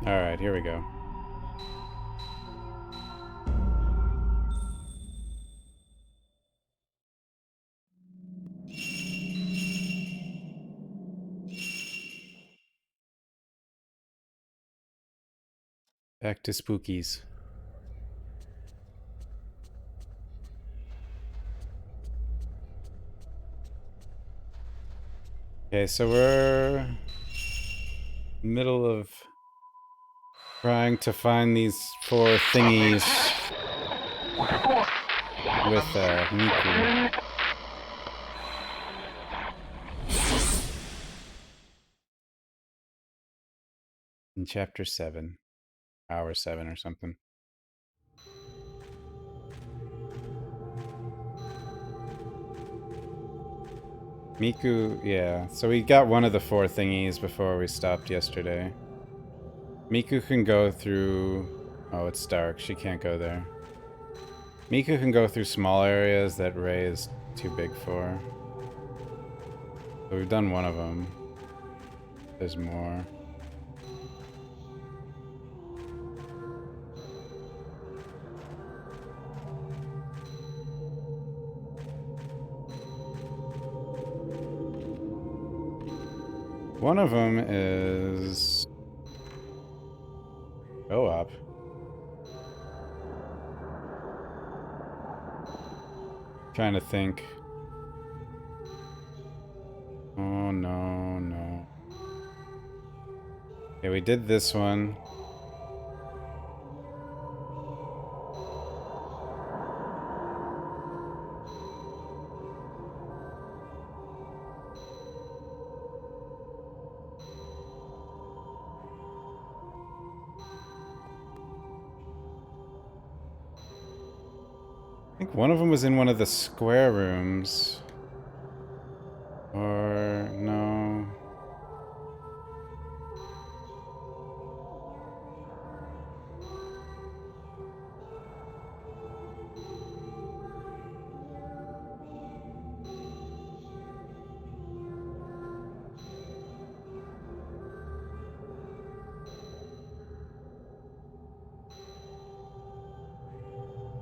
Alright, here we go. Back to Spookies. Okay, so we're middle of trying to find these 4 thingies with Miku. In chapter 7. Hour 7 or something. Miku, yeah. So we got one of the 4 thingies before we stopped yesterday. Miku can go through... Oh, it's dark. She can't go there. Miku can go through small areas that Rei is too big for. So we've done one of them. There's more. One of them is... Go up. Trying to think. Oh, no, no. Okay, we did this one. I think one of them was in one of the square rooms. Or... no...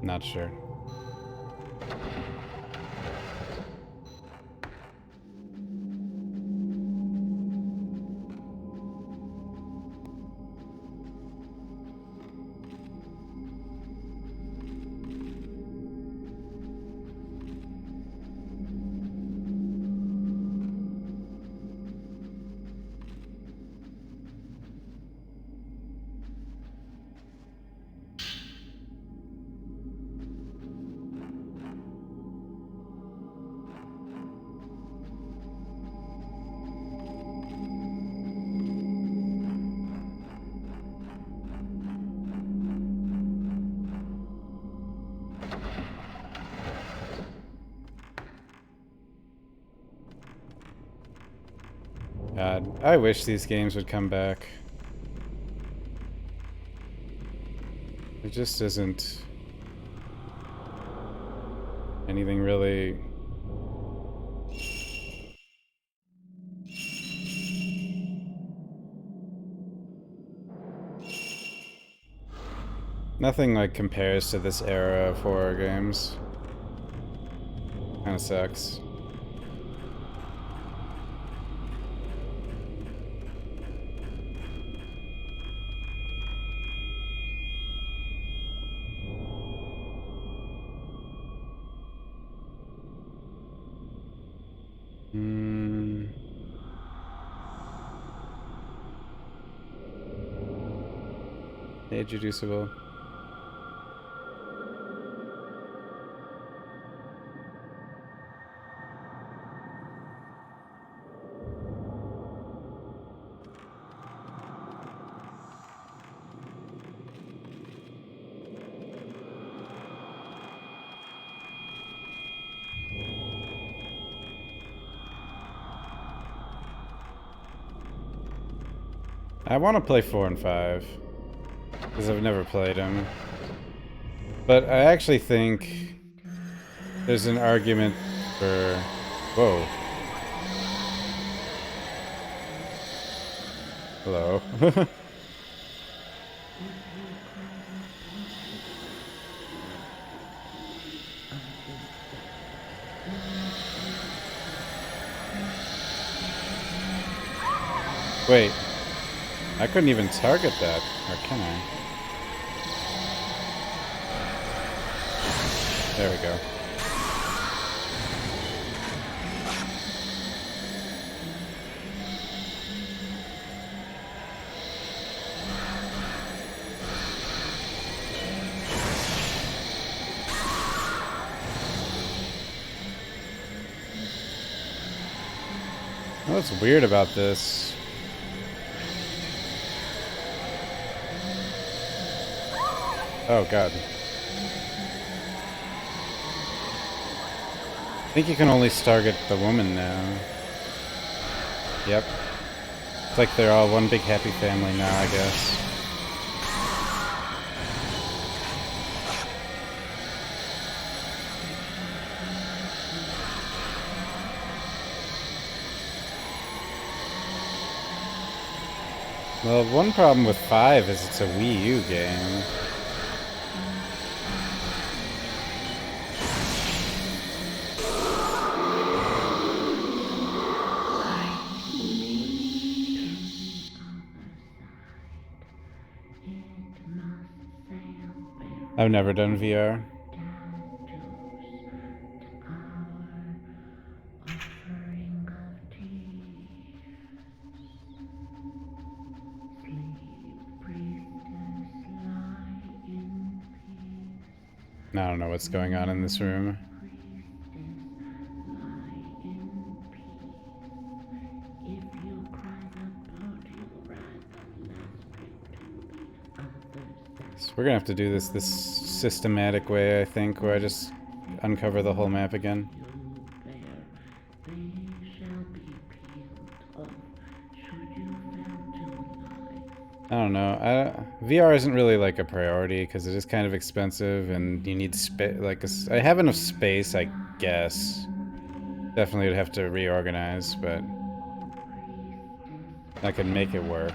Not sure. God, I wish these games would come back. It just isn't anything really... Nothing like compares to this era of horror games. Kinda sucks. Age reducible. I want to play 4 and 5. Because I've never played them. But I actually think there's an argument for... Whoa. Hello. Wait. I couldn't even target that. Or can I? There we go. What's weird about this? Oh god. I think you can only target the woman now. Yep. It's like they're all one big happy family now, I guess. Well, one problem with 5 is it's a Wii U game. I've never done VR. I don't know what's going on in this room. So we're gonna have to do this systematic way, I think, where I just uncover the whole map again. I don't know. VR isn't really like a priority because it is kind of expensive and you need space. Like, I have enough space, I guess. Definitely would have to reorganize, but I could make it work.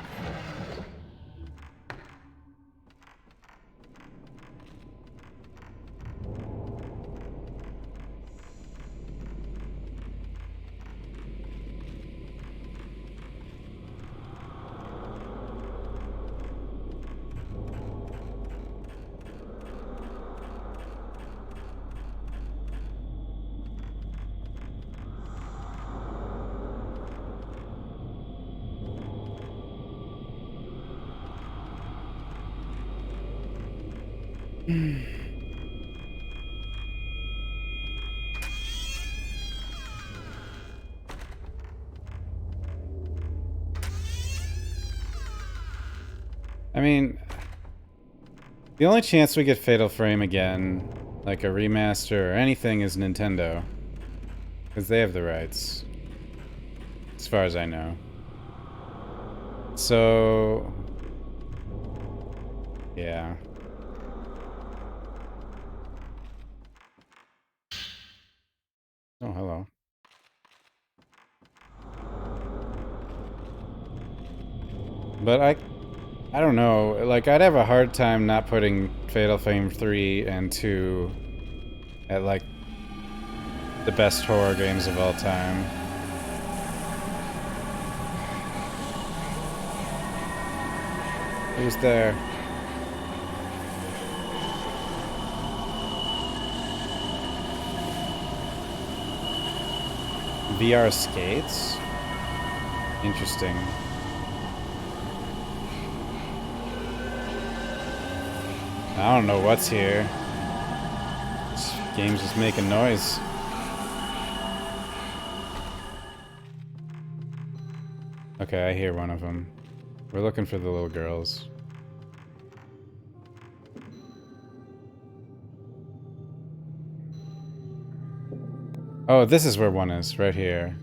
I mean, the only chance we get Fatal Frame again, like a remaster or anything, is Nintendo. Because they have the rights. As far as I know. So... yeah. Oh, hello. But I don't know, like, I'd have a hard time not putting Fatal Frame 3 and 2 at, like, the best horror games of all time. Who's there? VR skates? Interesting. I don't know what's here. This game's just making noise. Okay, I hear one of them. We're looking for the little girls. Oh, this is where one is, right here.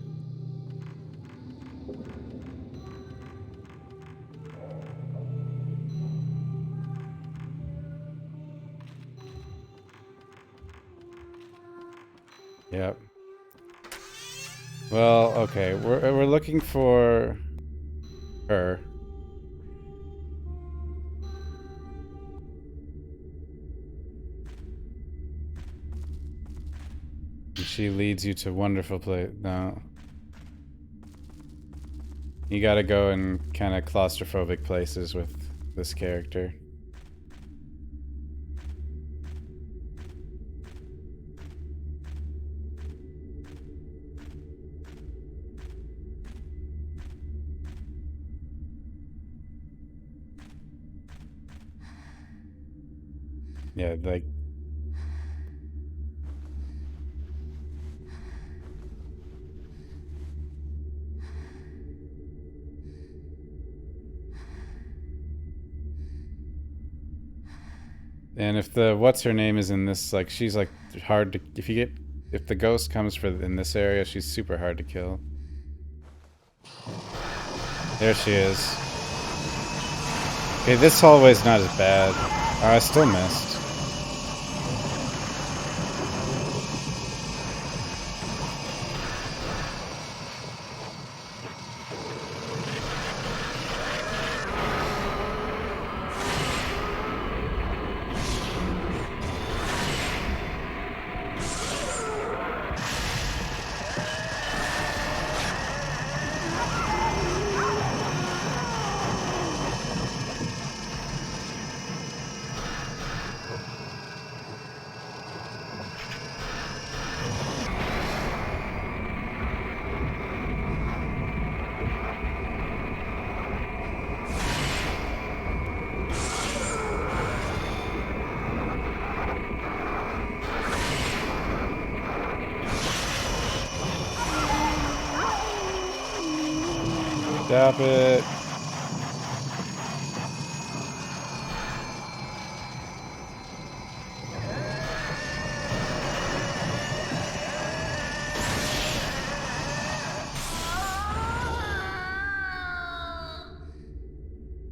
Yep. Well, okay, we're looking for her. She leads you to wonderful place. No. You gotta go in kind of claustrophobic places with this character. Yeah, like... And if the what's-her-name is in this, like, she's, like, hard to... If the ghost comes in this area, she's super hard to kill. There she is. Okay, this hallway's not as bad. Oh, I still missed. Stop it.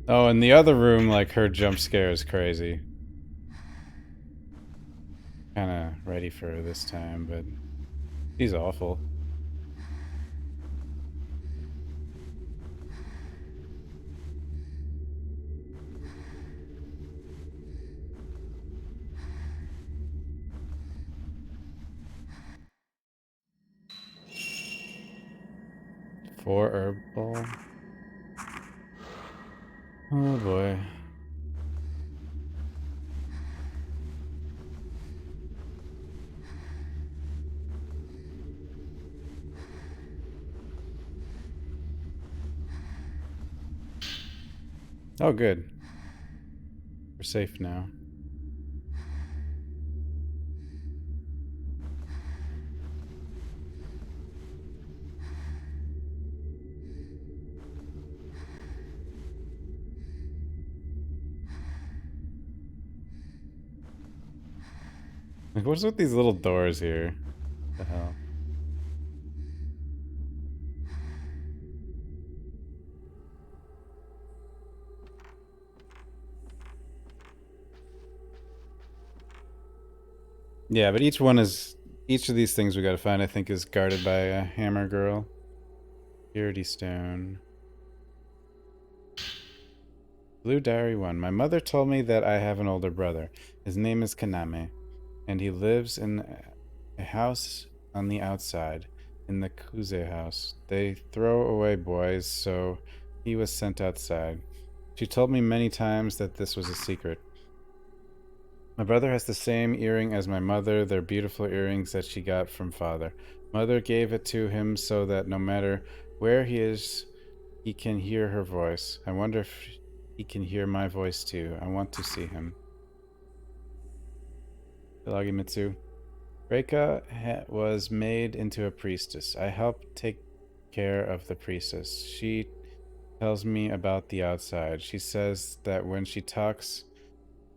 Oh, in the other room, like, her jump scare is crazy. Kinda ready for her this time, but she's awful. Four herb ball. Oh boy. Oh, good. We're safe now. Like, what's with these little doors here? What the hell? Yeah, but each of these things we gotta find, I think, is guarded by a hammer girl. Purity stone. Blue Diary 1. My mother told me that I have an older brother. His name is Kaname, and he lives in a house on the outside, in the Kuze house. They throw away boys, so he was sent outside. She told me many times that this was a secret. My brother has the same earring as my mother. They're beautiful earrings that she got from father. Mother gave it to him so that no matter where he is, he can hear her voice. I wonder if he can hear my voice too. I want to see him. Mitsu. Reika was made into a priestess. I helped take care of the priestess. She tells me about the outside. She says that when she talks,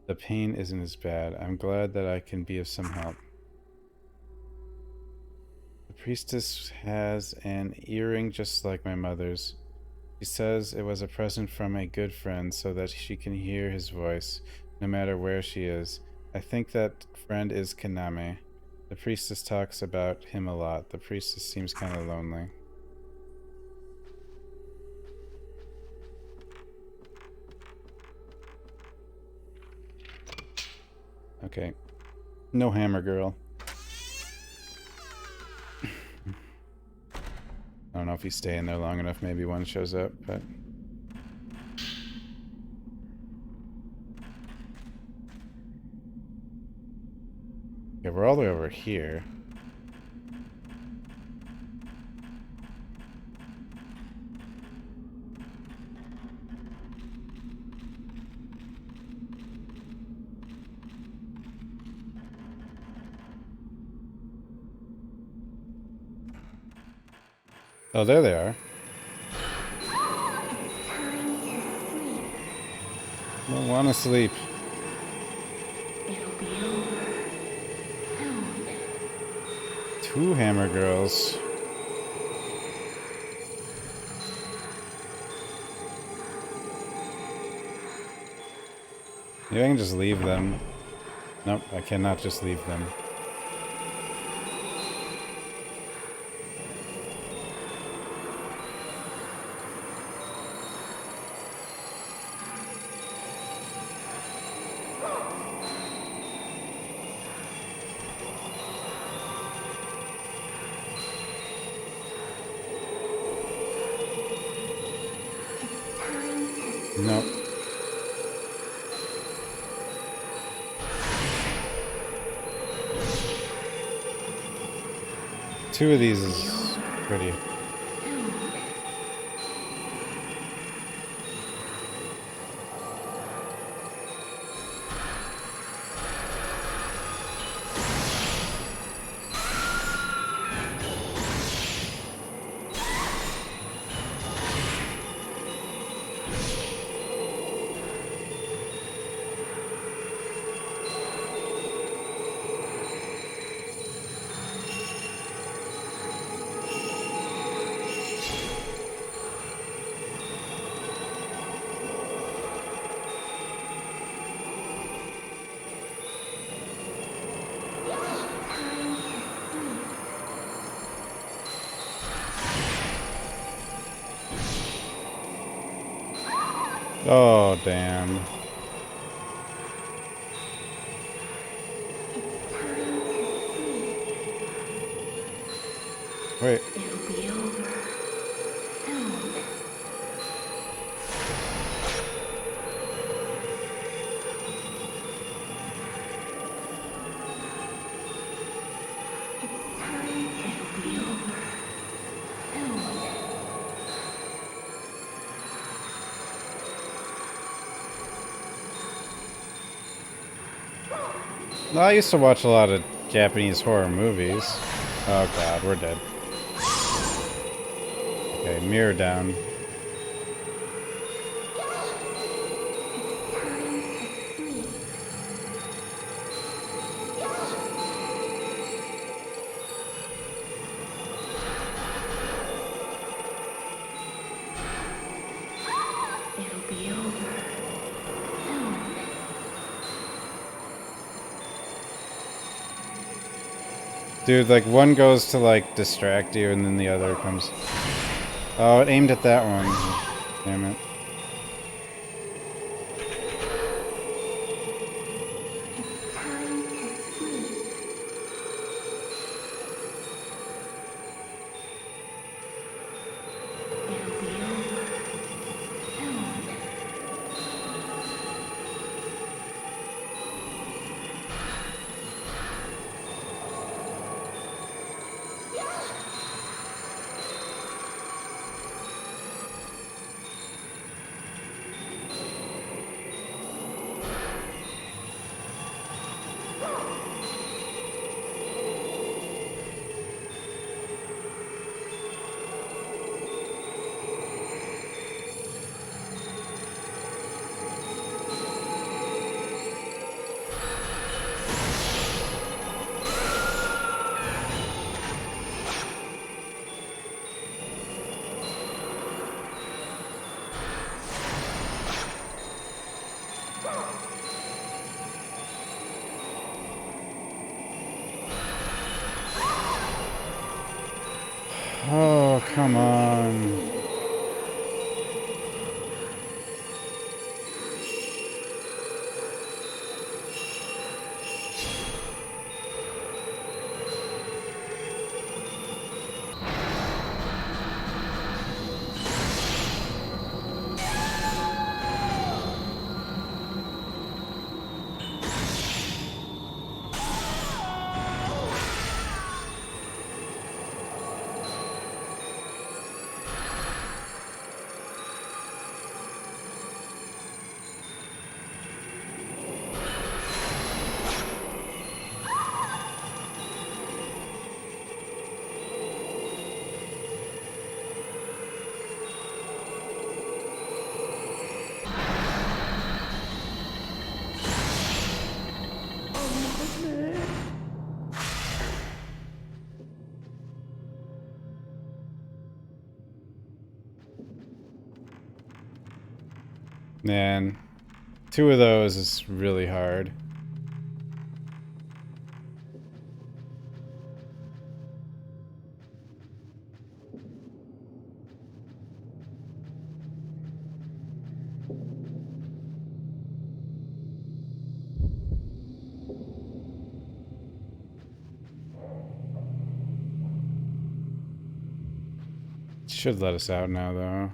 the pain isn't as bad. I'm glad that I can be of some help. The priestess has an earring just like my mother's. She says it was a present from a good friend so that she can hear his voice no matter where she is. I think that friend is Kaname. The priestess talks about him a lot. The priestess seems kind of lonely. Okay. No hammer girl. don't know if you stay in there long enough, maybe one shows up, but... Okay, we're all the way over here. Oh, there they are. I don't want to sleep. It'll be over. Soon. 2 hammer girls. Maybe I can just leave them. Nope, I cannot just leave them. Nope. Two of these is pretty. Oh, damn. Wait. It'll be over. Soon. It'll be over. Soon. Well, I used to watch a lot of Japanese horror movies. Oh god, we're dead. Okay, mirror down. It'll be over. Soon. Dude, like one goes to like distract you and then the other comes. Oh, it aimed at that one. Damn it. It'll be over. Soon. Oh, come on. Man, 2 of those is really hard. Should let us out now, though.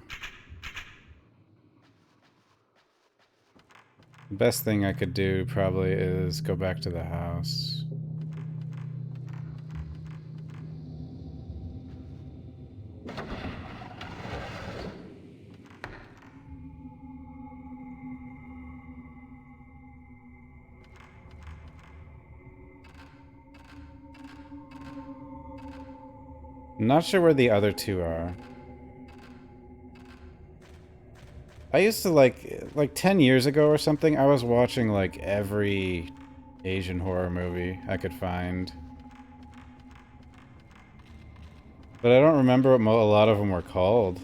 The best thing I could do probably is go back to the house. I'm not sure where the other 2 are. I used to like 10 years ago or something, I was watching like every Asian horror movie I could find. But I don't remember what a lot of them were called.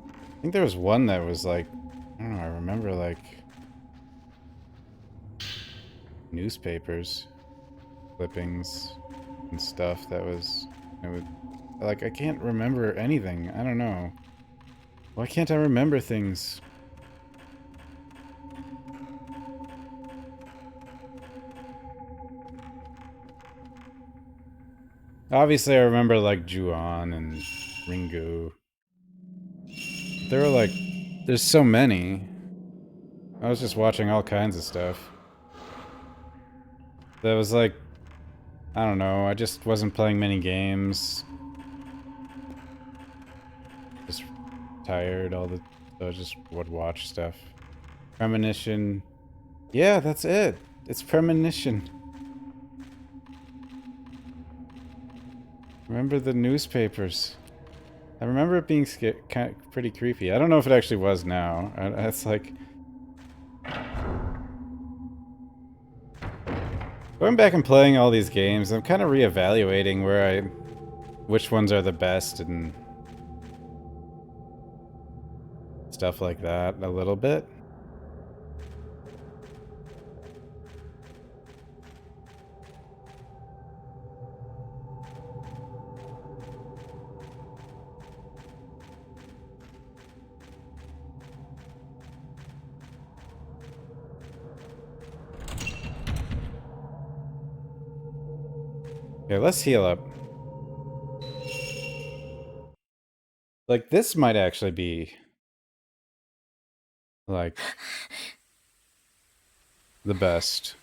I think there was one that was like, I don't know, I remember like newspapers, clippings, and stuff that was, it would, like, I can't remember anything. I don't know. Why can't I remember things? Obviously, I remember like Ju-on and Ringu. There were like, there's so many. I was just watching all kinds of stuff. That was like, I don't know, I just wasn't playing many games. Just tired all the, so I just would watch stuff. Premonition. Yeah, that's it. It's Premonition. Remember the newspapers. I remember it being kind of pretty creepy. I don't know if it actually was now. It's like... Going back and playing all these games, I'm kind of reevaluating which ones are the best and stuff like that a little bit. Okay, let's heal up. Like, this might actually be... like... the best.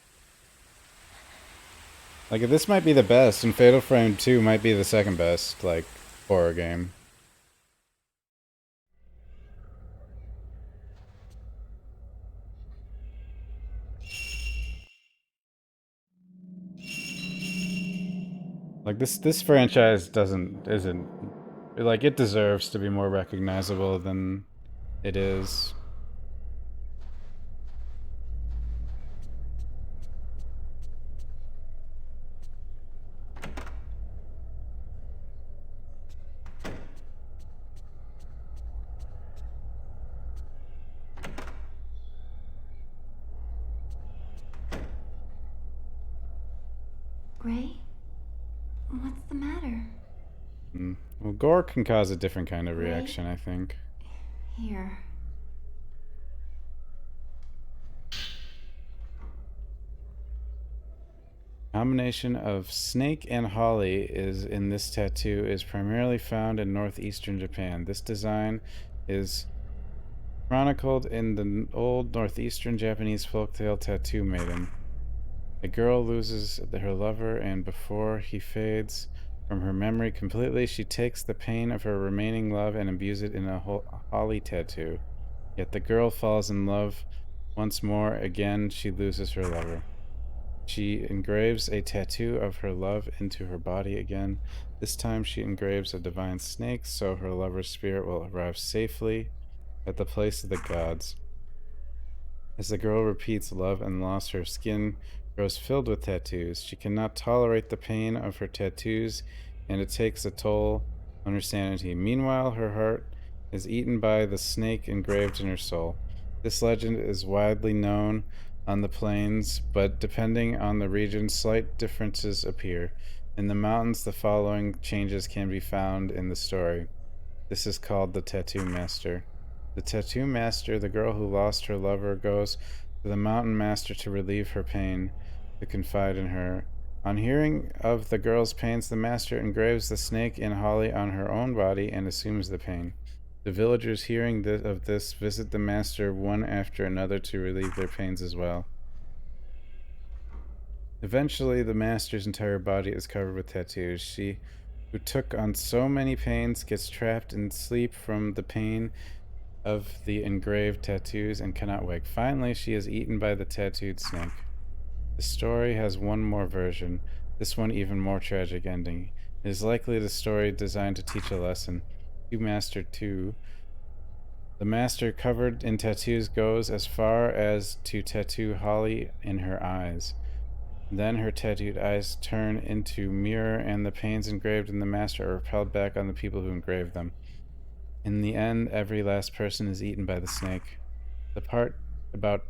Like, if this might be the best, and Fatal Frame 2 might be the second best, like, horror game. Like, this franchise isn't... like, it deserves to be more recognizable than it is. Ray? What's the matter? Well, gore can cause a different kind of Right. reaction, I think. Here. Combination of snake and holly is in this tattoo is primarily found in northeastern Japan. This design is chronicled in the old northeastern Japanese folktale Tattoo Maiden. A girl loses her lover, and before he fades from her memory completely, she takes the pain of her remaining love and imbues it in a holly tattoo. Yet the girl falls in love once more. Again, she loses her lover. She engraves a tattoo of her love into her body again. This time she engraves a divine snake, so her lover's spirit will arrive safely at the place of the gods. As the girl repeats love and loss, her skin grows filled with tattoos. She cannot tolerate the pain of her tattoos, and it takes a toll on her sanity. Meanwhile, her heart is eaten by the snake engraved in her soul. This legend is widely known on the plains, but depending on the region, slight differences appear. In the mountains, the following changes can be found in the story. This is called the Tattoo Master. The Tattoo Master, the girl who lost her lover, goes to the Mountain Master to relieve her pain, to confide in her. On hearing of the girl's pains, the Master engraves the snake and holly on her own body and assumes the pain. The villagers, hearing of this, visit the Master one after another to relieve their pains as well. Eventually, the Master's entire body is covered with tattoos. She, who took on so many pains, gets trapped in sleep from the pain of the engraved tattoos and cannot wake. Finally, she is eaten by the tattooed snake. The story has one more version, this one even more tragic ending. It is likely the story designed to teach a lesson. Tattoo Master 2. The Master, covered in tattoos, goes as far as to tattoo Holly in her eyes. Then her tattooed eyes turn into mirror, and the pains engraved in the Master are repelled back on the people who engraved them. In the end, every last person is eaten by the snake. The part about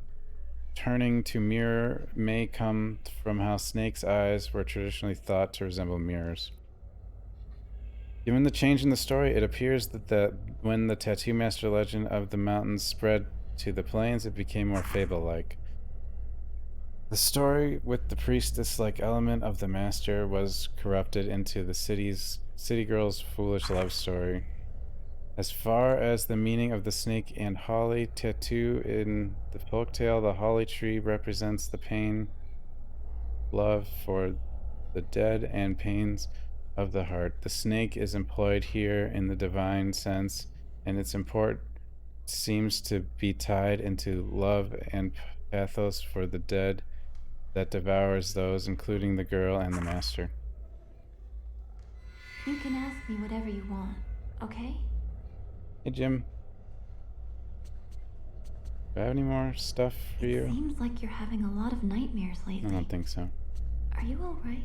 turning to mirror may come from how snakes' eyes were traditionally thought to resemble mirrors. Given the change in the story, it appears that when the Tattoo Master legend of the mountains spread to the plains, it became more fable-like. The story with the priestess-like element of the Master was corrupted into the city girl's foolish love story. As far as the meaning of the snake and holly tattoo in the folktale, the holly tree represents the pain, love for the dead, and pains of the heart. The snake is employed here in the divine sense, and its import seems to be tied into love and pathos for the dead that devours those, including the girl and the Master. You can ask me whatever you want, okay? Hey, Jim. Do I have any more stuff for you? It seems like you're having a lot of nightmares I lately. don't think so. Are you alright?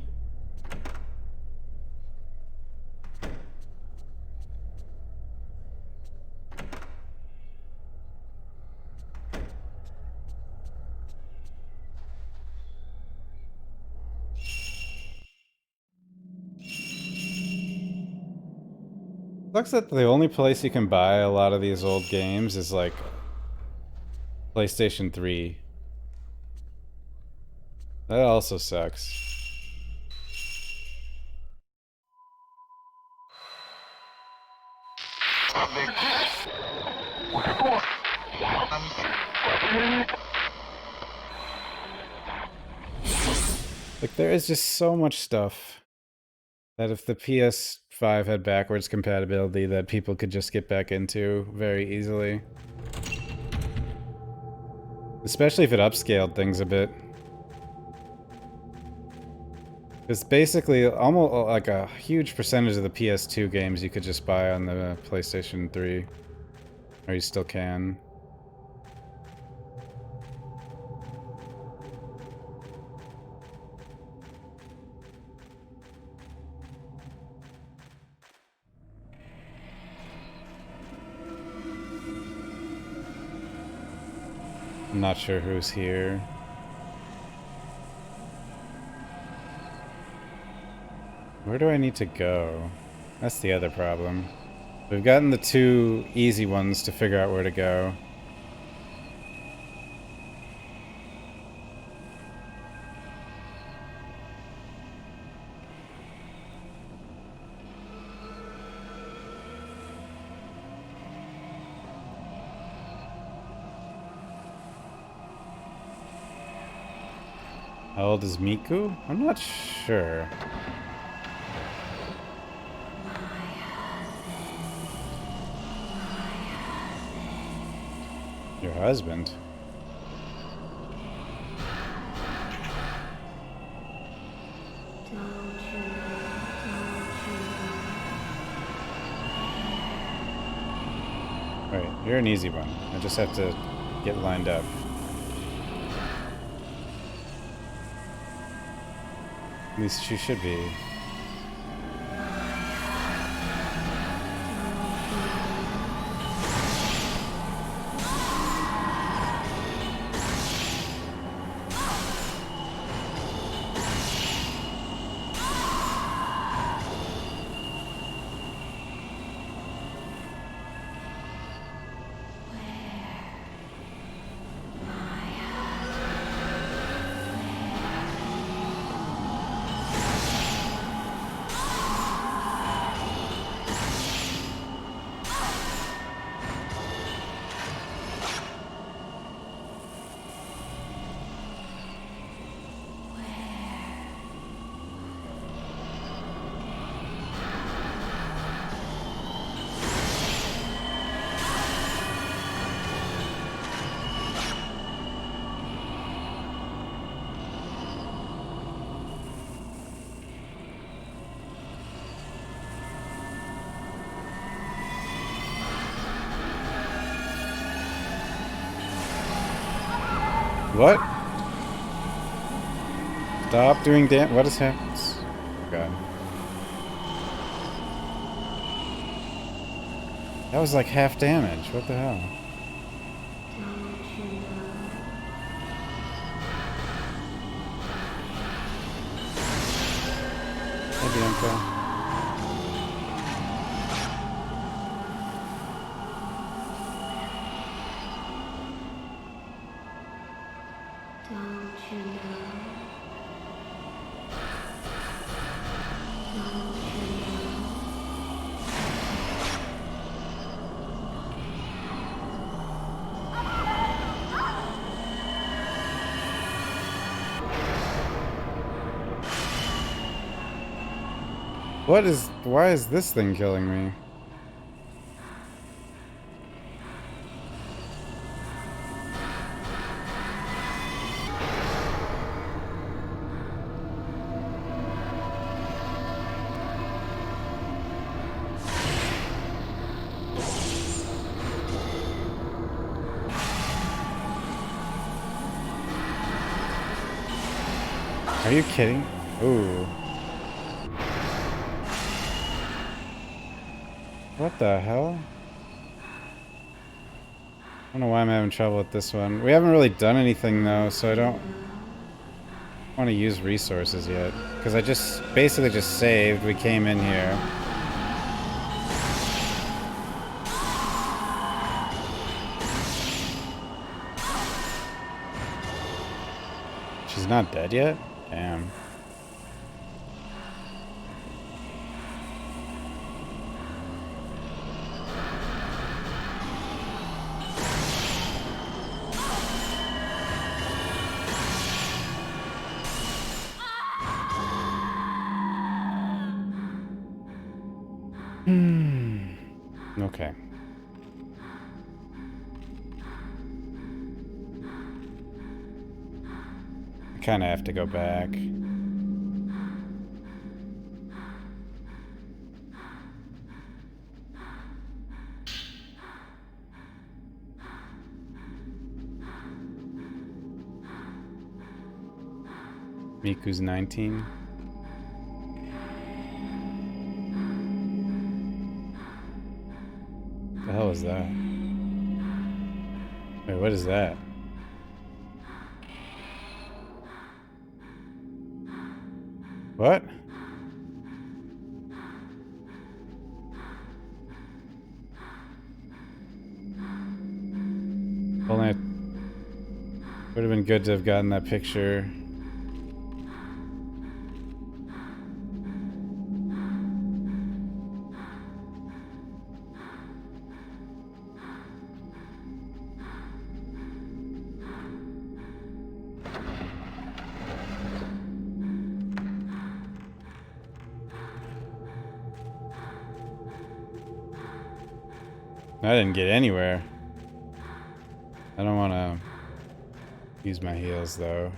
Sucks that the only place you can buy a lot of these old games is like PlayStation 3. That also sucks. Like, there is just so much stuff that if the PS5 had backwards compatibility that people could just get back into very easily. Especially if it upscaled things a bit. It's basically almost like a huge percentage of the PS2 games you could just buy on the PlayStation 3. Or you still can. I'm not sure who's here. Where do I need to go? That's the other problem. We've gotten the two easy ones to figure out where to go. How old is Miku? I'm not sure. Your husband? Right, you're an easy one. I just have to get lined up. At least she should be. What? Stop doing damage. What is happening? Oh god. That was like half damage. What the hell? Hey, Bianca. Why is this thing killing me? Are you kidding? Ooh. What the hell? I don't know why I'm having trouble with this one. We haven't really done anything though, so I don't want to use resources yet. Because I just basically just saved. We came in here. She's not dead yet? Damn. Okay. I kind of have to go back. Miku's 19. The hell is that? Wait, what is that? What? Only would have been good to have gotten that picture. I didn't get anywhere. I don't want to use my heals though.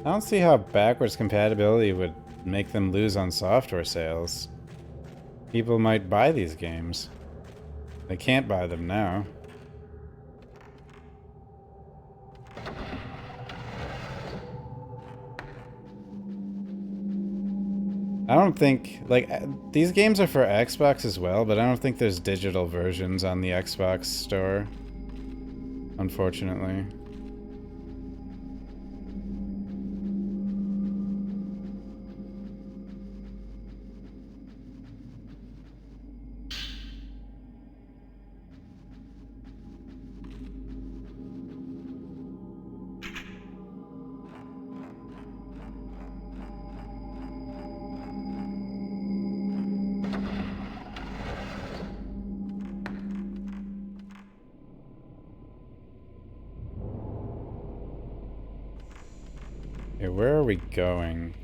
I don't see how backwards compatibility would make them lose on software sales. People might buy these games. They can't buy them now. I don't think, like, these games are for Xbox as well, but I don't think there's digital versions on the Xbox store. Unfortunately. Okay, where are we going?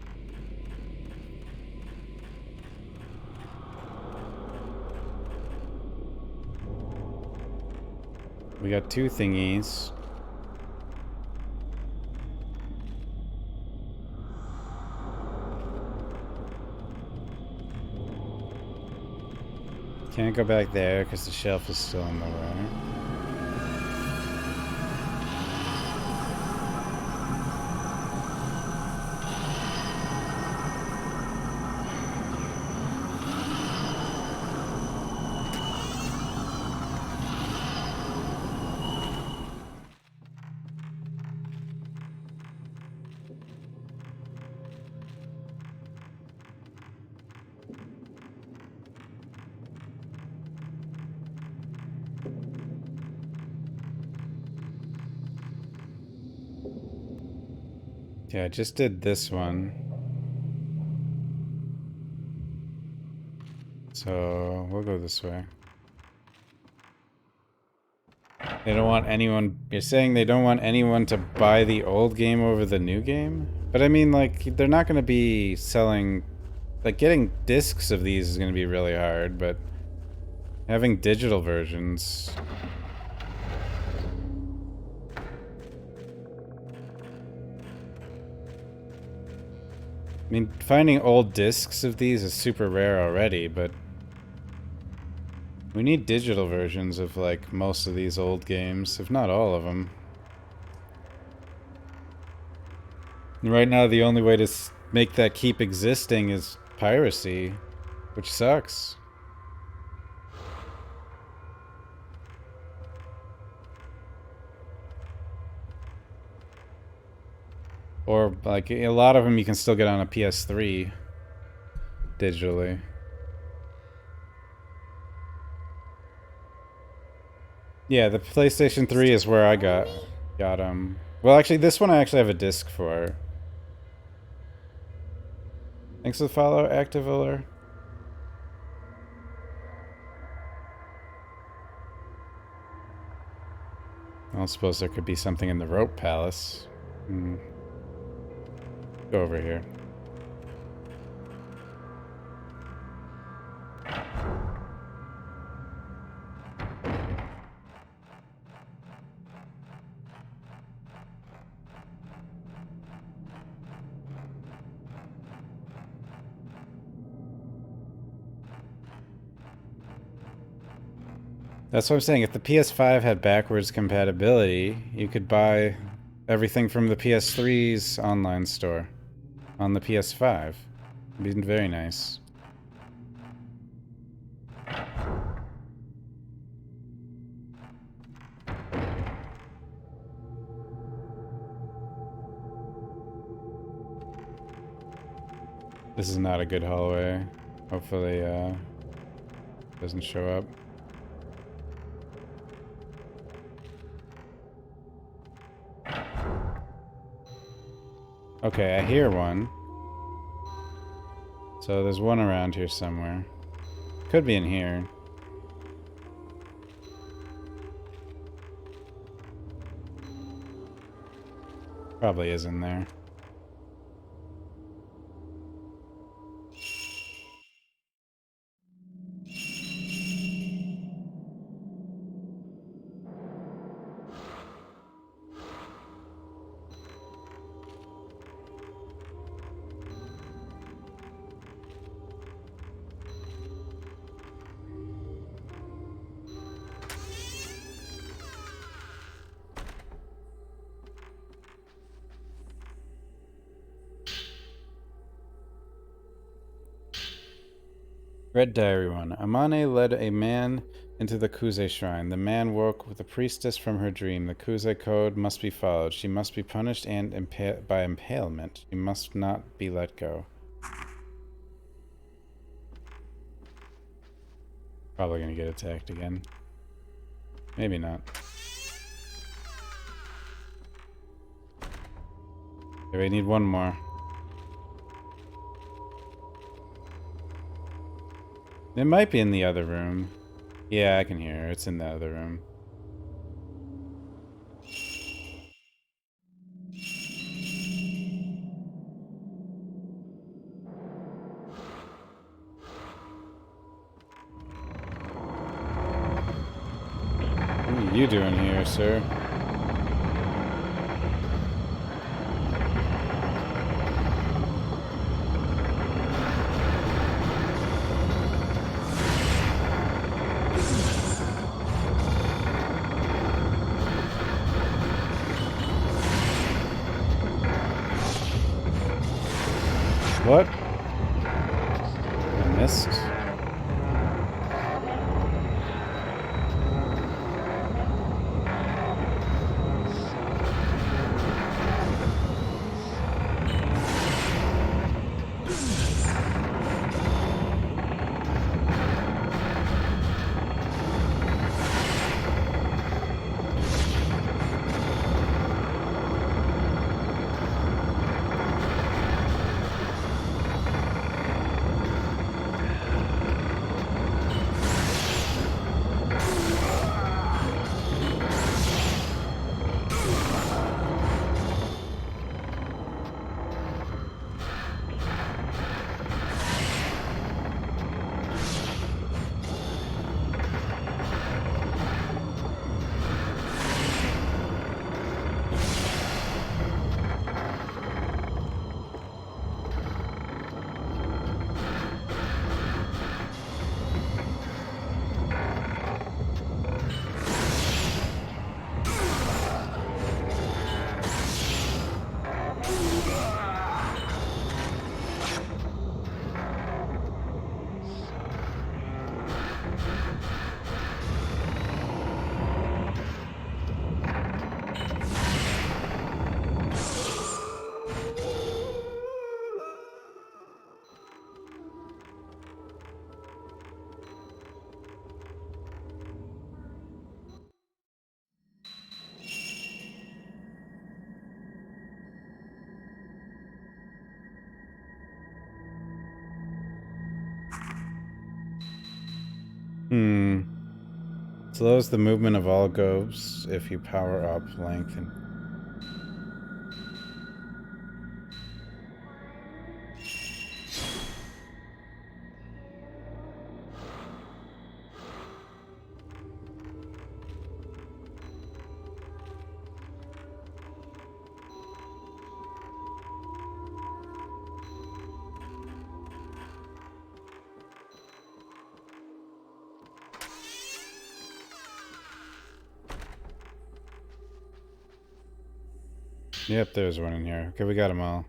We got two thingies. Can't go back there because the shelf is still in the way. Yeah, I just did this one. So we'll go this way. They don't want anyone... You're saying they don't want anyone to buy the old game over the new game? But I mean, like, they're not going to be selling... Like, getting discs of these is going to be really hard, but... Having digital versions... I mean, finding old discs of these is super rare already, but... We need digital versions of, like, most of these old games, if not all of them. And right now, the only way to make that keep existing is piracy, which sucks. Or, like, a lot of them you can still get on a PS3 digitally. Yeah, the PlayStation 3 is where I got them. Well, actually, this one I actually have a disc for. Thanks for the follow, Activiller. I don't suppose there could be something in the Rope Palace. Go over here. That's what I'm saying. If the PS5 had backwards compatibility, you could buy everything from the PS3's online store on the PS5. It'd be very nice. This is not a good hallway. Hopefully, doesn't show up. Okay, I hear one. So there's one around here somewhere. Could be in here. Probably is in there. Red Diary 1. Amane led a man into the Kuze shrine. The man woke with the priestess from her dream. The Kuze code must be followed. She must be punished and by impalement. She must not be let go. Probably gonna get attacked again. Maybe not. Okay, we need one more. It might be in the other room. Yeah, I can hear her. It's in the other room. you doing here, sir? What? I missed. Slows the movement of all ghosts if you power up lengthen. Yep, there's one in here. Okay, we got them all.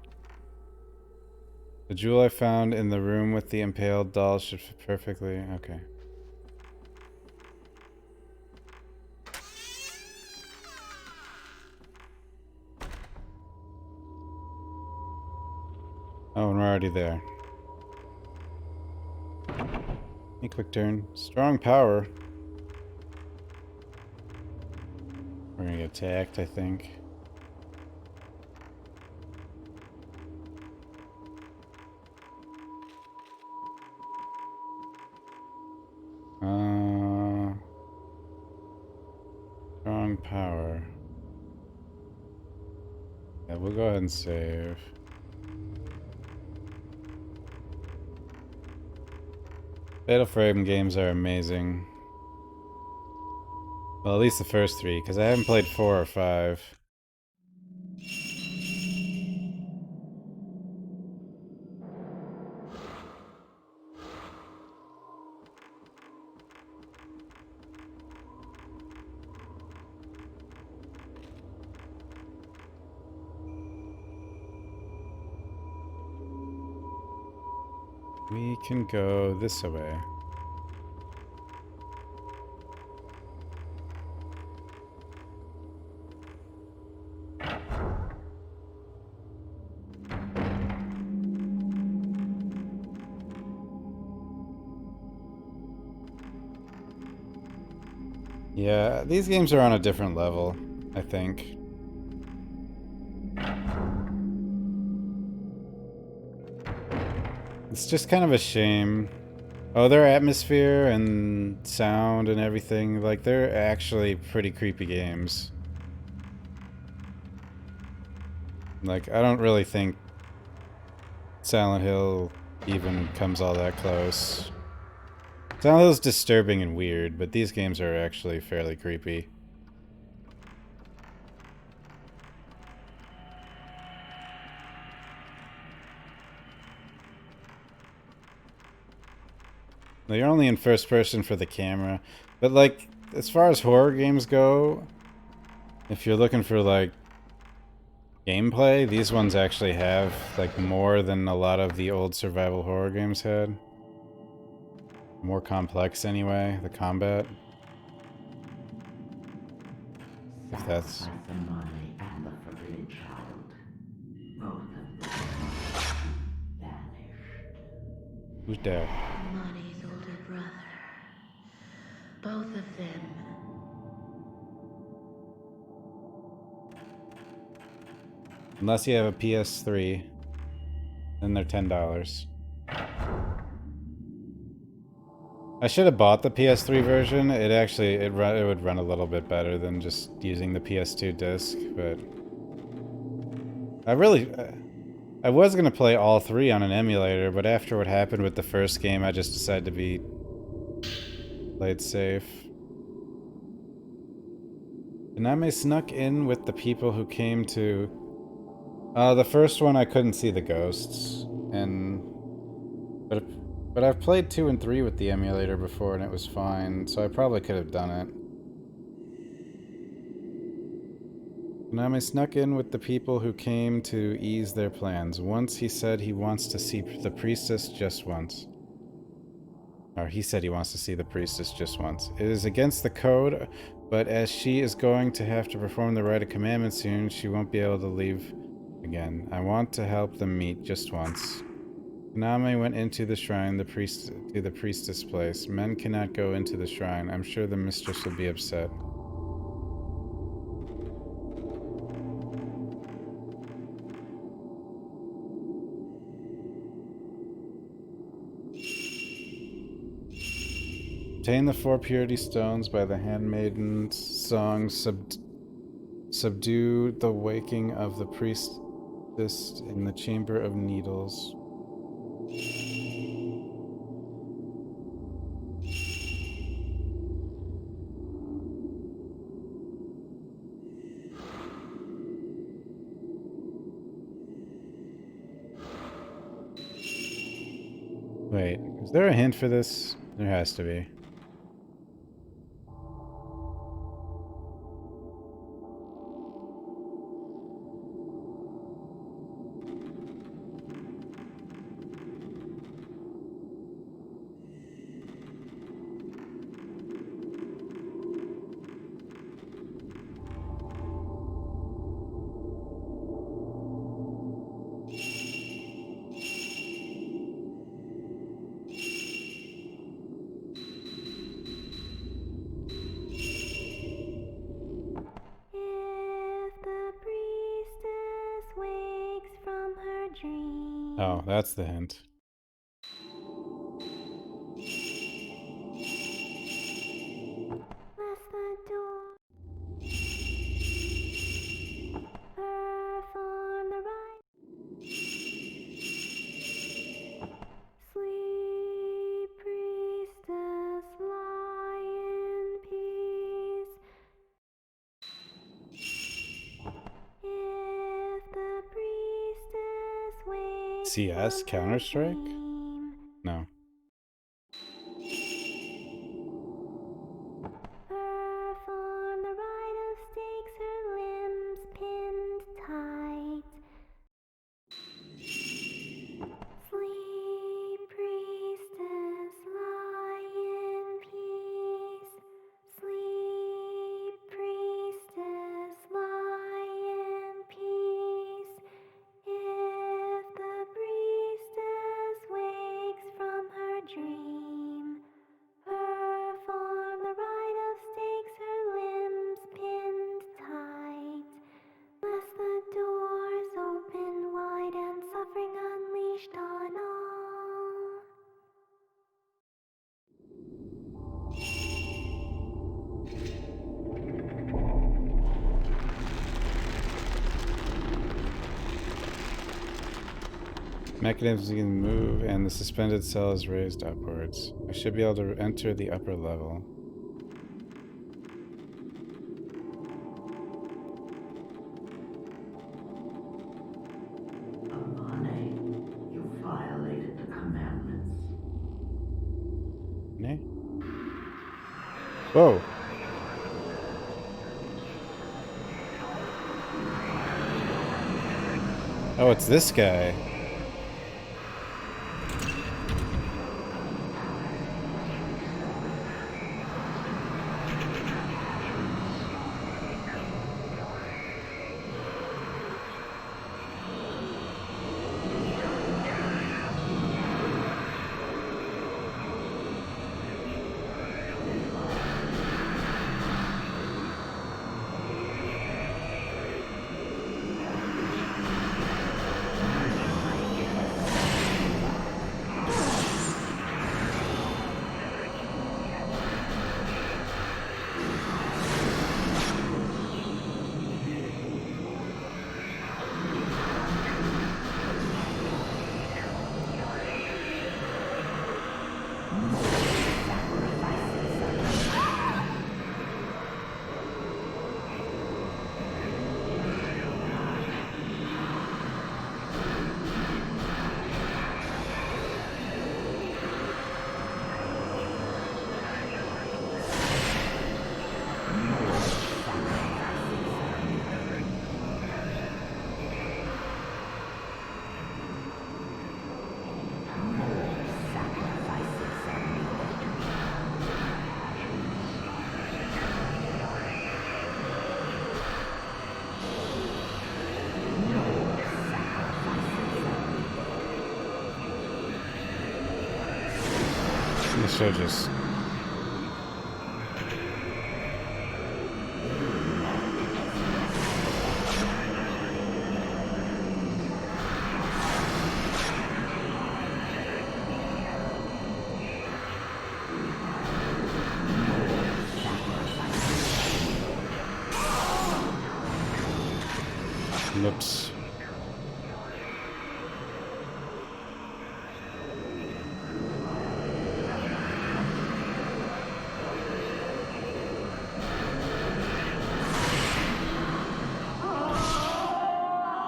The jewel I found in the room with the impaled doll should fit perfectly. Okay. Oh, and we're already there. A quick turn. Strong power. We're gonna get attacked, I think. Strong power. Yeah, we'll go ahead and save. Fatal Frame games are amazing. Well, at least the first three, because I haven't played 4 or 5. We can go this way. Yeah, these games are on a different level, I think. It's just kind of a shame. Oh, their atmosphere and sound and everything, like, they're actually pretty creepy games. Like, I don't really think Silent Hill even comes all that close. Silent Hill's disturbing and weird, but these games are actually fairly creepy. No, you're only in first person for the camera. But, like, as far as horror games go, if you're looking for, like, gameplay, these ones actually have, like, more than a lot of the old survival horror games had. More complex, anyway, the combat. If that's... Sacrifice the money and the forbidden child. Both of them must be banished. Who's there? Money's older brother. Both of them. Unless you have a PS3, then they're $10. I should have bought the PS3 version. It actually, it would run a little bit better than just using the PS2 disc, but... I was gonna play all three on an emulator, but after what happened with the first game, I just decided to be... played safe. Konami snuck in with the people who came to... the first one I couldn't see the ghosts, and... But I've played 2 and 3 with the emulator before and it was fine, so I probably could have done it. Konami snuck in with the people who came to ease their plans. Once he said he wants to see the priestess just once. Or he said he wants to see the priestess just once. It is against the code, but as she is going to have to perform the rite of commandment soon, she won't be able to leave again. I want to help them meet just once. Konami went into the shrine, to the priestess place. Men cannot go into the shrine. I'm sure the mistress will be upset. Obtain the 4 purity stones by the handmaiden's song. Subdue the waking of the priestess in the chamber of needles. Wait, is there a hint for this? There has to be. Oh, that's the hint. CS? Counter-Strike? No. Perform the rite of stakes, her limbs pinned tight. Sleep, priestess, lie in peace. Sleep, priestess, lie in peace. If the priestess wakes from her dream, perform the rite of stakes, her limbs pinned tight. Lest the doors open wide and suffering unleashed on all. Mechanisms can move, and the suspended cell is raised upwards. I should be able to enter the upper level. Amane, you violated the commandments. Whoa. Oh, it's this guy. The show just... Whoops.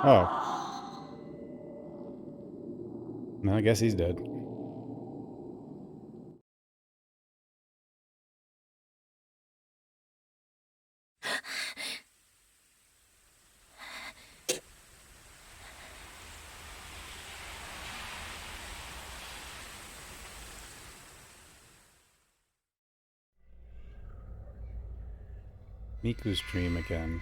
Oh. No, I guess he's dead. Miku's dream again.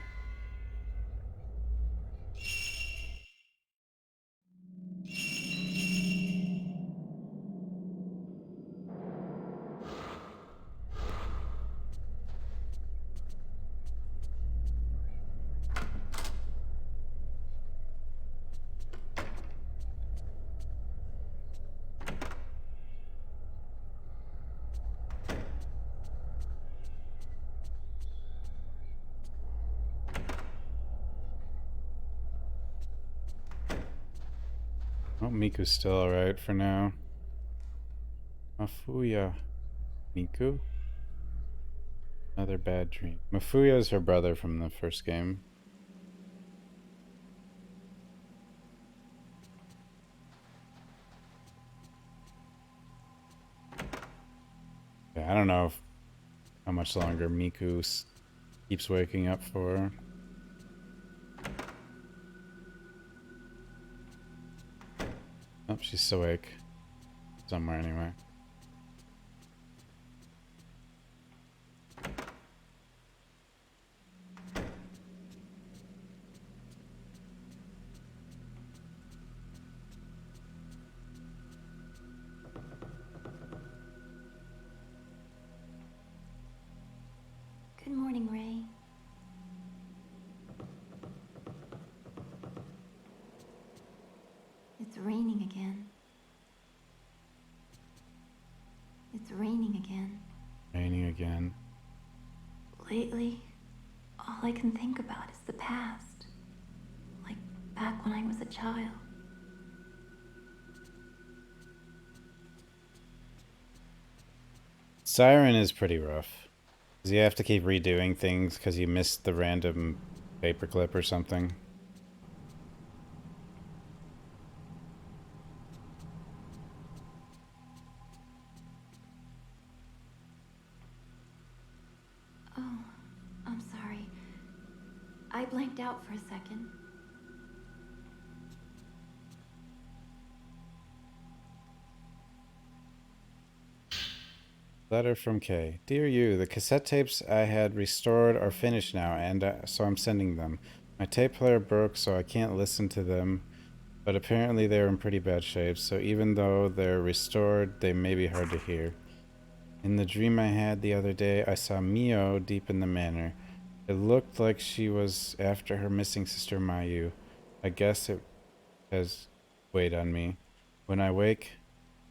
Oh, Miku's still alright for now. Mafuya. Miku? Another bad dream. Mafuya is her brother from the first game. Yeah, I don't know how much longer Miku keeps waking up for. Oh, she's awake. Somewhere anyway. Good morning, Ray. It's raining again. It's raining again. Raining again. Lately, all I can think about is the past. Like back when I was a child. Siren is pretty rough. Does he have to keep redoing things because you missed the random paperclip or something? I blanked out for a second. Letter from Kay. Dear you, the cassette tapes I had restored are finished now, and so I'm sending them. My tape player broke, so I can't listen to them, but apparently they're in pretty bad shape, so even though they're restored, they may be hard to hear. In the dream I had the other day, I saw Mio deep in the manor. It looked like she was after her missing sister Mayu. I guess it has weighed on me. When I wake,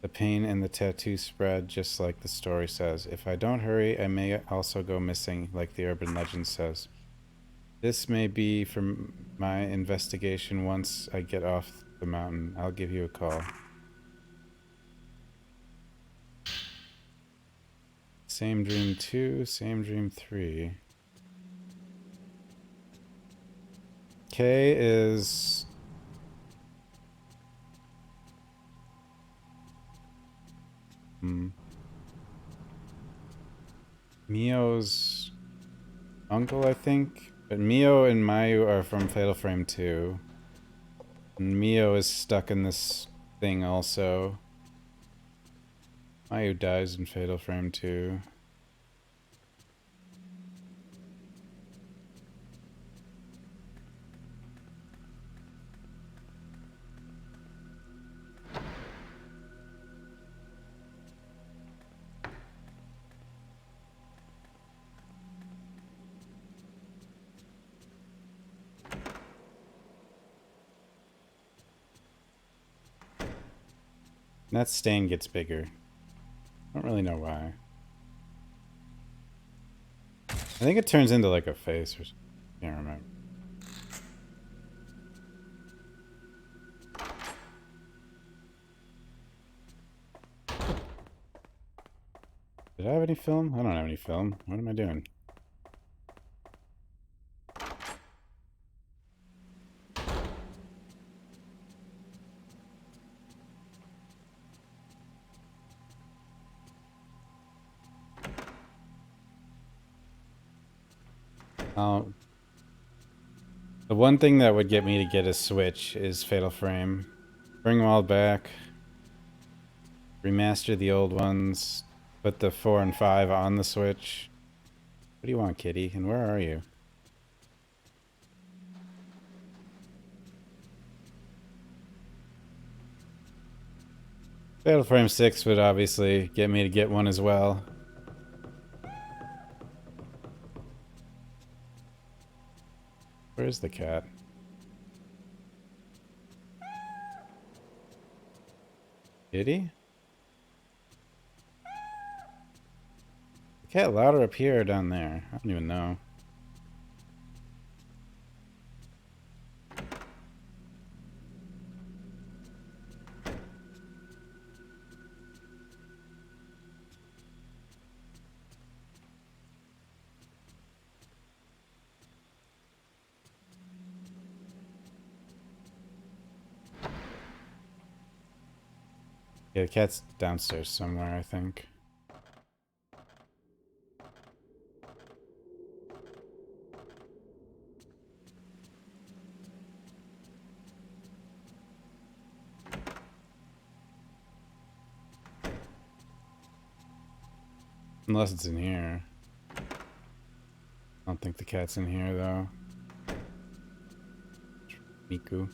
the pain and the tattoo spread just like the story says. If I don't hurry, I may also go missing, like the urban legend says. This may be from my investigation once I get off the mountain. I'll give you a call. Same dream 2, same dream 3. K is... Mio's uncle, I think. But Mio and Mayu are from Fatal Frame 2. And Mio is stuck in this thing also. Mayu dies in Fatal Frame 2. That stain gets bigger. I don't really know why. I think it turns into like a face or something. Can't remember. Did I have any film? I don't have any film. What am I doing? The one thing that would get me to get a Switch is Fatal Frame. Bring them all back. Remaster the old ones. Put the 4 and 5 on the Switch. What do you want, kitty? And where are you? Fatal Frame 6 would obviously get me to get one as well. Where's the cat? Kitty? The cat louder up here or down there? I don't even know. Yeah, the cat's downstairs somewhere, I think. Unless it's in here. I don't think the cat's in here, though. Miku.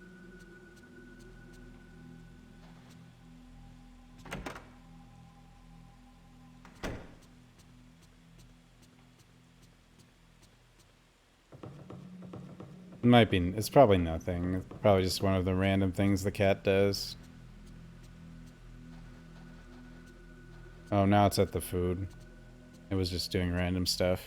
It might be, it's probably nothing. It's probably just one of the random things the cat does. Oh, now it's at the food. It was just doing random stuff.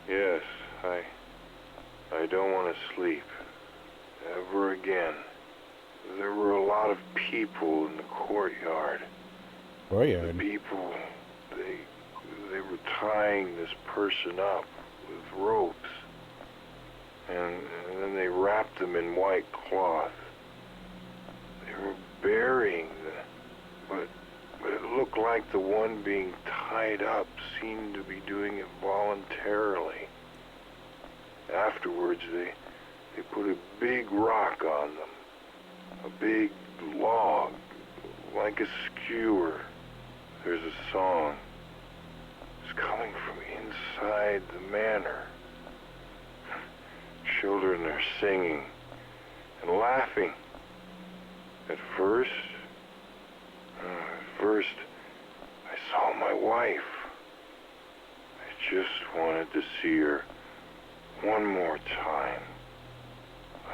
Yes, I don't want to sleep. people in the courtyard. The Courtyard. people, they were tying this person up with ropes. And then they wrapped them in white cloth. They were burying them, but it looked like the one being tied up seemed to be doing it voluntarily. Afterwards, they put a big rock on them, a big log, like a skewer. There's a song. It's coming from inside the manor. Children are singing and laughing. At first, I saw my wife. I just wanted to see her one more time.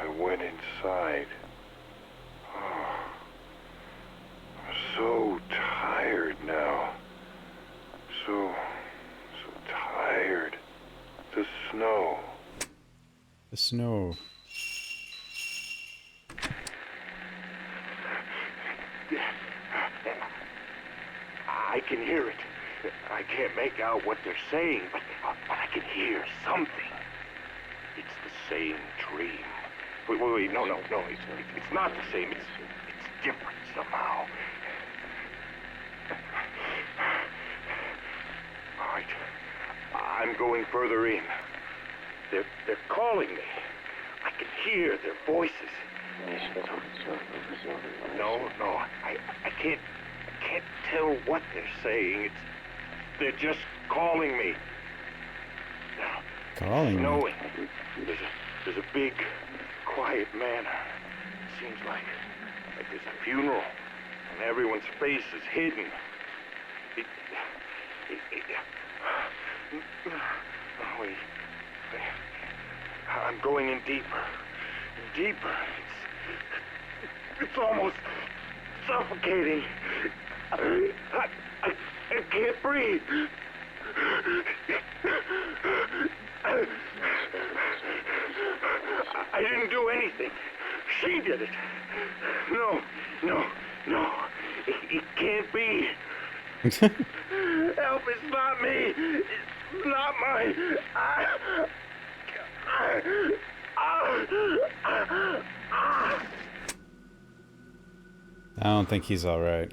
I went inside. Oh, I'm so tired now. So tired. The snow. The snow. I can hear it. I can't make out what they're saying, but I can hear something. It's the same dream. Wait, no. It's not the same. It's different somehow. All right. I'm going further in. They're calling me. I can hear their voices. No, I can't tell what they're saying. They're just calling me. Calling me. Snowing. There's a big, quiet manor. Seems like there's a funeral, and everyone's face is hidden. Wait. I'm going in deeper. Deeper. It's almost suffocating. I can't breathe. I didn't do anything. She did it. No. It can't be. Help, it's not me. It's not my... I don't think he's alright.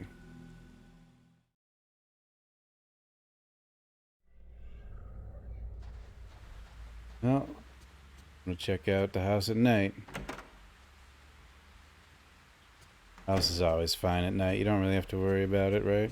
Well, I'm gonna check out the house at night. House is always fine at night. You don't really have to worry about it, right?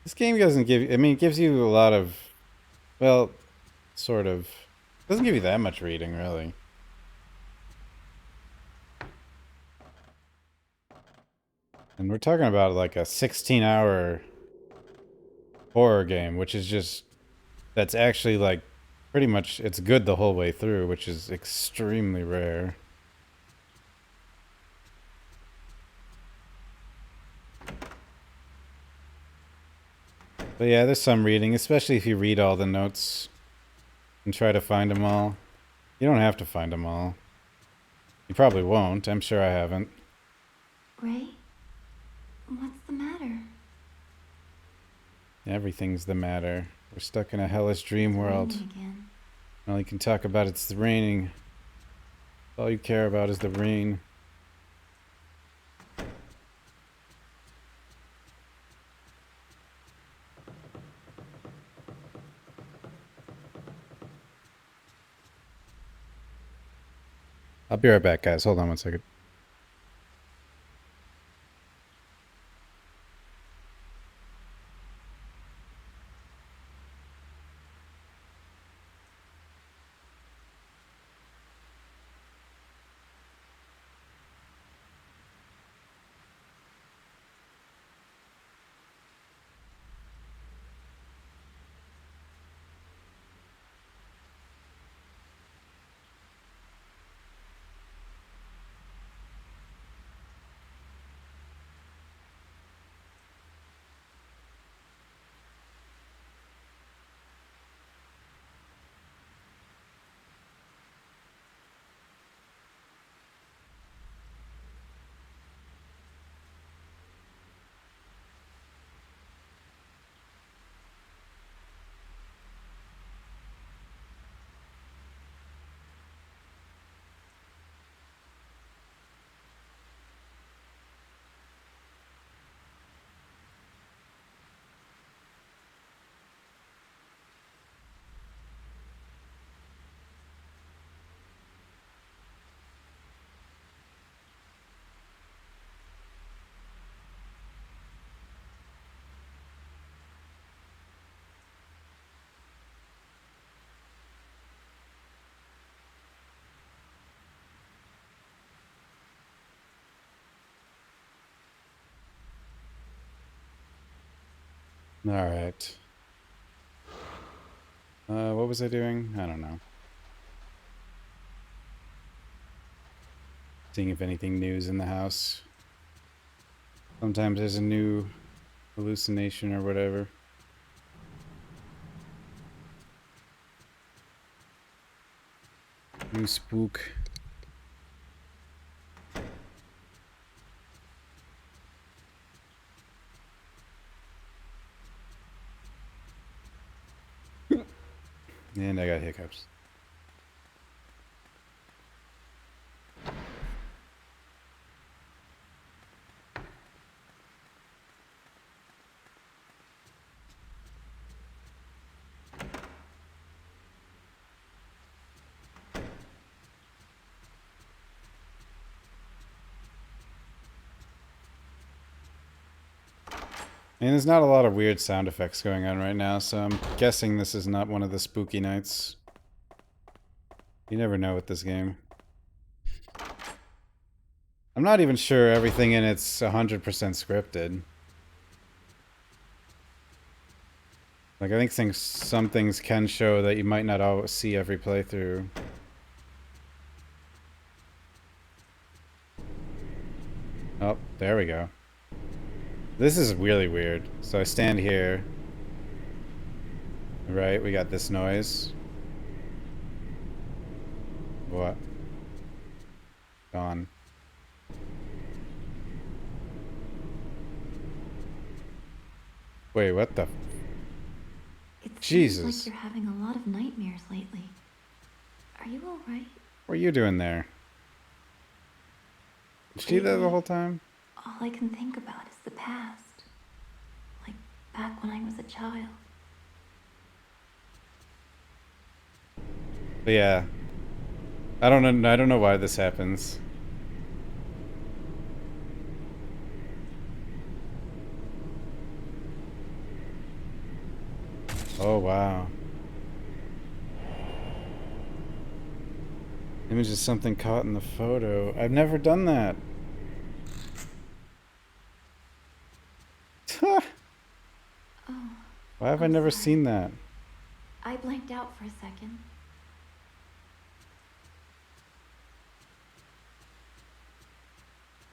This game doesn't give you, I mean, it gives you a lot of, well, sort of. It doesn't give you that much reading, really. And we're talking about like a 16-hour horror game, which is just, that's actually like pretty much, it's good the whole way through, which is extremely rare. But yeah, there's some reading, especially if you read all the notes and try to find them all. You don't have to find them all. You probably won't. I'm sure I haven't. Ray? What's the matter? Everything's the matter. We're stuck in a hellish dream world. Raining again. All you can talk about it's the raining. All you care about is the rain. I'll be right back, guys. Hold on one second. Alright. What was I doing? I don't know. Seeing if anything new's in the house. Sometimes there's a new hallucination or whatever. New spook. And I got hiccups. And there's not a lot of weird sound effects going on right now, so I'm guessing this is not one of the spooky nights. You never know with this game. I'm not even sure everything in it's 100% scripted. Like, I think some things can show that you might not always see every playthrough. Oh, there we go. This is really weird. So I stand here. Right, we got this noise. What? Gone. Wait, what the? It seems Jesus. like you're having a lot of nightmares lately. Are you alright? What are you doing there? Was she there the whole time? All I can think about is the past. Like back when I was a child. But yeah. I don't know why this happens. Oh wow. Image of something caught in the photo. I've never done that. Oh, Why have I I'm never sorry. seen that? I blanked out for a second.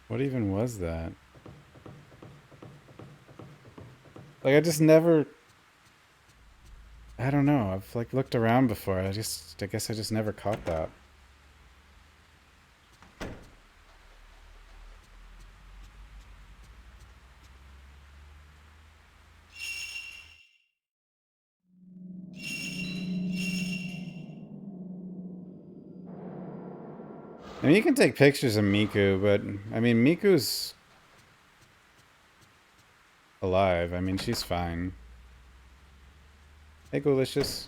What even was that? Like, I just never... I don't know. I've, like, looked around before. I guess I just never caught that. I mean, you can take pictures of Miku, but, I mean, Miku's alive. I mean, she's fine. Hey, Golicious.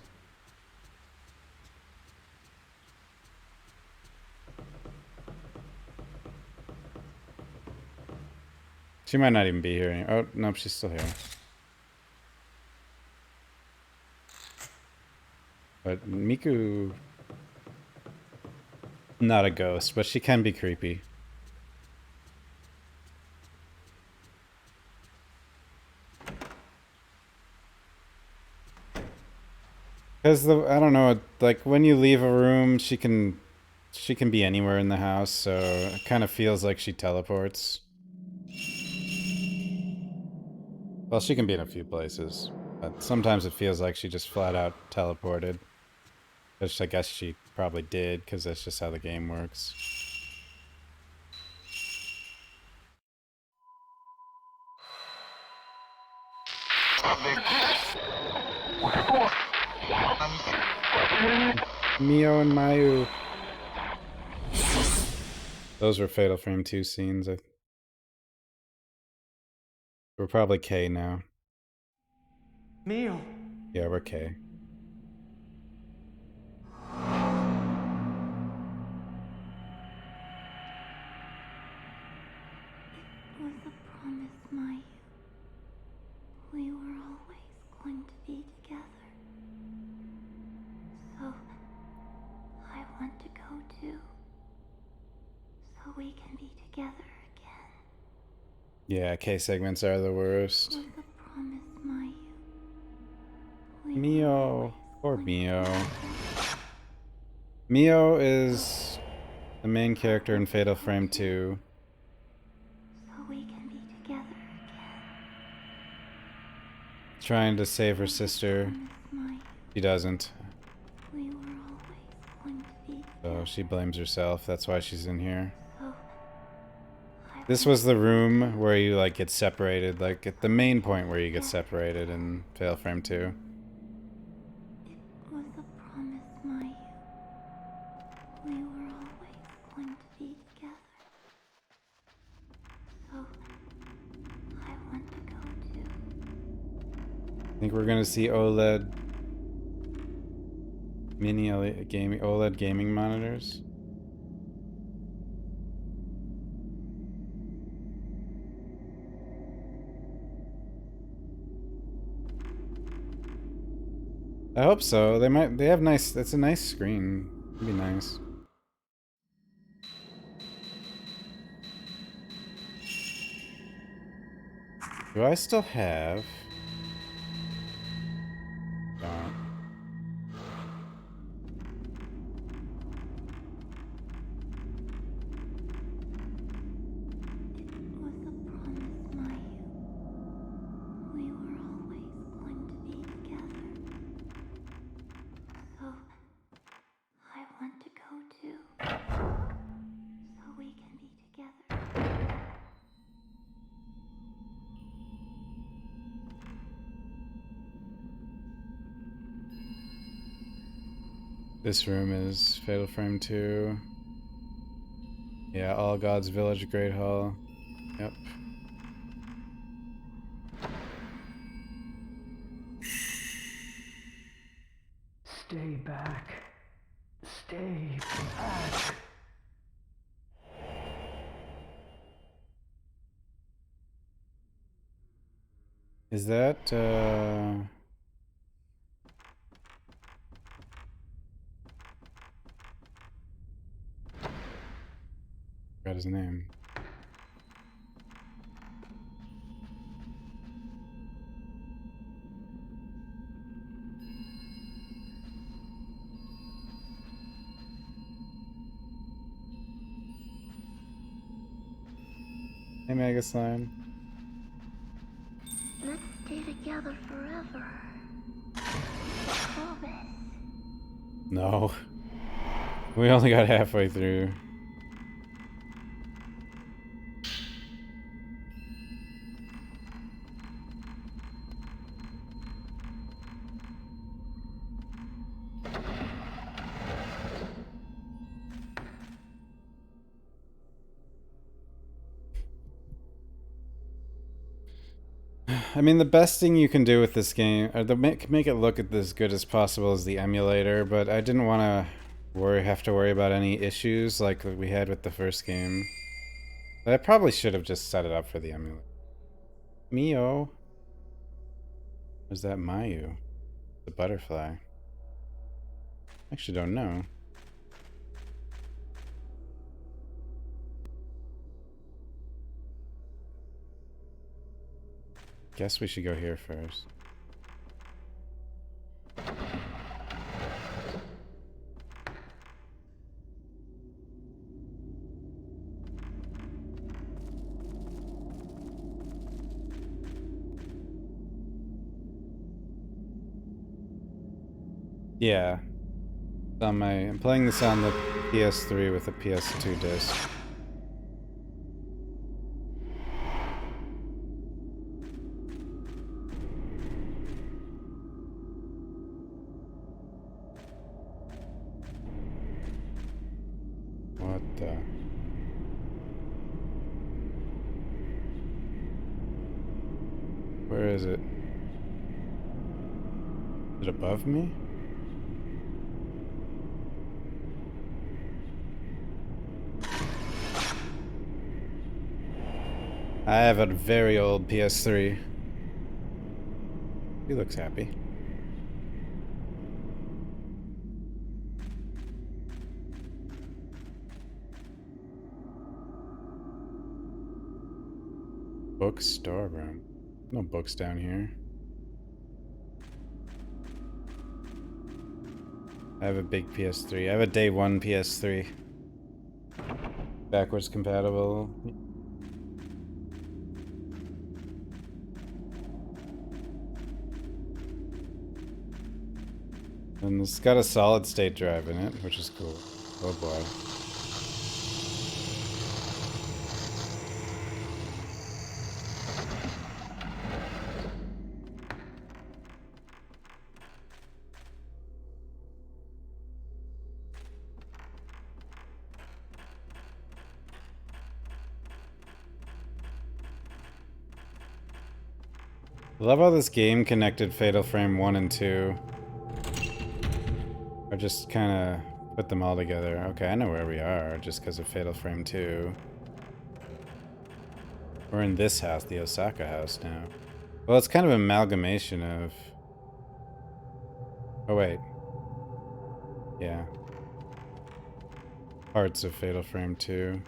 She might not even be here anymore. Oh, nope, she's still here. But Miku... Not a ghost, but she can be creepy. Because I don't know, like when you leave a room, she can be anywhere in the house, so it kind of feels like she teleports. Well, she can be in a few places, but sometimes it feels like she just flat out teleported. Which I guess she probably did, because that's just how the game works. Mio and Mayu. Those were Fatal Frame 2 scenes. We're probably K now. Mio. Yeah, we're K. It was a promise, Mayu. We were always going to be together. So, I want to go too. So we can be together again. Yeah, K segments are the worst. It was a promise, Mayu. Mio. Poor Mio. Mio is the main character in Fatal Frame 2. So we can be together again. Trying to save her sister. Promise my She doesn't. we were always going to be So together. she blames herself. That's why she's in here. So I This was the room where you like get separated, like at the main point where you get separated in Fatal Frame 2. It was a promise, Mayu. We were always going to be together. So I want to go too. I think we're gonna see OLED mini gaming OLED gaming monitors. I hope so. They have nice, that's a nice screen. It'd be nice. Do I still have? Don't. It was a promise, Mayu. We were always going to be together. So I want to go too. So we can be together. This room is Fatal Frame 2. Yeah, All Gods Village, Great Hall. Yep. Stay back. Stay back. Is that, forgot his name. Hey, Mega Slime. Let's stay together forever. Promise. No. We only got halfway through. I mean, the best thing you can do with this game, or make it look as good as possible, is the emulator. But I didn't want to have to worry about any issues like we had with the first game. But I probably should have just set it up for the emulator. Mio, was that Mayu? The butterfly. Actually, don't know. Guess we should go here first. Yeah. I'm playing this on the PS3 with a PS2 disc. What the? Where is it? Is it above me? I have a very old PS3. He looks happy. Bookstore room. No books down here. I have a big PS3. I have a day one PS3. Backwards compatible. And it's got a solid state drive in it, which is cool. Oh boy. I love how this game connected Fatal Frame 1 and 2. Or just kind of put them all together. Okay, I know where we are, just because of Fatal Frame 2. We're in this house, the Osaka house now. Well, it's kind of an amalgamation of... Oh, wait. Yeah. Parts of Fatal Frame 2.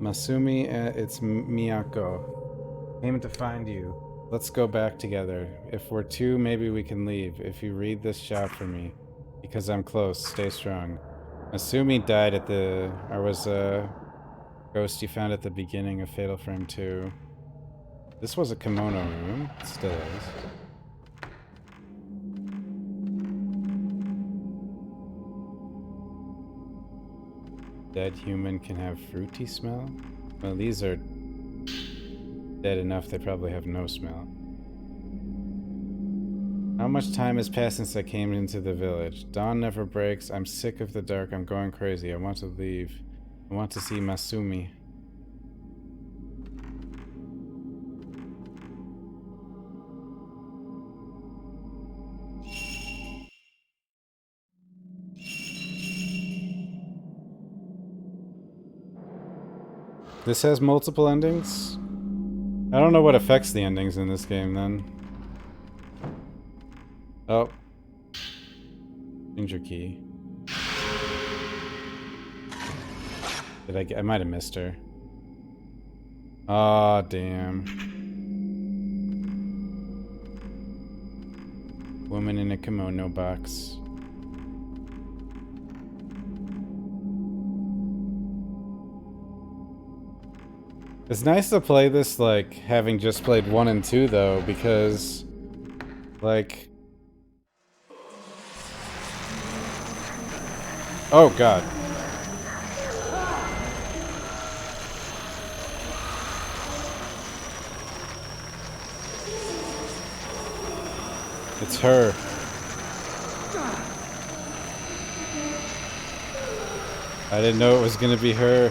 Masumi, it's Miyako. Came to find you. Let's go back together. If we're two, maybe we can leave. If you read this, shout for me. Because I'm close. Stay strong. Masumi died at the... Or was a ghost you found at the beginning of Fatal Frame 2. This was a kimono room. It still is. Dead human can have fruity smell? Well, these are dead enough they probably have no smell. How much time has passed since I came into the village? Dawn never breaks. I'm sick of the dark. I'm going crazy. I want to leave. I want to see Masumi. This has multiple endings? I don't know what affects the endings in this game then. Oh. Ginger key. Did I might have missed her. Aw, damn. Woman in a kimono box. It's nice to play this, like, having just played 1 and 2, though, because, like... Oh, God. It's her. I didn't know it was gonna be her.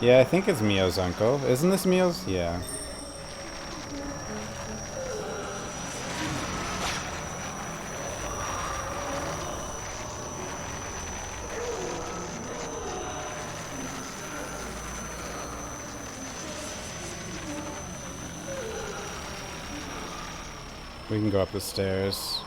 Yeah, I think it's Mio's uncle. Isn't this Mio's? Yeah. We can go up the stairs.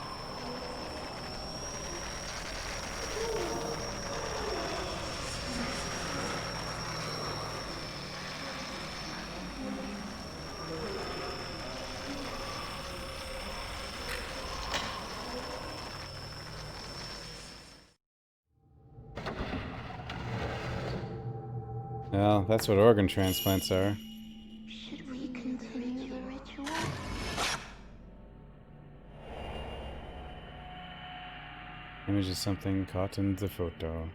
Well, that's what organ transplants are. Should we continue the ritual? Image of something caught in the photo.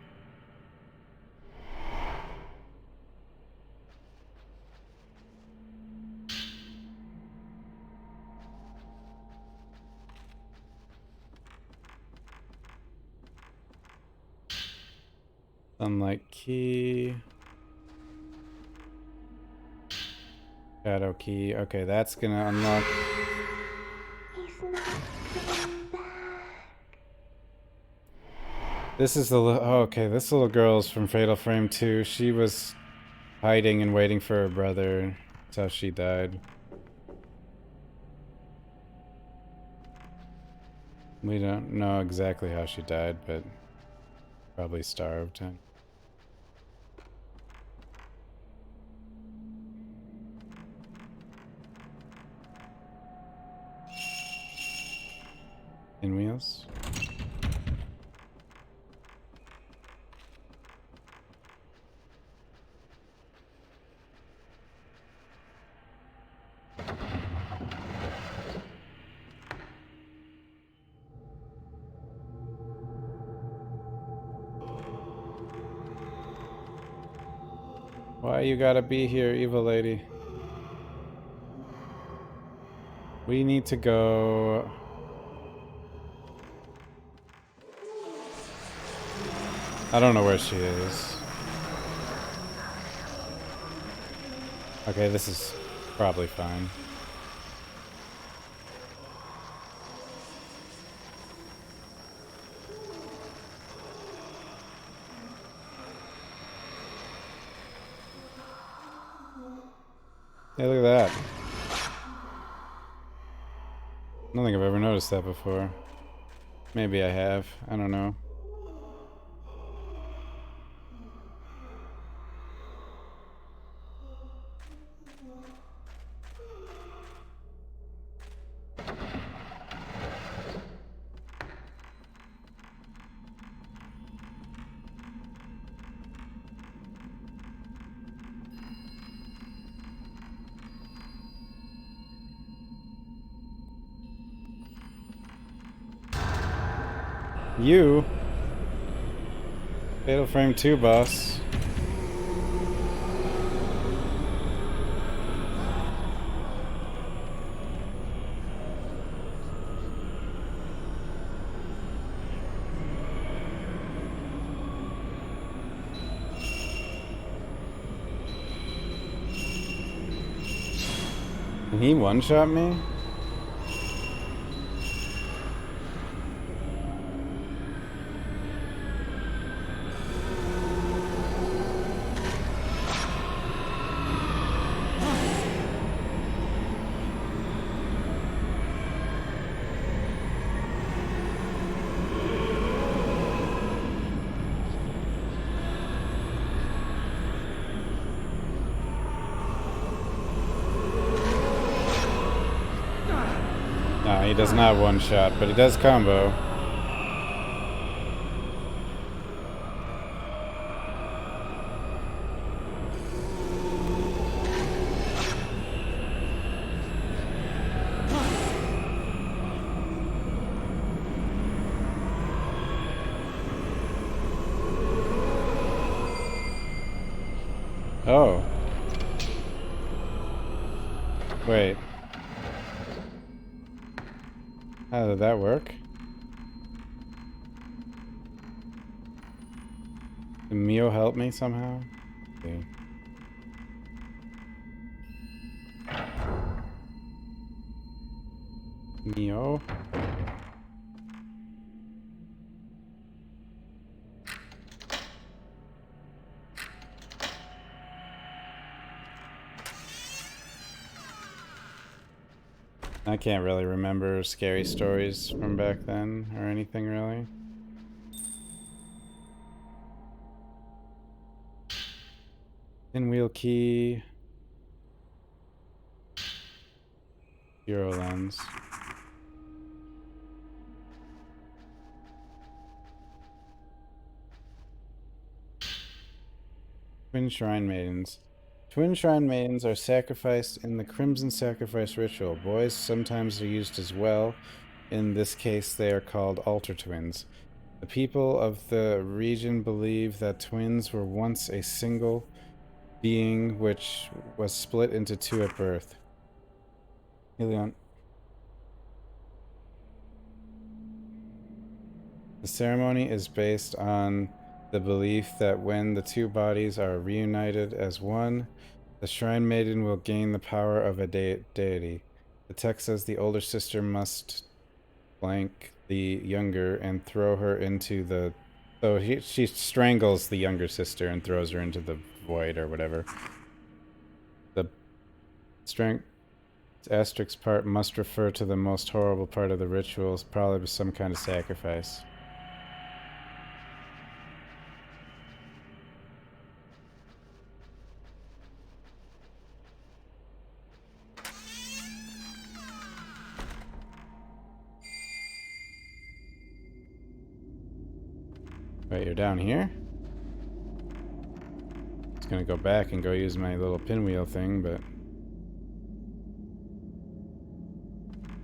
Sunlight key. Shadow key. Okay, that's gonna unlock. He's not coming back. This is the oh, okay. This little girl's from Fatal Frame 2. She was hiding and waiting for her brother. That's how she died. We don't know exactly how she died, but Probably starved. In wheels. Why you gotta be here, evil lady? We need to go. I don't know where she is. Okay, this is probably fine. Hey, look at that. I don't think I've ever noticed that before. Maybe I have. I don't know. You? Fatal Frame 2 boss. Can he one-shot me? No, he does not one-shot, but he does combo. Oh. Wait. How did that work? Did Mio help me somehow? Okay. Mio? I can't really remember scary stories from back then or anything really. Pinwheel key. Euro lens. Twin Shrine Maidens. Twin Shrine Maidens are sacrificed in the Crimson Sacrifice ritual. Boys sometimes are used as well. In this case, they are called altar twins. The people of the region believe that twins were once a single being which was split into two at birth. Helion. The ceremony is based on the belief that when the two bodies are reunited as one, the Shrine Maiden will gain the power of a deity. The text says the older sister must blank the younger and throw her into the... So she strangles the younger sister and throws her into the void or whatever. The strength asterisk part must refer to the most horrible part of the rituals, probably some kind of sacrifice. Wait, you're down here? I was gonna go back and go use my little pinwheel thing, but...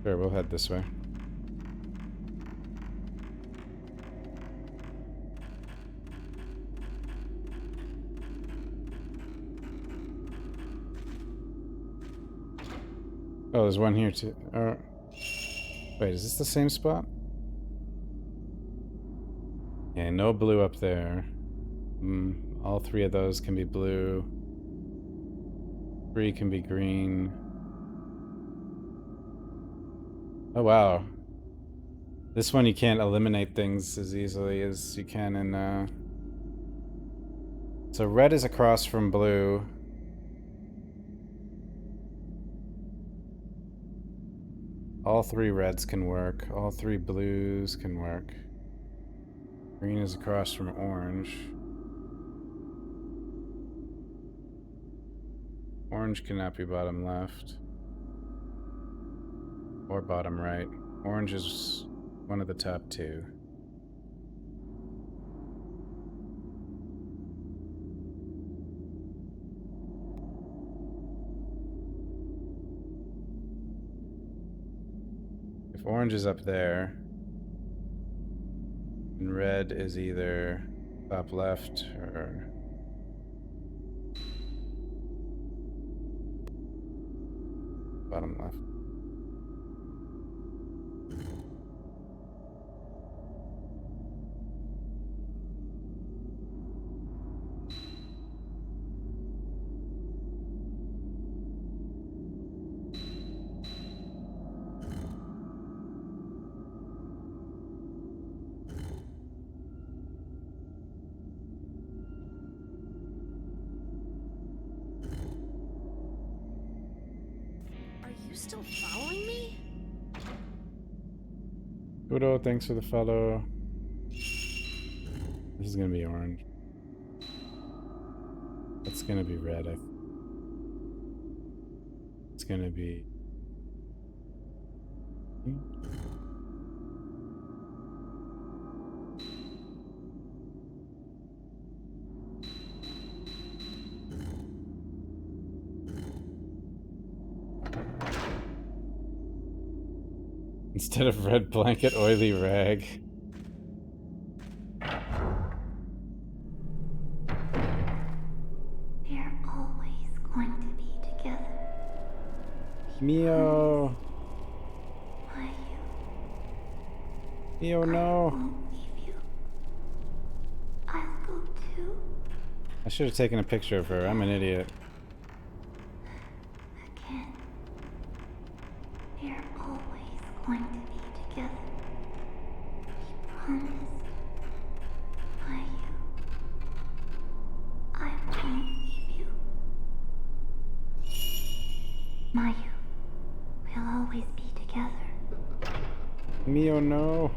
Sure, we'll head this way. Oh, there's one here too. Wait, is this the same spot? Yeah, no blue up there. All three of those can be blue. 3 can be green. Oh wow. This one you can't eliminate things as easily as you can in So red is across from blue. All 3 reds can work. All 3 blues can work. Green is across from orange. Orange cannot be bottom left. Or bottom right. Orange is one of the top 2. If orange is up there, and red is either top left or bottom left. Are you still following me? Udo, thanks for the follow. This is gonna be orange. That's gonna be red. It's gonna be... Instead of red blanket, oily rag. We're always going to be together. Mio! Mayu, Mio, I no! won't leave you. I'll go too. I should have taken a picture of her. I'm an idiot. Again. We're always going to be together. We promised. Mayu. I won't leave you. Mayu. We'll always be together. Mio, no!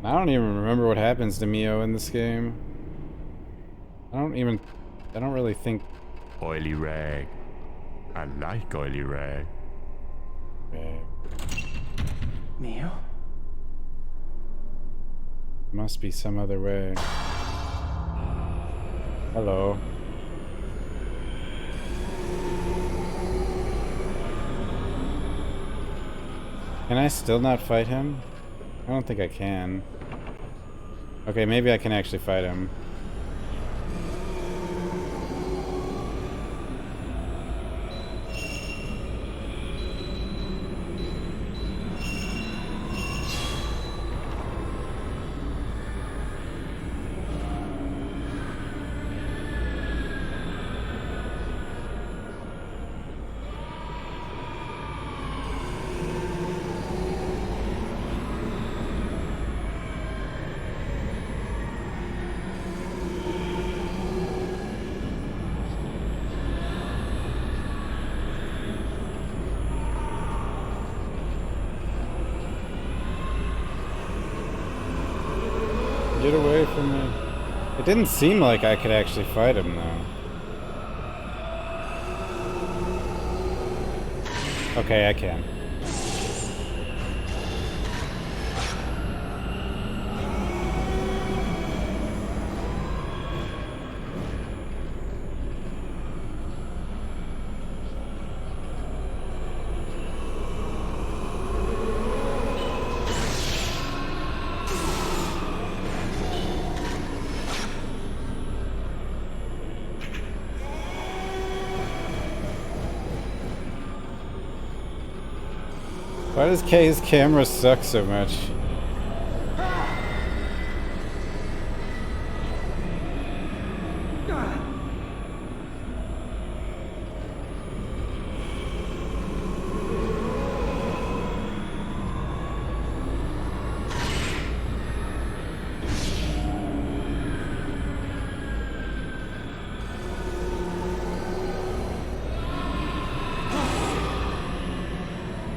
I don't even remember what happens to Mio in this game. I don't really think... Oily rag. I like oily rag. Mio? Must be some other way. Hello. Can I still not fight him? I don't think I can. Okay, maybe I can actually fight him. Get away from me. It didn't seem like I could actually fight him, though. Okay, I can. Why does Kay's camera suck so much?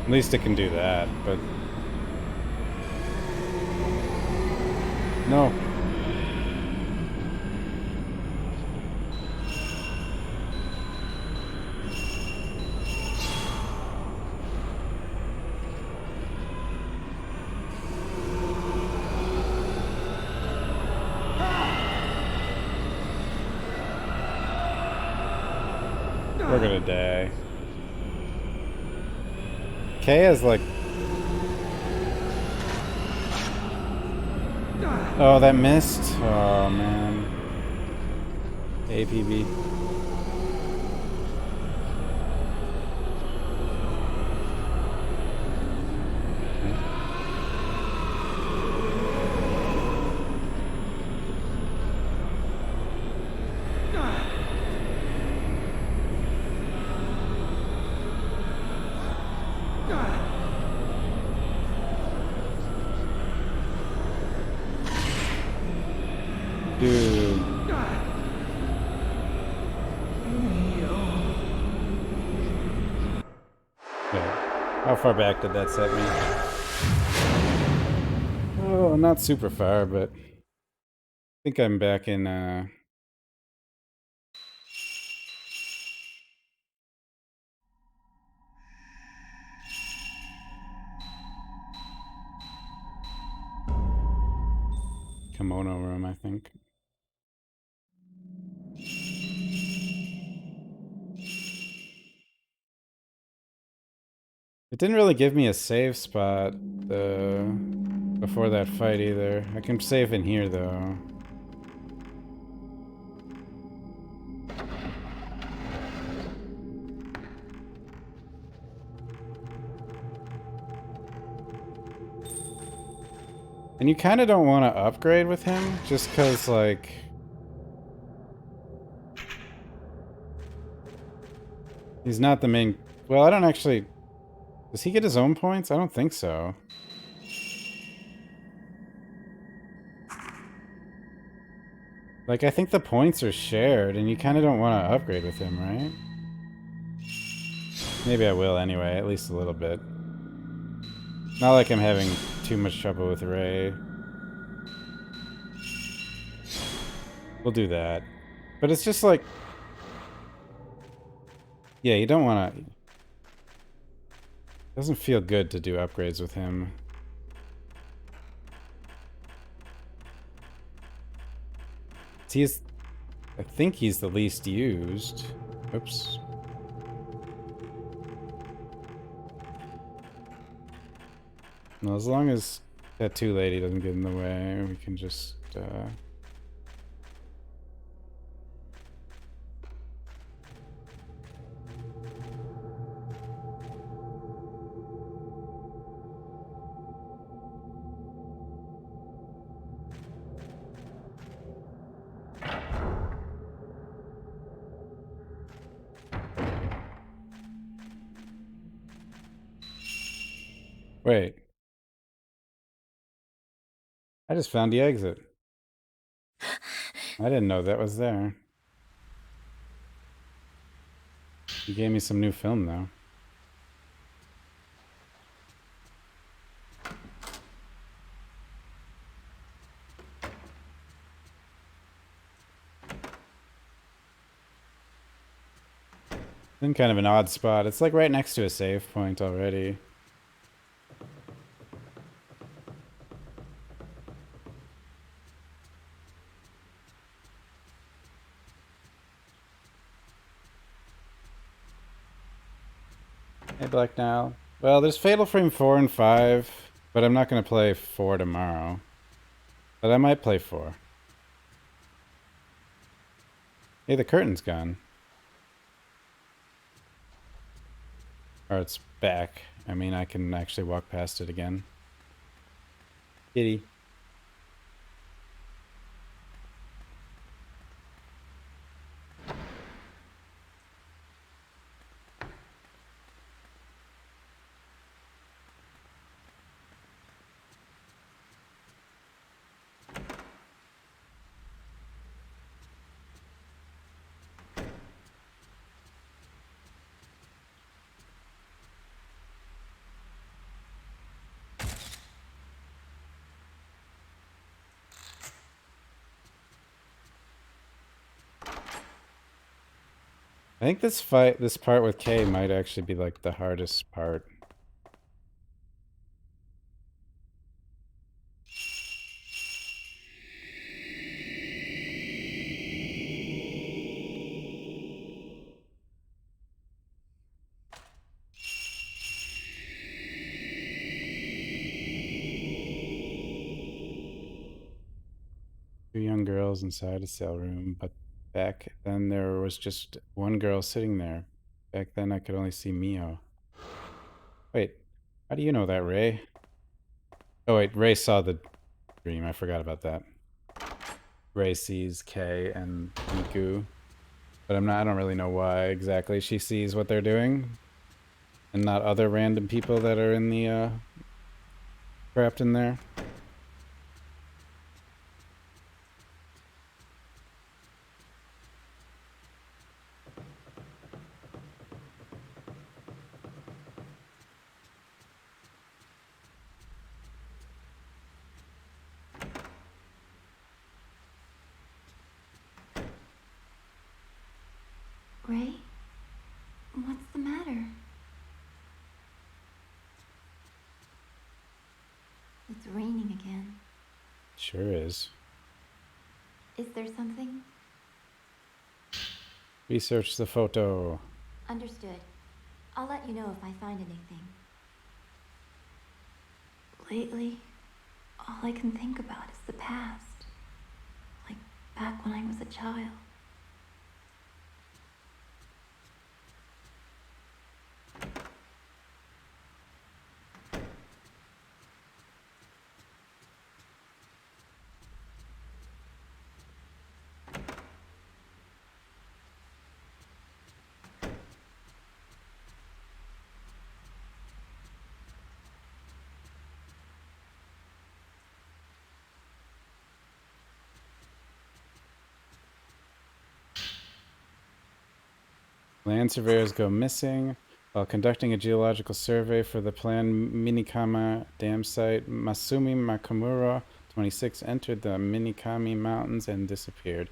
At least it can do that, but... No. We're gonna die. Kay has like... Oh, that missed? Oh, man. APB. Dude. Wait, how far back did that set me? Oh, not super far, but I think I'm back in, kimono room, I think. It didn't really give me a save spot before that fight either. I can save in here though. And you kind of don't want to upgrade with him just because, like... He's not the main... Well, I don't actually... Does he get his own points? I don't think so. Like, I think the points are shared, and you kind of don't want to upgrade with him, right? Maybe I will anyway, at least a little bit. Not like I'm having too much trouble with Ray. We'll do that. But it's just like... Yeah, you don't want to... Doesn't feel good to do upgrades with him. He's... I think he's the least used. Oops. Well, as long as that Tattoo Lady doesn't get in the way, we can just, Wait. I just found the exit. I didn't know that was there. You gave me some new film, though. In kind of an odd spot. It's like right next to a save point already. Hey, Black Nile. Well, there's Fatal Frame 4 and 5, but I'm not going to play 4 tomorrow. But I might play 4. Hey, the curtain's gone. Or it's back. I mean, I can actually walk past it again. Kitty. I think this part with Kay might actually be like the hardest part. Two young girls inside a cell room, but back then there was just one girl sitting there. Back then I could only see Mio. Wait, how do you know that, Ray? Oh wait, Ray saw the dream. I forgot about that. Ray sees Kay and Miku, but I don't really know why exactly she sees what they're doing, and not other random people that are in the trapped in there. Ray? What's the matter? It's raining again. Sure is. Is there something? Research the photo. Understood. I'll let you know if I find anything. Lately, all I can think about is the past. Like back when I was a child. Land surveyors go missing. While conducting a geological survey for the planned Minikama dam site, Masumi Makamura, 26, entered the Minikami Mountains and disappeared.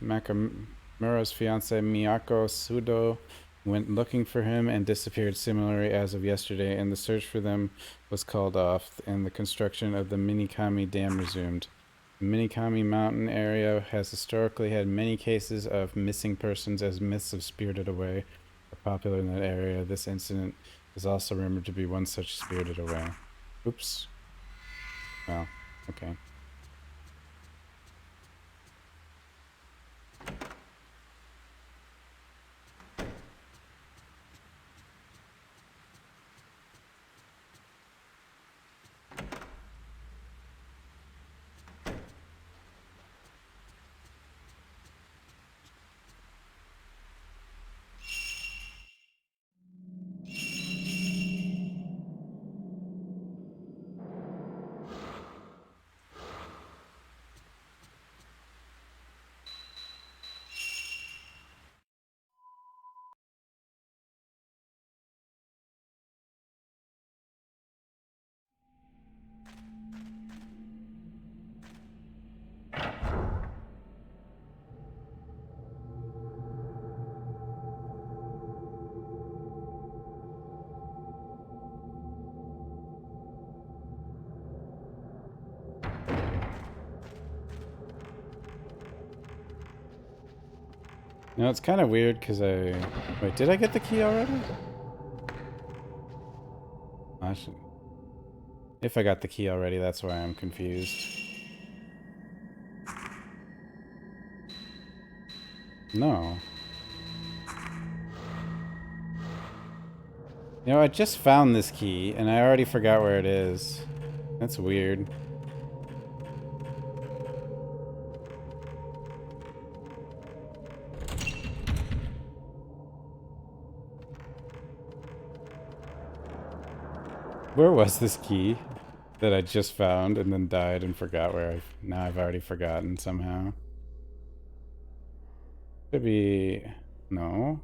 Makamura's fiancée Miyako Sudo went looking for him and disappeared similarly as of yesterday, and the search for them was called off, and the construction of the Minikami Dam resumed. The Minikami Mountain area has historically had many cases of missing persons, as myths of Spirited Away are popular in that area. This incident is also rumored to be one such Spirited Away. Oops. Well, okay. No, it's kind of weird because I... Wait, did I get the key already? I should... If I got the key already, that's why I'm confused. No. You know, I just found this key, and I already forgot where it is. That's weird. Where was this key that I just found and then died and forgot where I... Now I've already forgotten somehow. Should be... No.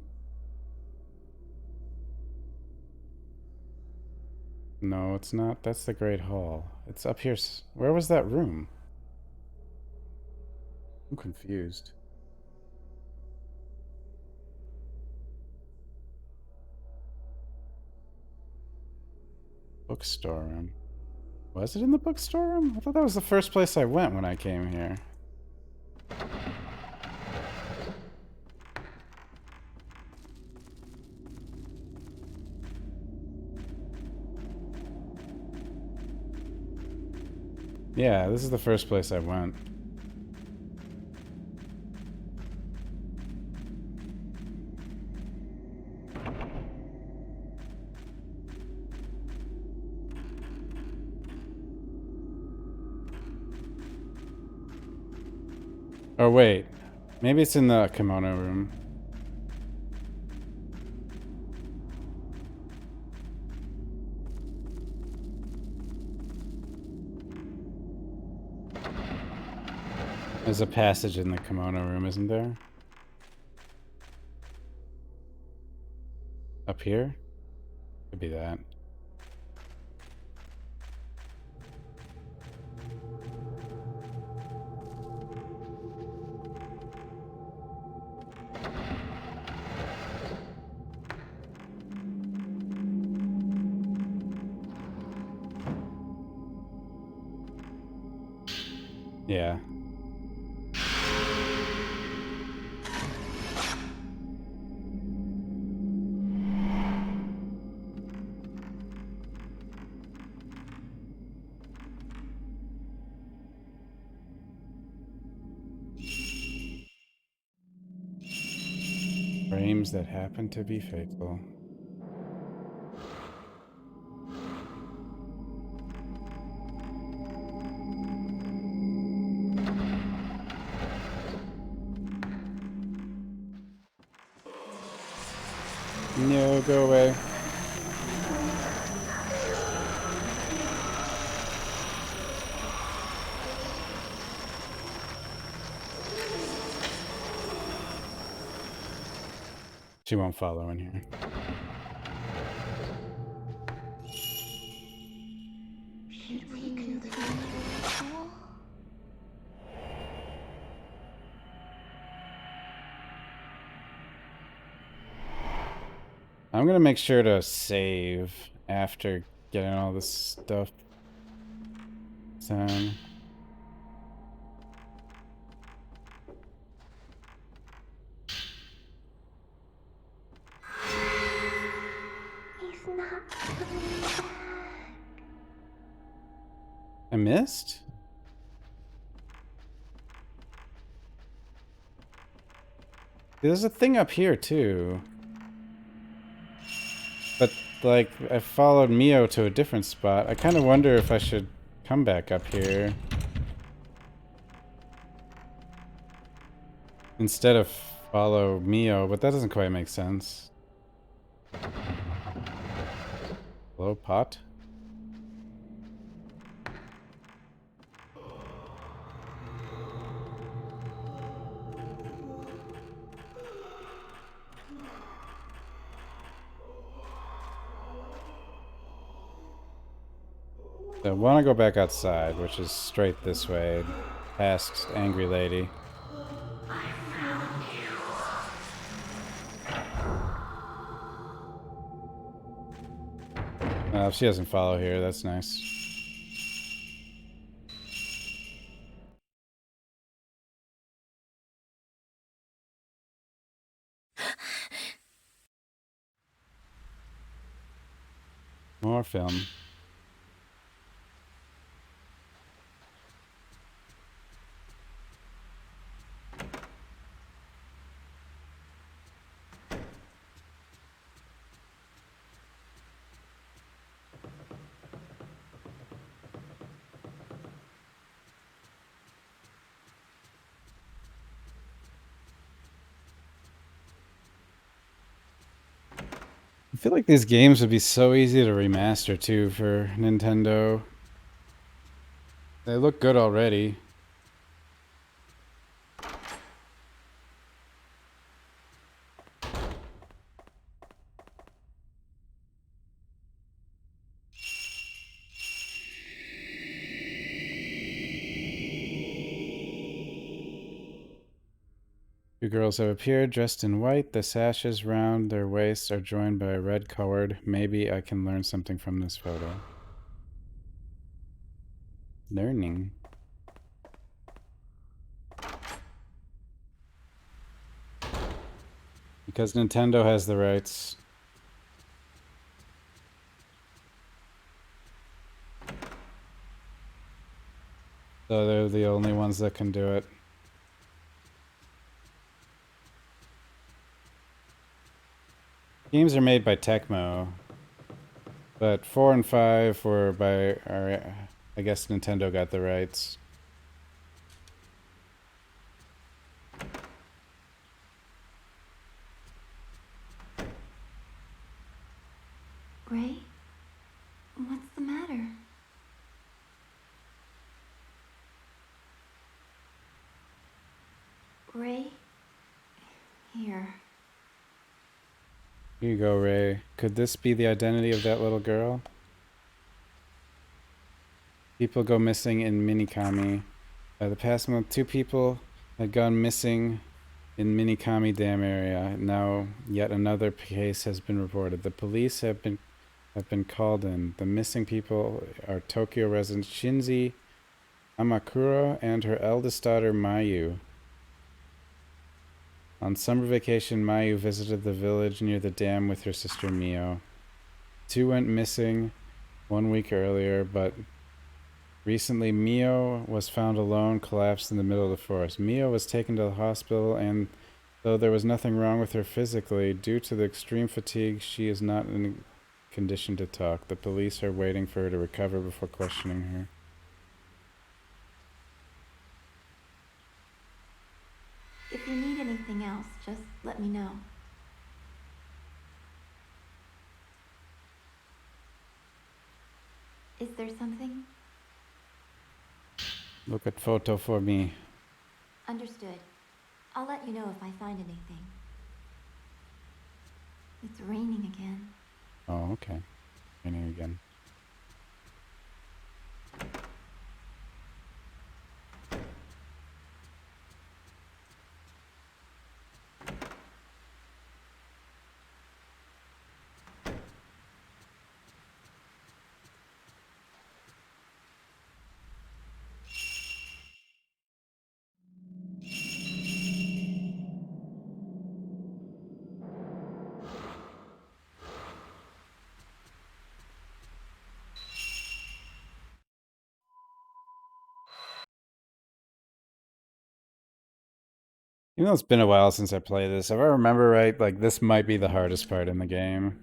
No, it's not. That's the Great Hall. It's up here. Where was that room? I'm confused. Bookstore room. Was it in the bookstore room? I thought that was the first place I went when I came here. Yeah, this is the first place I went. Oh, wait. Maybe it's in the kimono room. There's a passage in the kimono room, isn't there? Up here? Could be that. Yeah. Frames that happen to be faithful. No, go away. She won't follow in here. Should we continue the ritual? I'm gonna make sure to save after getting all this stuff done. He's not coming back. I missed? There's a thing up here too. But, like, I followed Mio to a different spot. I kind of wonder if I should come back up here instead of follow Mio, but that doesn't quite make sense. Hello, pot? So I want to go back outside, which is straight this way, past Angry Lady. If she doesn't follow here, that's nice. more film. I feel like these games would be so easy to remaster too for Nintendo. They look good already. Two girls have appeared dressed in white. The sashes round their waists are joined by a red cord. Maybe I can learn something from this photo. Learning. Because Nintendo has the rights. So they're the only ones that can do it. Games are made by Tecmo, but 4 and 5 were by, I guess Nintendo got the rights. Ray? What's the matter? Ray? Here. Here you go, Ray. Could this be the identity of that little girl? People go missing in Minikami. The past month, 2 people had gone missing in Minikami Dam area. Now, yet another case has been reported. The police have been called in. The missing people are Tokyo resident Shinji Amakura and her eldest daughter Mayu. On summer vacation, Mayu visited the village near the dam with her sister Mio. 2 went missing 1 week earlier, but recently Mio was found alone, collapsed in the middle of the forest. Mio was taken to the hospital, and though there was nothing wrong with her physically, due to the extreme fatigue, she is not in a condition to talk. The police are waiting for her to recover before questioning her. If you need anything else, just let me know. Is there something? Look at photo for me. Understood. I'll let you know if I find anything. It's raining again. Oh, okay. Raining again. You know, it's been a while since I played this. If I remember right, like, this might be the hardest part in the game.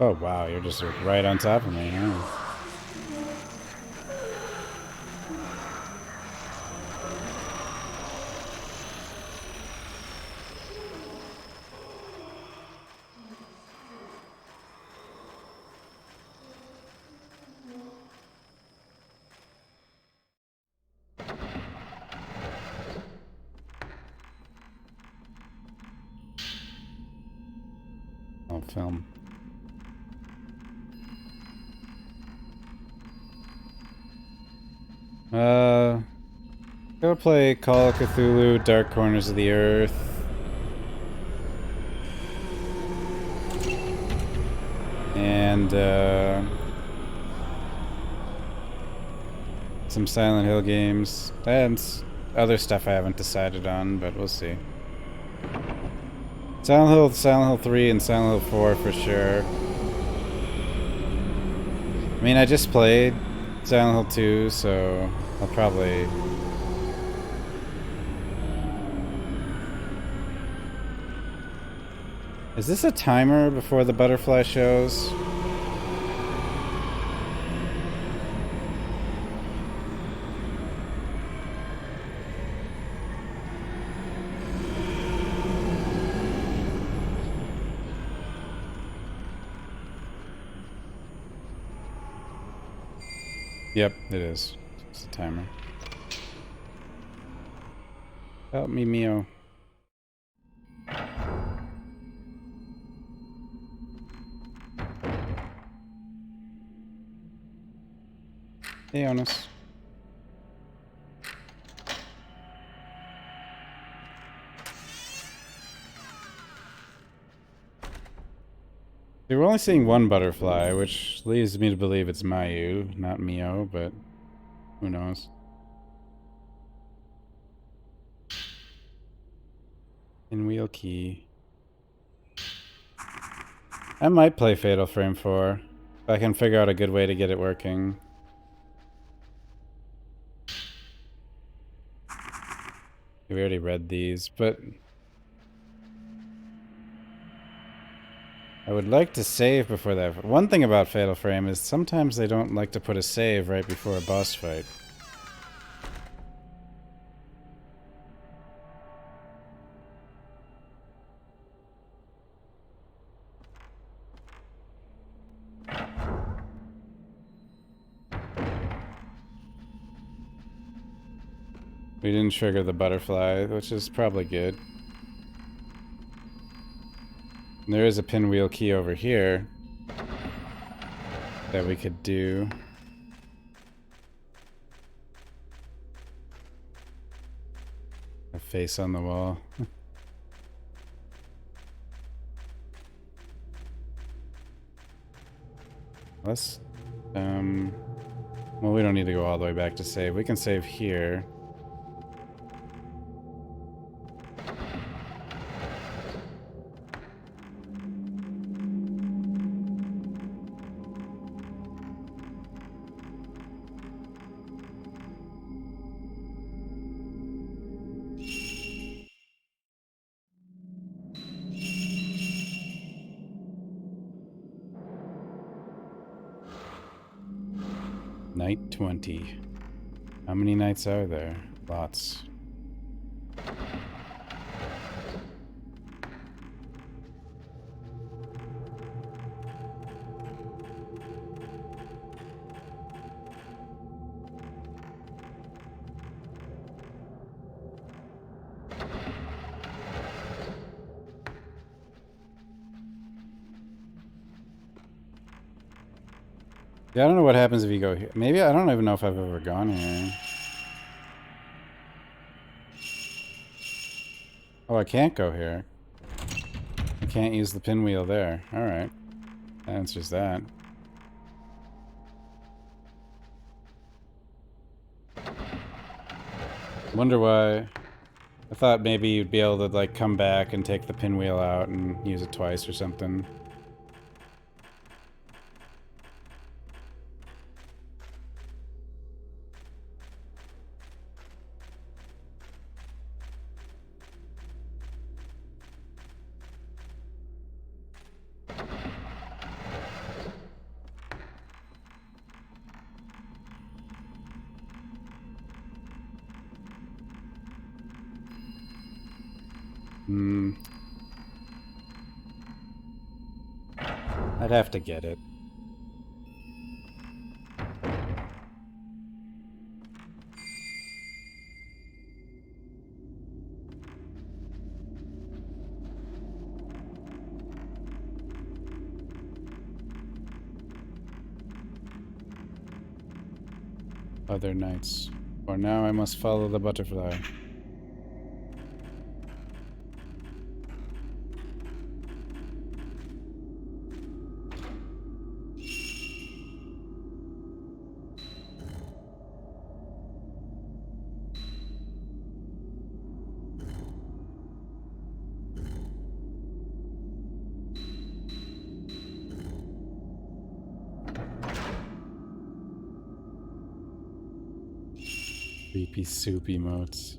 Oh, wow, you're just right on top of me, huh? Oh, film. Go play Call of Cthulhu, Dark Corners of the Earth. And, some Silent Hill games. And other stuff I haven't decided on, but we'll see. Silent Hill 3 and Silent Hill 4 for sure. I mean, I just played Silent Hill 2, so I'll probably... Is this a timer before the butterfly shows? Yep, it is. It's a timer. Help me, Mio. Hey, Onus. We're only seeing one butterfly, which leads me to believe it's Mayu, not Mio, but who knows. Pinwheel key. I might play Fatal Frame 4, if I can figure out a good way to get it working. We already read these, but I would like to save before that. One thing about Fatal Frame is sometimes they don't like to put a save right before a boss fight. We didn't trigger the butterfly, which is probably good. And there is a pinwheel key over here that we could do. A face on the wall. Let's, well, we don't need to go all the way back to save. We can save here. Night 20. How many nights are there? Lots. Yeah, I don't know what happens if you go here. Maybe, I don't even know if I've ever gone here. Oh, I can't go here. I can't use the pinwheel there. Alright. That answers that. Wonder why. I thought maybe you'd be able to, like, come back and take the pinwheel out and use it twice or something. I'd have to get it. Other nights. For now I must follow the butterfly. Creepy soup emotes.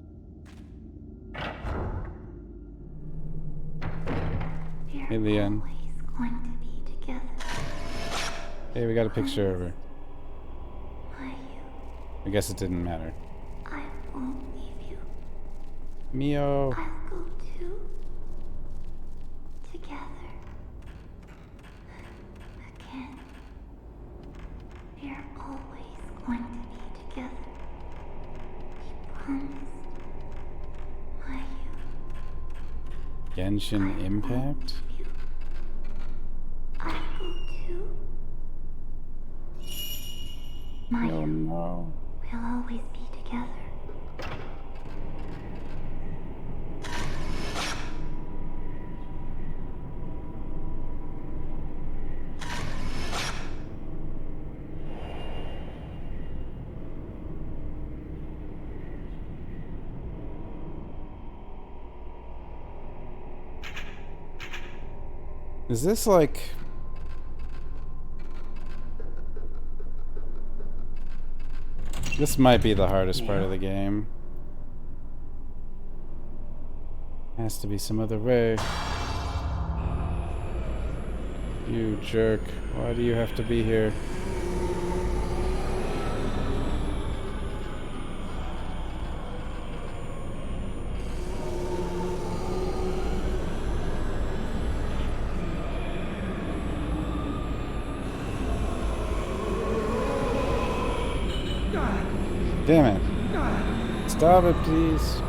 We're Hey, Leon. always going to be together. Hey, we got a picture of her. Mayu, I guess it didn't matter. I won't leave you. Mio. I'll go too. Together. Again. We're always going to be together. We promise. Mayu, Genshin Impact? you. I'll go too. Mayu, Oh no. we'll always be together. Is this like... This might be the hardest part of the game. Has to be some other way. You jerk. Why do you have to be here? Damn it. Stop it, please.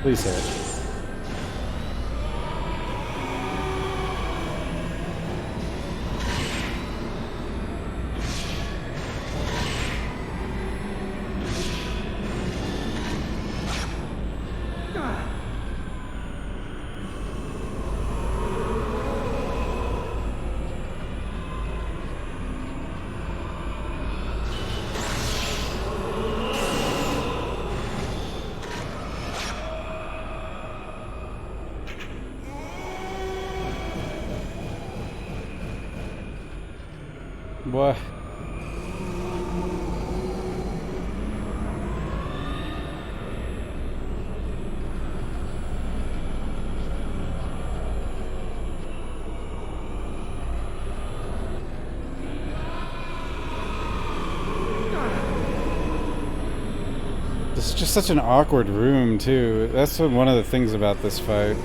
Please hit it. What? This is just such an awkward room, too. That's one of the things about this fight.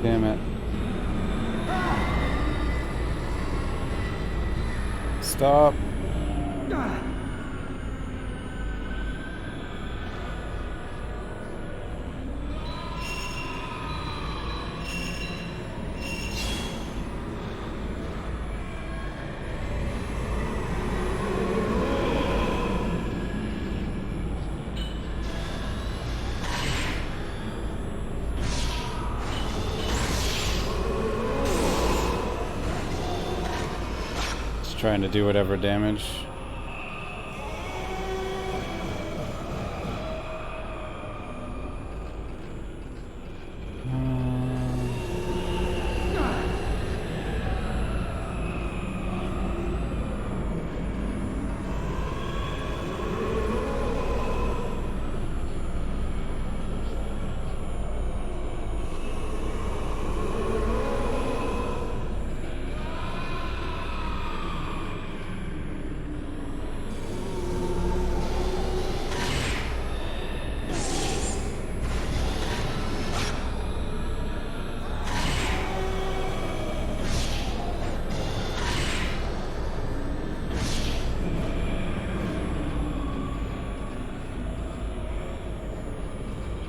Damn it. Stop. Trying to do whatever damage.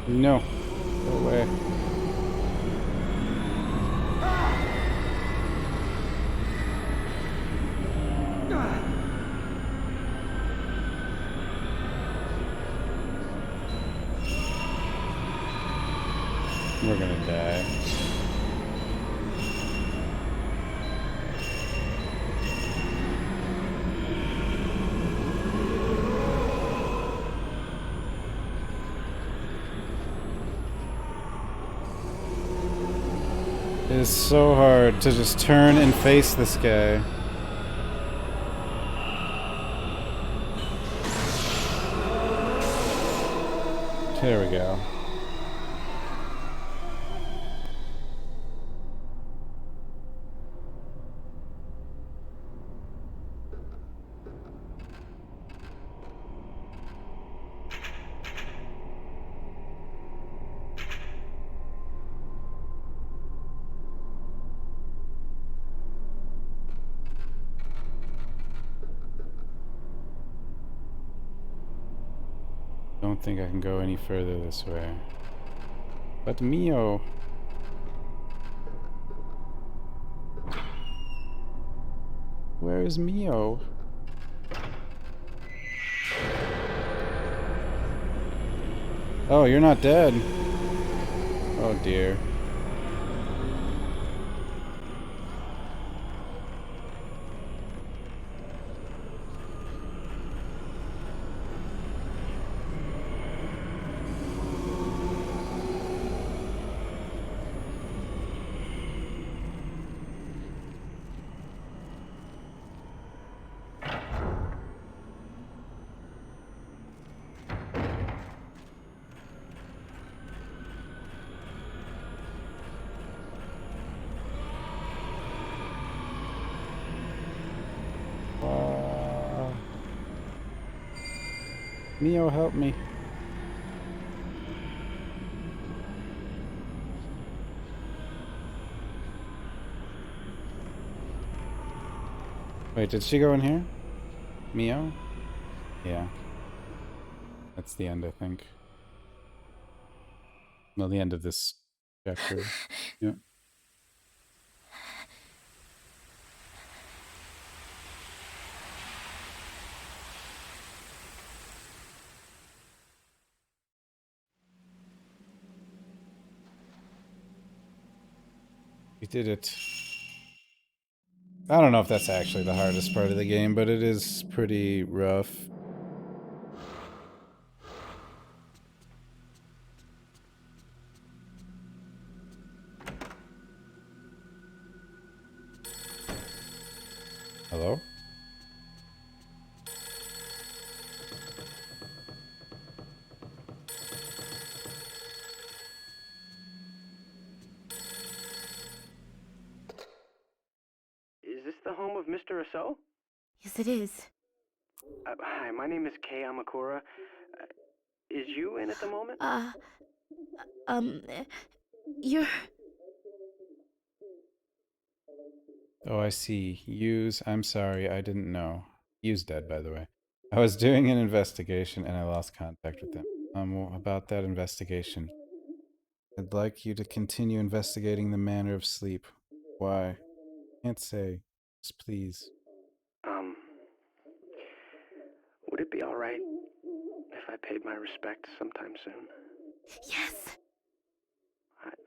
No. Go away. We're gonna die. It is so hard to just turn and face this guy. There we go. Don't think I can go any further this way. But Mio. Where is Mio? Oh, you're not dead. Oh dear. Mio, help me. Wait, did she go in here? Mio? Yeah. That's the end, I think. Well, the end of this chapter. Yeah. We did it. I don't know if that's actually the hardest part of the game, but it is pretty rough. Hello? Is this the home of Mr. Aso? Yes, it is. Hi, my name is Kei Amakura. Is you in at the moment? You're... Oh, I see. Use. I'm sorry, I didn't know. Use dead, by the way. I was doing an investigation and I lost contact with them. About that investigation. I'd like you to continue investigating the manner of sleep. Why? Can't say. Just please. Would it be alright if I paid my respects sometime soon? Yes.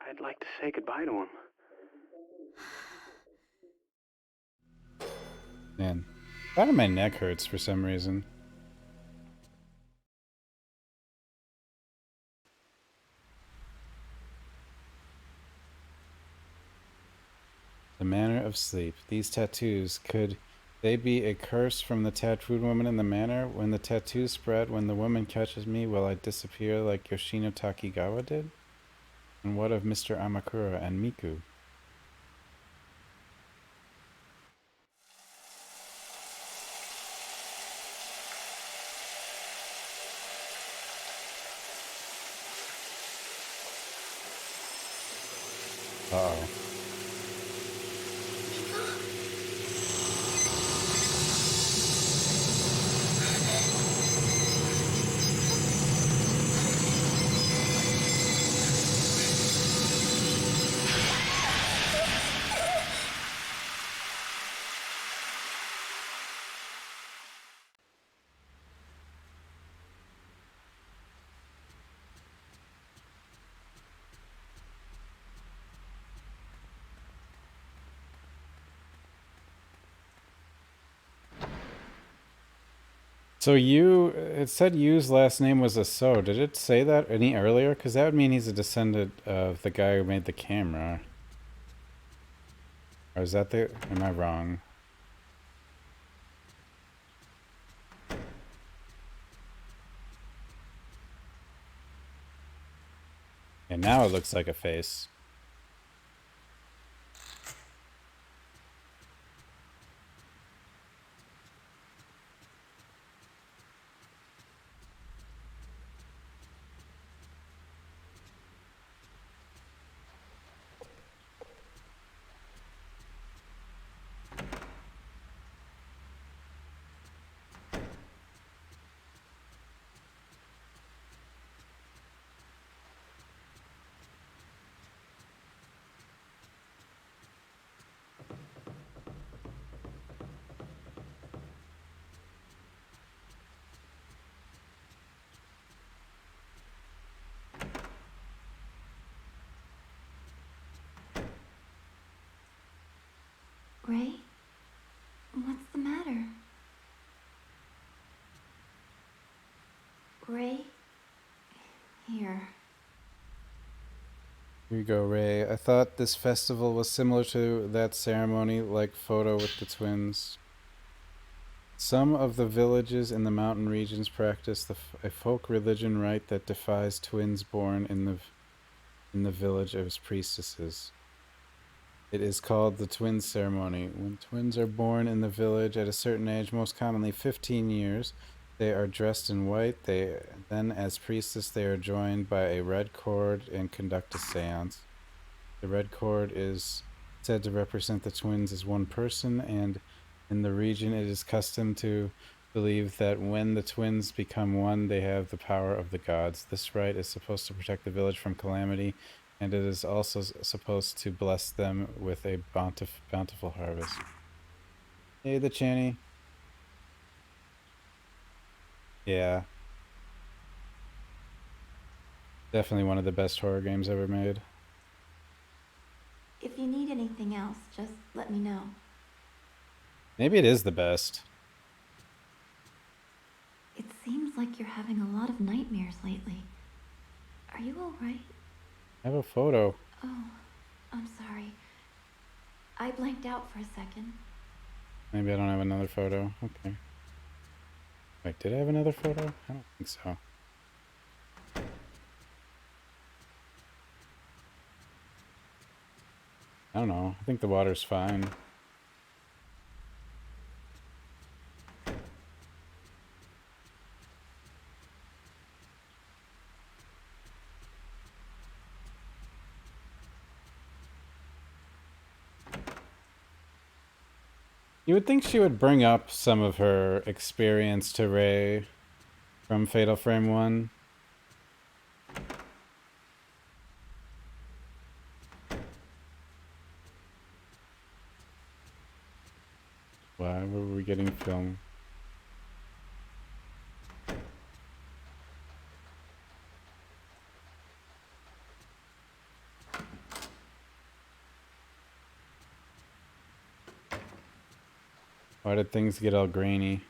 I'd like to say goodbye to him. Man, part of my neck hurts for some reason. The manner of sleep. These tattoos, could they be a curse from the tattooed woman in the manor? When the tattoos spread, when the woman catches me, will I disappear like Yoshino Takigawa did? And what of Mr. Amakura and Miku? Uh-oh. So it said Yu's last name was Aso. Did it say that any earlier? Because that would mean he's a descendant of the guy who made the camera. Or is that the... Am I wrong? And now it looks like a face. Ray? What's the matter? Ray? Here. Here you go, Ray. I thought this festival was similar to that ceremony-like photo with the twins. Some of the villages in the mountain regions practice a folk religion rite that defies twins born in the village as priestesses. It is called the twin ceremony. When twins are born in the village at a certain age, most commonly 15 years, they are dressed in white. Then, as priestess, they are joined by a red cord and conduct a seance. The red cord is said to represent the twins as one person, and in the region it is custom to believe that when the twins become one, they have the power of the gods. This rite is supposed to protect the village from calamity, and it is also supposed to bless them with a bountiful harvest. Hey, the Channy. Yeah. Definitely one of the best horror games ever made. If you need anything else, just let me know. Maybe it is the best. It seems like you're having a lot of nightmares lately. Are you alright? I have a photo. Oh, I'm sorry. I blanked out for a second. Maybe I don't have another photo. Okay. Wait, did I have another photo? I don't think so. I don't know. I think the water's fine. You would think she would bring up some of her experience to Ray from Fatal Frame 1. Why were we getting film? Why did things get all grainy?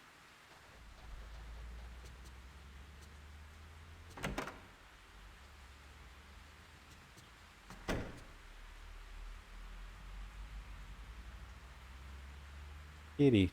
Kitty.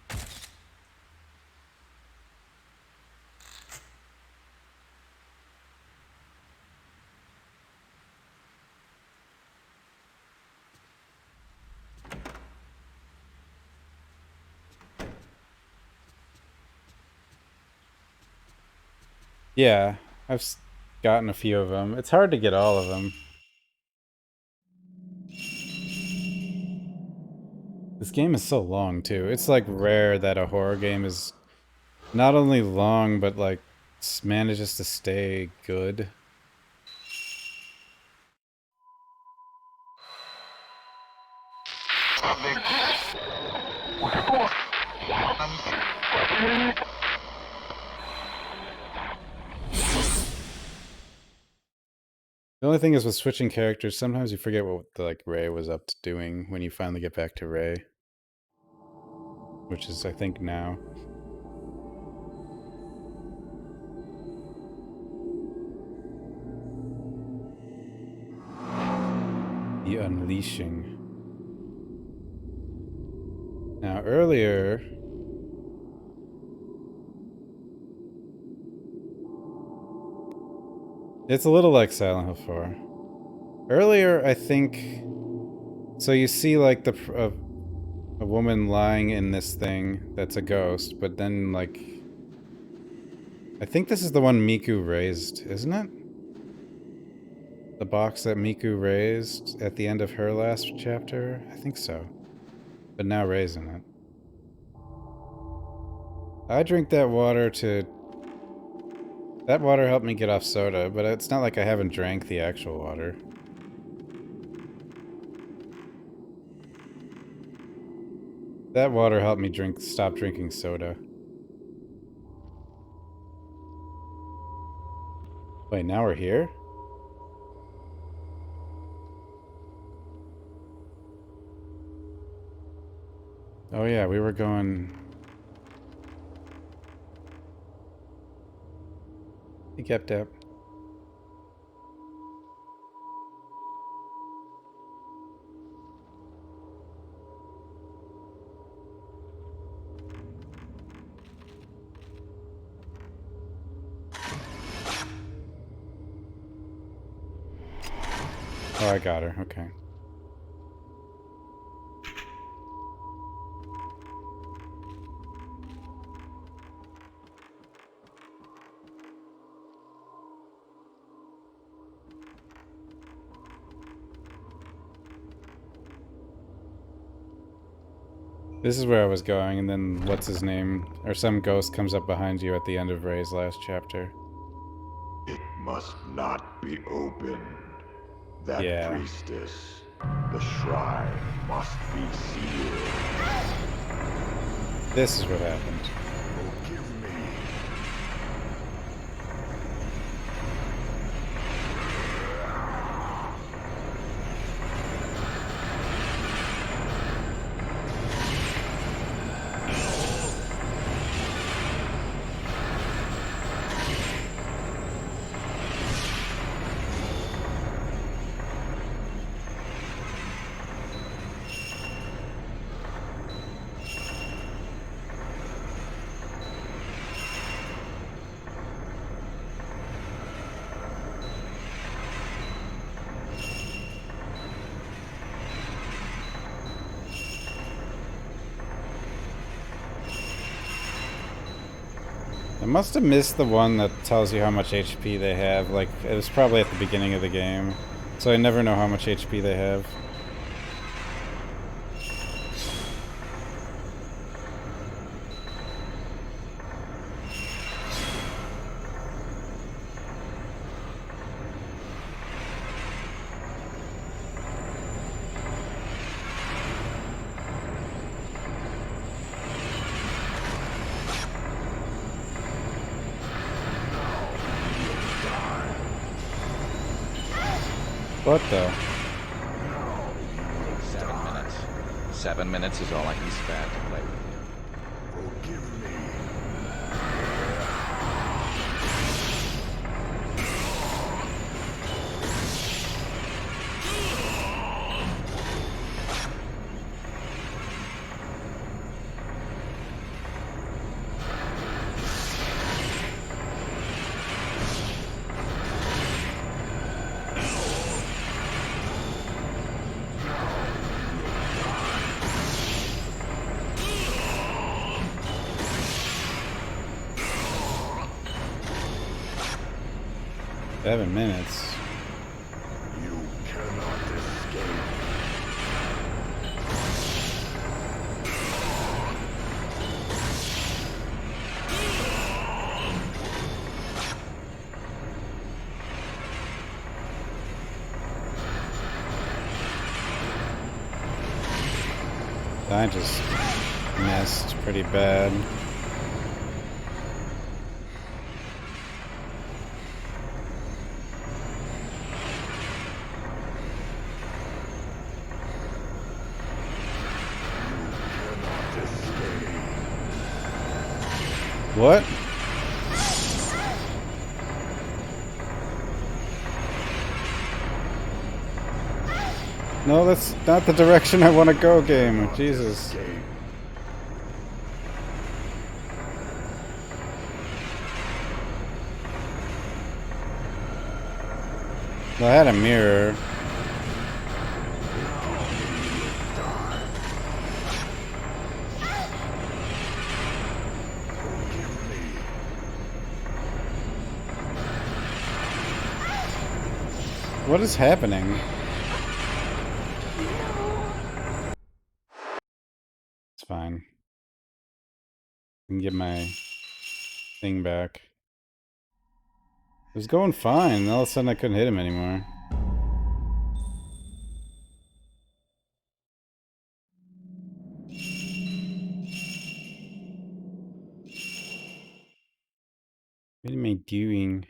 Yeah, I've gotten a few of them. It's hard to get all of them. This game is so long, too. It's like rare that a horror game is not only long, but like manages to stay good. The only thing is with switching characters, sometimes you forget what like Ray was up to doing when you finally get back to Ray. Which is, I think, now. The Unleashing. Now, earlier... It's a little like Silent Hill 4. Earlier, I think... So you see, like, a woman lying in this thing that's a ghost, but then, like... I think this is the one Miku raised, isn't it? The box that Miku raised at the end of her last chapter? I think so. But now raising it. I drink that water to... That water helped me get off soda, but it's not like I haven't drank the actual water. That water helped me stop drinking soda. Wait, now we're here? Oh yeah, we were going... He kept up. Oh, I got her. Okay. This is where I was going, and then what's his name? Or some ghost comes up behind you at the end of Ray's last chapter. It must not be opened. That priestess, the shrine must be sealed. This is what happened. Forgive me. I must have missed the one that tells you how much HP they have. Like, it was probably at the beginning of the game. So I never know how much HP they have. What the? 7 minutes. 7 minutes is all I can spare to play with you. Forgive me. Seven minutes. You cannot escape. I just messed pretty bad. What? No, that's not the direction I want to go, game. Jesus. Well, I had a mirror. What is happening? It's fine. I can get my thing back. It was going fine, and all of a sudden I couldn't hit him anymore. What am I doing?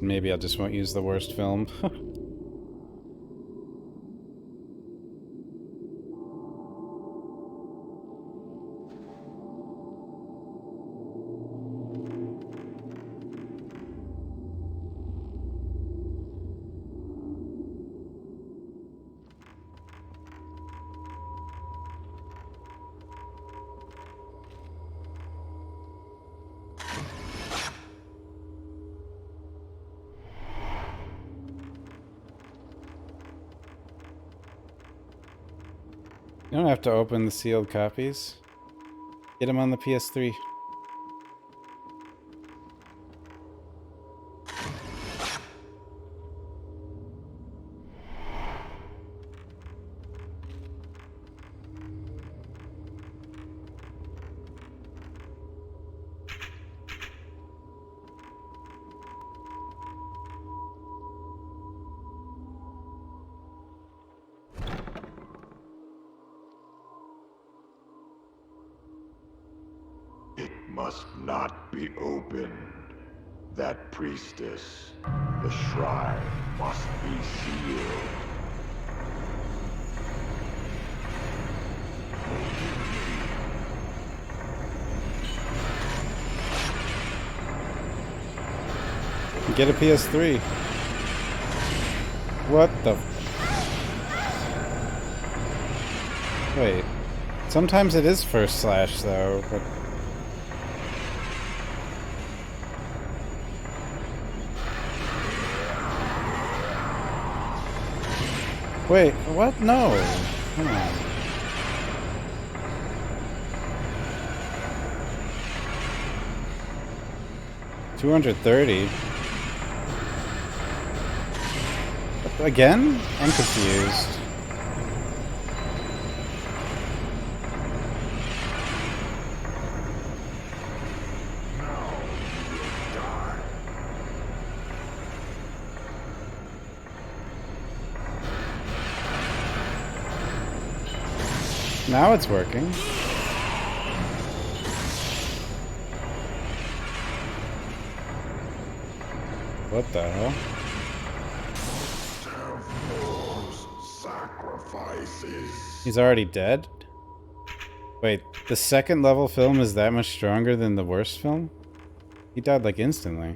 Maybe I just won't use the worst film. You don't have to open the sealed copies. Get them on the PS3. Must not be opened. That priestess, the shrine must be sealed. Get a PS3. What the... Wait. Sometimes it is first slash, though, but... Wait, what? No. Come on. $230. Again? I'm confused. Now it's working. What the hell? Sacrifices. He's already dead? Wait, the second level film is that much stronger than the worst film? He died like instantly.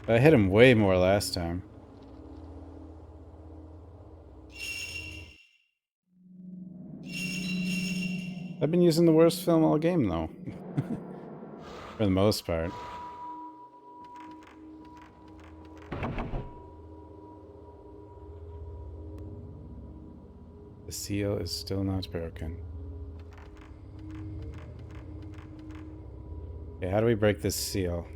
But I hit him way more last time. I've been using the worst film all game, though. For the most part. The seal is still not broken. Okay, how do we break this seal?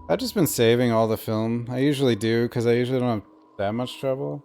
I've just been saving all the film. I usually do, because I usually don't have that much trouble.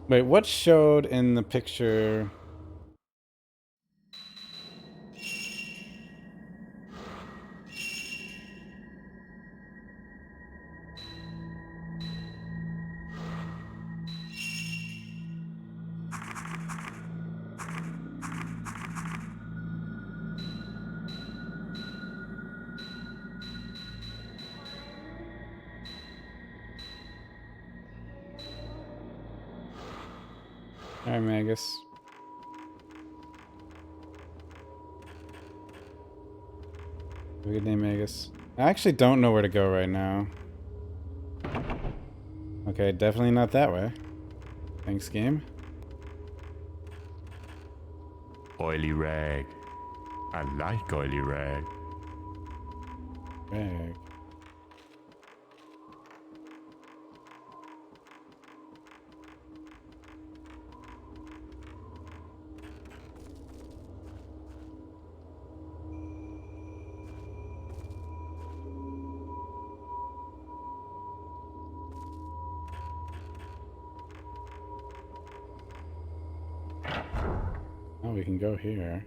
Wait, what showed in the picture? Alright, Magus. Have a good day, Magus. I actually don't know where to go right now. Okay, definitely not that way. Thanks, game. Oily rag. I like oily rag. Rag. Oh, we can go here.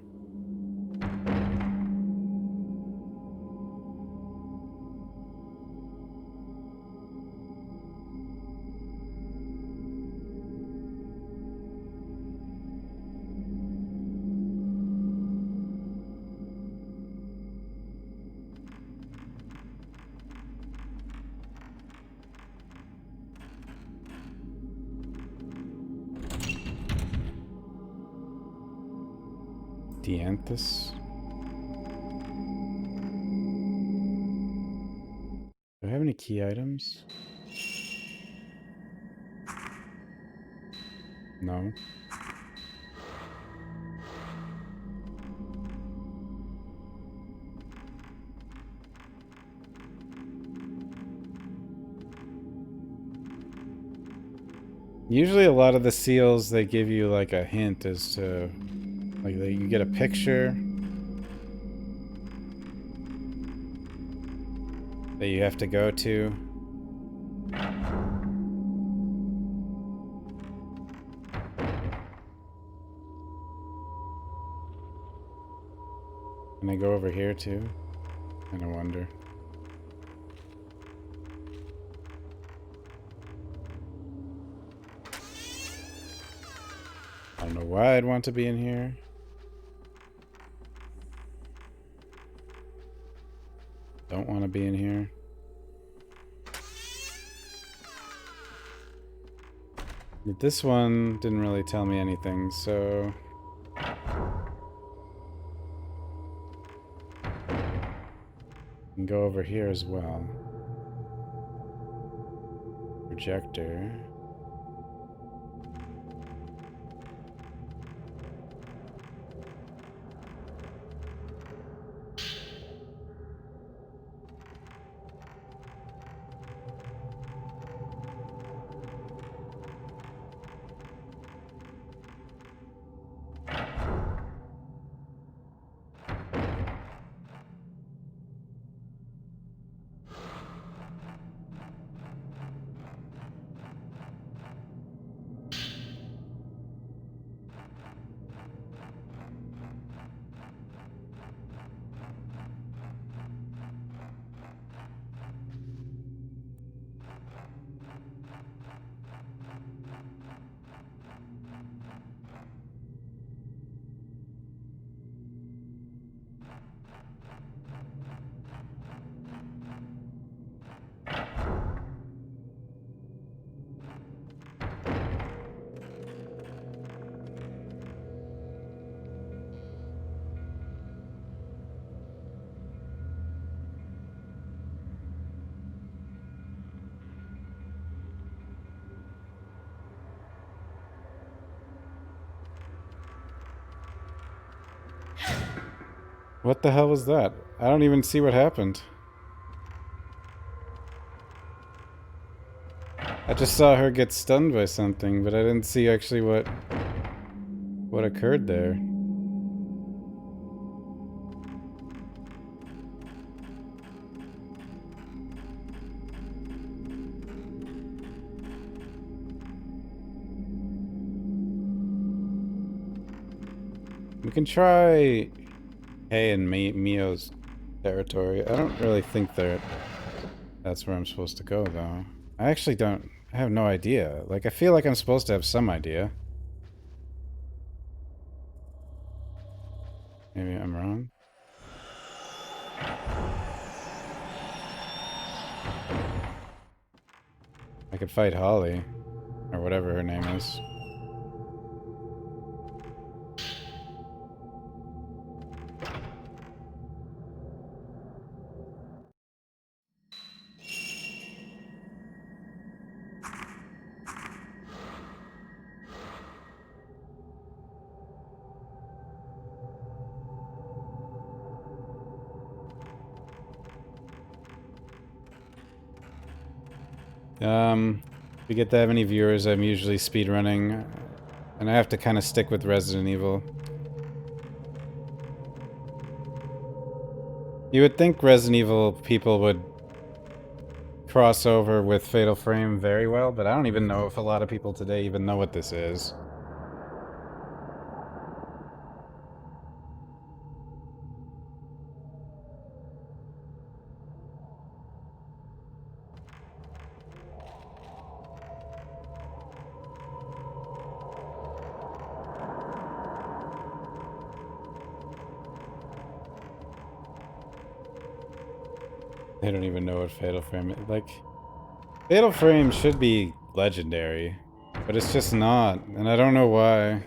Dianthus. Do I have any key items? No. Usually a lot of the seals, they give you like a hint as to, like you get a picture that you have to go to. Can I go over here too? I wonder. I don't know why I'd want to be in here. Don't want to be in here. This one didn't really tell me anything, so... I can go over here as well. Projector. What the hell was that? I don't even see what happened. I just saw her get stunned by something, but I didn't see actually what occurred there. We can try Hay and Mio's territory. I don't really think that's where I'm supposed to go, though. I actually don't... I have no idea. Like, I feel like I'm supposed to have some idea. Maybe I'm wrong. I could fight Holly. Or whatever her name is. If we get that many viewers, I'm usually speedrunning, and I have to kind of stick with Resident Evil. You would think Resident Evil people would cross over with Fatal Frame very well, but I don't even know if a lot of people today even know what this is. They don't even know what Fatal Frame is. Like, Fatal Frame should be legendary, but it's just not, and I don't know why.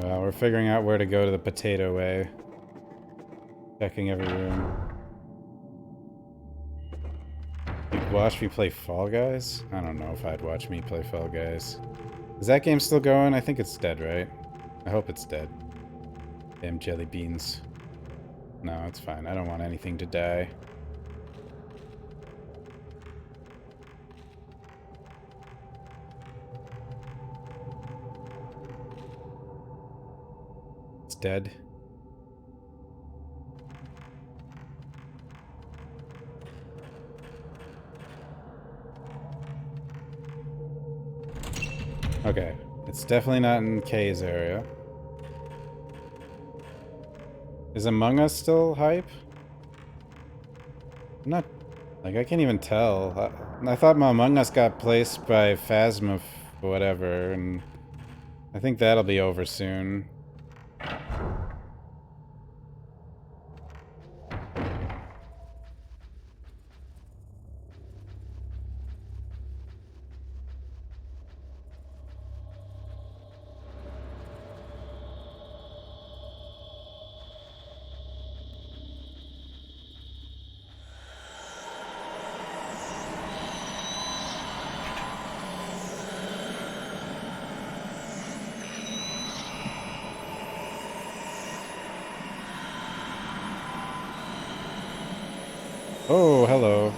Well, we're figuring out where to go to the Potato Way. Checking every room. You'd watch me play Fall Guys? I don't know if I'd watch me play Fall Guys. Is that game still going? I think it's dead, right? I hope it's dead. Damn jelly beans. No, it's fine. I don't want anything to die. It's dead. Okay, it's definitely not in Kay's area. Is Among Us still hype? I'm not... Like, I can't even tell. I thought my Among Us got placed by Phasma whatever, and I think that'll be over soon. Oh, hello.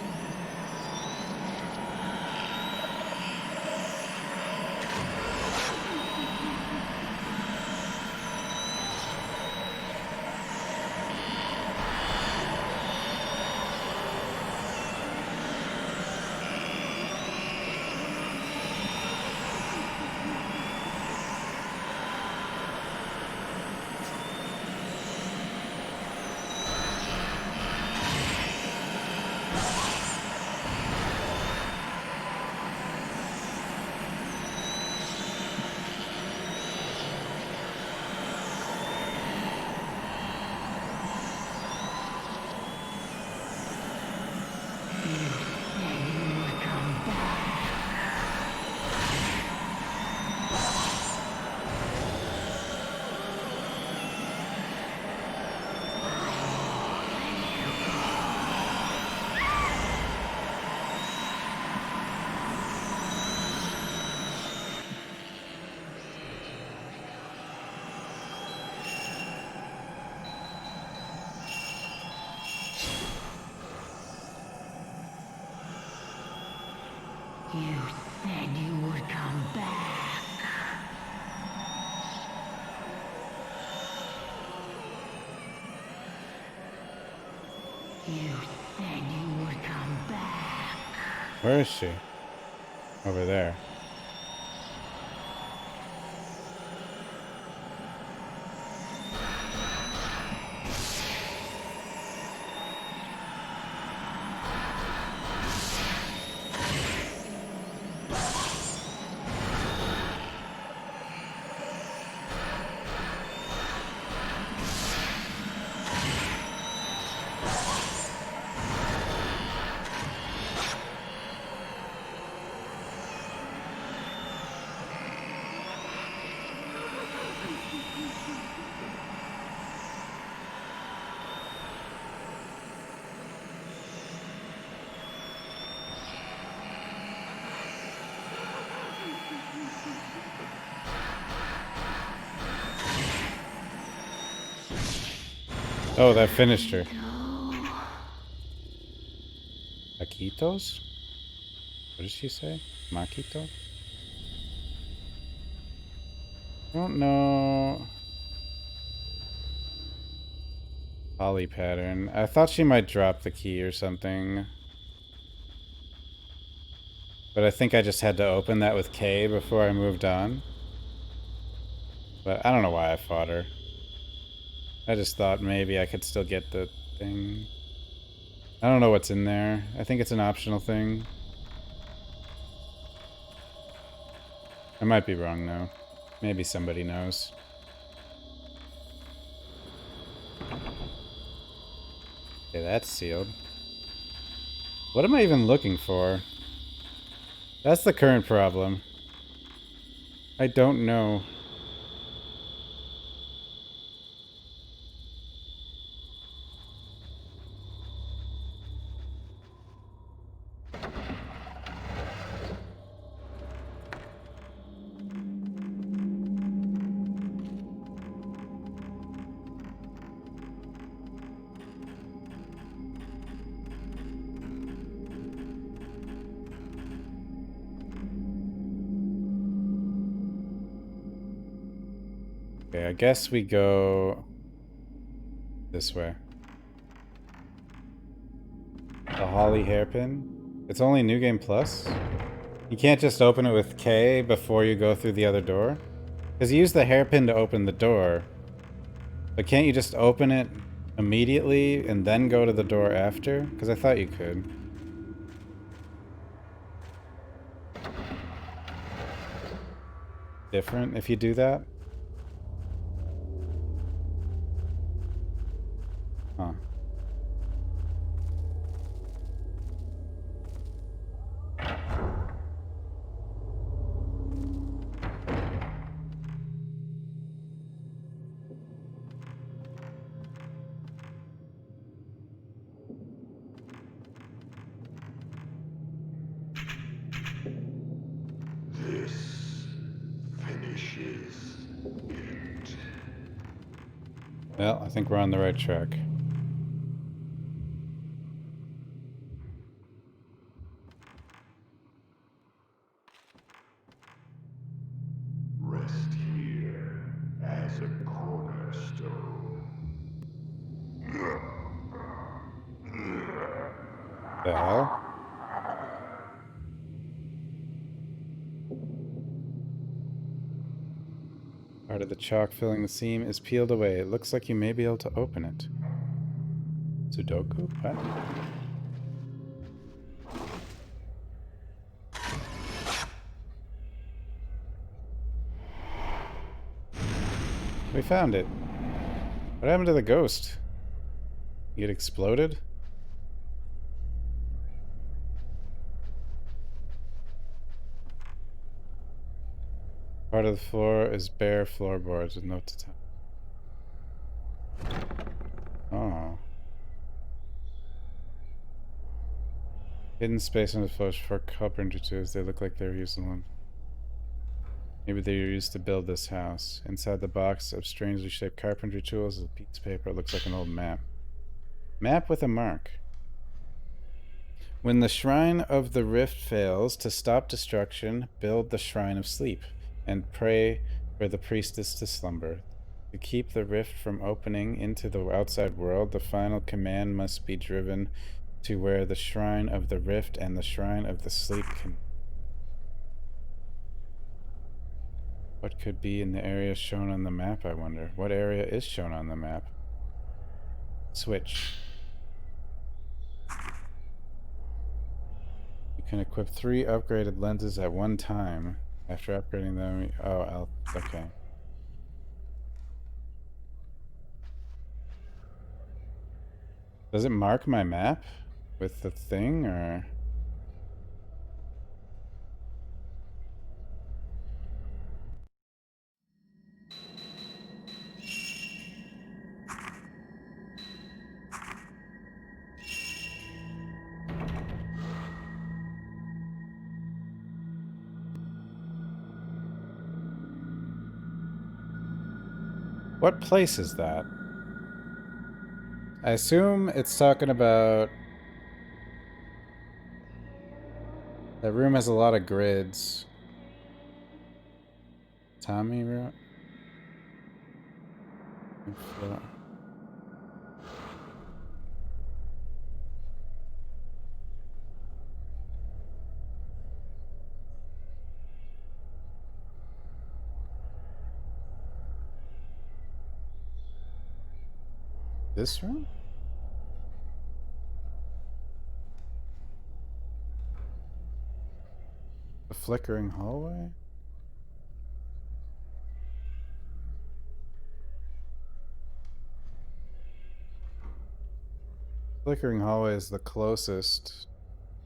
You said you would come back. Where is she? Over there. Oh, that finished her. Taquitos? What did she say? Maquito? I don't know. Poly pattern. I thought she might drop the key or something. But I think I just had to open that with K before I moved on. But I don't know why I fought her. I just thought maybe I could still get the thing. I don't know what's in there. I think it's an optional thing. I might be wrong though. Maybe somebody knows. Okay, that's sealed. What am I even looking for? That's the current problem. I don't know. Okay, I guess we go this way. The Holly hairpin. It's only New Game Plus. You can't just open it with K before you go through the other door? Because you use the hairpin to open the door. But can't you just open it immediately and then go to the door after? Because I thought you could. Different if you do that? Huh. This finishes it. Well, I think we're on the right track. Rest here as a cornerstone. The hell? Part of the chalk filling the seam is peeled away. It looks like you may be able to open it. Sudoku? What? We found it. What happened to the ghost? It exploded? Part of the floor is bare floorboards with no Oh. Hidden space on the floor for carpentry tools. They look like they were used alone. Maybe they were used to build this house. Inside the box of strangely shaped carpentry tools is a piece of paper. It looks like an old map. Map with a mark. When the Shrine of the Rift fails, to stop destruction, build the Shrine of Sleep and pray for the priestess to slumber. To keep the rift from opening into the outside world, the final command must be driven to where the Shrine of the Rift and the Shrine of the Sleep can... What could be in the area shown on the map, I wonder? What area is shown on the map? Switch. You can equip 3 upgraded lenses at one time. After upgrading them... Oh, okay. Does it mark my map with the thing, or...? What place is that? I assume it's talking about... That room has a lot of grids. Tommy room? This room? The flickering hallway? Flickering hallway is the closest,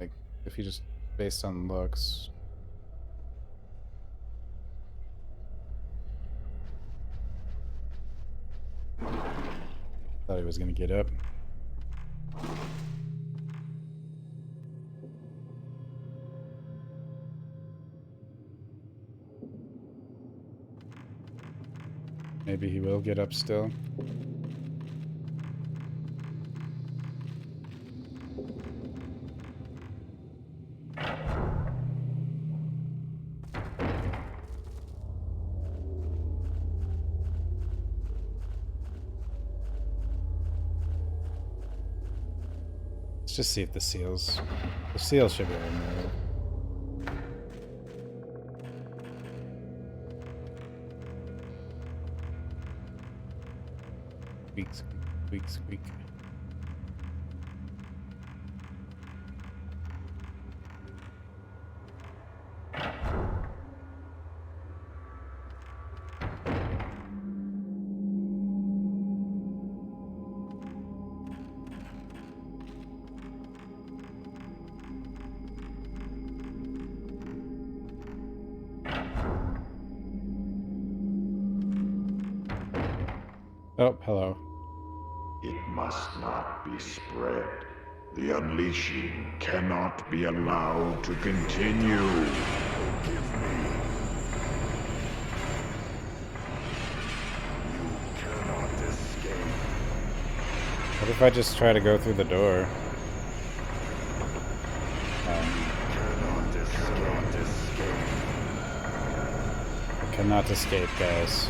like, if you just based on looks. Thought he was gonna get up. Maybe he will get up still. Let's just see if the seals should be removed. Squeak, squeak, squeak, squeak. Oh, hello. It must not be spread. The unleashing cannot be allowed to continue. Forgive me. You cannot escape. What if I just try to go through the door? Cannot escape. I cannot escape, guys.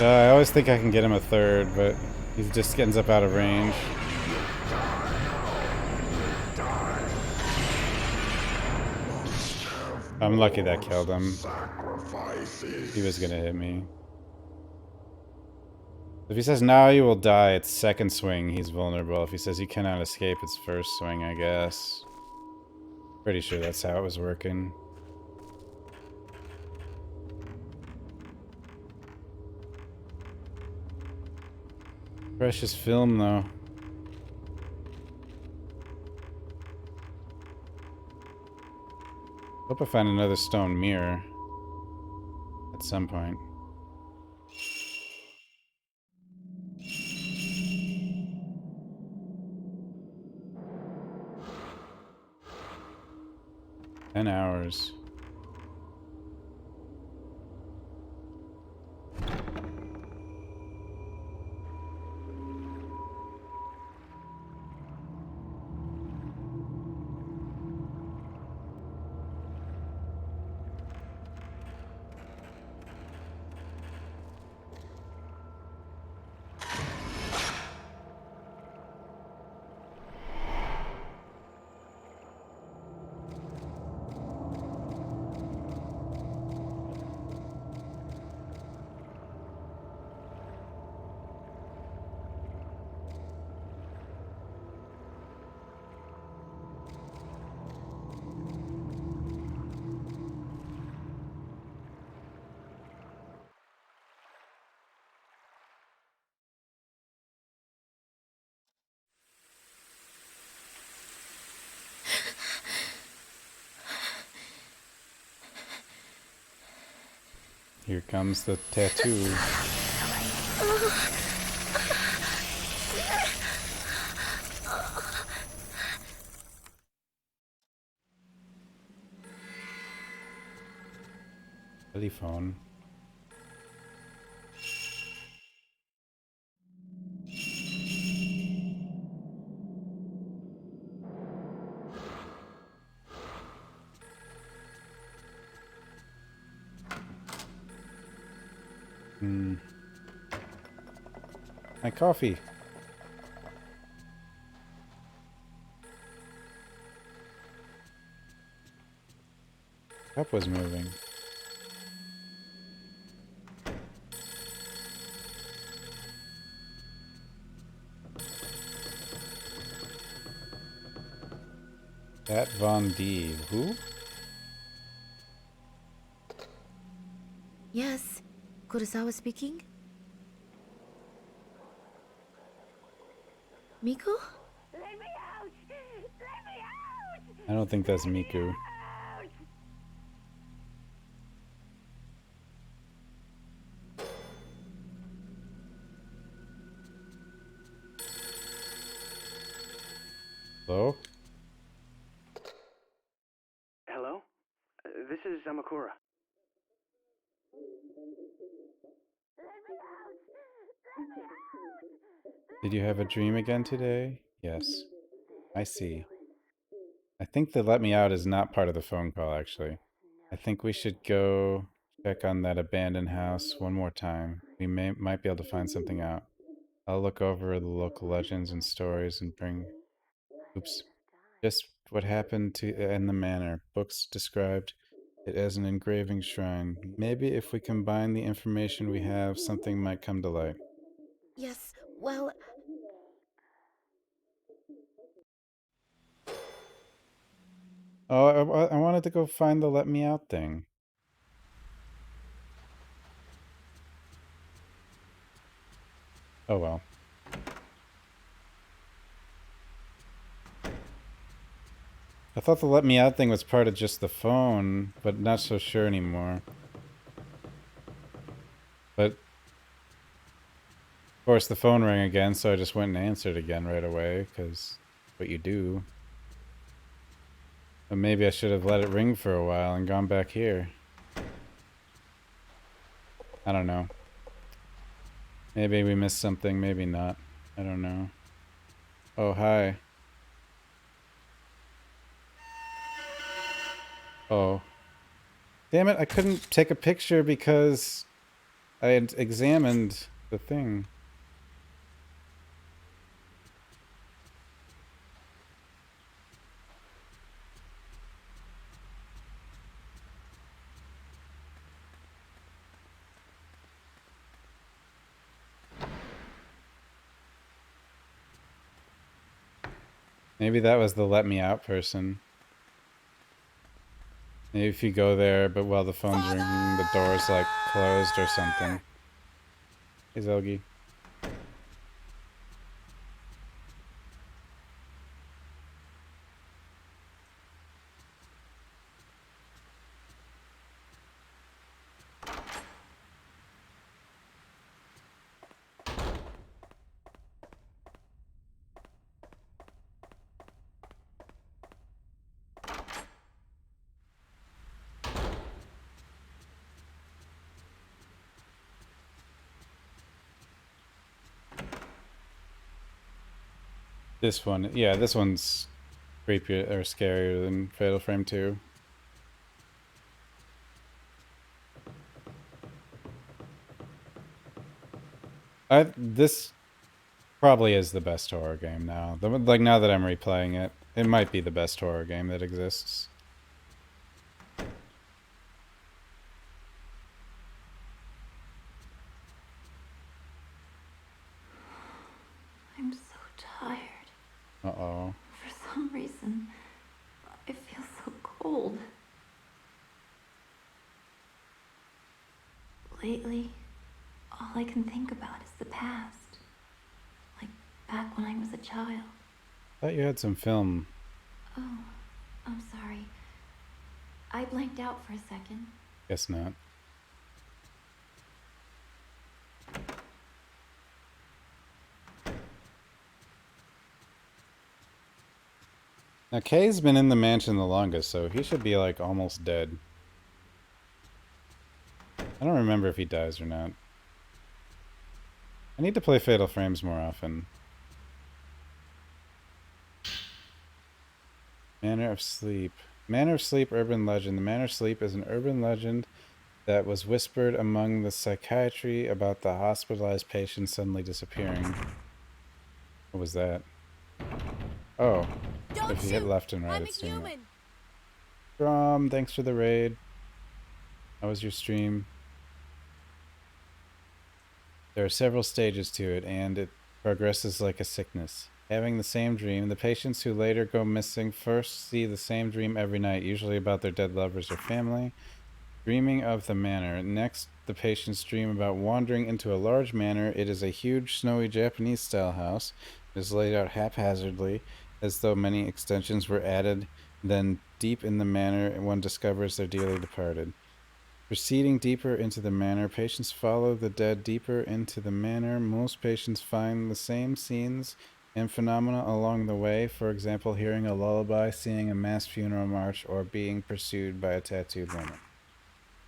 I always think I can get him a third, but he just ends up out of range. I'm lucky that killed him. He was gonna hit me. If he says now you will die, it's second swing, he's vulnerable. If he says you cannot escape, it's first swing, I guess. Pretty sure that's how it was working. Precious film, though. Hope I find another stone mirror at some point. Ten hours. Here comes the tattoo. Telephone. My coffee. Cup was moving. Pat Von D. Who? Yes. Kurosawa speaking? Miku? Let me out! Let me out! I don't think that's Miku. Hello? Hello? This is Amakura. Did you have a dream again today? Yes. I see. I think the let me out is not part of the phone call, actually. I think we should go check on that abandoned house one more time. We might be able to find something out. I'll look over the local legends and stories and bring... Oops. Just what happened to in the manor. Books described it as an engraving shrine. Maybe if we combine the information we have, something might come to light. Yes, well... Oh, I wanted to go find the let me out thing. Oh well. I thought the let me out thing was part of just the phone, but not so sure anymore. But, of course, the phone rang again, so I just went and answered again right away, because what you do. But maybe I should have let it ring for a while and gone back here. I don't know. Maybe we missed something, maybe not. I don't know. Oh, hi. Oh. Damn it, I couldn't take a picture because I had examined the thing. Maybe that was the let me out person. Maybe if you go there, but while the phone's ringing, the door's like closed or something. Hey, Zelgi. This one, yeah, this one's creepier or scarier than Fatal Frame 2. This probably is the best horror game now. Like, now that I'm replaying it, it might be the best horror game that exists. I'm so tired. Uh-oh. For some reason, I feel so cold. Lately, all I can think about is the past. Like back when I was a child. Thought you had some film. Oh, I'm sorry. I blanked out for a second. Guess not. Now, Kay's been in the mansion the longest, so he should be, like, almost dead. I don't remember if he dies or not. I need to play Fatal Frames more often. Manor of Sleep. Manor of Sleep urban legend. The Manor of Sleep is an urban legend that was whispered among the psychiatry about the hospitalized patient suddenly disappearing. What was that? Oh. If you hit left and right, it's doing it. Strom, thanks for the raid. How was your stream? There are several stages to it, and it progresses like a sickness. Having the same dream, the patients who later go missing first see the same dream every night, usually about their dead lovers or family. Dreaming of the manor. Next, the patients dream about wandering into a large manor. It is a huge, snowy Japanese-style house. It is laid out haphazardly, as though many extensions were added. Then, deep in the manor, one discovers their dearly departed. Proceeding deeper into the manor, patients follow the dead deeper into the manor. Most patients find the same scenes and phenomena along the way, for example, hearing a lullaby, seeing a mass funeral march, or being pursued by a tattooed woman.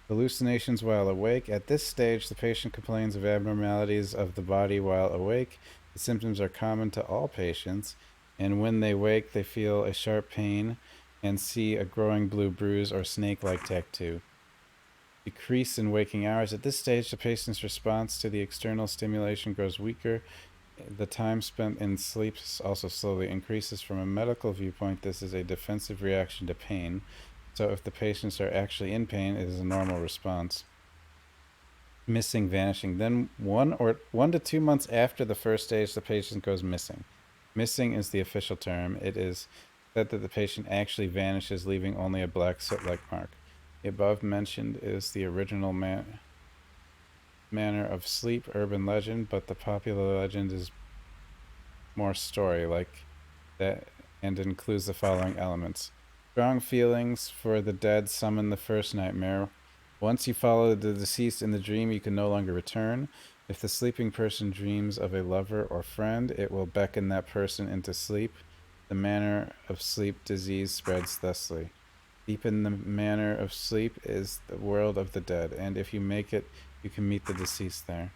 Hallucinations while awake. At this stage, the patient complains of abnormalities of the body while awake. The symptoms are common to all patients, and when they wake, they feel a sharp pain and see a growing blue bruise or snake-like tattoo. Decrease in waking hours. At this stage, the patient's response to the external stimulation grows weaker. The time spent in sleep also slowly increases. From a medical viewpoint, this is a defensive reaction to pain. So if the patients are actually in pain, it is a normal response. Missing, vanishing. Then 1 to 2 months after the first stage, the patient goes missing. Missing is the official term. It is said that the patient actually vanishes, leaving only a black soot-like mark. The above mentioned is the original Manor of Sleep urban legend, but the popular legend is more story-like that and includes the following elements. Strong feelings for the dead summon the first nightmare. Once you follow the deceased in the dream, you can no longer return. If the sleeping person dreams of a lover or friend, it will beckon that person into sleep. The Manor of Sleep disease spreads thusly. Deep in the Manor of Sleep is the world of the dead, and if you make it, you can meet the deceased there.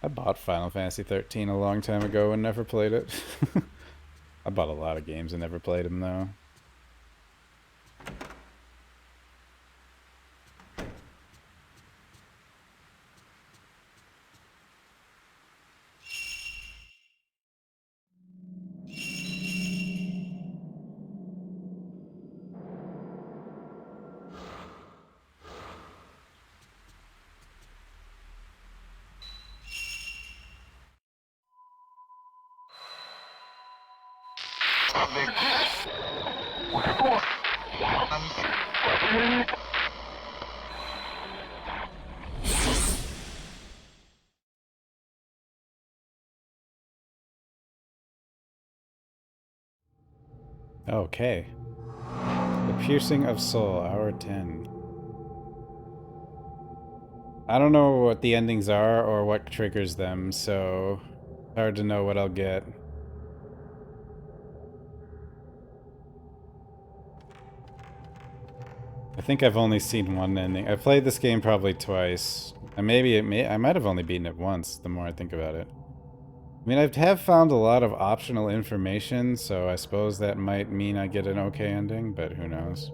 I bought Final Fantasy 13 a long time ago and never played it. I bought a lot of games and never played them, though. Okay. The Piercing of Soul, hour 10. I don't know what the endings are or what triggers them, so hard to know what I'll get. I think I've only seen one ending. I've played this game probably twice. And maybe I might have only beaten it once, the more I think about it. I mean, I have found a lot of optional information, so I suppose that might mean I get an okay ending, but who knows.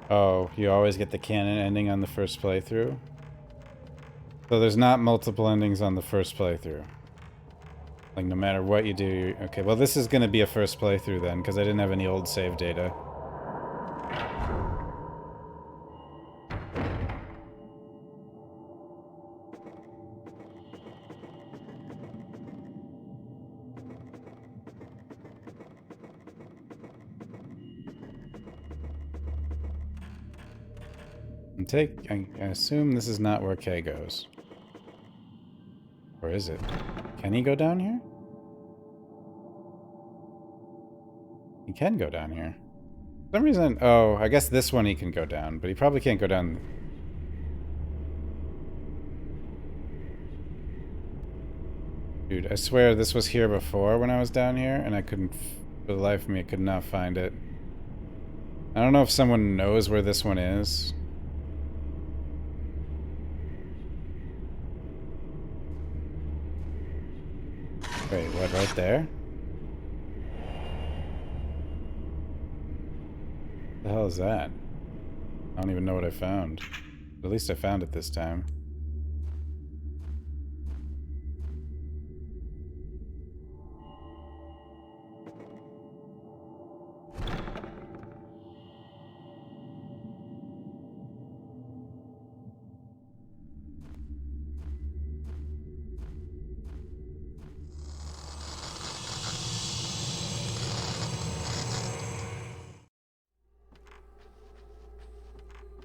Oh, you always get the canon ending on the first playthrough? So there's not multiple endings on the first playthrough. Like, no matter what you do, okay, well this is gonna be a first playthrough then, because I didn't have any old save data. I assume this is not where Kay goes. Or is it? Can he go down here? He can go down here. For some reason, oh, I guess this one he can go down, but he probably can't go down. Dude, I swear this was here before when I was down here, and I couldn't, for the life of me, I could not find it. I don't know if someone knows where this one is. Wait, what, right there? What the hell is that? I don't even know what I found. At least I found it this time.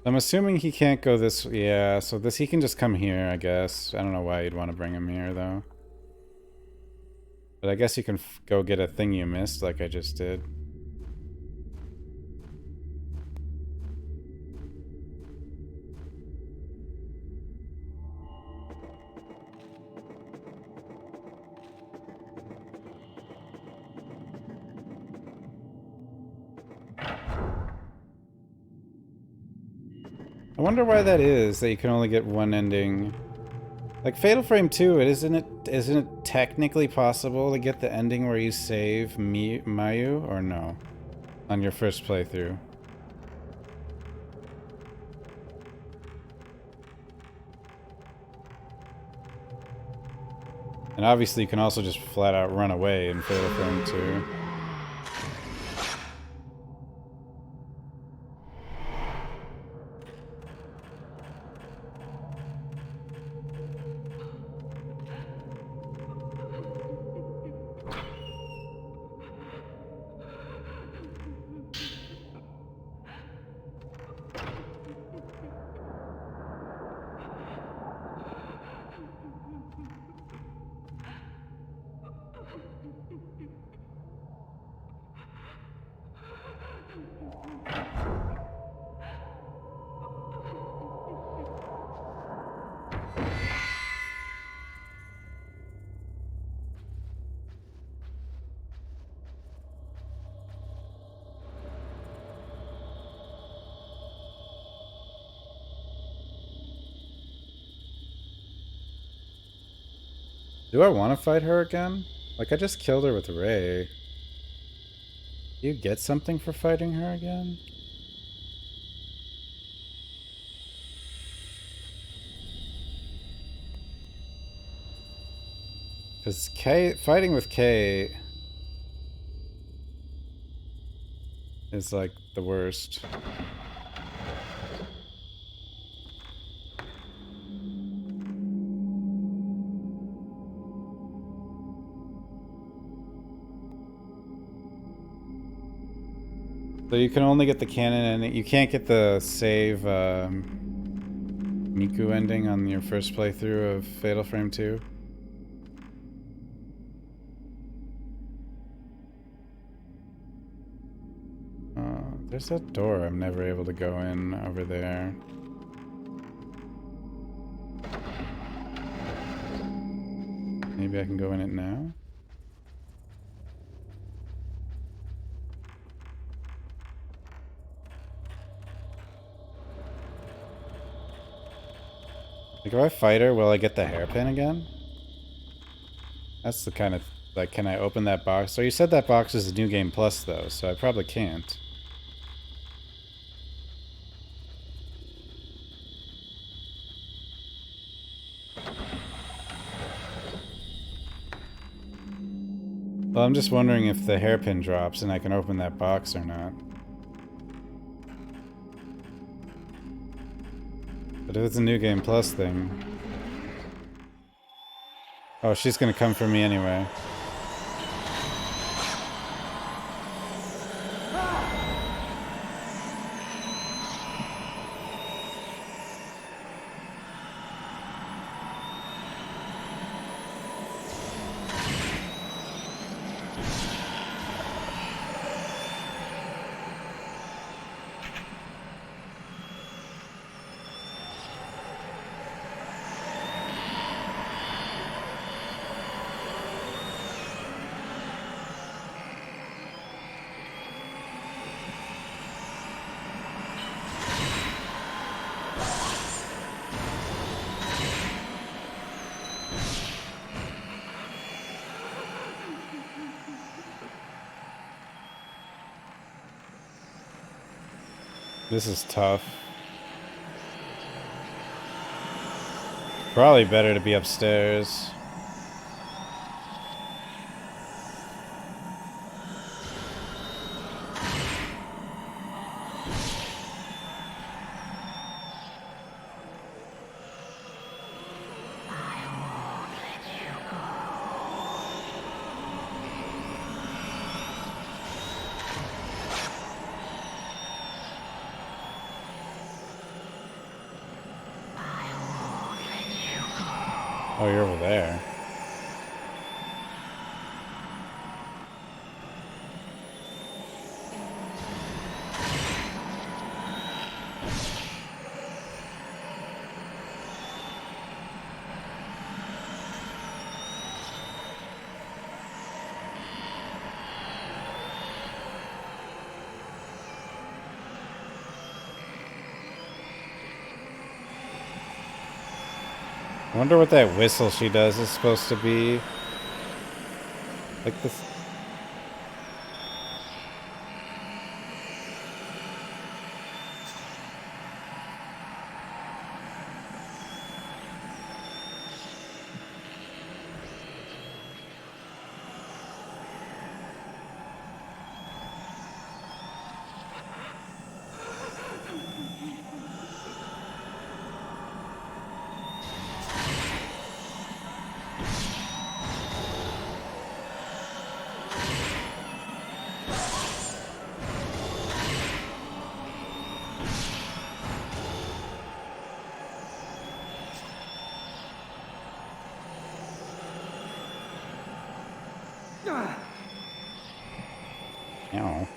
I'm assuming he can't go this... Yeah, so he can just come here, I guess. I don't know why you'd want to bring him here, though. But I guess you can go get a thing you missed, like I just did. I wonder why that is, that you can only get one ending. Like Fatal Frame 2, isn't it technically possible to get the ending where you save Mayu, or no? On your first playthrough. And obviously you can also just flat out run away in Fatal Frame 2. Do I want to fight her again? Like, I just killed her with Ray. Do you get something for fighting her again? Because fighting with Kay... is like the worst. So you can only get the canon and you can't get the save Miku ending on your first playthrough of Fatal Frame 2. There's that door I'm never able to go in over there. Maybe I can go in it now? Like, if I fight her, will I get the hairpin again? That's the kind of... Like, can I open that box? So you said that box is New Game Plus, though, so I probably can't. Well, I'm just wondering if the hairpin drops and I can open that box or not. But if it's a New Game Plus thing... Oh, she's gonna come for me anyway. This is tough. Probably better to be upstairs. Oh, you're over there. I wonder what that whistle she does is supposed to be. Like this. Ow.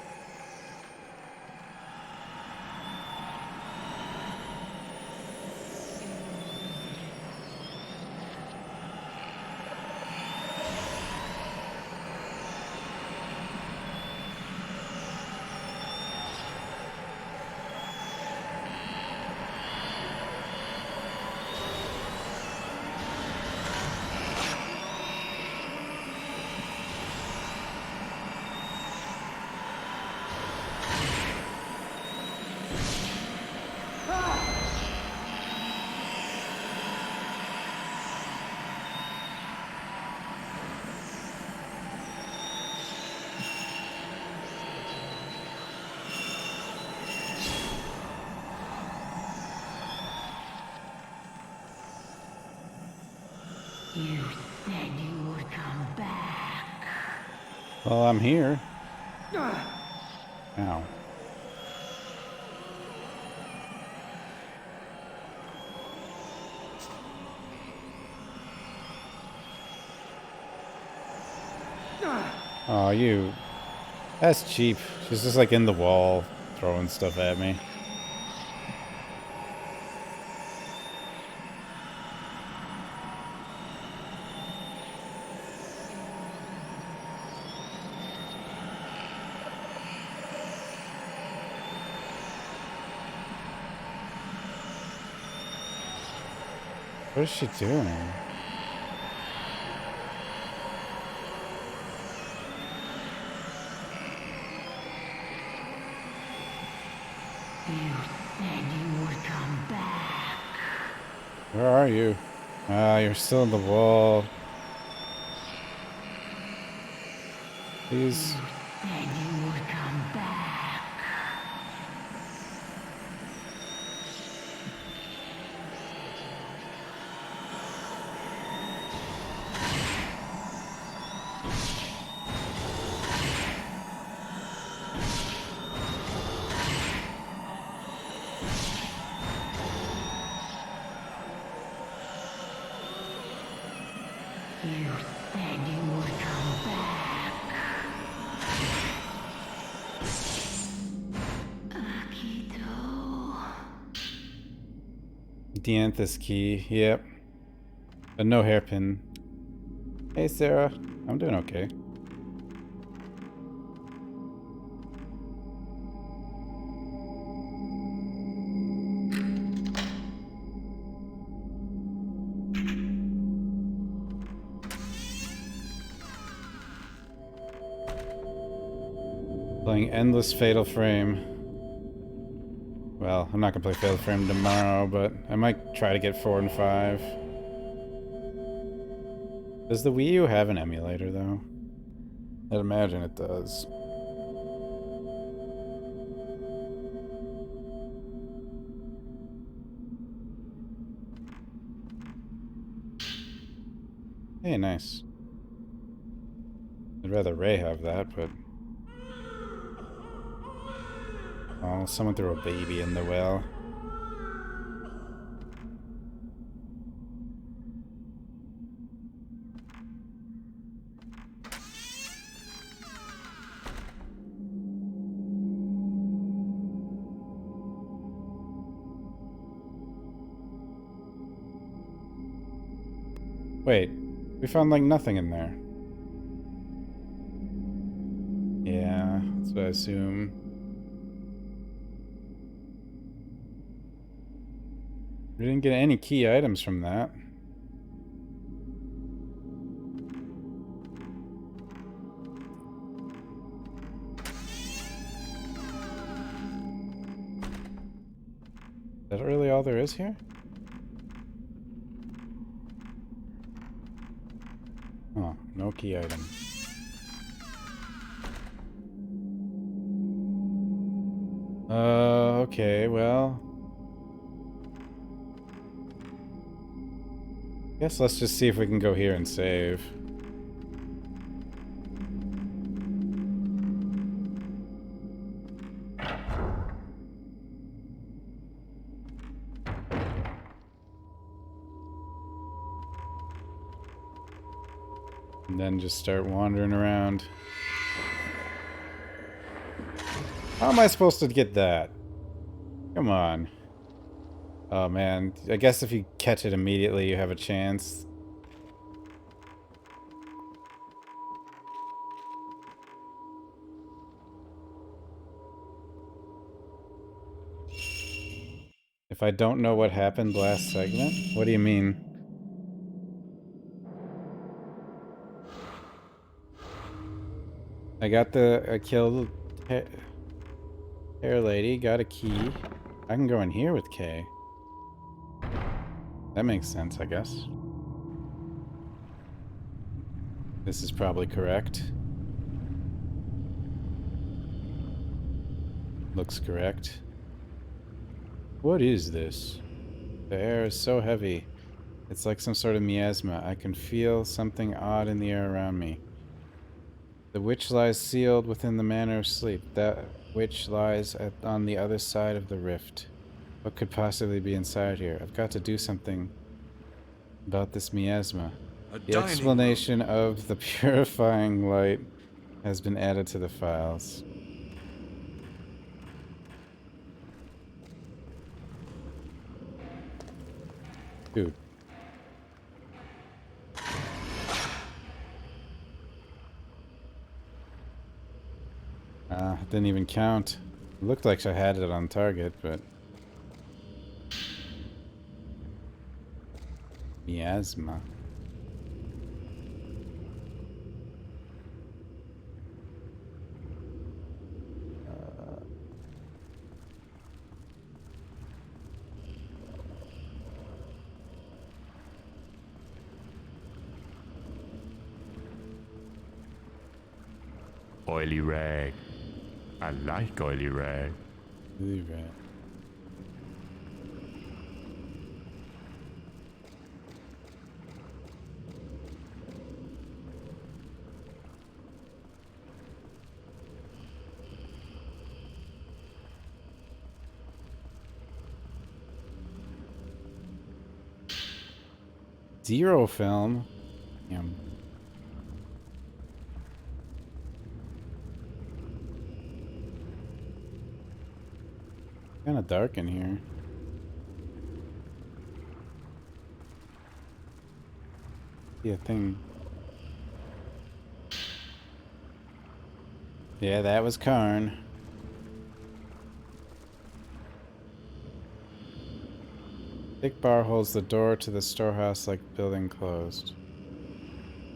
You said you would come back. Well, I'm here. Ow. Oh, you. That's cheap. She's just like in the wall, throwing stuff at me. What is she doing? You said you would come back. Where are you? Ah, you're still in the wall. Please. You said you would come back. You said you would come back. Akito. Dianthus key, yep. But no hairpin. Hey Sarah, I'm doing okay. Playing Endless Fatal Frame. Well, I'm not gonna play Fatal Frame tomorrow, but I might try to get 4 and 5. Does the Wii U have an emulator, though? I'd imagine it does. Hey, nice. I'd rather Ray have that, but... Oh, someone threw a baby in the well. Wait, we found like nothing in there. Yeah, that's what I assume. We didn't get any key items from that. Is that really all there is here? Oh, no key item. Okay, well... Guess let's just see if we can go here and save. And then just start wandering around. How am I supposed to get that? Come on. Oh man, I guess if you catch it immediately you have a chance. If I don't know what happened last segment? What do you mean? I killed hair lady, got a key. I can go in here with Kay. That makes sense, I guess. This is probably correct. Looks correct. What is this? The air is so heavy. It's like some sort of miasma. I can feel something odd in the air around me. The witch lies sealed within the manor of sleep. That witch lies on the other side of the rift. What could possibly be inside here? I've got to do something about this miasma. The explanation of the purifying light has been added to the files. Dude. Didn't even count. It looked like I had it on target, but... miasma. Oily rag. I like oily rag. Oily rag. Zero film. Damn. Kind of dark in here. See a thing. Yeah, that was Karn. Thick bar holds the door to the storehouse like building closed.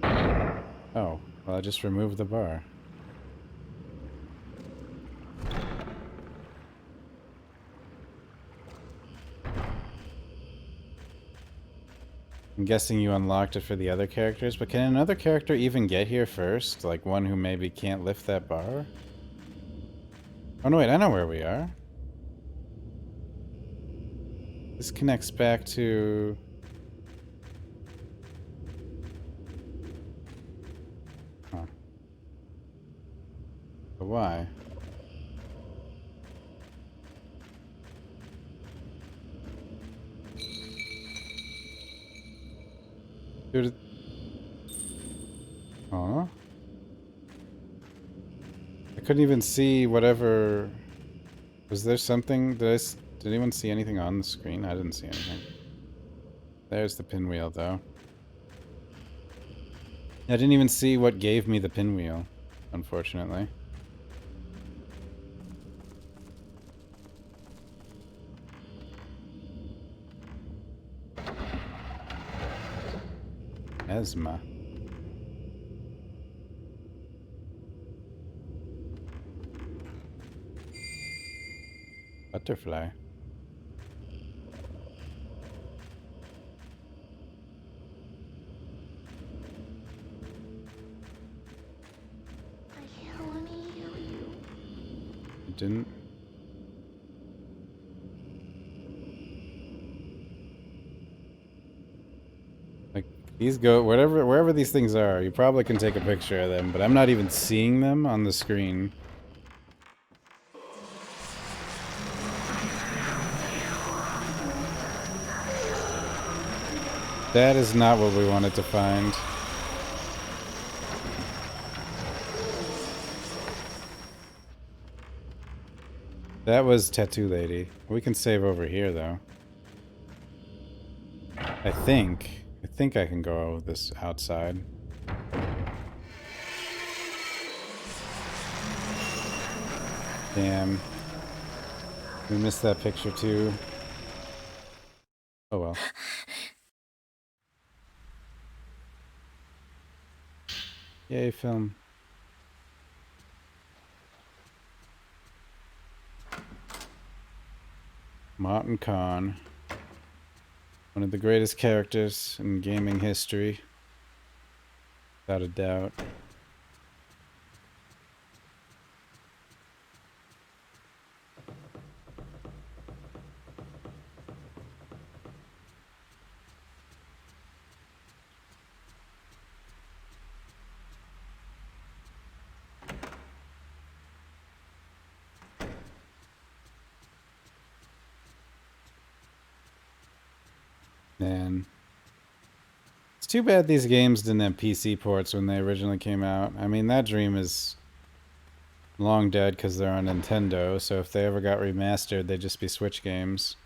Oh, well I just removed the bar. I'm guessing you unlocked it for the other characters, but can another character even get here first? Like one who maybe can't lift that bar? Oh no, wait, I know where we are. This connects back to... Huh. But why? Dude. Huh? I couldn't even see whatever... Was there something? Did anyone see anything on the screen? I didn't see anything. There's the pinwheel, though. I didn't even see what gave me the pinwheel, unfortunately. Esma. Butterfly. I want to heal you. You didn't? These go wherever these things are, you probably can take a picture of them, but I'm not even seeing them on the screen. That is not what we wanted to find. That was Tattoo Lady. We can save over here though. I think I can go this outside. Damn. We missed that picture too. Oh well. Yay, film. Martin Khan. One of the greatest characters in gaming history. Without a doubt. Man. It's too bad these games didn't have PC ports when they originally came out. I mean, that dream is long dead because they're on Nintendo, so if they ever got remastered, they'd just be Switch games.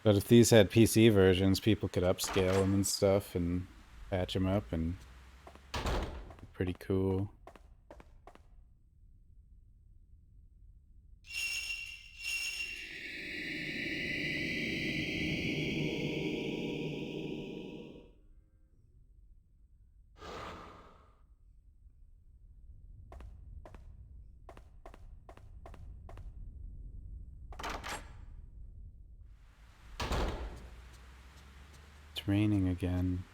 But if these had PC versions, people could upscale them and stuff and patch them up and pretty cool. It's raining again.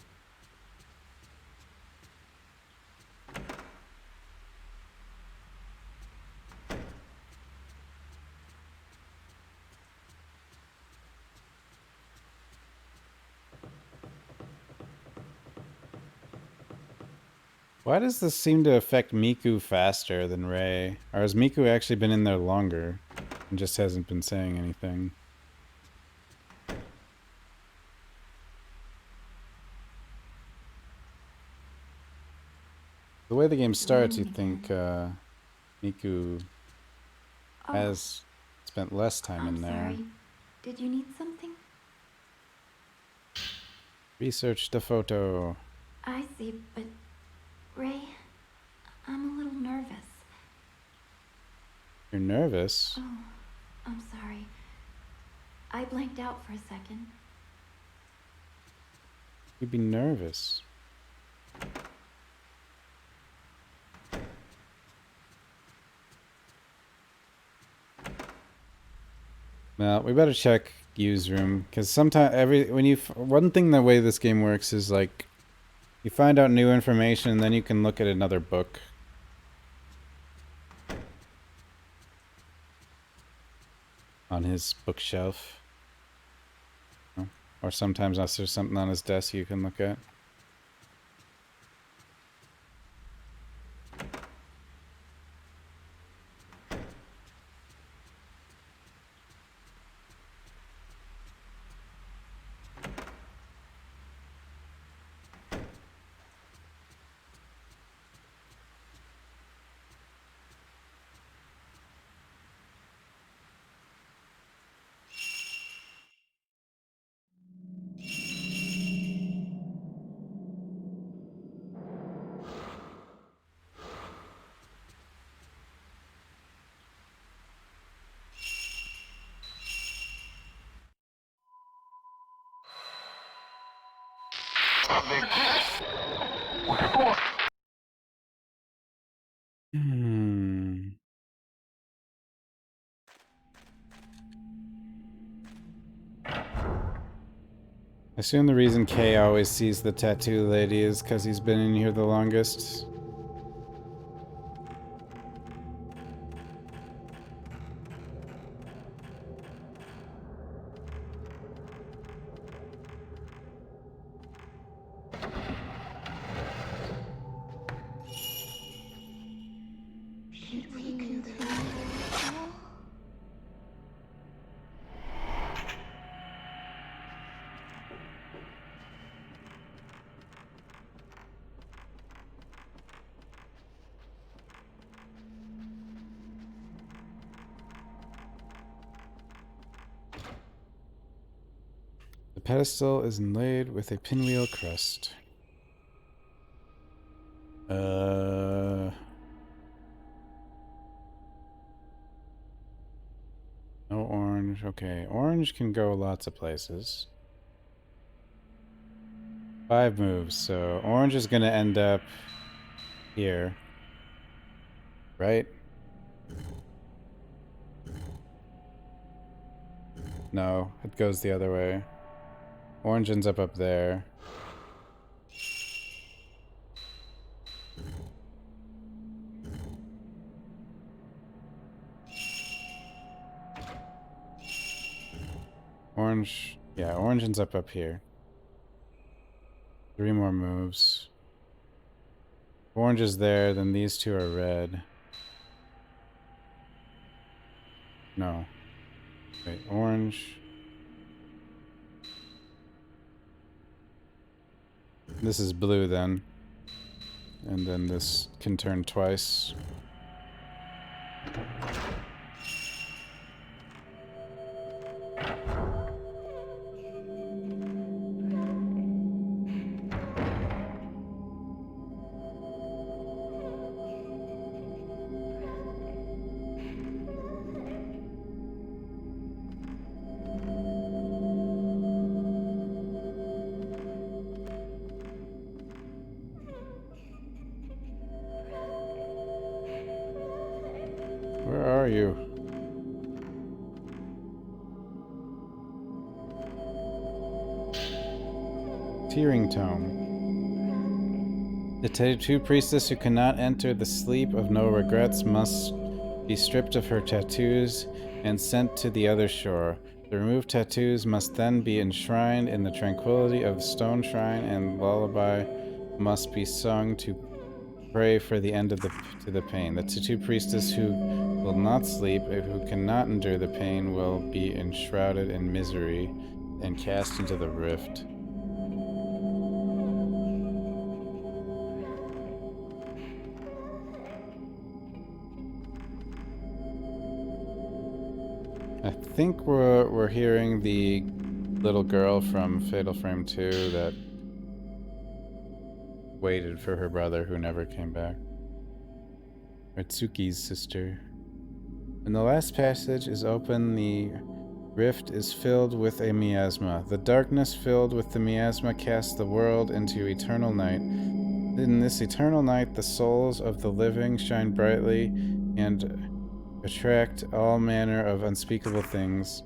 Why does this seem to affect Miku faster than Rei? Or has Miku actually been in there longer and just hasn't been saying anything? The way the game starts, you'd think Miku has spent less time in there. Sorry. Did you need something? Research the photo. I see, but Ray, I'm a little nervous. You're nervous? Oh, I'm sorry. I blanked out for a second. You'd be nervous. Well, we better check use room because sometimes one thing the way this game works is like you find out new information and then you can look at another book. On his bookshelf. Or sometimes there's something on his desk you can look at. I assume the reason Kay always sees the tattoo lady is because he's been in here the longest. Should we continue? The pedestal is inlaid with a pinwheel crest. No orange. Okay, orange can go lots of places. 5 moves, so orange is gonna end up here. Right? No, it goes the other way. Orange ends up there. Orange, yeah, orange ends up here. 3 more moves. Orange is there, then these two are red. No. Wait, orange. This is blue then. And then this can turn twice. Where are you? Tearing Tome. The tattoo priestess who cannot enter the sleep of no regrets must be stripped of her tattoos and sent to the other shore. The removed tattoos must then be enshrined in the tranquility of the stone shrine, and lullaby must be sung to pray for the end of the pain. The tattoo priestess who will not sleep, who cannot endure the pain, will be enshrouded in misery and cast into the rift. I think we're hearing the little girl from Fatal Frame 2 that waited for her brother who never came back. Ritsuki's sister. When the last passage is open, the rift is filled with a miasma. The darkness filled with the miasma casts the world into eternal night. In this eternal night, the souls of the living shine brightly and attract all manner of unspeakable things.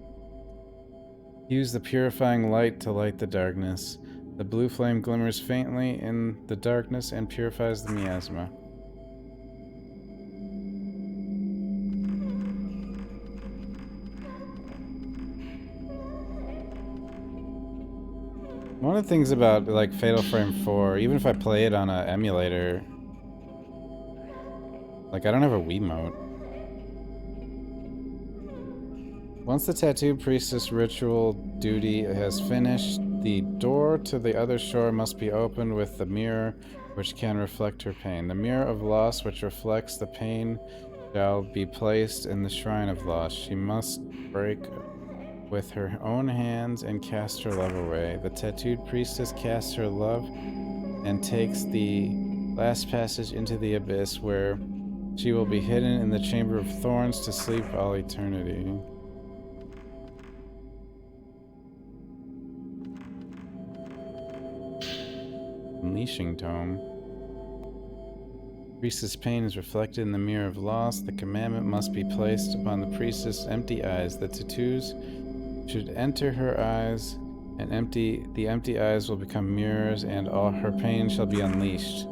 Use the purifying light to light the darkness. The blue flame glimmers faintly in the darkness and purifies the miasma. One of the things about like Fatal Frame 4, even if I play it on an emulator, like I don't have a Wiimote. Once the tattoo priestess ritual duty has finished, the door to the other shore must be opened with the mirror which can reflect her pain. The mirror of loss which reflects the pain shall be placed in the shrine of loss. She must break with her own hands and cast her love away. The tattooed priestess casts her love and takes the last passage into the abyss, where she will be hidden in the chamber of thorns to sleep all eternity. Unleashing Tome. Priestess' pain is reflected in the mirror of loss. The commandment must be placed upon the priestess' empty eyes. The tattoos should enter her eyes, and the empty eyes will become mirrors, and all her pain shall be unleashed.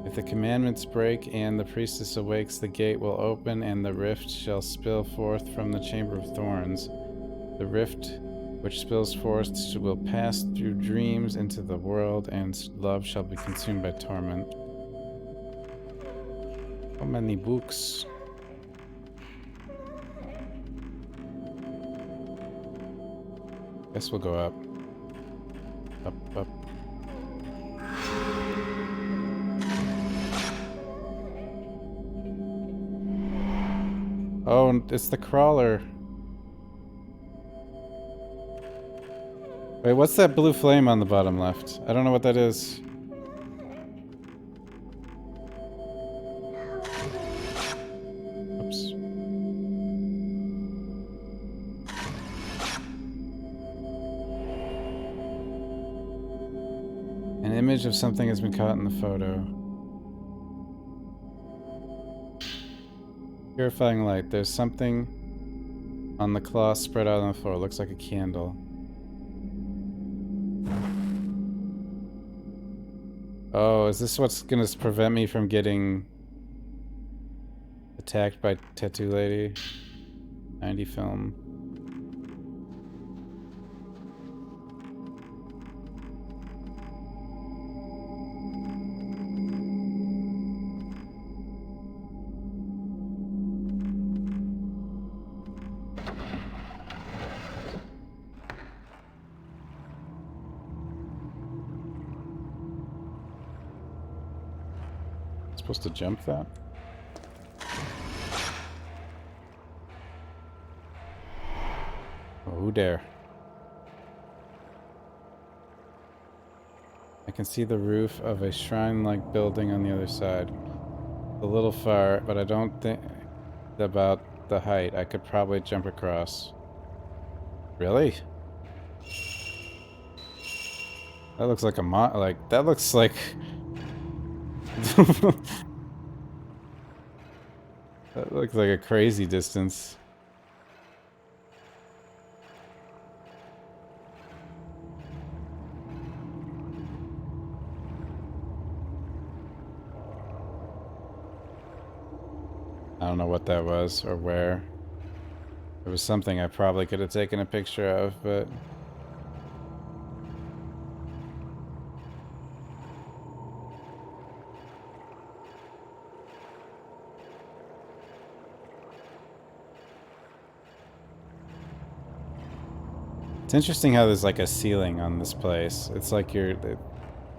If the commandments break and the priestess awakes, the gate will open, and the rift shall spill forth from the chamber of thorns. The rift which spills forth will pass through dreams into the world, and love shall be consumed by torment. So many books. Guess we'll go up. Up, up. Oh, it's the crawler. Wait, what's that blue flame on the bottom left? I don't know what that is. Oops. An image of something has been caught in the photo. Purifying light. There's something on the cloth spread out on the floor. Looks like a candle. Oh, is this what's gonna prevent me from getting attacked by Tattoo Lady? 90 film. supposed to jump that? Oh, who dare? I can see the roof of a shrine-like building on the other side. A little far, but I don't think about the height. I could probably jump across. Really? That looks like a that looks like... That looks like a crazy distance. I don't know what that was or where. It was something I probably could have taken a picture of, but... It's interesting how there's like a ceiling on this place. It's like it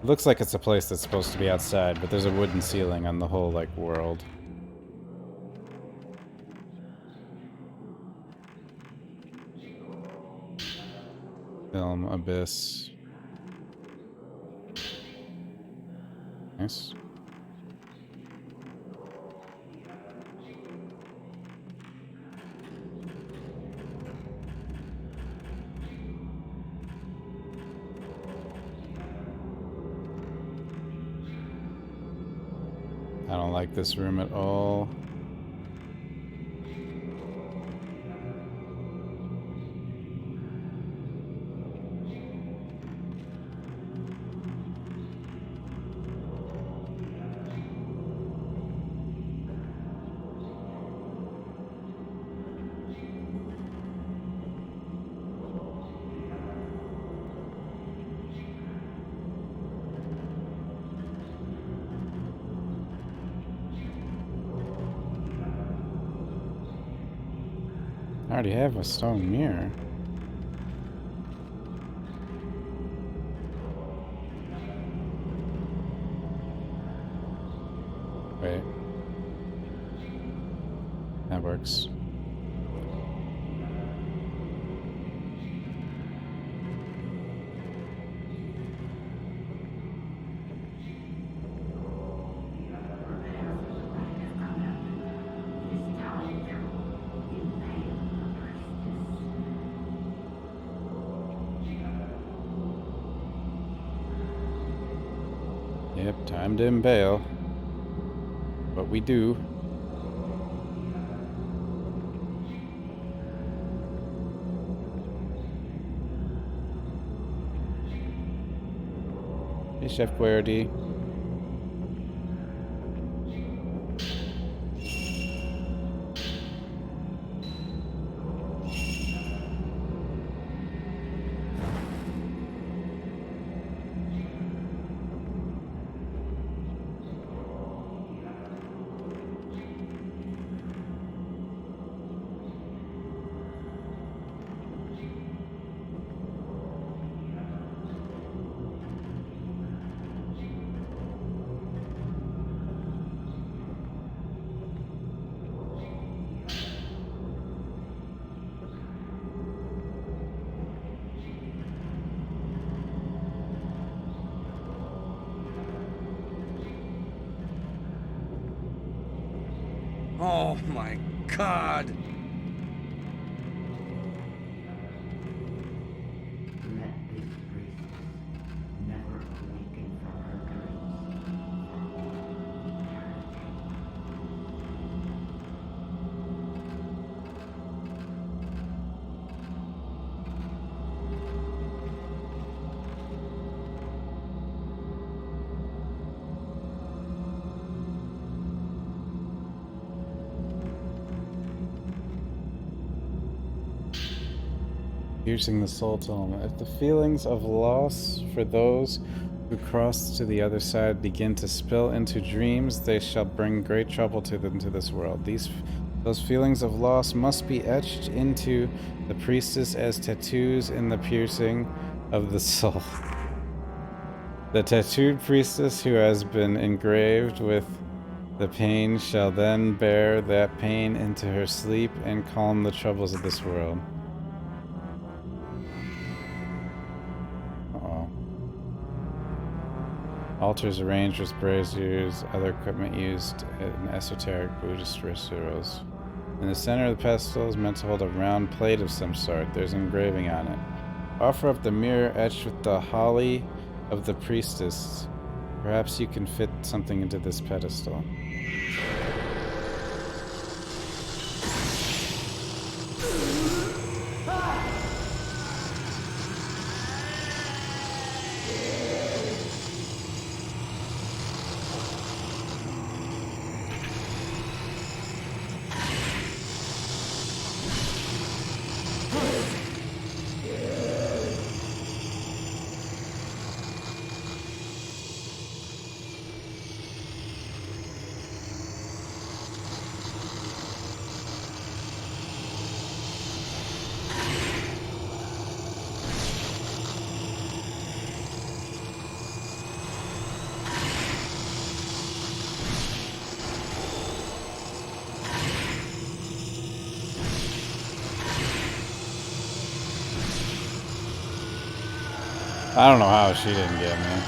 looks like it's a place that's supposed to be outside, but there's a wooden ceiling on the whole like world. Film Abyss. Nice. I don't like this room at all. I already have a stone mirror. Wait. That works. Yep, time to impale. What we do. Hey, Chef Boyardee. Oh my God! Let this priestess never awaken from her dreams. Piercing the soul tome. If the feelings of loss for those who cross to the other side begin to spill into dreams, they shall bring great trouble to them to this world. Those feelings of loss must be etched into the priestess as tattoos in the piercing of the soul. The tattooed priestess who has been engraved with The pain shall then bear that pain into her sleep and calm the troubles of this world. Uh-oh. Altars arranged with braziers, other equipment used in esoteric Buddhist rituals. In the center of the pedestal is meant to hold a round plate of some sort. There's an engraving on it. Offer up the mirror etched with the holly of the priestess. Perhaps you can fit something into this pedestal. I don't know how she didn't get me.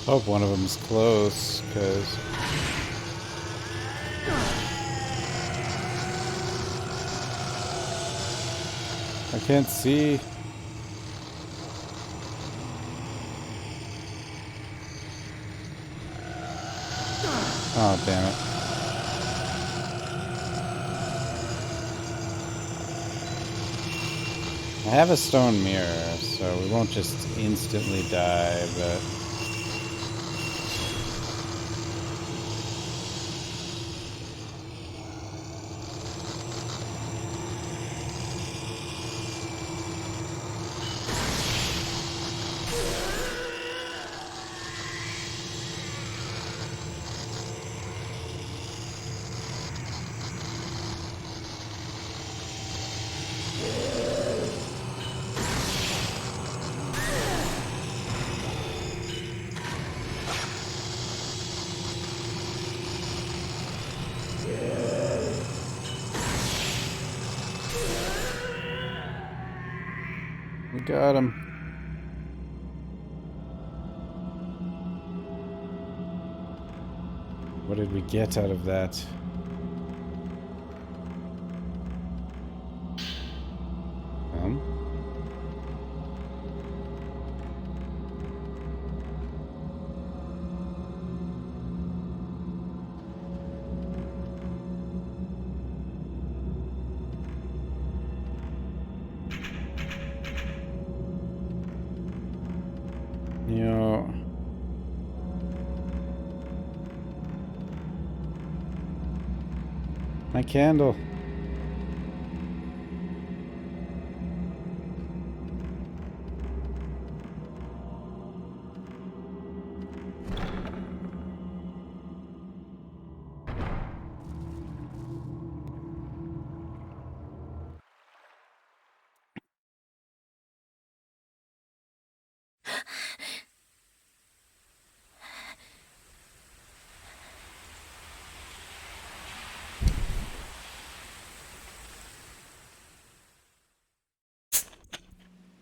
Hope one of them's close, because I can't see. Oh, damn it. I have a stone mirror, so we won't just instantly die, but... We got him. What did we get out of that? My candle.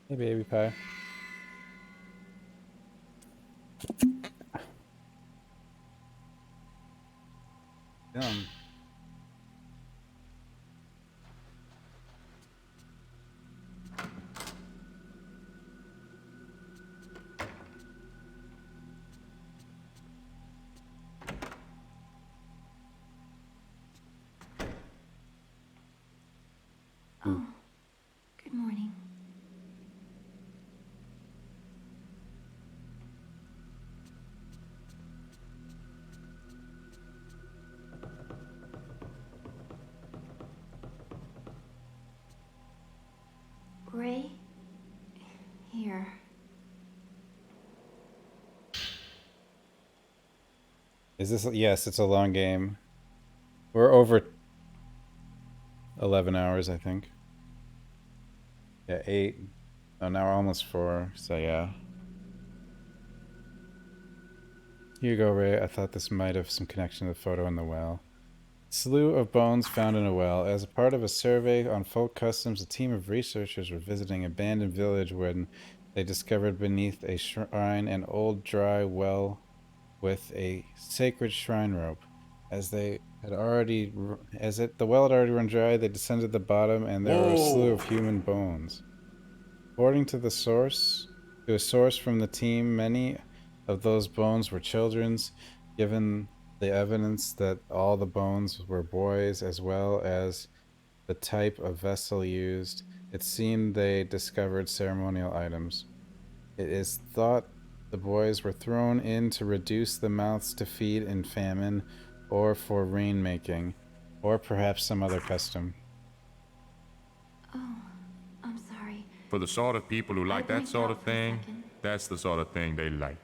Hey, baby pie. Yum. Oh, good morning. Ray? Here. Is this? Yes, it's a long game. We're over 11 hours, I think. Yeah, 8. Oh, now we're almost 4, so yeah. Here you go, Ray. I thought this might have some connection to the photo in the well. Slew of bones found in a well. As a part of a survey on folk customs, a team of researchers were visiting an abandoned village when they discovered beneath a shrine an old dry well with a sacred shrine rope. The well had already run dry, they descended the bottom and there were a slew of human bones. According to a source from the team, many of those bones were children's, given the evidence that all the bones were boys as well as the type of vessel used. It seemed they discovered ceremonial items. It is thought the boys were thrown in to reduce the mouths to feed in famine, or for rain-making, or perhaps some other custom. Oh, I'm sorry. For the sort of people who like that blanked sort out of for a thing, second. that's the sort of thing they like.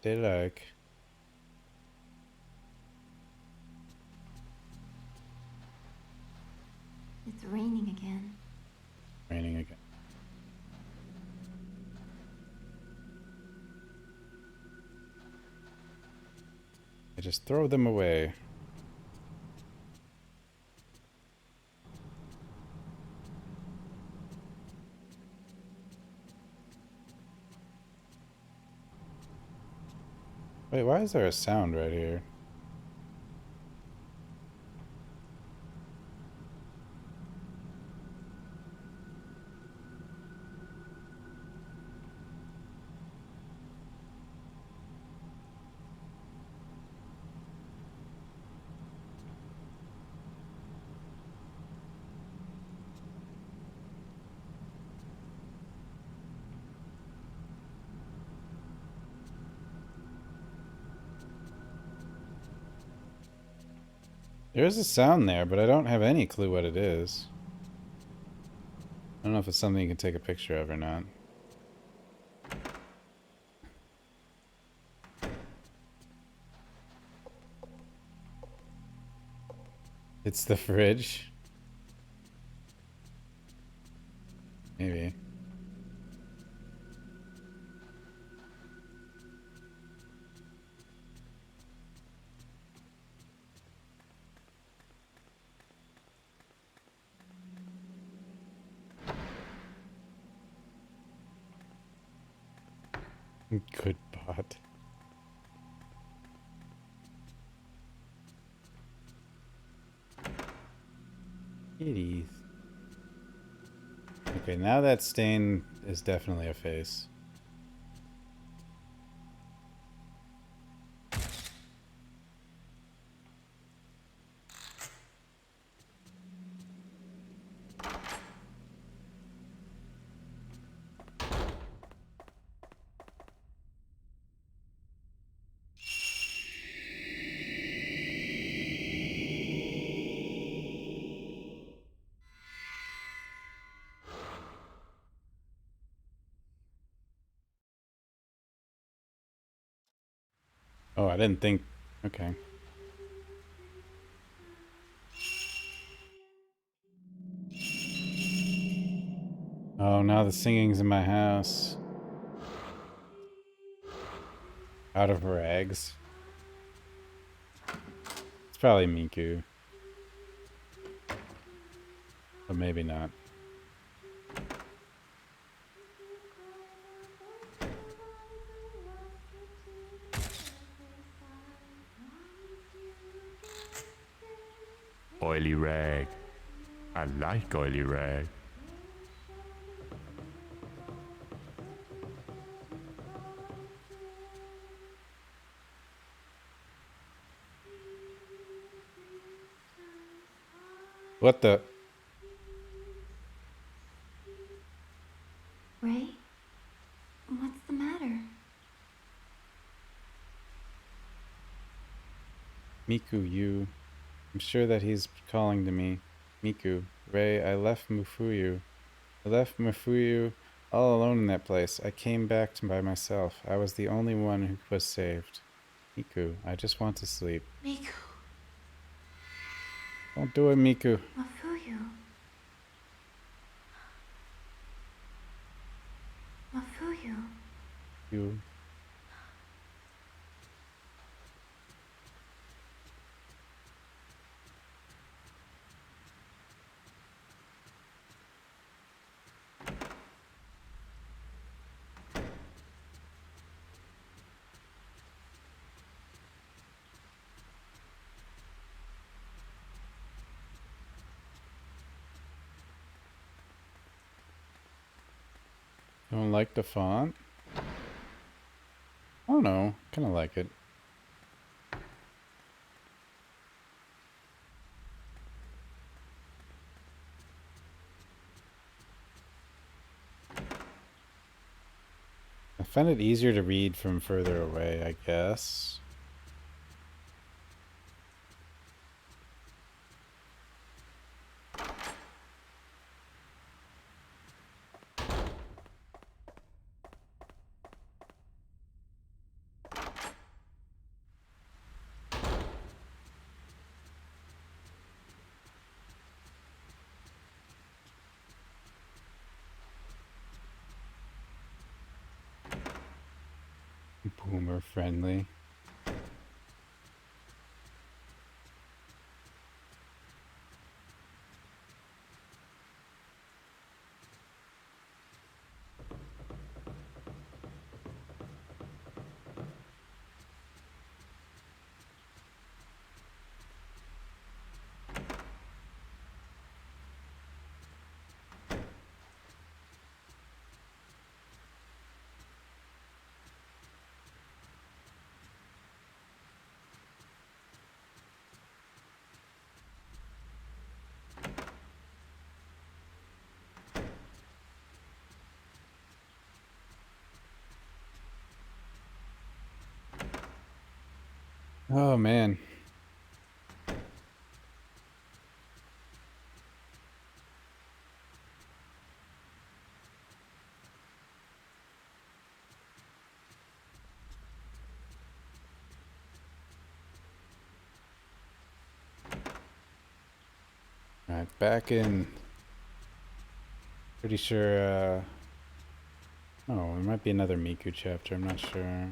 They like. It's raining again. Raining again. I just throw them away. Wait, why is there a sound right here? There is a sound there, but I don't have any clue what it is. I don't know if it's something you can take a picture of or not. It's the fridge. Maybe. Good bot. Kitties. Okay, now that stain is definitely a face. Oh, I didn't think... Okay. Oh, now the singing's in my house. Out of rags. It's probably Miku. But maybe not. Oily rag. I like oily rag. What the? Ray? What's the matter? Miku, you. I'm sure that he's calling to me. Miku, Ray, I left Mufuyu. I left Mufuyu all alone in that place. I came back by myself. I was the only one who was saved. Miku, I just want to sleep. Miku. Don't do it, Miku. Mafuyu. Mafuyu. You. Don't like the font? I don't know. Kind of like it. I find it easier to read from further away, I guess. Boomer friendly. Oh man. Alright, back in. Pretty sure, oh, there might be another Miku chapter, I'm not sure.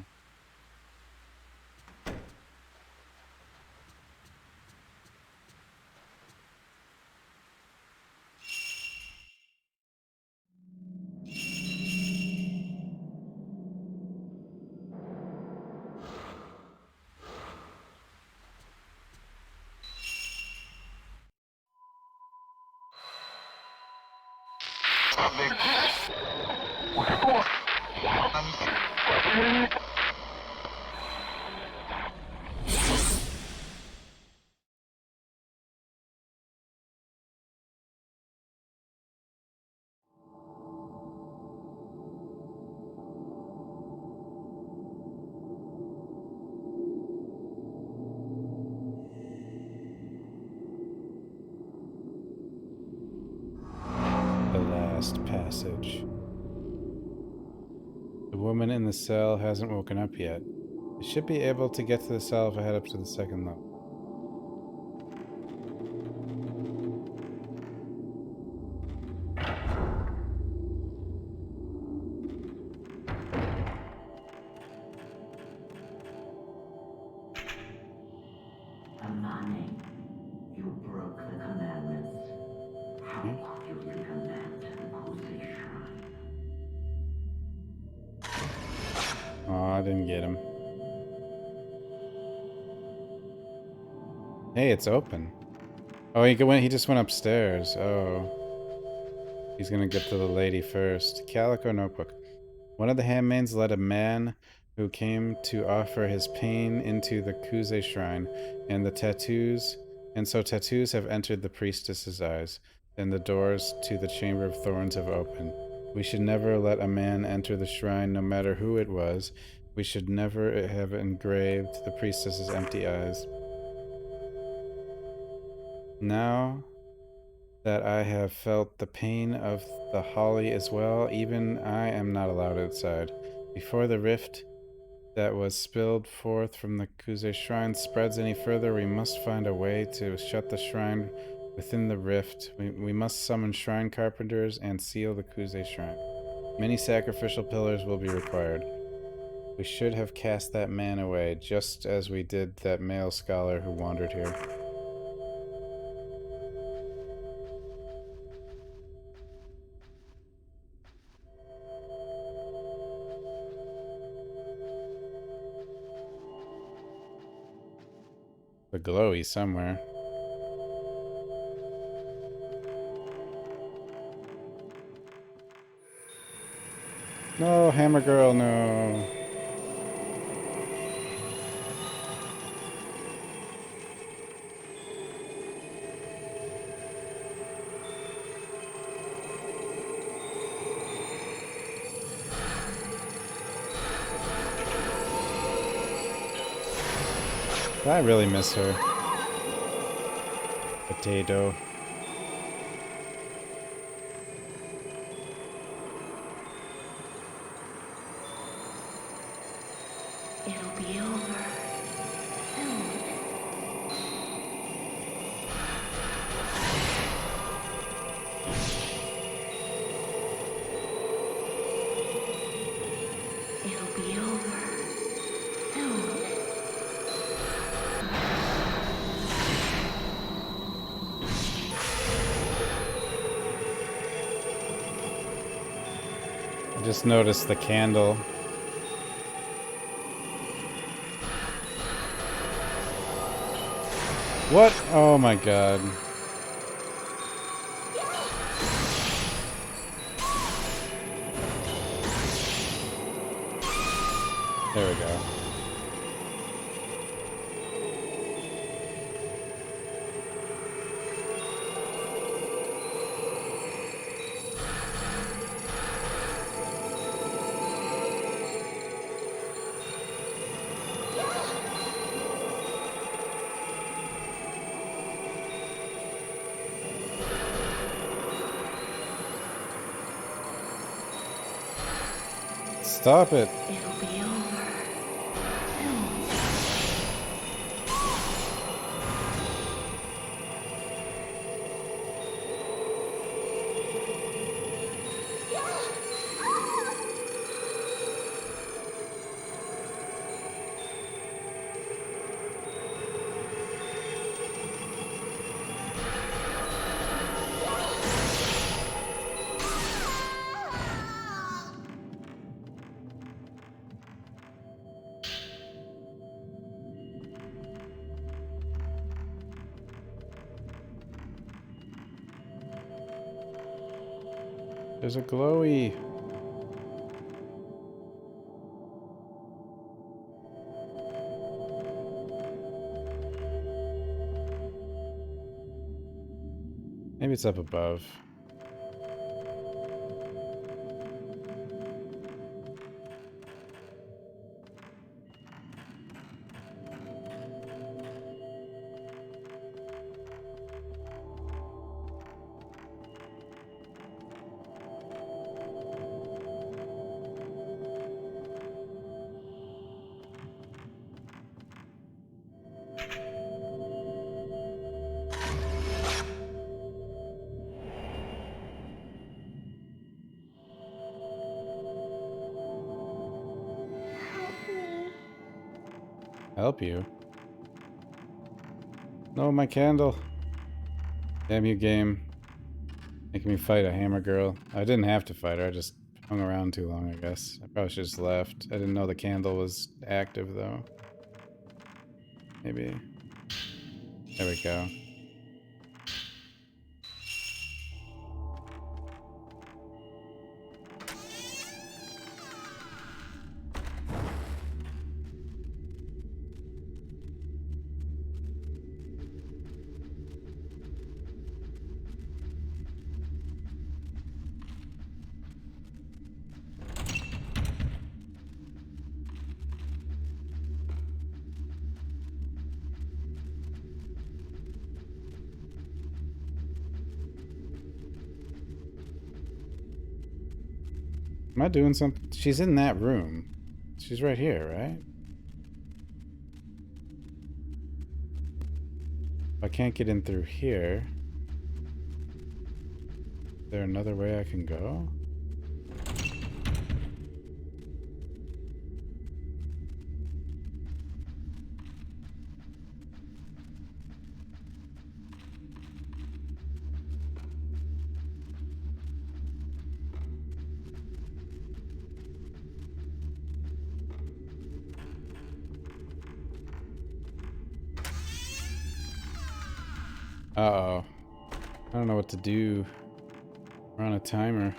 The last passage. The woman in the cell hasn't woken up yet. I should be able to get to the cell if I head up to the second level. Amani, you broke the commandments. How could you leave a man to impose a shrine? Oh, I didn't get him. Hey, it's open. Oh, he just went upstairs. Oh. He's gonna get to the lady first. Calico notebook. One of the handmaids led a man who came to offer his pain into the Kuze shrine, and so tattoos have entered the priestess's eyes, and the doors to the Chamber of Thorns have opened. We should never let a man enter the shrine, no matter who it was. We should never have engraved the priestess's empty eyes. Now that I have felt the pain of the holly as well, even I am not allowed outside. Before the rift that was spilled forth from the Kuze shrine spreads any further, we must find a way to shut the shrine within the rift. We must summon shrine carpenters and seal the Kuze shrine. Many sacrificial pillars will be required. We should have cast that man away, just as we did that male scholar who wandered here. The glowy somewhere. No, Hammer Girl, no. I really miss her. Potato. It'll be over soon. It'll be over soon. I just noticed the candle. What? Oh my god. There we go. Stop it. It'll be over soon. There's a glowy. Maybe it's up above. Help you? No, my candle. Damn you, game. Making me fight a hammer girl. I didn't have to fight her, I just hung around too long, I guess. I probably should have just left. I didn't know the candle was active, though. Maybe. There we go. Am I doing something? She's in that room. She's right here, right? If I can't get in through here, is there another way I can go? Uh-oh. I don't know what to do. We're on a timer.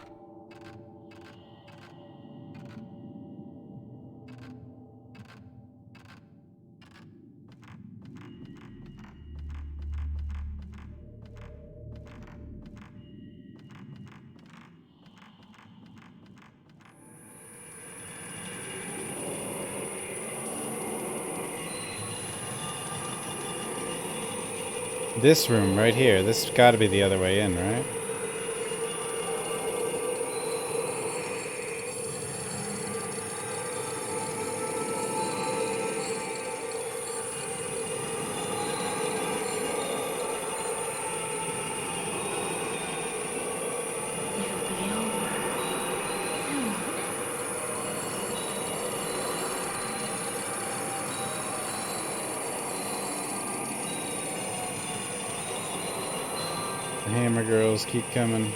This room right here. This has got to be the other way in, right? The hammer girls keep coming.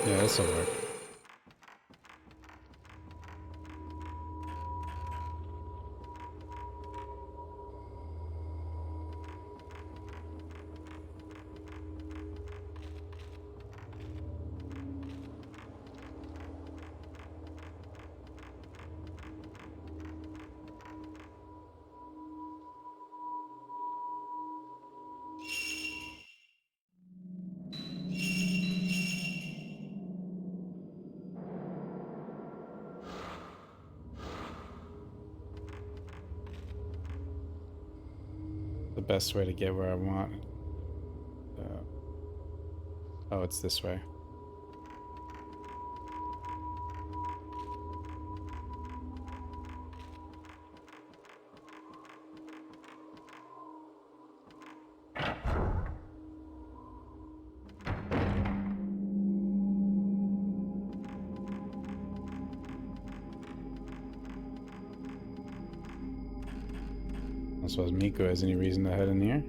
Yeah, this'll work. The best way to get where I want. Oh, it's this way. I suppose Miku has any reason to head in here.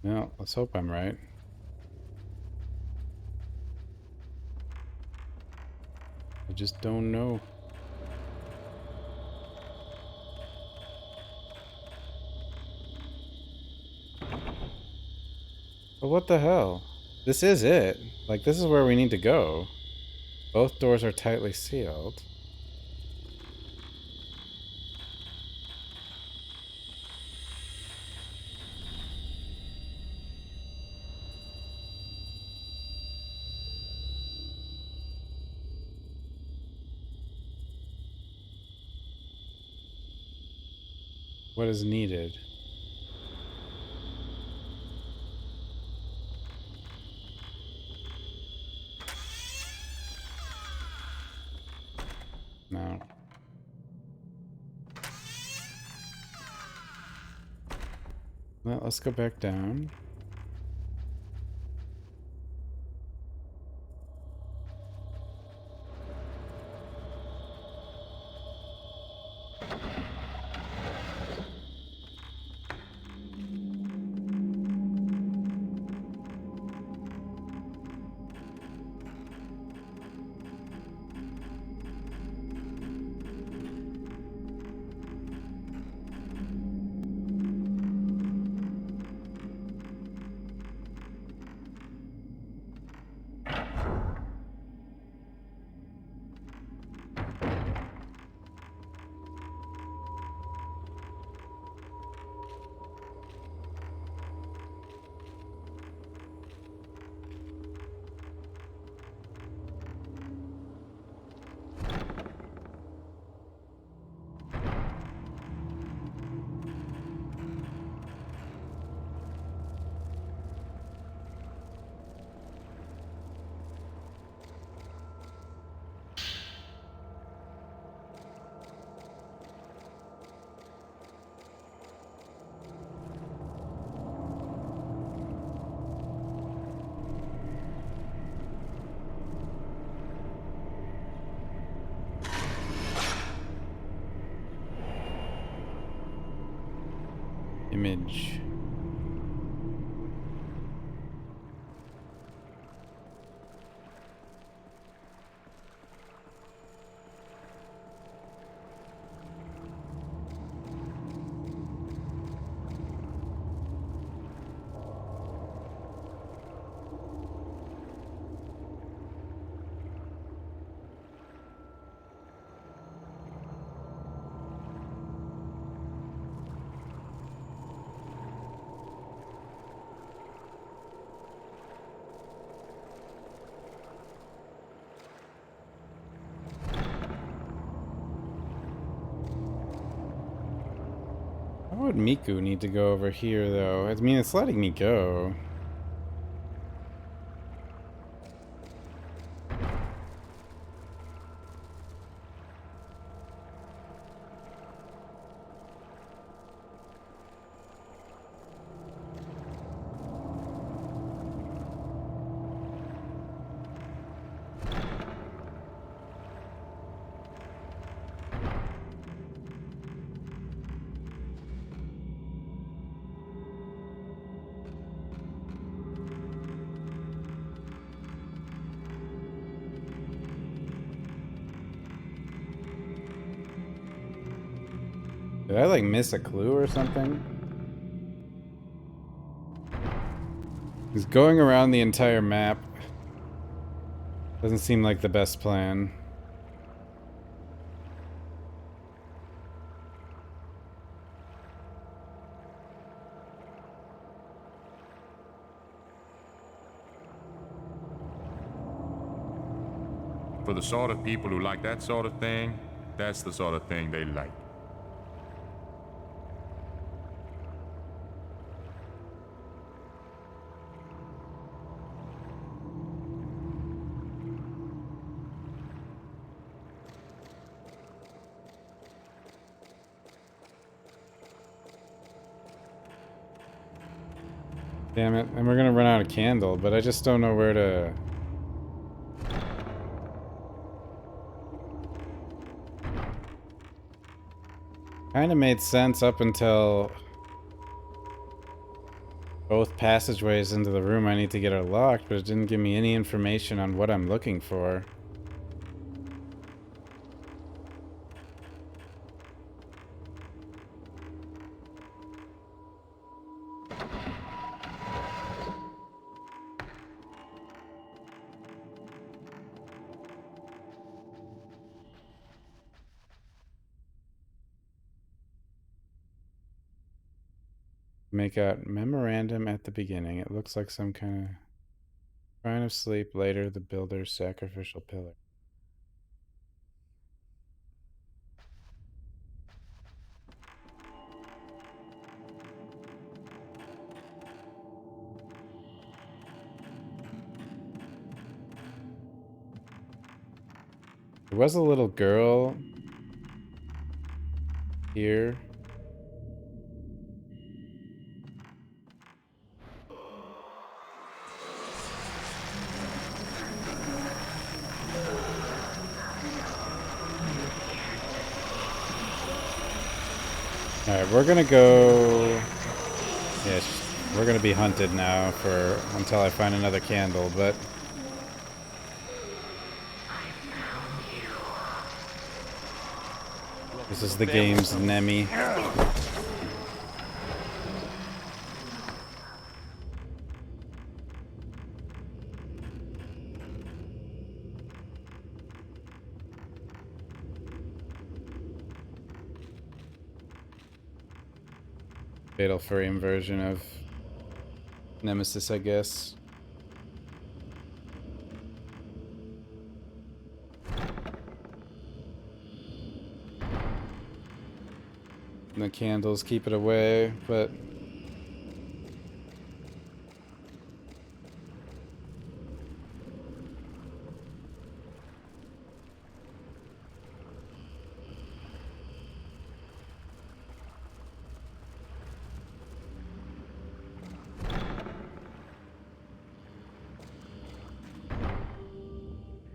Well, let's hope I'm right. I just don't know. But what the hell? This is it. Like, this is where we need to go. Both doors are tightly sealed. What is needed? No. Well, let's go back down. image. Why would Miku need to go over here, though? I mean, it's letting me go. Did I, like, miss a clue or something? He's going around the entire map. Doesn't seem like the best plan. For the sort of people who like that sort of thing, that's the sort of thing they like. Damn it, and we're gonna run out of candle, but I just don't know where to... Kinda made sense up until both passageways into the room I need to get are locked, but it didn't give me any information on what I'm looking for. Make out memorandum at the beginning. It looks like some kind of shrine of sleep. Later, the builder's sacrificial pillar. There was a little girl here. Alright, we're gonna go... Yes, we're gonna be hunted now for until I find another candle, but... This is the game's Nemi. Fatal Frame version of Nemesis, I guess. And the candles keep it away, but...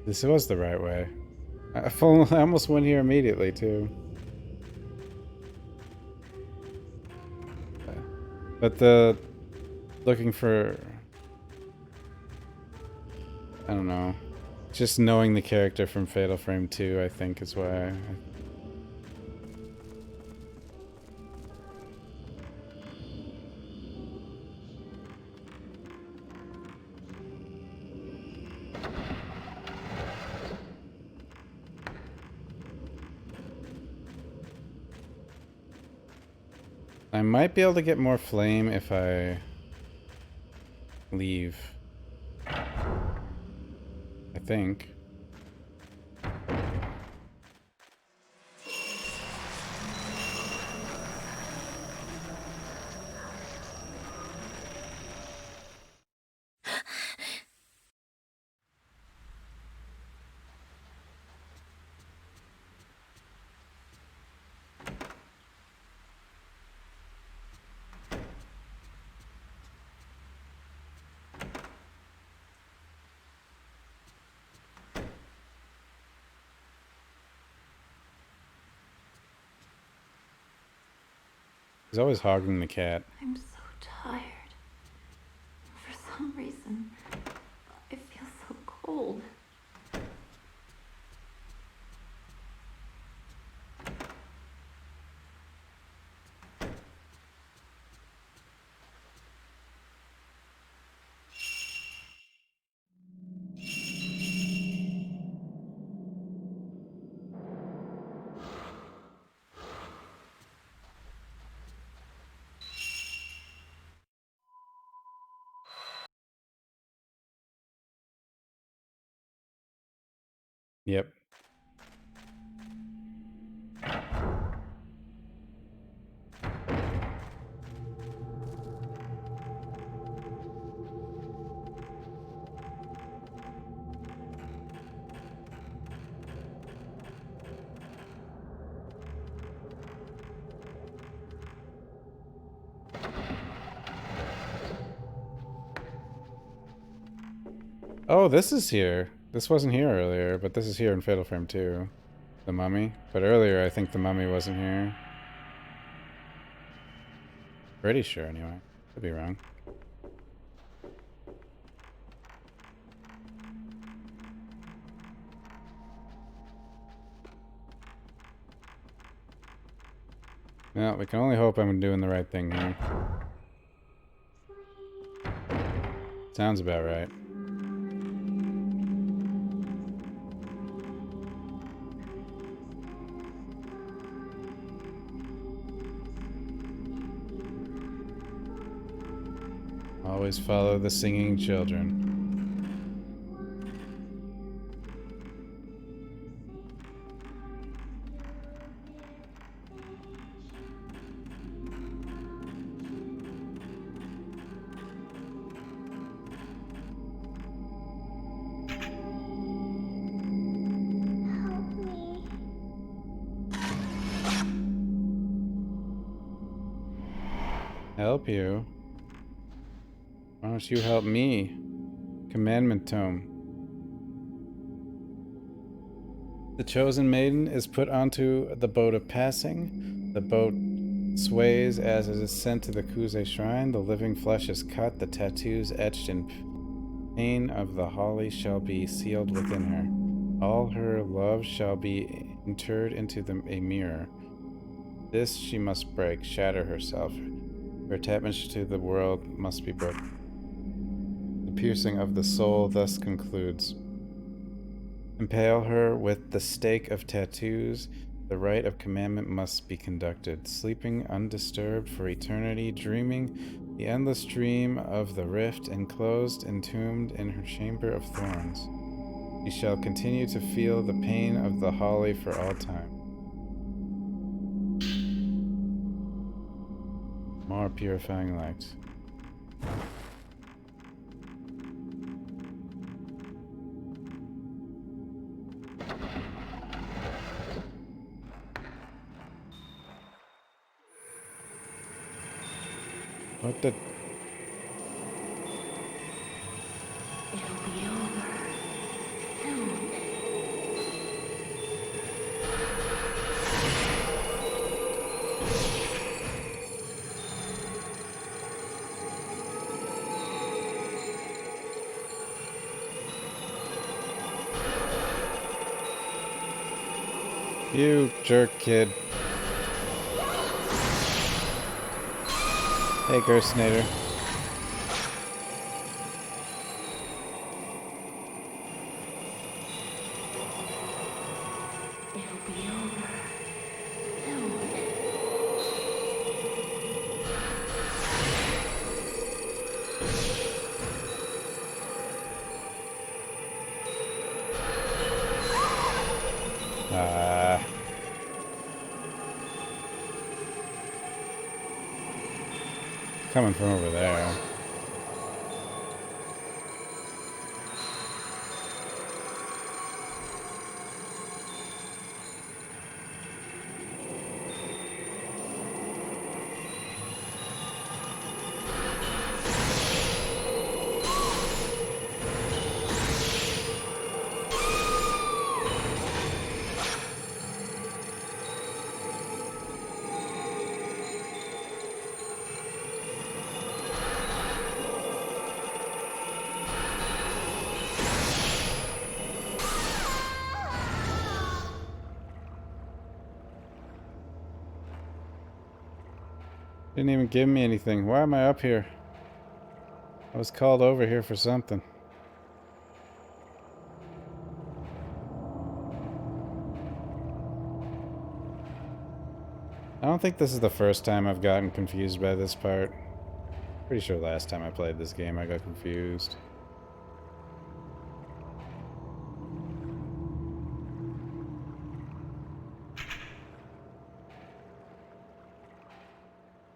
This was the right way. I almost went here immediately, too. But looking for, I don't know, just knowing the character from Fatal Frame 2, I think, is why I might be able to get more flame if I leave. I think. He's always hogging the cat. I'm so tired. For some reason, I feel so cold. Yep. Oh, this is here. This wasn't here earlier, but this is here in Fatal Frame 2. The mummy. But earlier, I think the mummy wasn't here. Pretty sure, anyway. Could be wrong. Well, we can only hope I'm doing the right thing here. Sounds about right. Always follow the singing children. Help you? Why don't you help me? Commandment Tome. The chosen maiden is put onto the boat of passing. The boat sways as it is sent to the Kuze shrine. The living flesh is cut. The tattoos etched in pain of the holly shall be sealed within her. All her love shall be interred into a mirror. This she must break, shatter herself. Her attachment to the world must be broken. The piercing of the soul thus concludes. Impale her with the stake of tattoos. The rite of commandment must be conducted. Sleeping undisturbed for eternity, dreaming the endless dream of the rift, enclosed, entombed in her chamber of thorns. She shall continue to feel the pain of the holly for all time. More purifying light. What the? It'll be over soon. You jerk kid. Hey, Gerstnader. It'll be over soon. Coming from over there. Didn't even give me anything. Why am I up here? I was called over here for something. I don't think this is the first time I've gotten confused by this part. Pretty sure last time I played this game I got confused.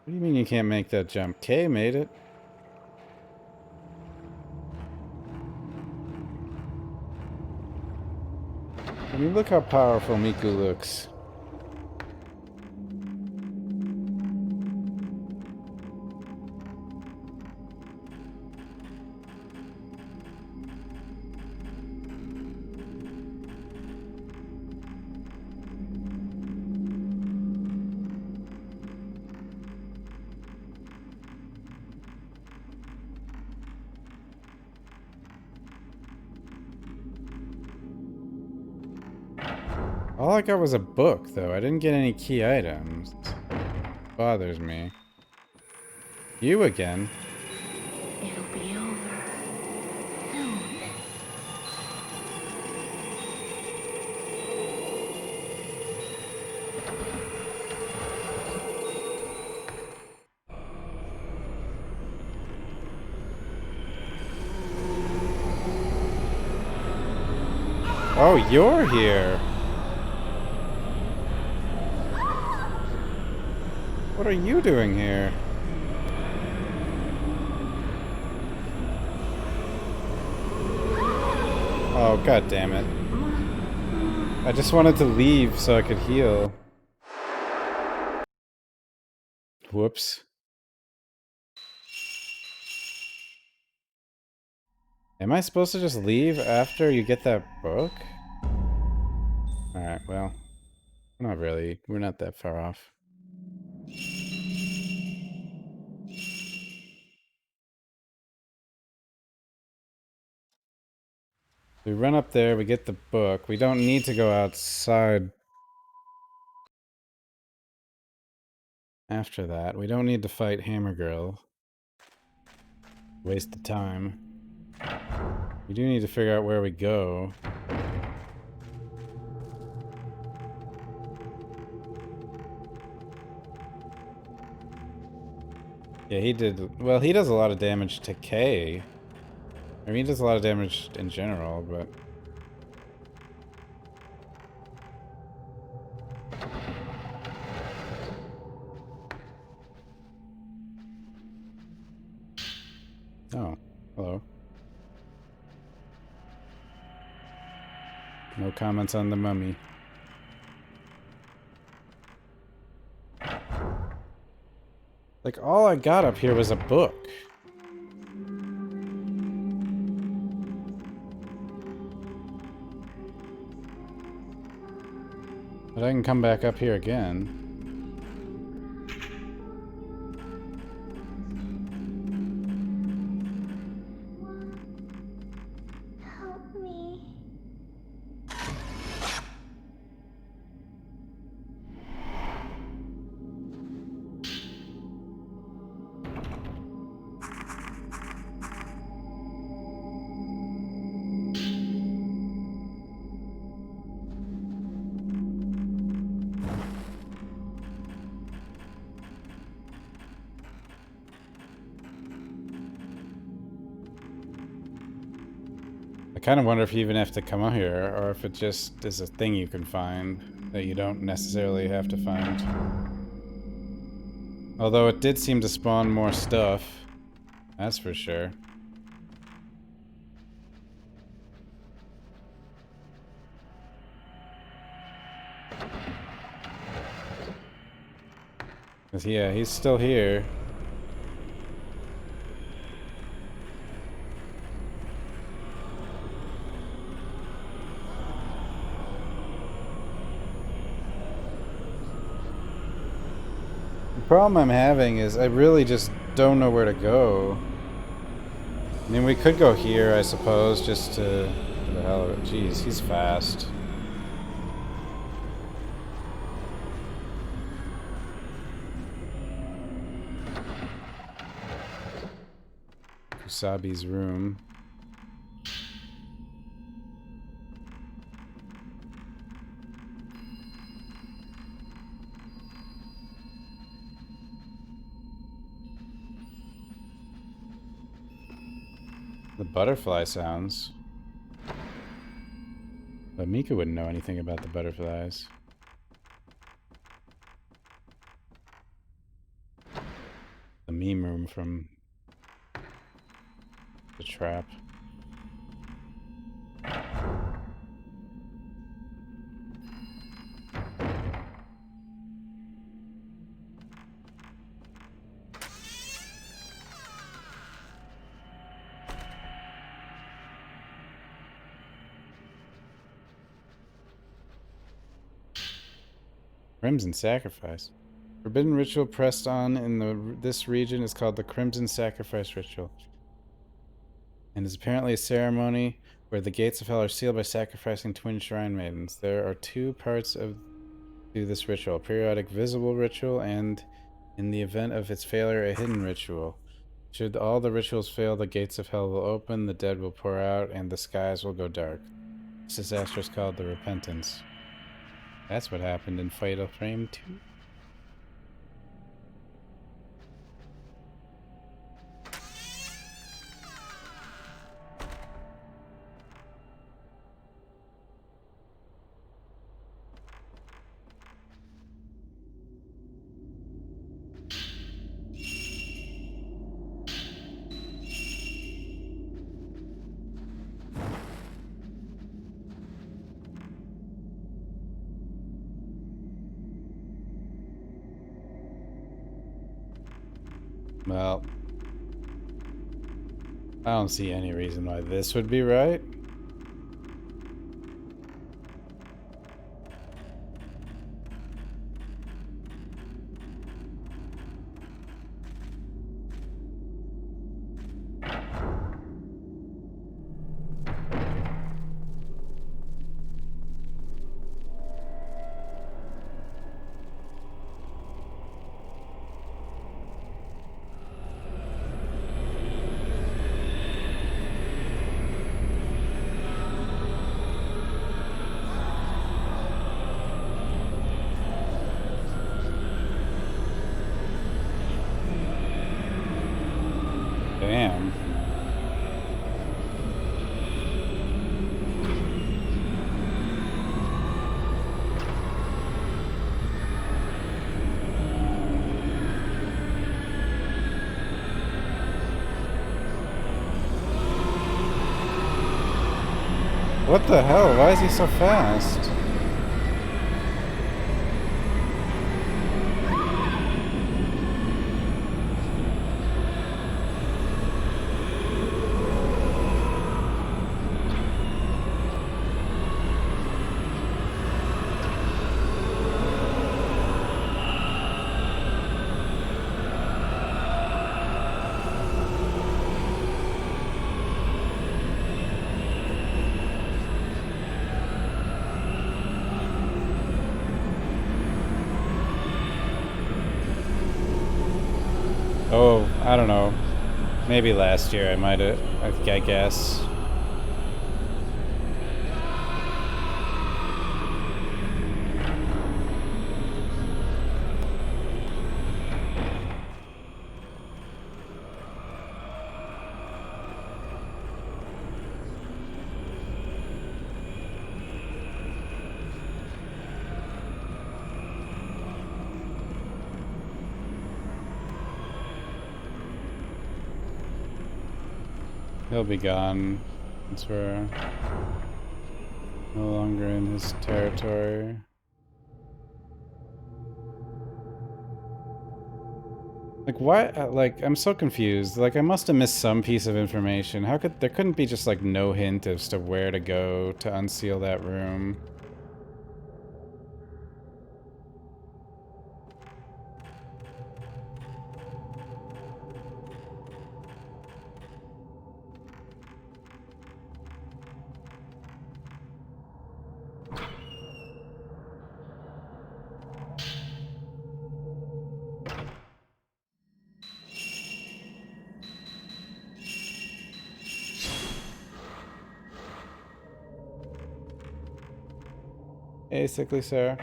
What do you mean you can't make that jump? Kay made it. I mean, look how powerful Miku looks. All I got was a book, though. I didn't get any key items. Bothers me. You again? It'll be over soon. Oh, you're here. What are you doing here? Oh, god damn it. I just wanted to leave so I could heal. Whoops. Am I supposed to just leave after you get that book? Alright, well. Not really. We're not that far off. We run up there, we get the book. We don't need to go outside after that. We don't need to fight Hammer Girl. Waste of time. We do need to figure out where we go. Yeah, he did... Well, he does a lot of damage to Kay. I mean, he does a lot of damage in general, but... Oh, hello. No comments on the mummy. Like, all I got up here was a book. But I can come back up here again. Help me. kind of wonder if you even have to come out here, or if it just is a thing you can find that you don't necessarily have to find. Although it did seem to spawn more stuff, that's for sure. Yeah, he's still here. The problem I'm having is I really just don't know where to go. I mean, we could go here, I suppose, just to... For the hell of it. Jeez, he's fast. Kusabi's room. The butterfly sounds. But Mika wouldn't know anything about the butterflies. The meme room from the trap. Crimson Sacrifice. Forbidden ritual pressed on in this region is called the Crimson Sacrifice Ritual, and is apparently a ceremony where the gates of hell are sealed by sacrificing twin shrine maidens. There are two parts to this ritual: a periodic visible ritual, and, in the event of its failure, a hidden ritual. Should all the rituals fail, the gates of hell will open, the dead will pour out, and the skies will go dark. This disaster is called the Repentance. That's what happened in Fatal Frame 2. Well, I don't see any reason why this would be right. Damn. What the hell? Why is he so fast? Oh, I don't know. Maybe last year I might have, I guess. He'll be gone once we're no longer in his territory. Like, why? Like, I'm so confused. Like, I must have missed some piece of information. How could there couldn't be just like no hint as to where to go to unseal that room? Basically, sir.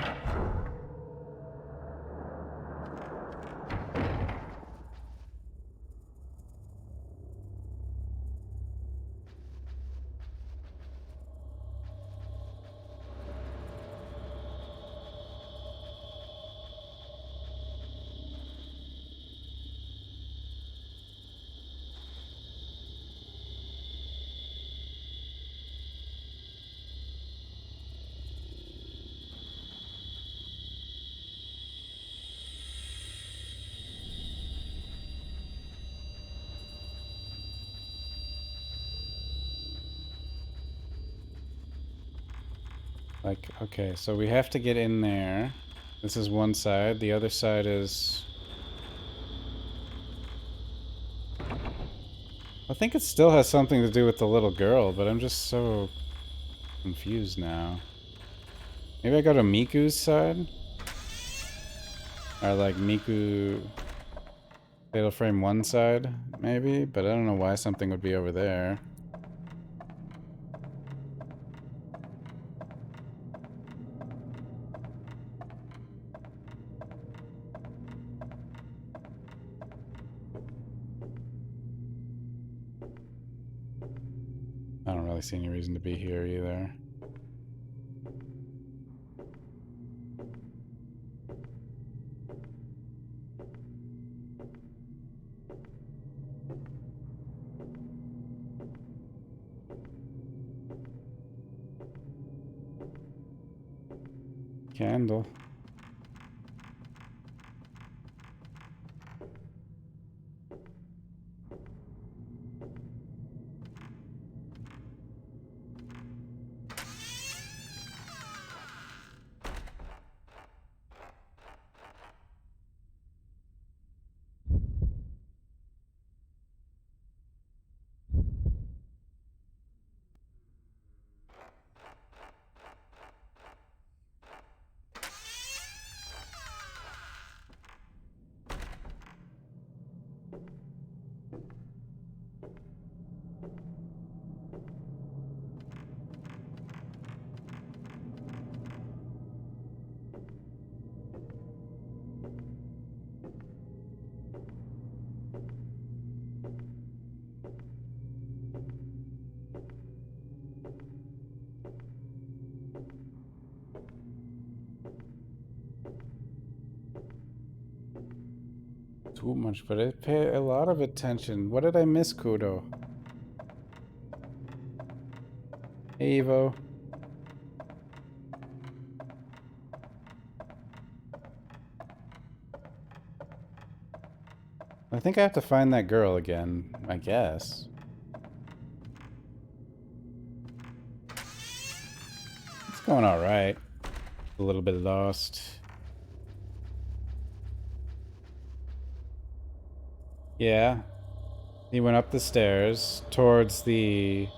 Like, okay, so we have to get in there. This is one side. The other side is... I think it still has something to do with the little girl, but I'm just so confused now. Maybe I go to Miku's side? Or like Miku... Fatal Frame 1 side, maybe? But I don't know why something would be over there. I don't really see any reason to be here either. Candle. Too much, but I pay a lot of attention. What did I miss, Kudo? Hey, Evo. I think I have to find that girl again, I guess. It's going alright. A little bit lost. Yeah. He went up the stairs towards the...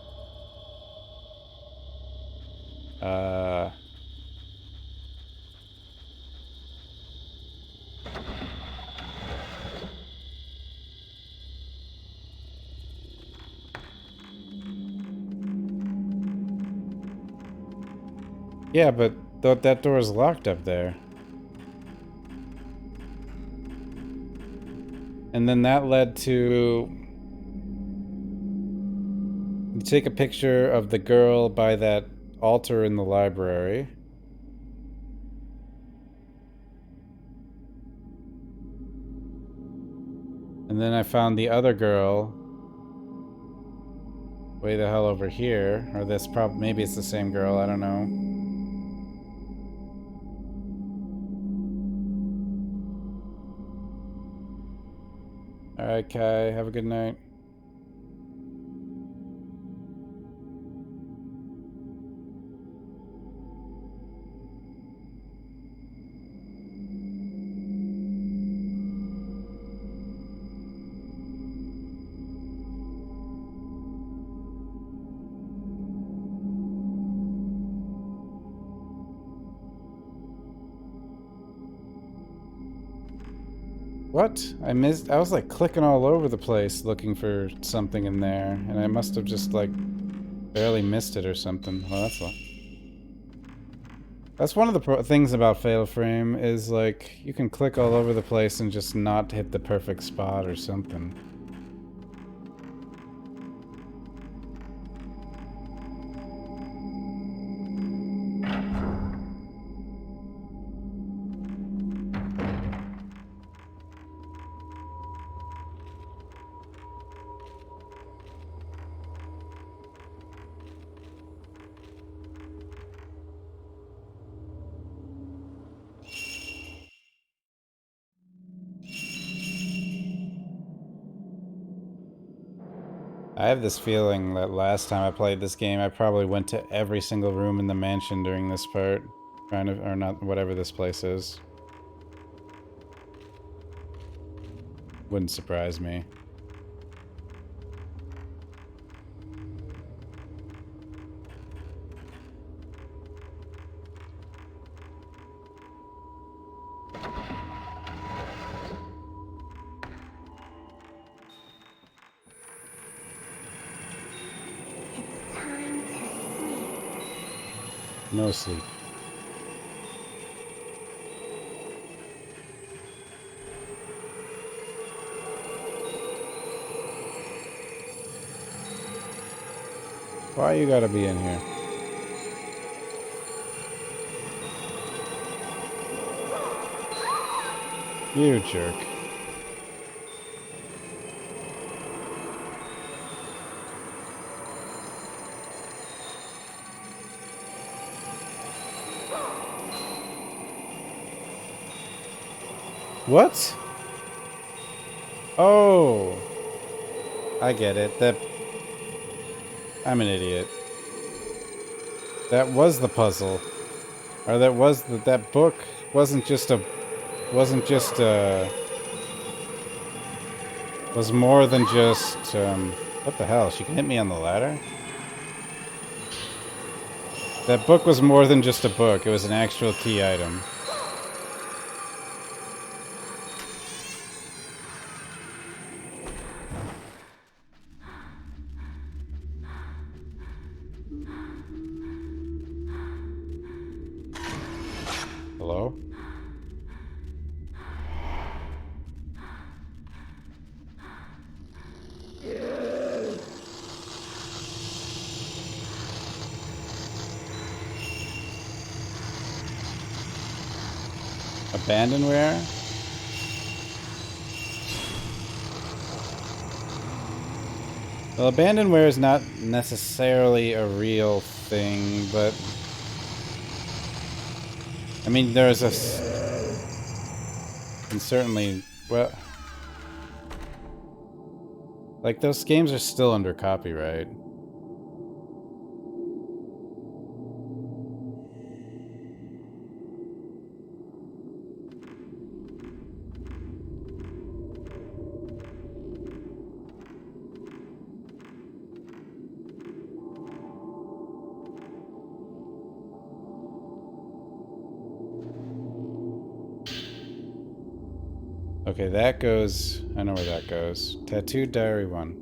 Yeah, but that door is locked up there. And then that led to... You take a picture of the girl by that altar in the library. And then I found the other girl way the hell over here. Or this maybe it's the same girl, I don't know. Alright, Kai, have a good night. What? I was like clicking all over the place looking for something in there, and I must have just like barely missed it or something. Well, that's one of the things about Fatal Frame is like you can click all over the place and just not hit the perfect spot or something. I have this feeling that last time I played this game, I probably went to every single room in the mansion during this part. Or not, whatever this place is. Wouldn't surprise me. No sleep. Why you gotta be in here? You jerk. What? Oh. I get it. I'm an idiot. That was the puzzle. Or that was that book was more than just what the hell? She can hit me on the ladder? That book was more than just a book. It was an actual key item. Hello? Abandonware? Well, abandonware is not necessarily a real thing, but I mean, there's and certainly, well, like those games are still under copyright. Okay, that goes... I know where that goes. Tattooed Diary 1.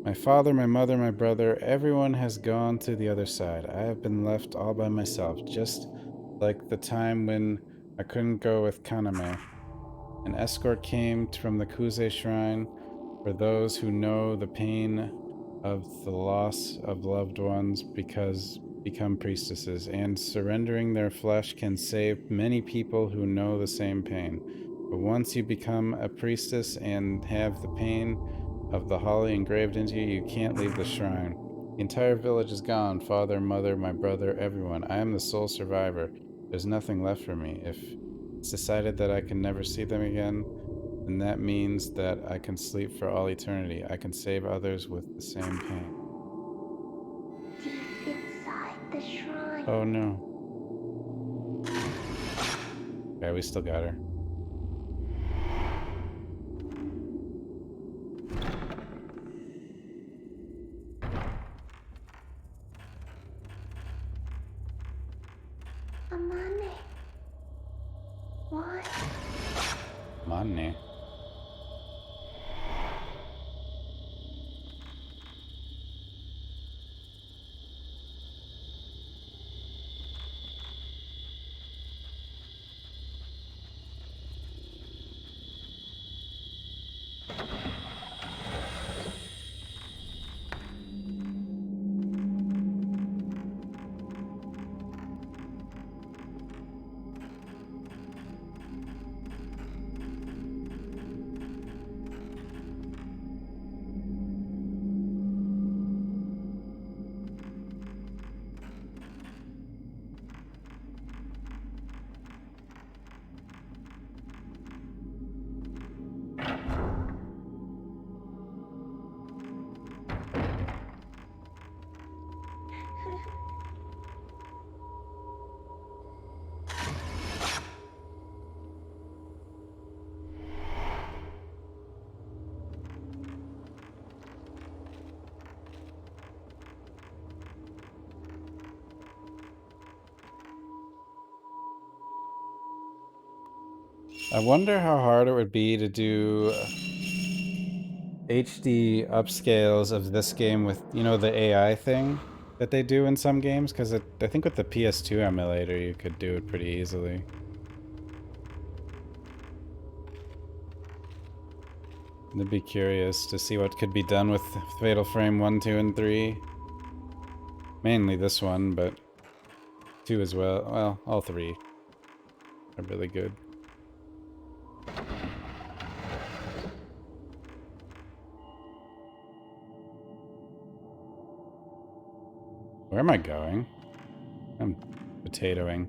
My father, my mother, my brother, everyone has gone to the other side. I have been left all by myself, just like the time when I couldn't go with Kaname. An escort came from the Kuze Shrine for those who know the pain of the loss of loved ones because become priestesses, and surrendering their flesh can save many people who know the same pain. But once you become a priestess and have the pain, of the holly engraved into you, you can't leave the shrine. The entire village is gone. Father, mother, my brother, everyone. I am the sole survivor. There's nothing left for me. If it's decided that I can never see them again, then that means that I can sleep for all eternity. I can save others with the same pain. Deep inside the shrine. Oh no. Okay, we still got her. Amane. Why? Money. I wonder how hard it would be to do HD upscales of this game with, you know, the AI thing that they do in some games, because I think with the PS2 emulator you could do it pretty easily. I'd be curious to see what could be done with Fatal Frame 1, 2, and 3. Mainly this one, but 2 as well. Well, all 3 are really good. Where am I going? I'm potatoing.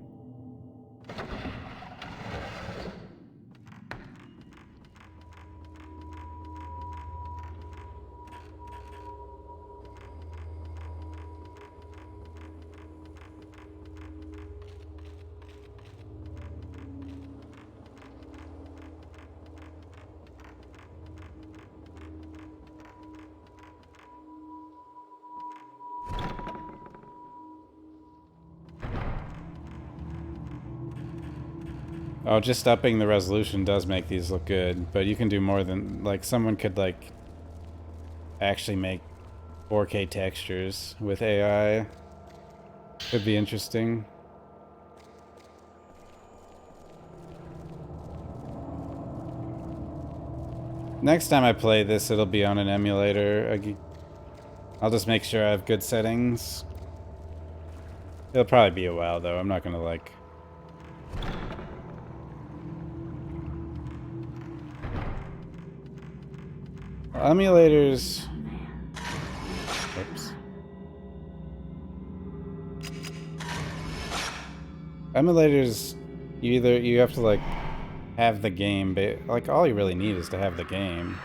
Oh, just upping the resolution does make these look good, but you can do more than, like, someone could, like, actually make 4K textures with AI. Could be interesting. Next time I play this, it'll be on an emulator. I'll just make sure I have good settings. It'll probably be a while, though. I'm not gonna, like... Emulators... Oops. Emulators, you have to, like, have the game, but, like, all you really need is to have the game.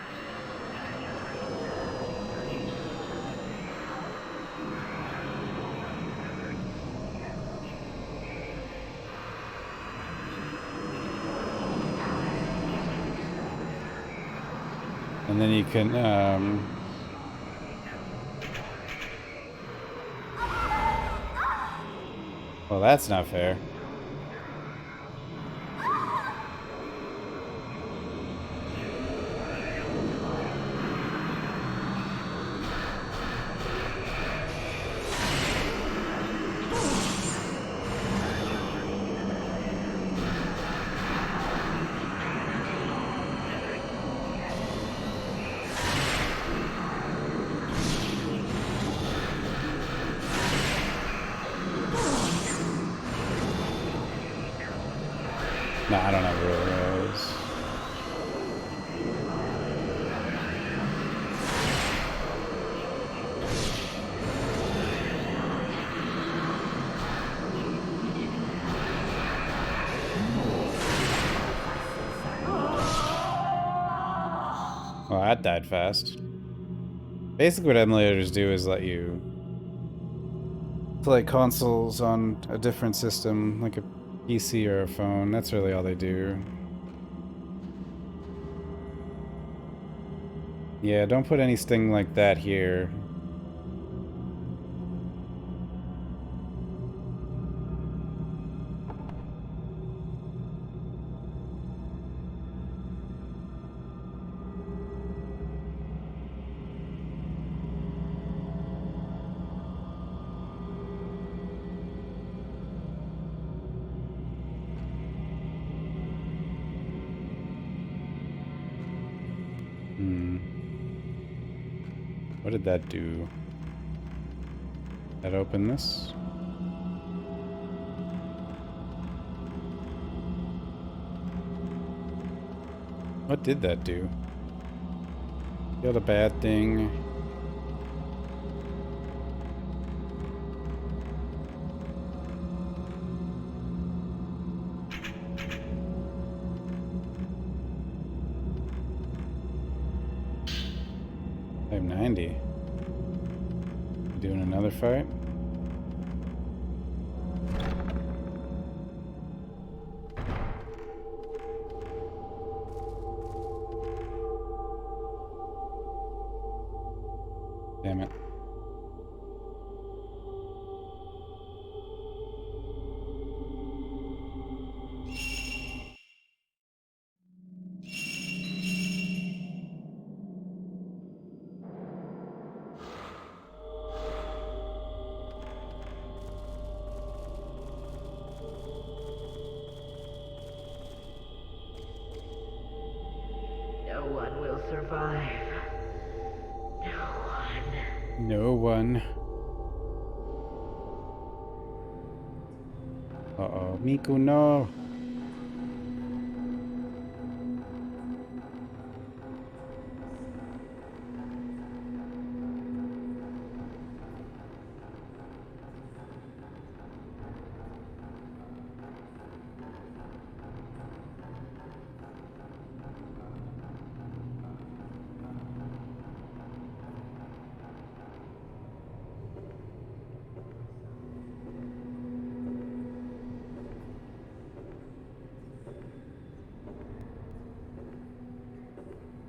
And then you can, well, that's not fair. No, I don't have real arrows. that died fast. Basically what emulators do is let you play consoles on a different system, like a PC or a phone. That's really all they do. Yeah, don't put anything like that here. What did that do? That open this? What did that do? Killed a bad thing. I have 90. Doing another fight? Damn it. No one will survive. No one. No one. Uh-oh. Miku, no!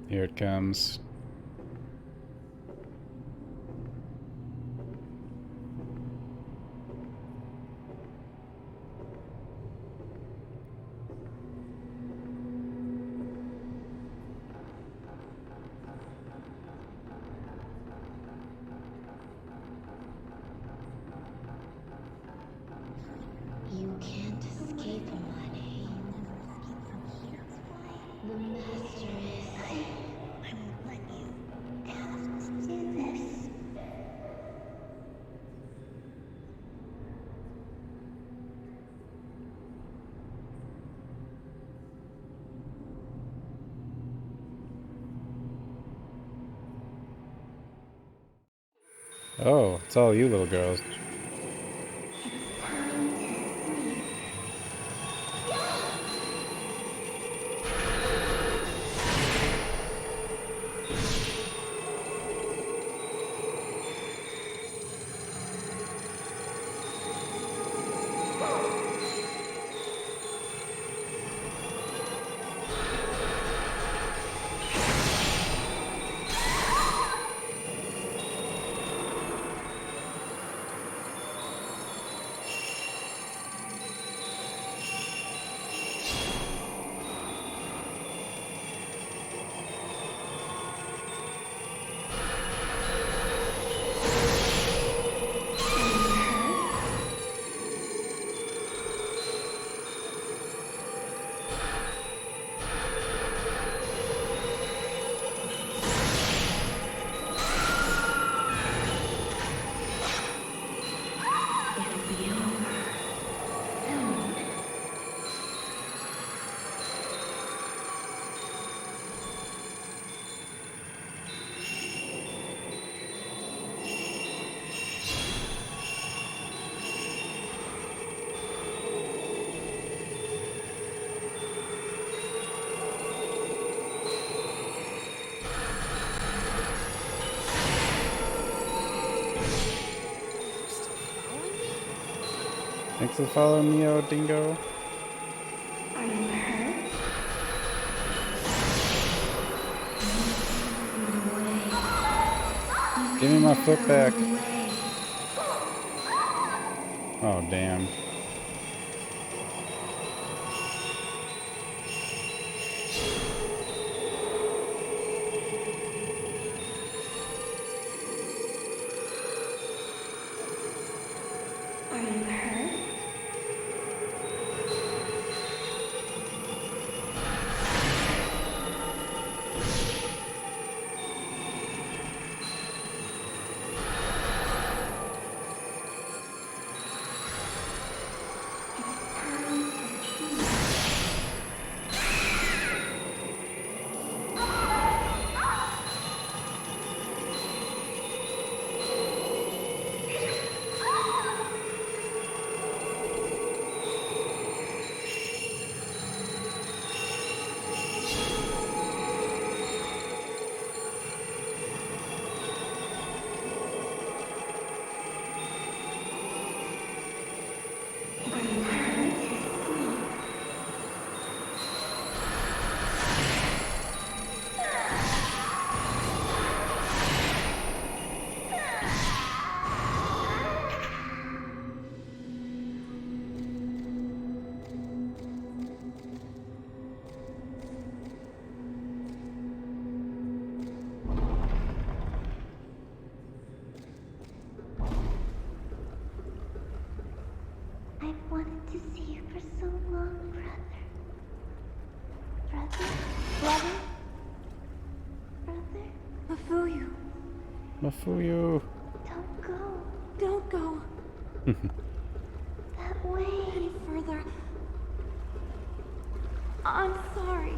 Here it comes. You can't escape money. The master is. I won't let you. Just do this. Oh, it's all you little girls. Thanks for following me, oh dingo. Are you hurt? Give me my foot back. Oh, damn. Are you hurt? I've wanted to see you for so long, brother. Brother? Brother? Mafuyu, Mafuyu. Don't go don't go that way. any further. I'm sorry.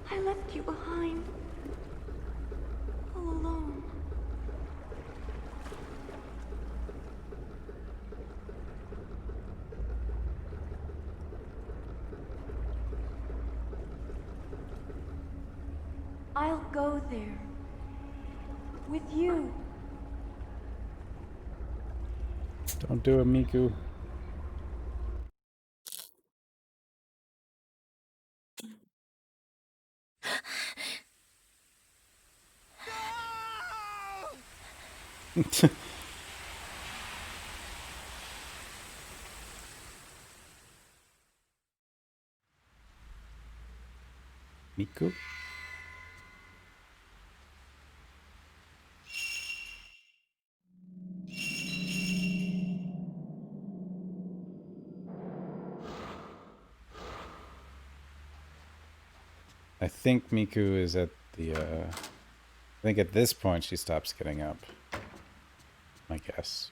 I left you behind. All alone. I'll go there. With you. Don't do it, Miku. Miku? I think Miku is at the, I think at this point she stops getting up. I guess.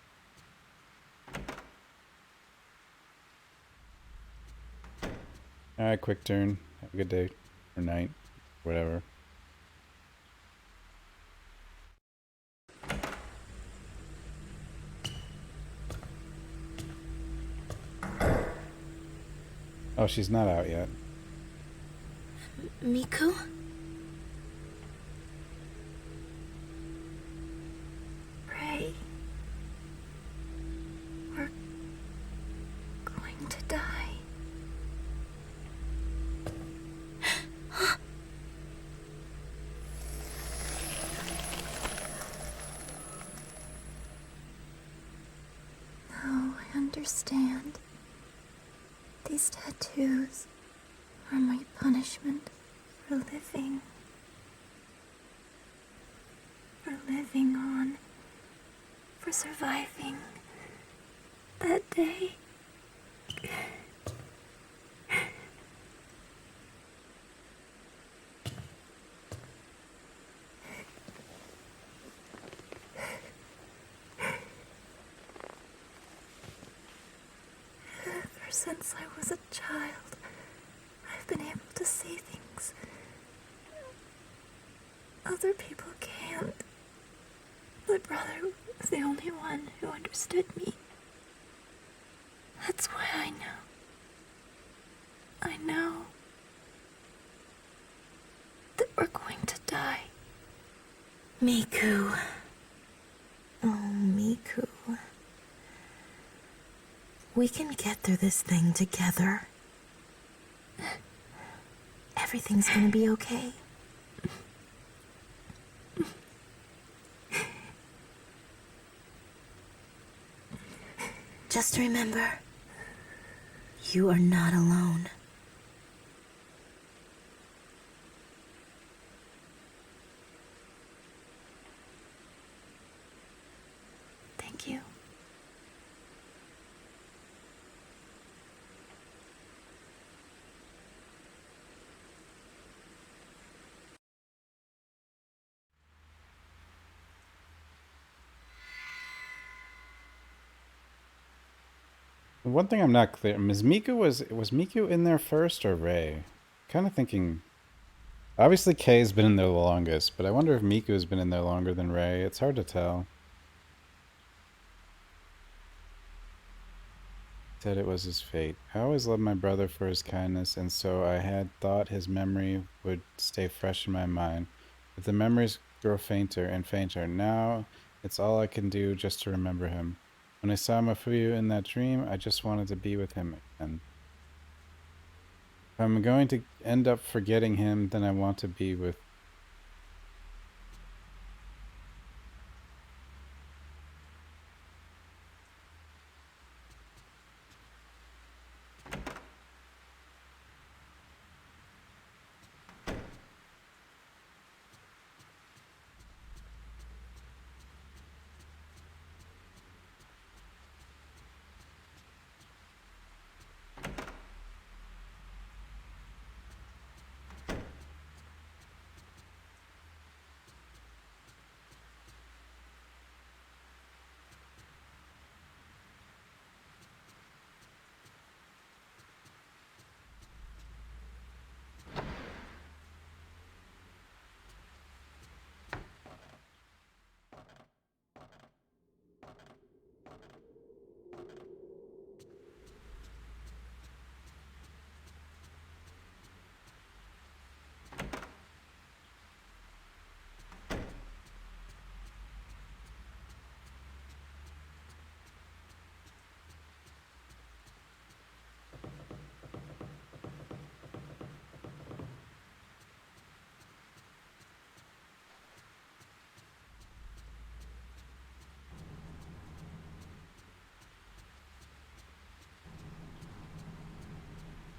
Alright, quick turn. Have a good day. Or night. Whatever. Oh, she's not out yet. Miku? Pray. We're going to die. Now I understand. These tattoos are my punishment for living. For living on. For surviving that day. Ever since I was a child, I've been able to see things other people can't. My brother was the only one who understood me. That's why I know. I know that we're going to die. Miku. Oh, Miku. We can get through this thing together. Everything's gonna be okay. Just remember, you are not alone. Thank you. One thing I'm not clear, was Miku in there first or Rei? Kind of thinking, obviously Kei's been in there the longest, but I wonder if Miku's been in there longer than Rei. It's hard to tell. Said it was his fate. I always loved my brother for his kindness, and so I had thought his memory would stay fresh in my mind. But the memories grow fainter and fainter. Now it's all I can do just to remember him. When I saw Mafuyu in that dream, I just wanted to be with him again. If I'm going to end up forgetting him, then I want to be with...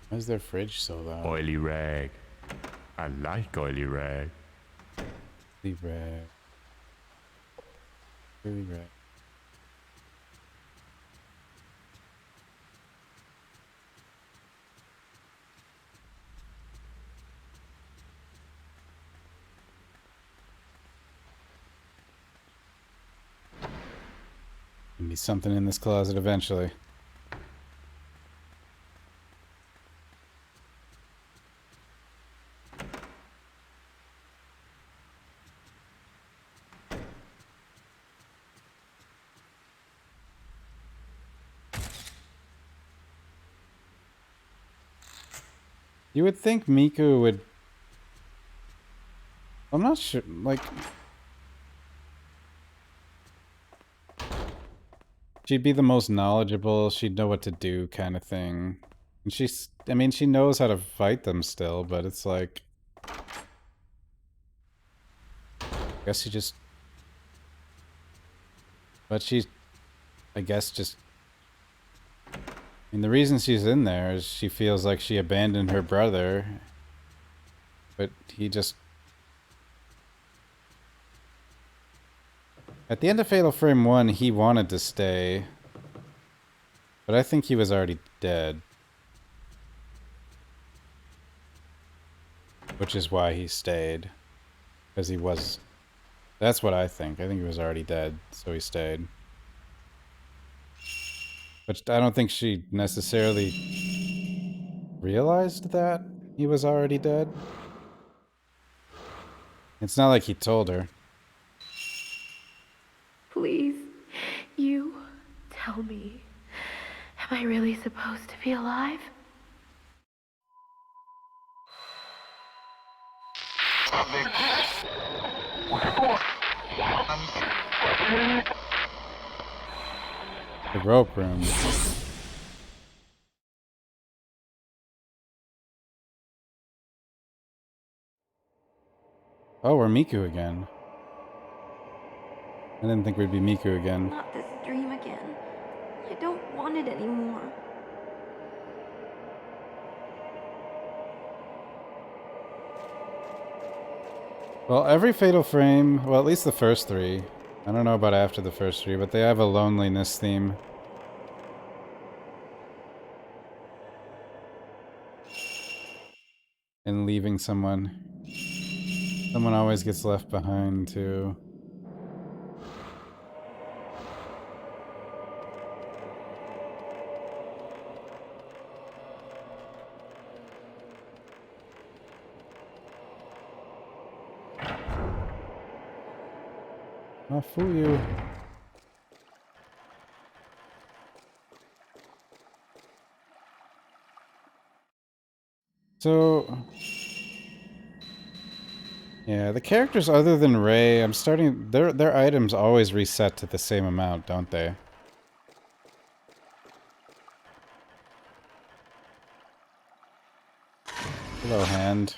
Why is their fridge so loud? Oily rag. I like oily rag. Oily rag. Oily rag. There'll be something in this closet eventually. You would think Miku would... I'm not sure, like... She'd be the most knowledgeable, she'd know what to do kind of thing. And she's... I mean, she knows how to fight them still, but it's like... I guess she just... But she's... I guess just... And the reason she's in there is she feels like she abandoned her brother. But he just... At the end of Fatal Frame 1, he wanted to stay. But I think he was already dead. Which is why he stayed. Because he was... That's what I think. I think he was already dead, so he stayed. But I don't think she necessarily realized that he was already dead. It's not like he told her. Please, you tell me. Am I really supposed to be alive? The rope room. Oh, we're Miku again. I didn't think we'd be Miku again. Not this dream again. I don't want it anymore. Well, every Fatal Frame, well, at least the first three. I don't know about after the first three, but they have a loneliness theme. And leaving someone. Someone always gets left behind, too. I'll fool you. So, yeah, the characters other than Rei, I'm starting, their items always reset to the same amount, don't they? Hello, hand.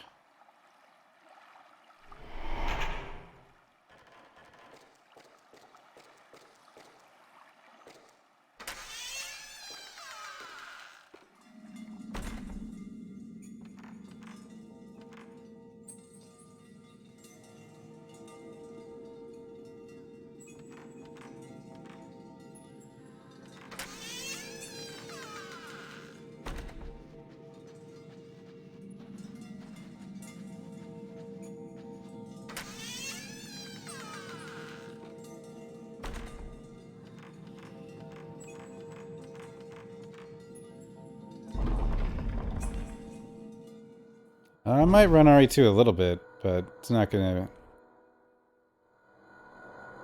I might run RE2 a little bit, but it's not gonna...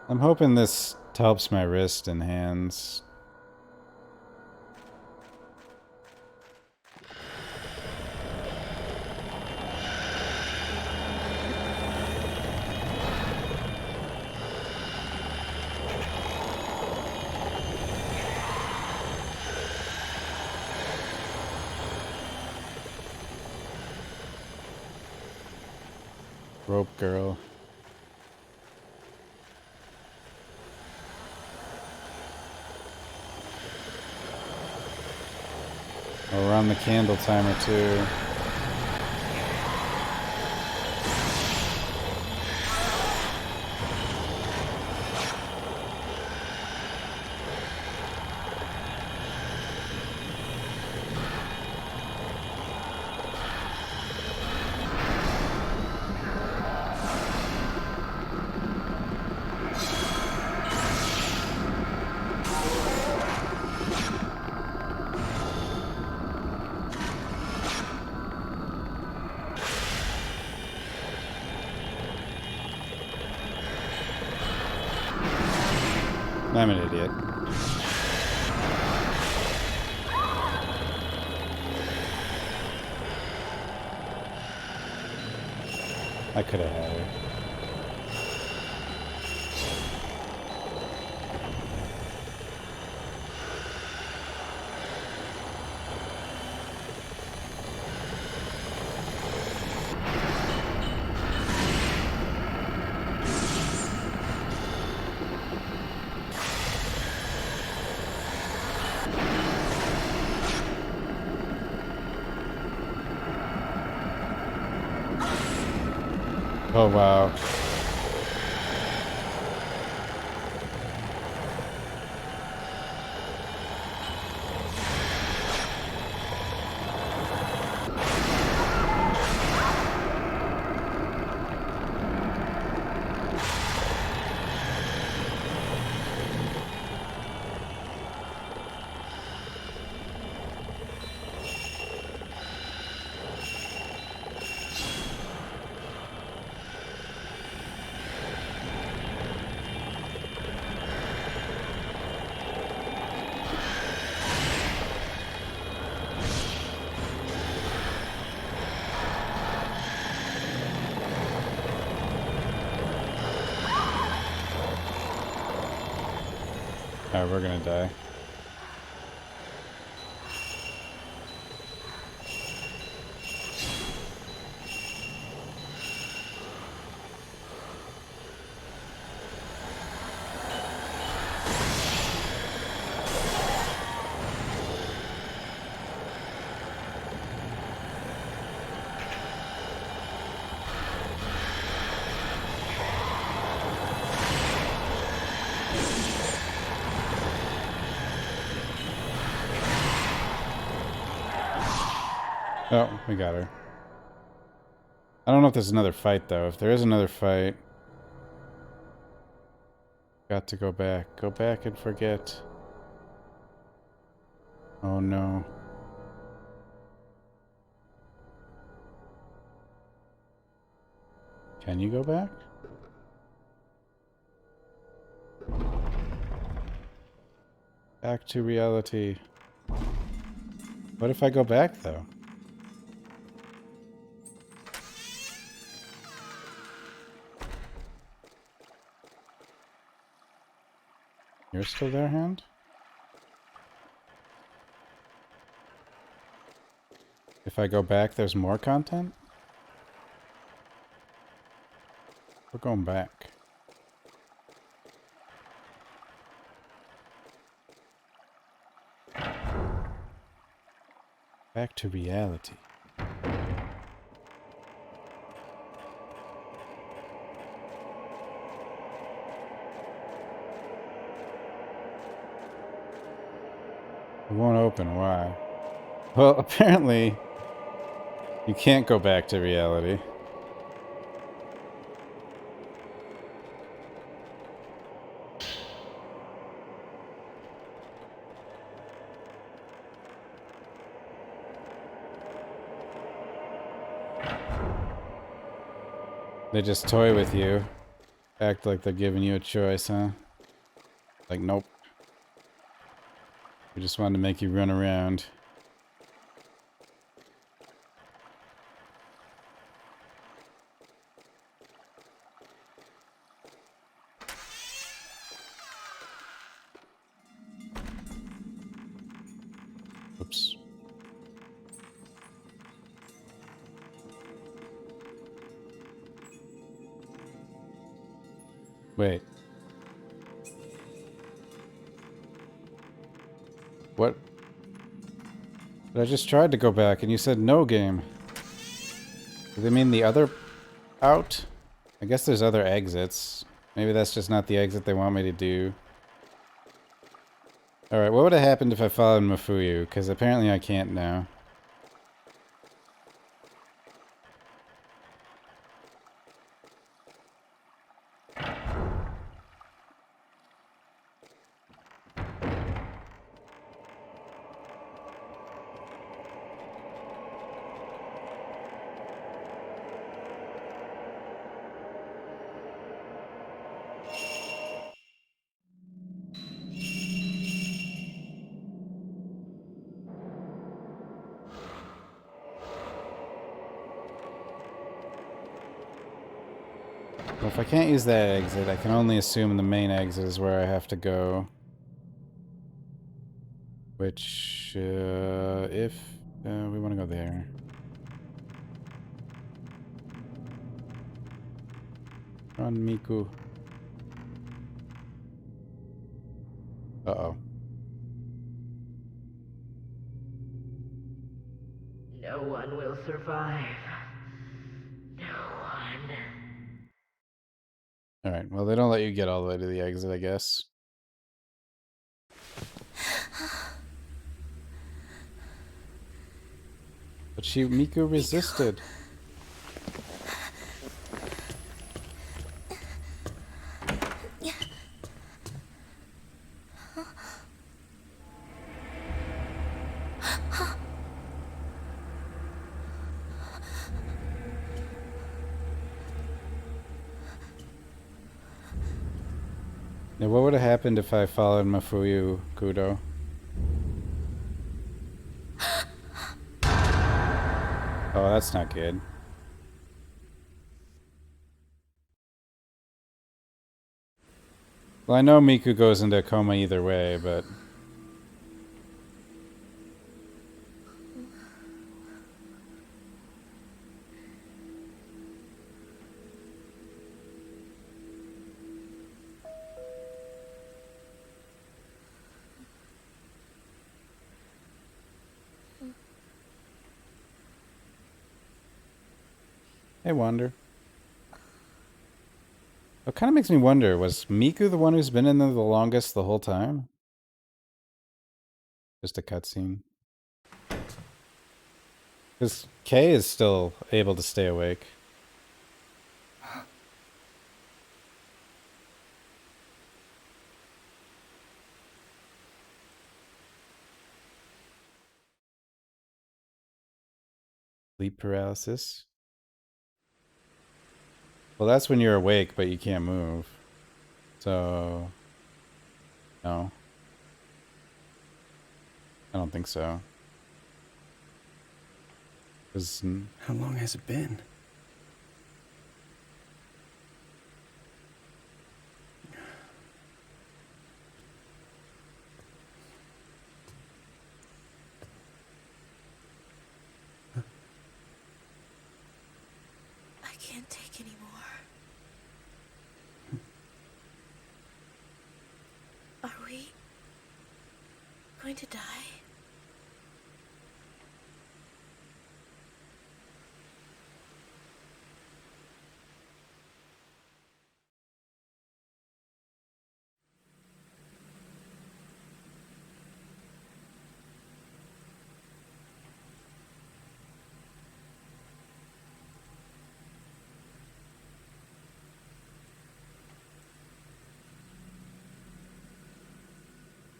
I'm hoping this helps my wrist and hands. Rope girl. Oh, we're on the candle timer too. I'm an idiot. I could have had her. Oh, wow. Alright, we're gonna die. Oh, we got her. I don't know if there's another fight, though. If there is another fight... Got to go back. Go back and forget. Oh, no. Can you go back? Back to reality. What if I go back, though? You're still there, Hand? If I go back, there's more content? We're going back. Back to reality. It won't open, why? Well, apparently, you can't go back to reality. They just toy with you. Act like they're giving you a choice, huh? Like, nope. We just wanted to make you run around. Oops. Wait. What? But I just tried to go back and you said no game. Do they mean the other out? I guess there's other exits. Maybe that's just not the exit they want me to do. Alright, what would have happened if I followed Mafuyu? Because apparently I can't now. Well, if I can't use that exit, I can only assume the main exit is where I have to go. Which, if we want to go there. Run, Miku. Uh-oh. No one will survive. No one. Alright, well they don't let you get all the way to the exit, I guess. But Miku resisted. Now, what would have happened if I followed Mafuyu, Kudo? Oh, that's not good. Well, I know Miku goes into a coma either way, but... Hey, Wander. It kind of makes me wonder, was Miku the one who's been in there the longest the whole time? Just a cutscene. Because Kay is still able to stay awake. Sleep paralysis. Well, that's when you're awake, but you can't move. So, no. I don't think so. 'Cause How long has it been? I can't take any more. Are we going to die?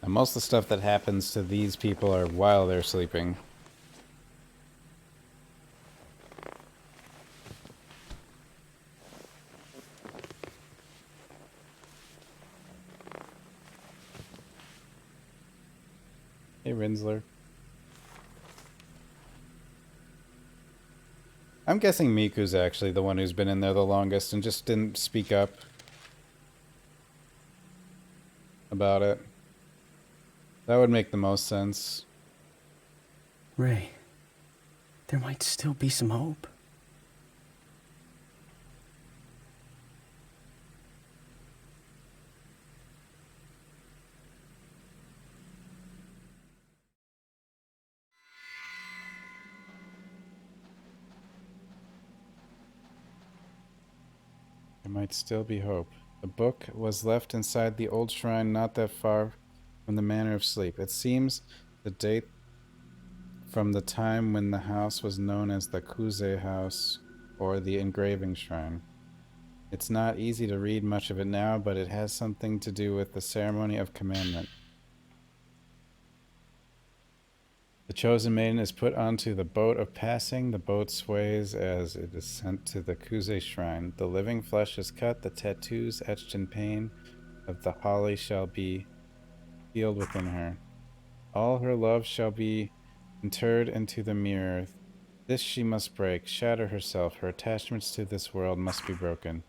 and most of the stuff that happens to these people are while they're sleeping. Hey, Rinsler. I'm guessing Miku's actually the one who's been in there the longest and just didn't speak up about it. That would make the most sense. Ray, there might still be some hope. There might still be hope. The book was left inside the old shrine not that far from the Manor of Sleep. It seems the date from the time when the house was known as the Kuze House, or the Engraving Shrine. It's not easy to read much of it now, but it has something to do with the ceremony of commandment. The chosen maiden is put onto the boat of passing. The boat sways as it is sent to the Kuze shrine. The living flesh is cut. The tattoos etched in pain of the holly shall be sealed within her. All her love shall be interred into the mirror. This she must break, shatter herself. Her attachments to this world must be broken.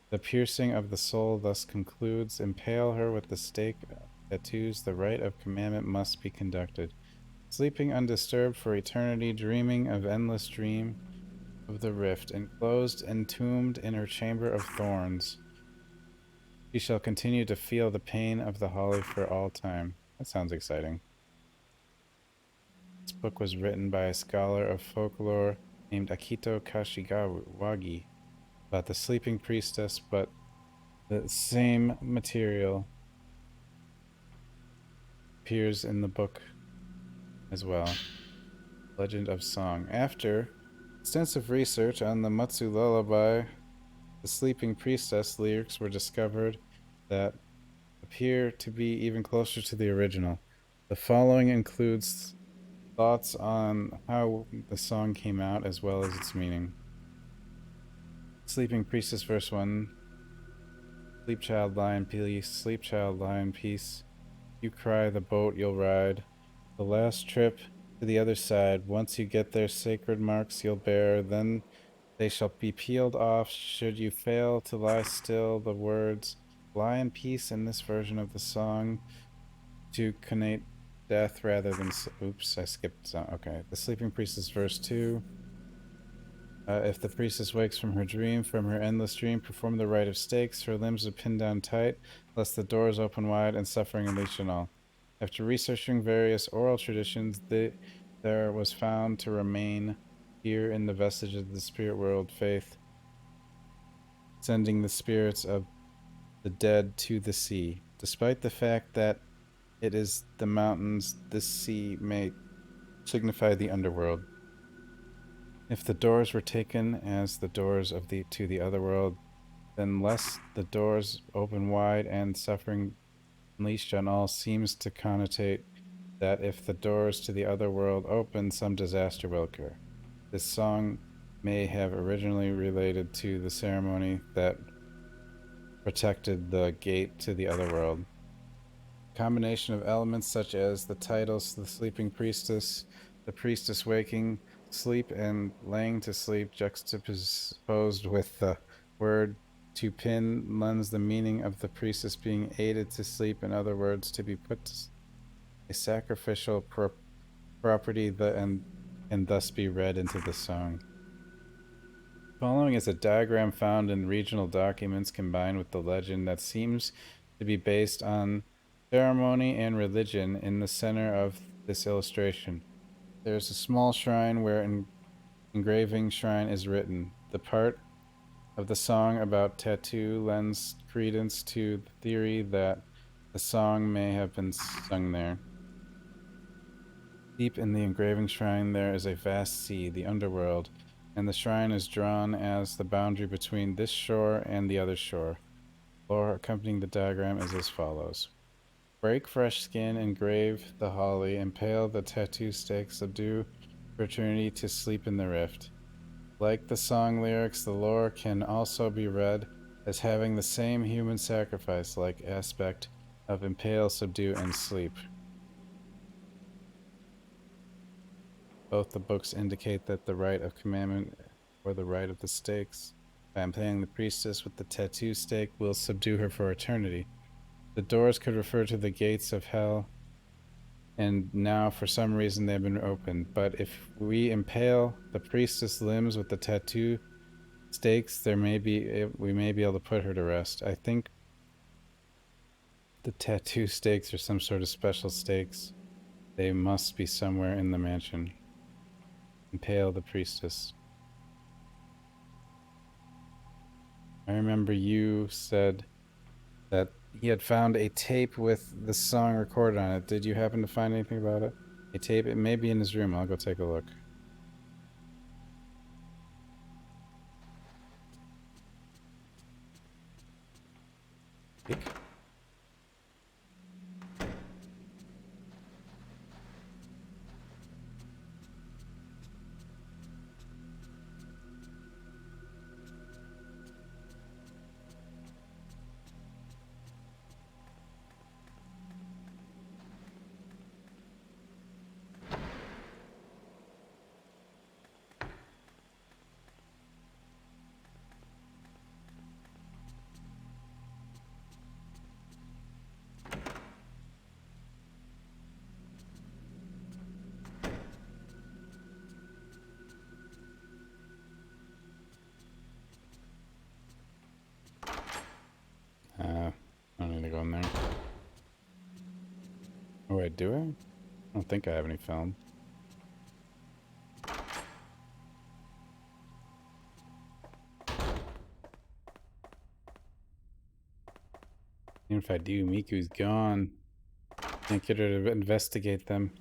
The piercing of the soul thus concludes. Impale her with the stake of tattoos. The rite of commandment must be conducted. Sleeping undisturbed for eternity, dreaming of endless dream of the rift, enclosed, entombed in her chamber of thorns. She shall continue to feel the pain of the holly for all time. That sounds exciting. This book was written by a scholar of folklore named Akito Kashiwagi about the sleeping priestess, but the same material appears in the book as well. Legend of Song. After extensive research on the Matsu Lullaby, the Sleeping Priestess lyrics were discovered that appear to be even closer to the original. The following includes thoughts on how the song came out as well as its meaning. Sleeping Priestess, verse 1. Sleep, child, lie in peace. Sleep, child, lie in peace. You cry, the boat you'll ride. The last trip to the other side. Once you get there, sacred marks you'll bear. Then they shall be peeled off. Should you fail to lie still, the words lie in peace in this version of the song to connote death rather than... Oops, I skipped some. Okay. The Sleeping Priestess, verse 2. If the priestess wakes from her dream, from her endless dream, perform the rite of stakes. Her limbs are pinned down tight, lest the doors open wide and suffering unleash on all. After researching various oral traditions, there was found to remain here in the vestiges of the spirit world faith, sending the spirits of the dead to the sea. Despite the fact that it is the mountains, the sea may signify the underworld. If the doors were taken as the doors of to the other world, then lest the doors open wide and suffering unleashed on all seems to connotate that if the doors to the other world open, some disaster will occur. This song may have originally related to the ceremony that protected the gate to the other world. Combination of elements such as the titles, the sleeping priestess, the priestess waking, sleep, and laying to sleep, juxtaposed with the word to pin, lends the meaning of the priestess being aided to sleep, in other words, to be put to a sacrificial property and thus be read into the song. Following is a diagram found in regional documents combined with the legend that seems to be based on ceremony and religion in the center of this illustration. There is a small shrine where engraving shrine is written. The part of the song about tattoo lends credence to the theory that the song may have been sung there. Deep in the engraving shrine there is a vast sea, the underworld, and the shrine is drawn as the boundary between this shore and the other shore. Lore accompanying the diagram is as follows. Break fresh skin, engrave the holly, impale the tattoo stake, subdue fraternity to sleep in the rift. Like the song lyrics, the lore can also be read as having the same human sacrifice-like aspect of impale, subdue, and sleep. Both the books indicate that the rite of commandment or the rite of the stakes, by impaling the priestess with the tattoo stake, will subdue her for eternity. The doors could refer to the gates of hell, and now for some reason they've been opened. But if we impale the priestess' limbs with the tattoo stakes, we may be able to put her to rest. I think the tattoo stakes are some sort of special stakes. They must be somewhere in the mansion. Impale the priestess. I remember you said that he had found a tape with the song recorded on it. Did you happen to find anything about it? A tape? It may be in his room. I'll go take a look. I don't need to go in there. Oh wait, do I? I don't think I have any film. Even if I do, Miku's gone. Can't get her to investigate them.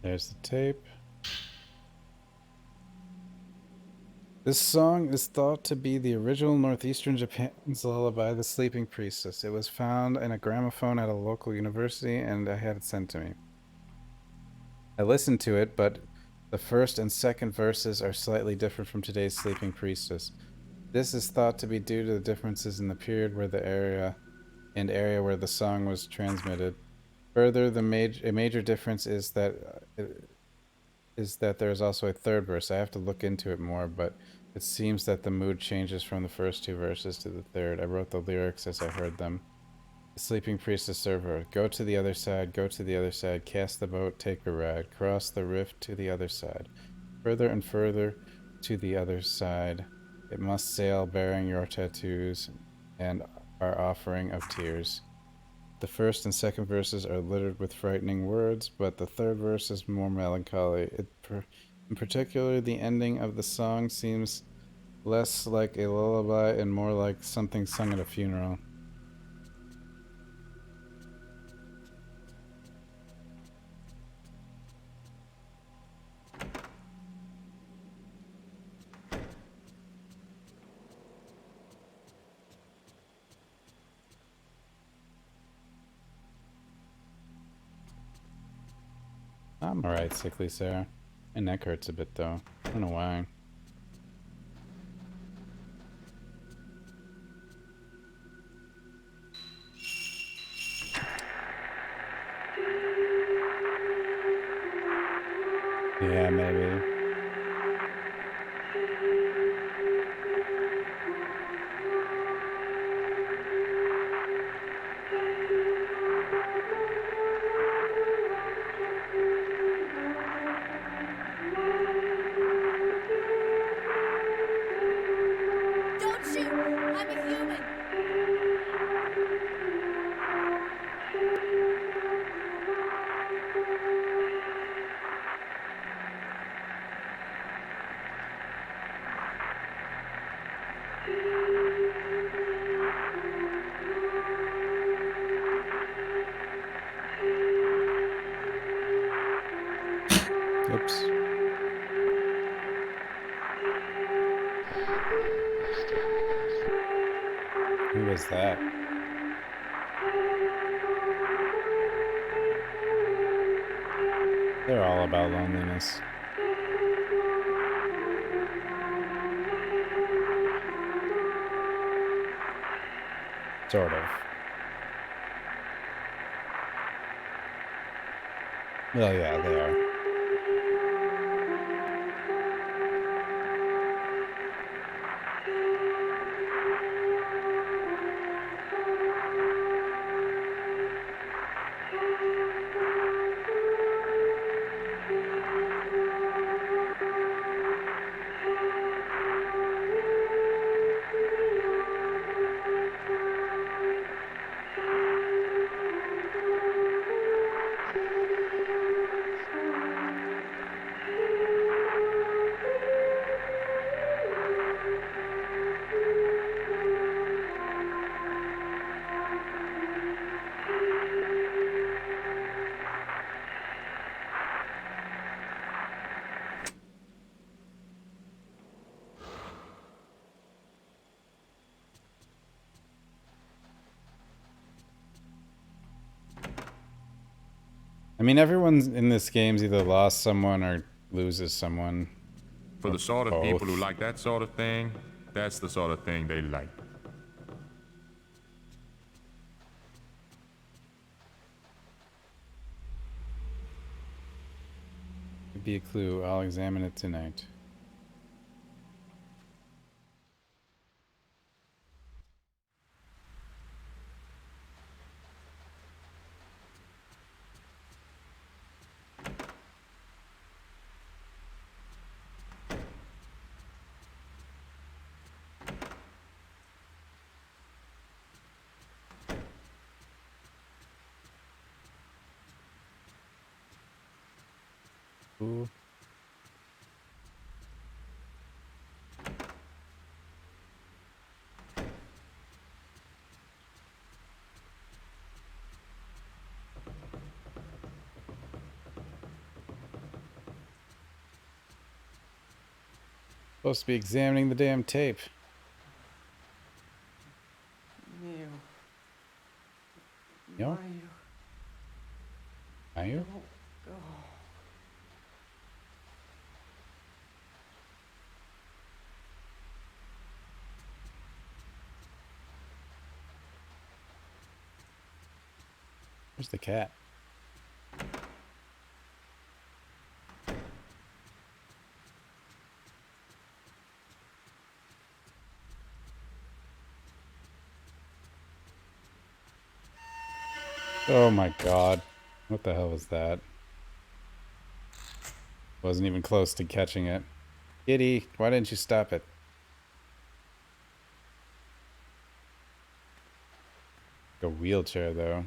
There's the tape. This song is thought to be the original northeastern Japan's lullaby, The Sleeping Priestess. It was found in a gramophone at a local university, and I had it sent to me. I listened to it, but the first and second verses are slightly different from today's Sleeping Priestess. This is thought to be due to the differences in the period where the area where the song was transmitted. Further, a major difference is that there is also a third verse. I have to look into it more, but It seems that the mood changes from the first two verses to the third. I wrote the lyrics as I heard them. The sleeping priestess server. Go to the other side, go to the other side, cast the boat, take a ride, cross the rift to the other side. Further and further to the other side. It must sail bearing your tattoos and our offering of tears. The first and second verses are littered with frightening words, but the third verse is more melancholy. In particular, the ending of the song seems less like a lullaby and more like something sung at a funeral. I'm alright, Sickly Sarah. My neck hurts a bit though. I don't know why. Yeah, maybe. Don't shoot! I'm a human! Oops. Who was that? They're all about loneliness. Sort of. Well, yeah, they are. I mean, everyone in this game's either lost someone or loses someone. For the sort of people who like that sort of thing, that's the sort of thing they like. Could be a clue. I'll examine it tonight. Ooh. Supposed to be examining the damn tape. Neil. Yo? Are you? Go. Where's the cat? Oh my god. What the hell was that? Wasn't even close to catching it. Kitty, why didn't you stop it? A wheelchair, though.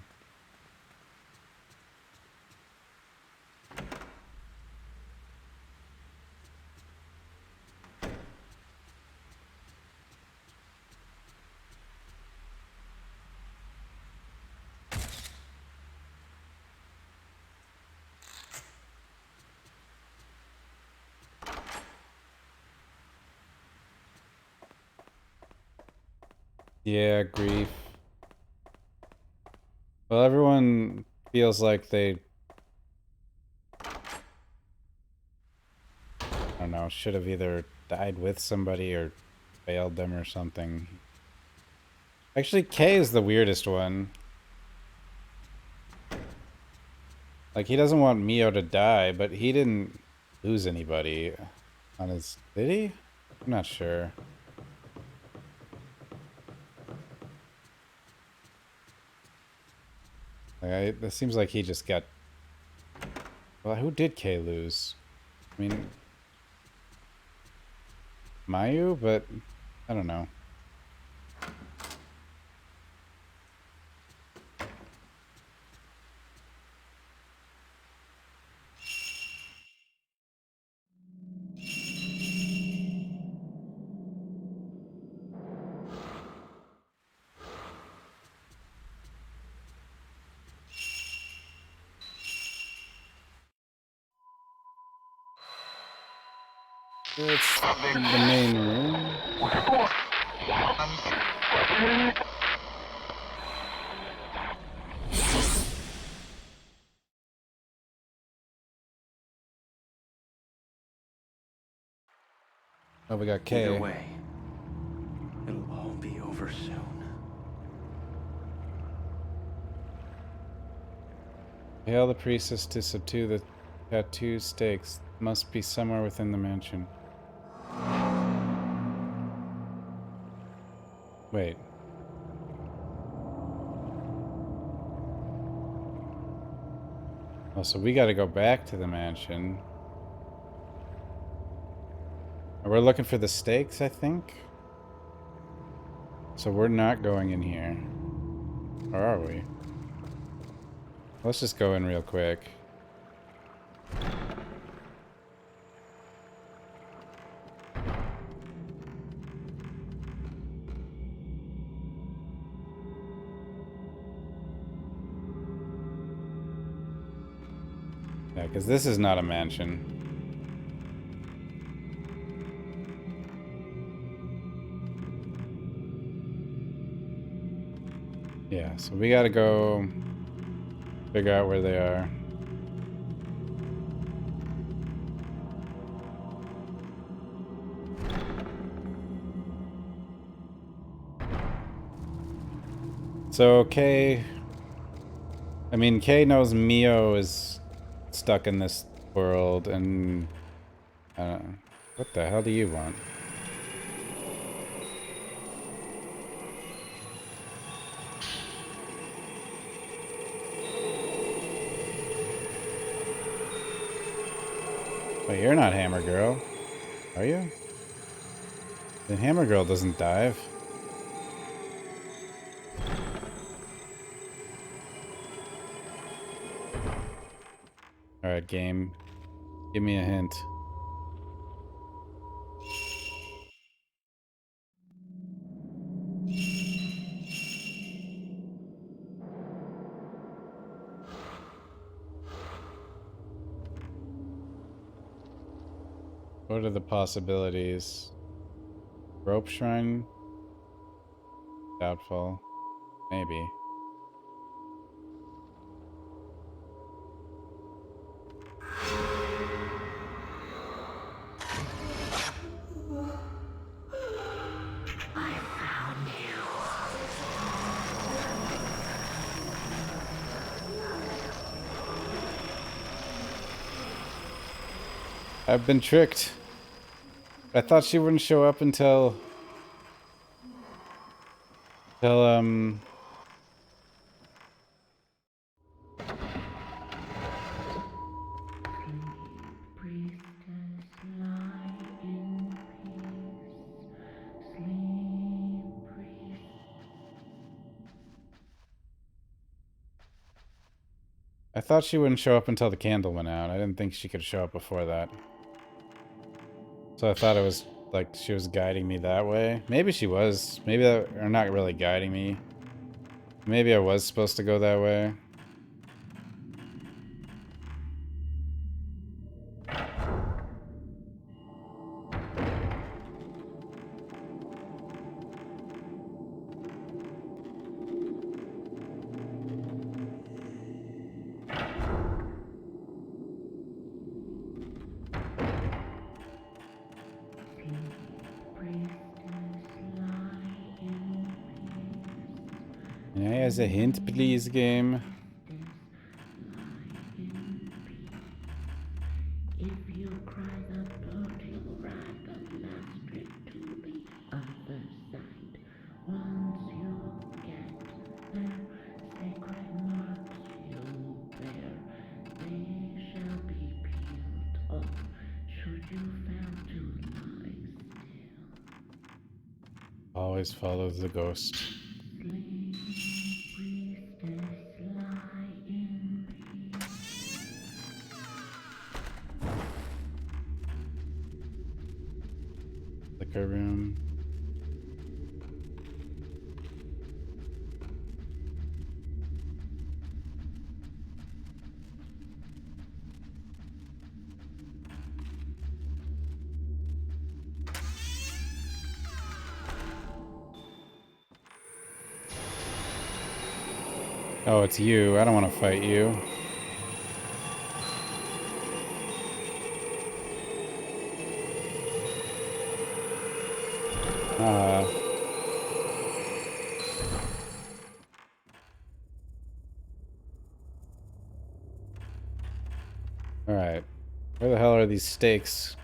Yeah, grief. Well, everyone feels like they... I don't know, should have either died with somebody or failed them or something. Actually, Kay is the weirdest one. Like, he doesn't want Mio to die, but he didn't lose anybody on his... Did he? I'm not sure. Like, it seems like he just got... Well, who did Kay lose? I mean... Mayu? But... I don't know. It's the main room. Oh, we got Kay. Either way, it'll all be over soon. Hail the priestess to subdue the tattoo stakes. Must be somewhere within the mansion. Wait. Oh, so we gotta go back to the mansion. We're looking for the stakes, I think? So we're not going in here. Or are we? Let's just go in real quick. Yeah, because this is not a mansion. Yeah, so we gotta go figure out where they are. So Kay... I mean, Kay knows Mio is stuck in this world, and... what the hell do you want? Wait, you're not Hammer Girl, are you? Then Hammer Girl doesn't dive. Alright, game. Give me a hint. What are the possibilities? Rope shrine? Doubtful. Maybe. I found you. I've been tricked. I thought she wouldn't show up until I thought she wouldn't show up until the candle went out. I didn't think she could show up before that. So I thought it was like she was guiding me that way. Maybe she was. Maybe that, or not really guiding me. Maybe I was supposed to go that way. May I as a hint, please, game? Always follow the ghost. Liquor room. Oh, it's you. I don't want to fight you. Alright. Where the hell are these stakes?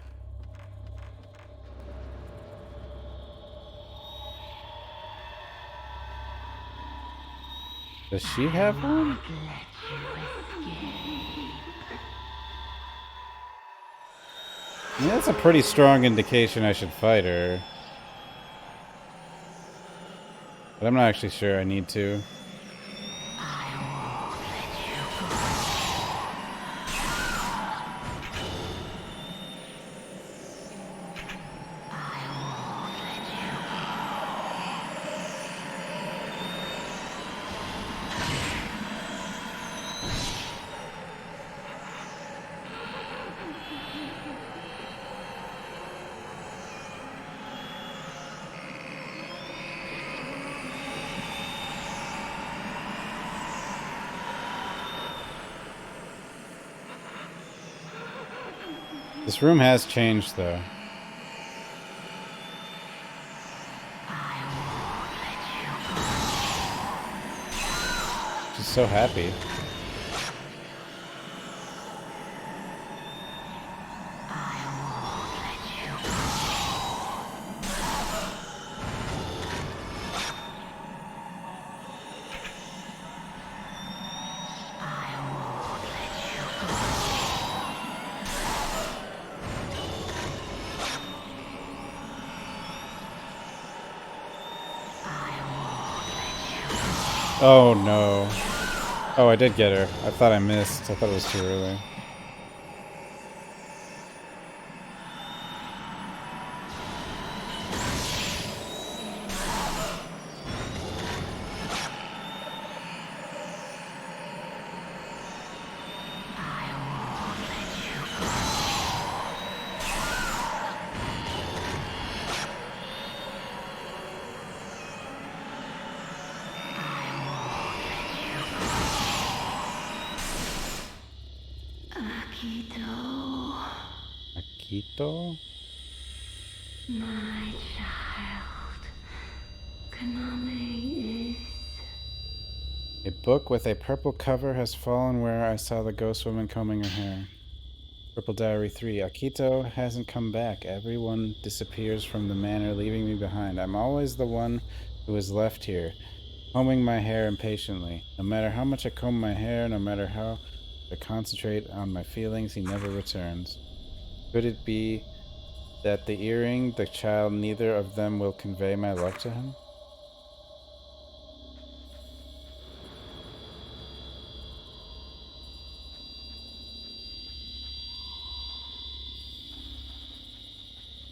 Does she have one? I mean, that's a pretty strong indication I should fight her. But I'm not actually sure I need to. This room has changed, though. She's so happy. Oh no. Oh, I did get her. I thought I missed. I thought it was too early. Akito? My child. Kaname is... A book with a purple cover has fallen where I saw the ghost woman combing her hair. Purple Diary 3. Akito hasn't come back. Everyone disappears from the manor, leaving me behind. I'm always the one who is left here, combing my hair impatiently. No matter how much I comb my hair, no matter how I concentrate on my feelings, he never returns. Could it be that the earring, the child, neither of them will convey my love to him?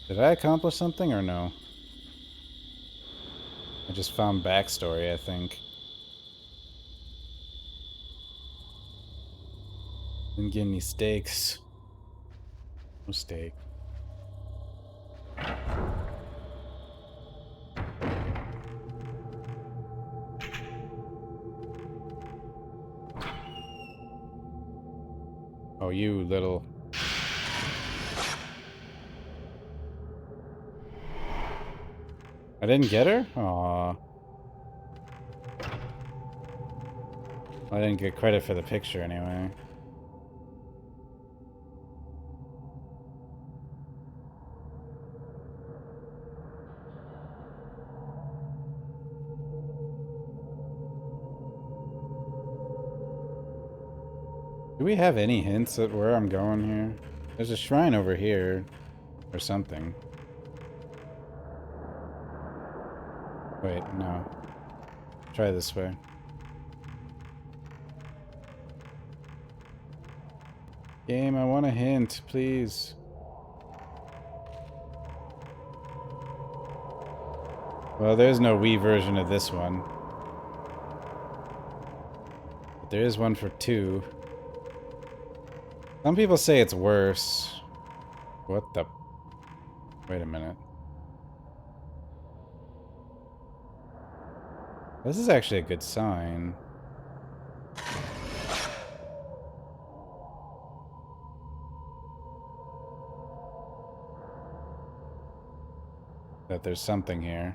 Did I accomplish something or no? I just found backstory, I think. Didn't get any steaks. No steak. Oh, you little... I didn't get her? Aww. I didn't get credit for the picture anyway. Do we have any hints at where I'm going here? There's a shrine over here. Or something. Wait, no. Try this way. Game, I want a hint, please. Well, there's no Wii version of this one. But there is one for 2. Some people say it's worse. What the... Wait a minute. This is actually a good sign. That there's something here.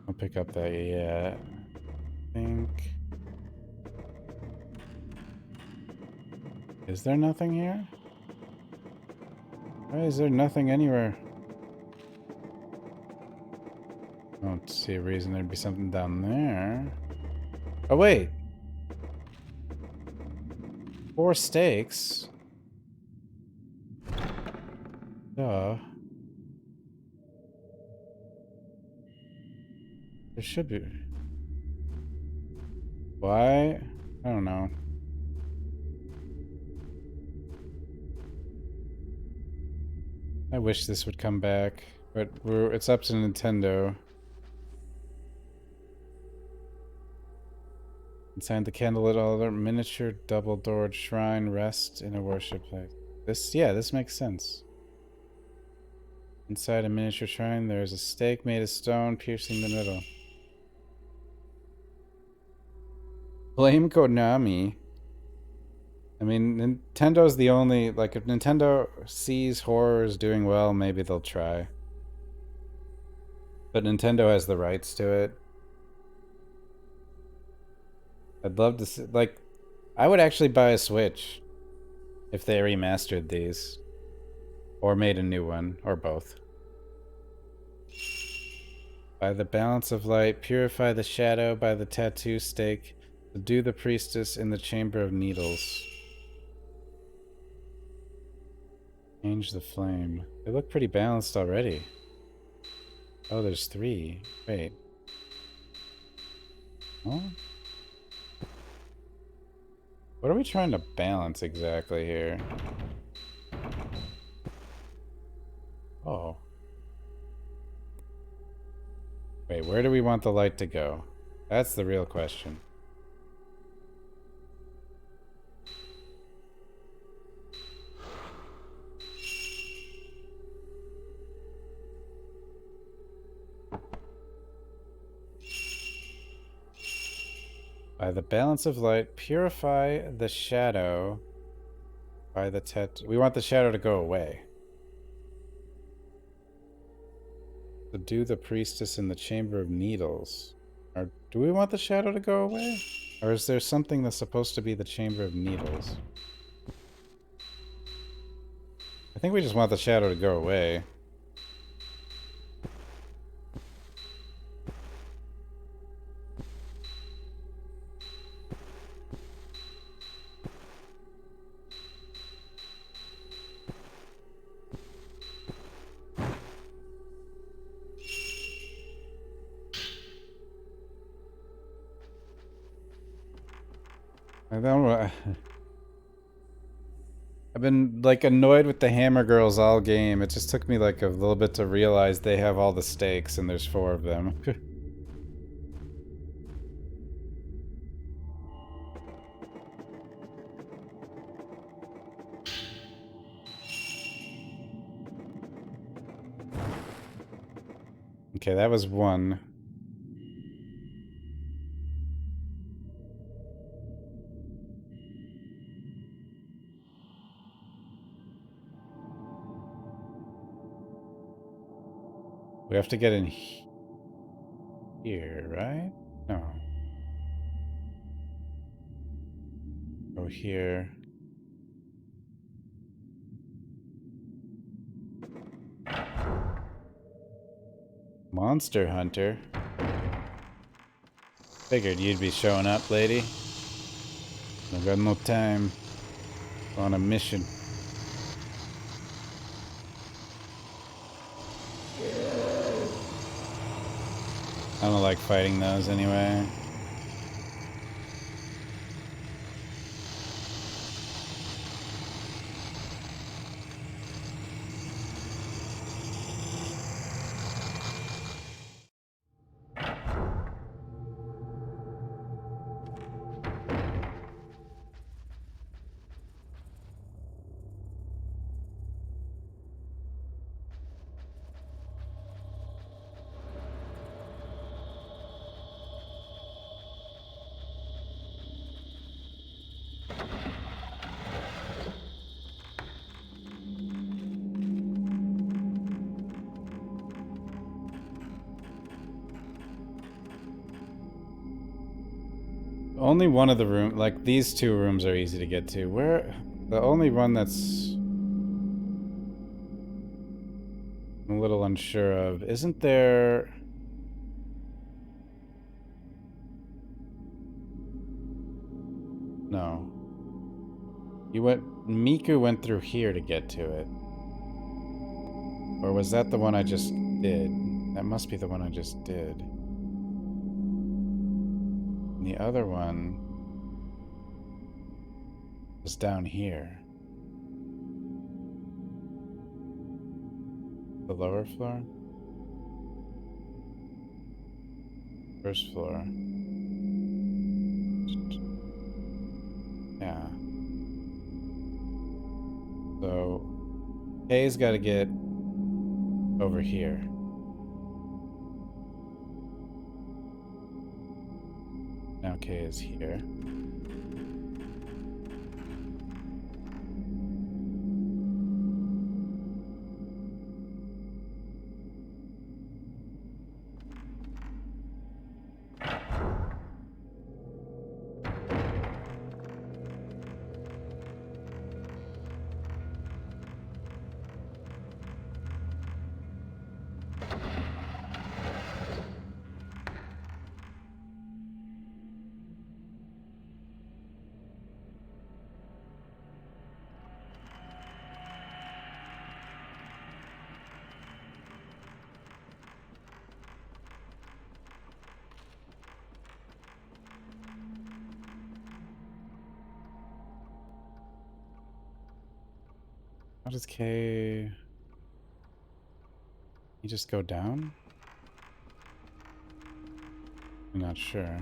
I'll pick up that, yeah. I think... Is there nothing here? Why is there nothing anywhere? I don't see a reason there'd be something down there. Oh, wait! 4 steaks? Duh. There should be. Why? I don't know. I wish this would come back, but it's up to Nintendo. Inside the candlelit altar, miniature double-doored shrine rests in a worship place. This makes sense. Inside a miniature shrine, there is a stake made of stone piercing the middle. Blame Konami. I mean, Nintendo's the only... Like, if Nintendo sees horrors doing well, maybe they'll try. But Nintendo has the rights to it. I'd love to see... Like, I would actually buy a Switch if they remastered these. Or made a new one. Or both. By the balance of light, purify the shadow by the tattoo stake. Subdue the priestess in the chamber of needles. Change the flame. They look pretty balanced already. Oh, there's 3. Wait. Oh? What are we trying to balance exactly here? Oh. Wait, where do we want the light to go? That's the real question. By the balance of light, purify the shadow by the we want the shadow to go away. Subdue the priestess in the chamber of needles. Or do we want the shadow to go away? Or is there something that's supposed to be the chamber of needles? I think we just want the shadow to go away. I don't. I've been like annoyed with the Hammer Girls all game. It just took me like a little bit to realize they have all the stakes and there's 4 of them. Okay, that was 1. We have to get in here, right? No. Go here. Monster Hunter. Figured you'd be showing up, lady. I got no time. On a mission. I don't like fighting those anyway. Only one of the room, like these 2 rooms are easy to get to. Where, the only one that's I'm a little unsure of, isn't there? No. Miku went through here to get to it. Or was that the one I just did? That must be the one I just did. And the other one is down here. The lower floor? First floor. Yeah. So, Kay's gotta get over here. Now Kay is here. How does Kay... He just go down? I'm not sure.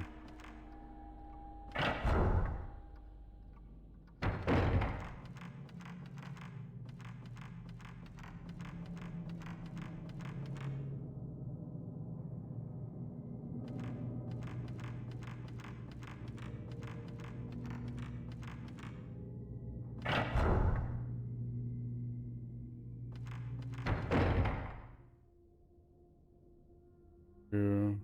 True.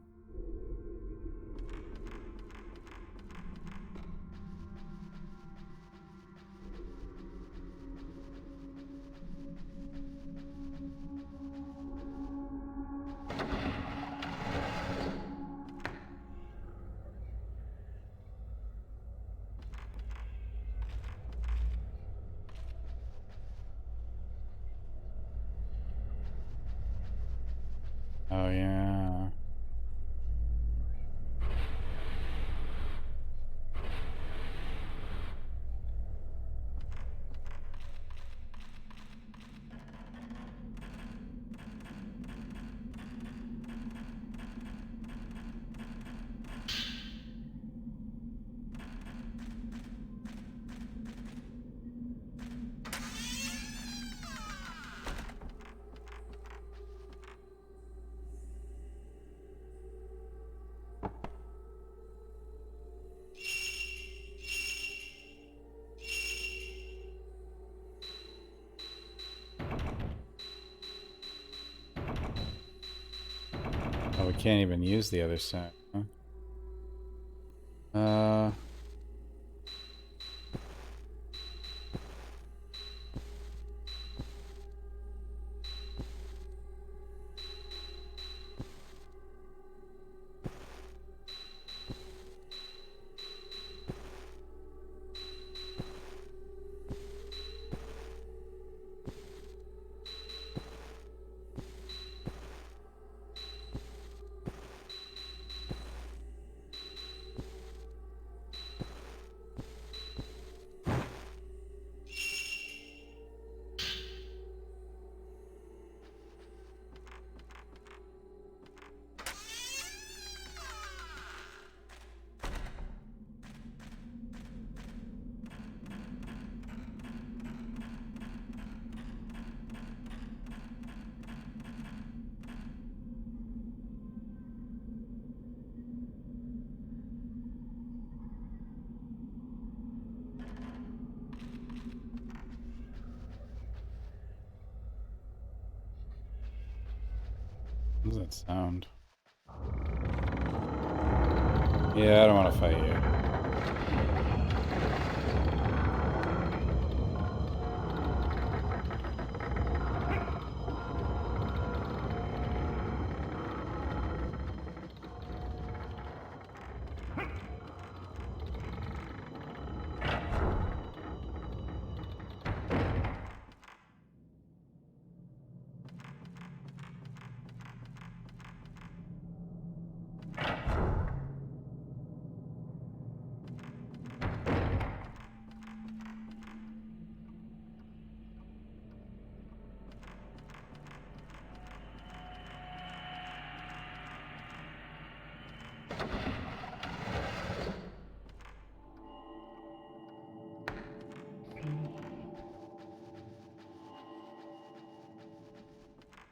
we can't even use the other side. Huh? What does that sound? Yeah, I don't want to fight you.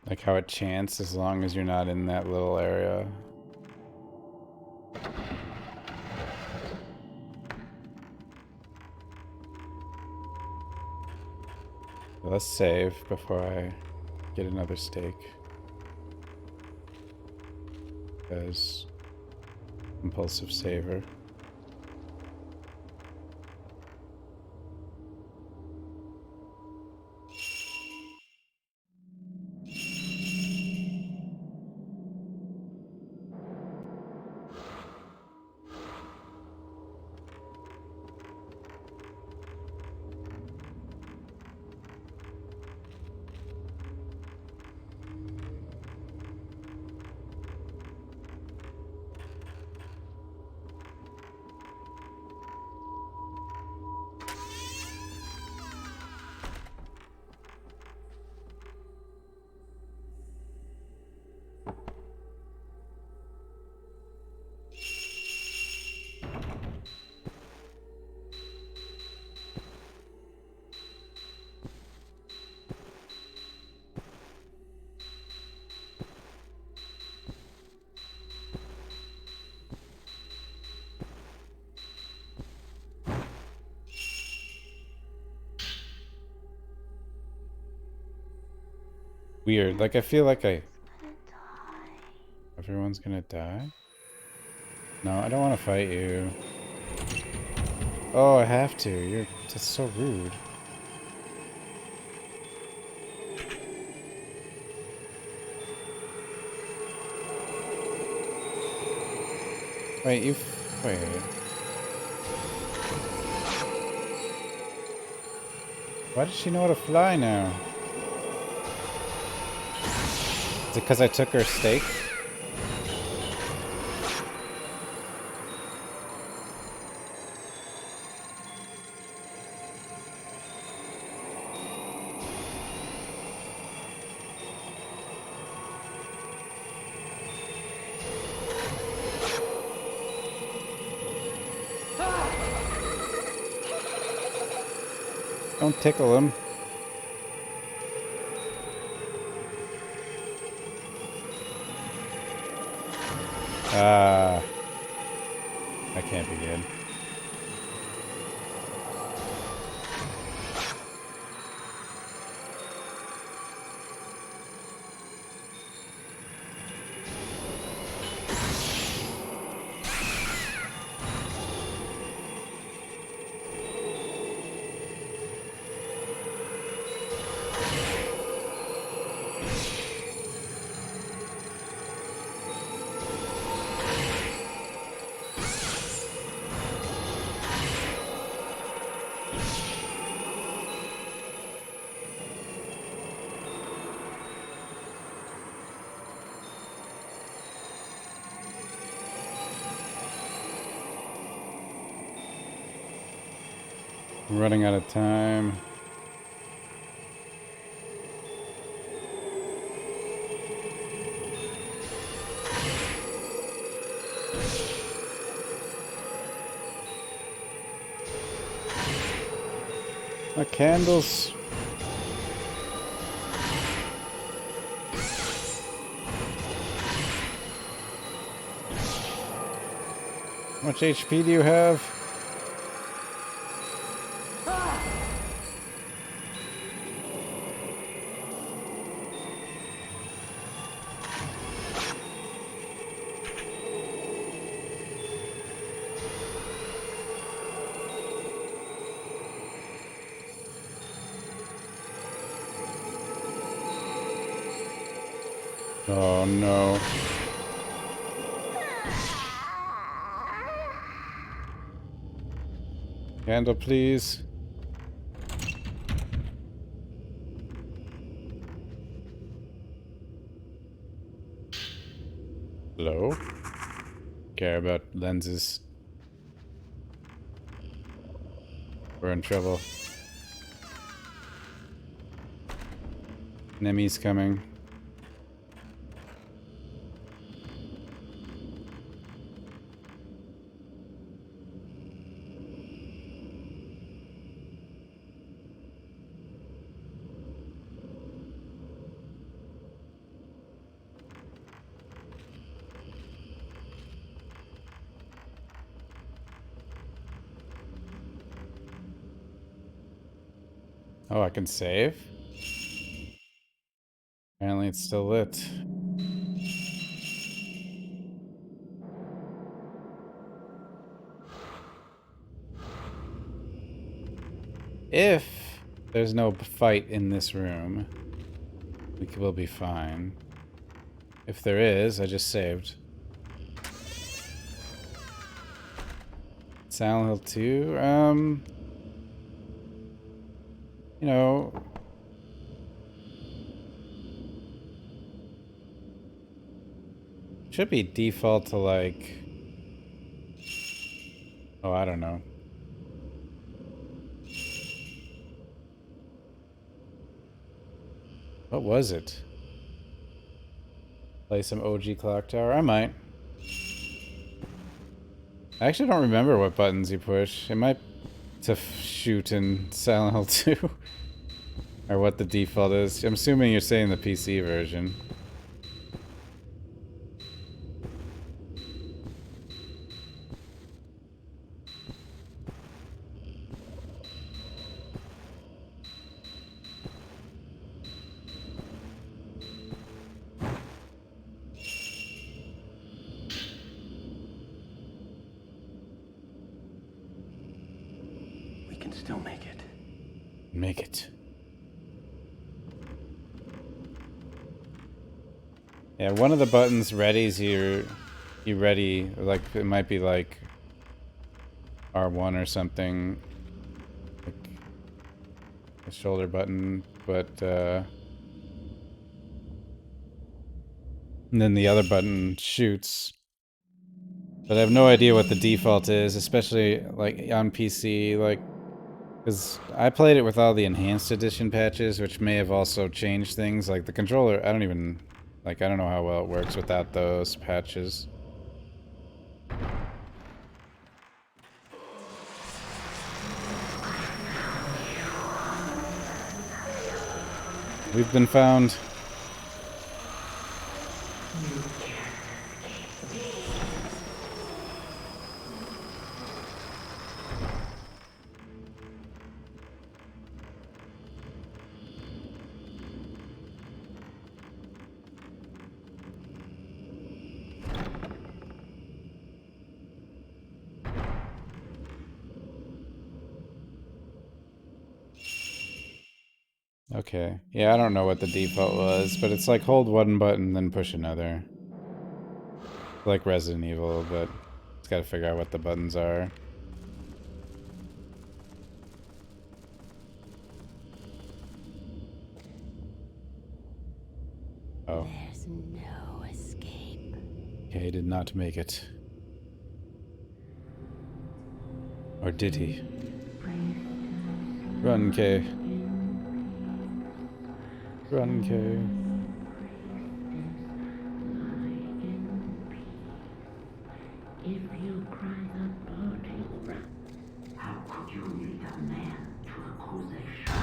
Like how it chants as long as you're not in that little area. Let's save before I get another steak. Because compulsive saver. Weird. Like, I feel like everyone's gonna die? No, I don't want to fight you. Oh, I have to. You're just so rude. Wait, wait. Why does she know how to fly now? Is it because I took her steak? Don't tickle him. That can't be good. I'm running out of time. My candles. How much HP do you have? Oh no. Candle, please. Hello? Care about lenses. We're in trouble. Nemi's coming. Oh, I can save? Apparently it's still lit. If there's no fight in this room, we will be fine. If there is, I just saved. Silent Hill 2, you know, should be default to like, oh, I don't know. What was it? Play some OG Clock Tower? I might. I actually don't remember what buttons you push. It might to shoot in Silent Hill 2. Or what the default is. I'm assuming you're saying the PC version. We can still make it. Make it. Yeah, one of the buttons readies you ready, like it might be like R1 or something, like a shoulder button, but and then the other button shoots. But I have no idea what the default is, especially like on PC, like, because I played it with all the enhanced edition patches, which may have also changed things. Like the controller, I don't even, like, I don't know how well it works without those patches. We've been found. Okay. Yeah, I don't know what the default was, but it's like hold one button, then push another. Like Resident Evil, but it's gotta figure out what the buttons are. Oh. There's no escape. Kay did not make it. Or did he? Breathe Run, Kay. Run, Kay. If you cry the blood his breath, how could you lead a man to accusation?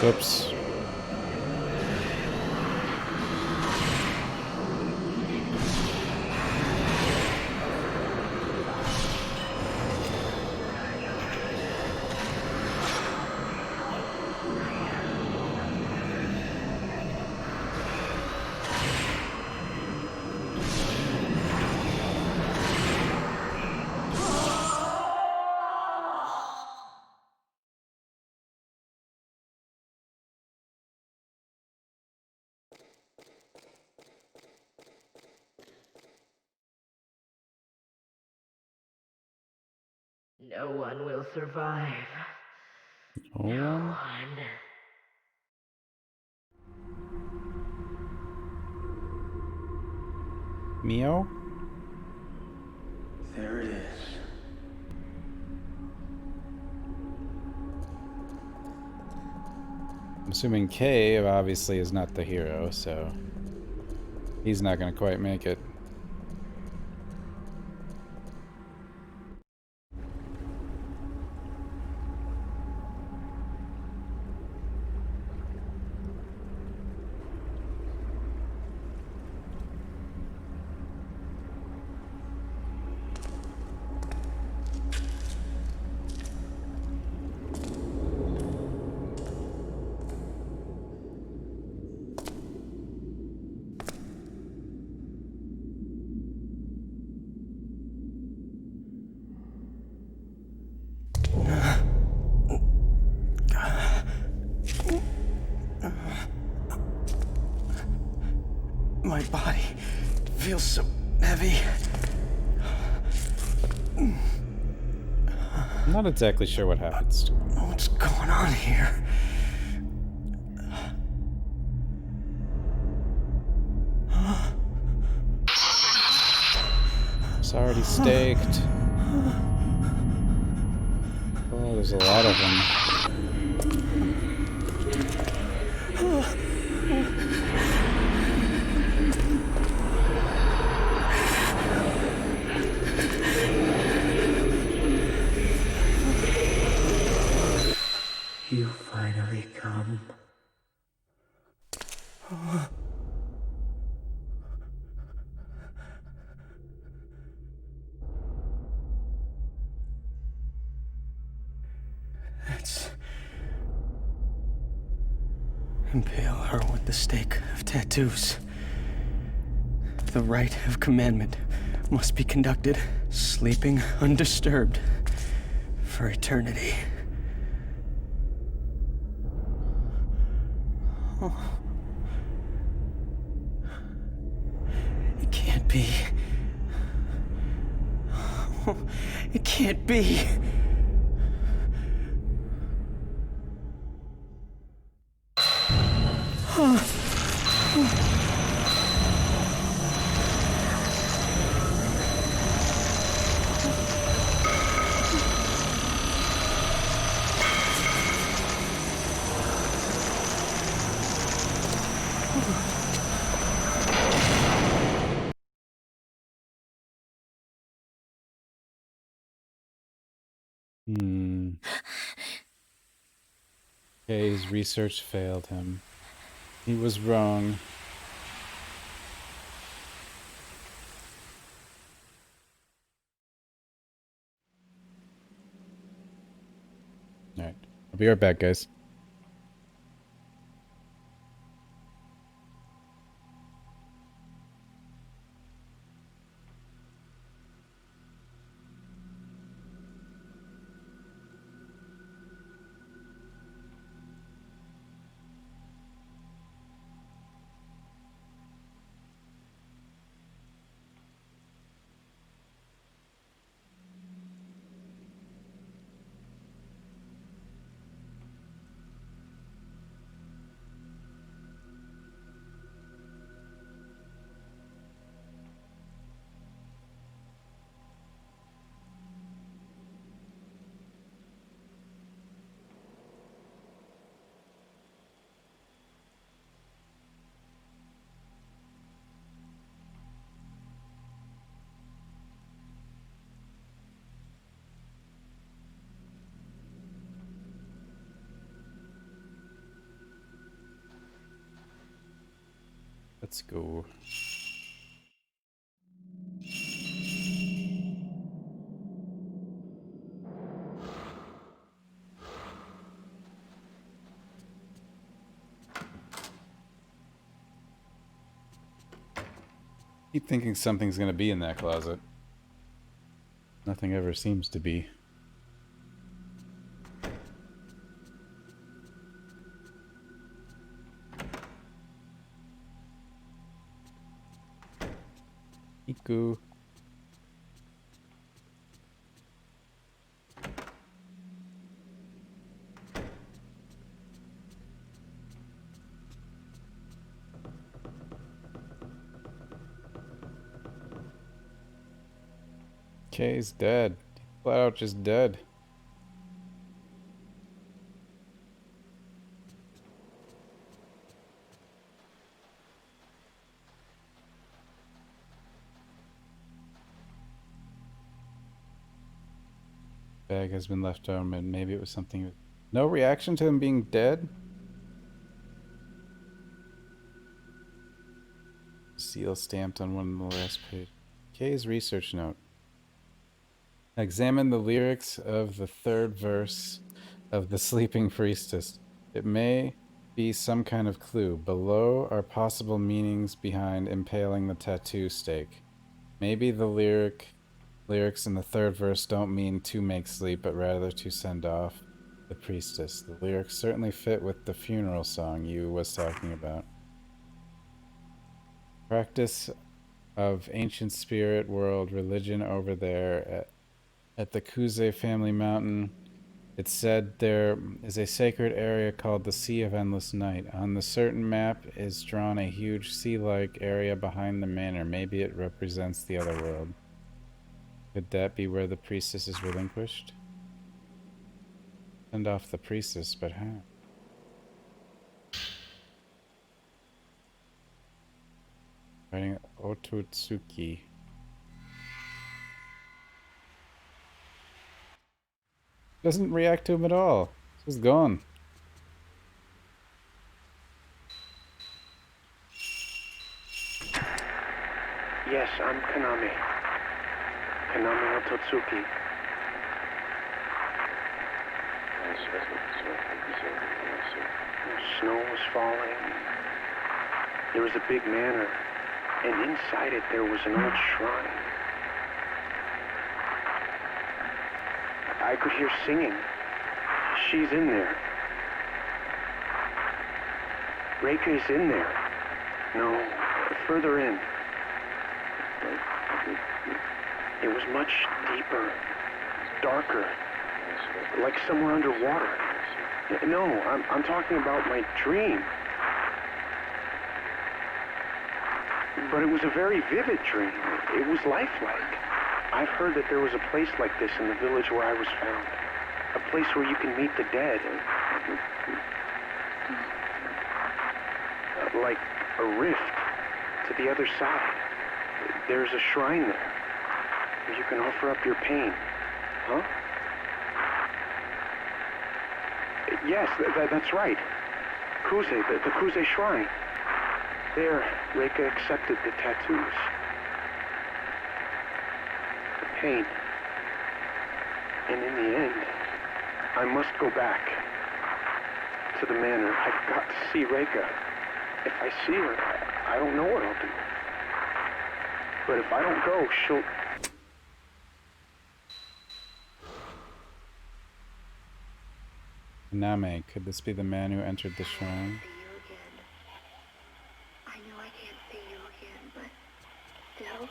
Oops. No one will survive. No one? Mio? There it is. I'm assuming Kay obviously is not the hero, so he's not gonna quite make it. My body feels so heavy. I'm not exactly sure what happens to him. What's going on here? It's already staked. Oh, there's a lot of them. You finally come. Let's impale her with the stake of tattoos. The rite of commandment must be conducted, sleeping undisturbed for eternity. It can't be. It can't be. Kay's research failed him. He was wrong. Alright. I'll be right back, guys. Let's go. Keep thinking something's gonna be in that closet. Nothing ever seems to be. Iku. Kay's dead. Flat out just dead. Bag has been left open. Maybe it was something. No reaction to him being dead? Seal stamped on one of the last page. Kay's research note. Examine the lyrics of the third verse of The Sleeping Priestess. It may be some kind of clue. Below are possible meanings behind impaling the tattoo stake. Maybe the lyrics in the third verse don't mean to make sleep, but rather to send off the priestess. The lyrics certainly fit with the funeral song you was talking about. Practice of ancient spirit world religion over there at the Kuze family mountain. It said there is a sacred area called the Sea of Endless Night. On the certain map is drawn a huge sea-like area behind the manor. Maybe it represents the other world. Could that be where the priestess is relinquished? Send off the priestess, but how? Writing Ototsuki. Doesn't react to him at all. He's gone. Yes, I'm Kaname. Kaname Ototsuki. Snow was falling. There was a big manor, and inside it there was an old shrine. I could hear singing. She's in there. Reika is in there. No, further in. It was much deeper, darker, like somewhere underwater. No, I'm talking about my dream. But it was a very vivid dream. It was lifelike. I've heard that there was a place like this in the village where I was found. A place where you can meet the dead. Like a rift to the other side. There's a shrine there where you can offer up your pain. Huh? Yes, that's right. Kuze, the Kuze Shrine. There, Reika accepted the tattoos. The pain. And in the end, I must go back to the manor. I've got to see Reika. If I see her, I don't know what I'll do. But if I don't go, she'll... Name, could this be the man who entered the shrine? I know I can't see you again, but still,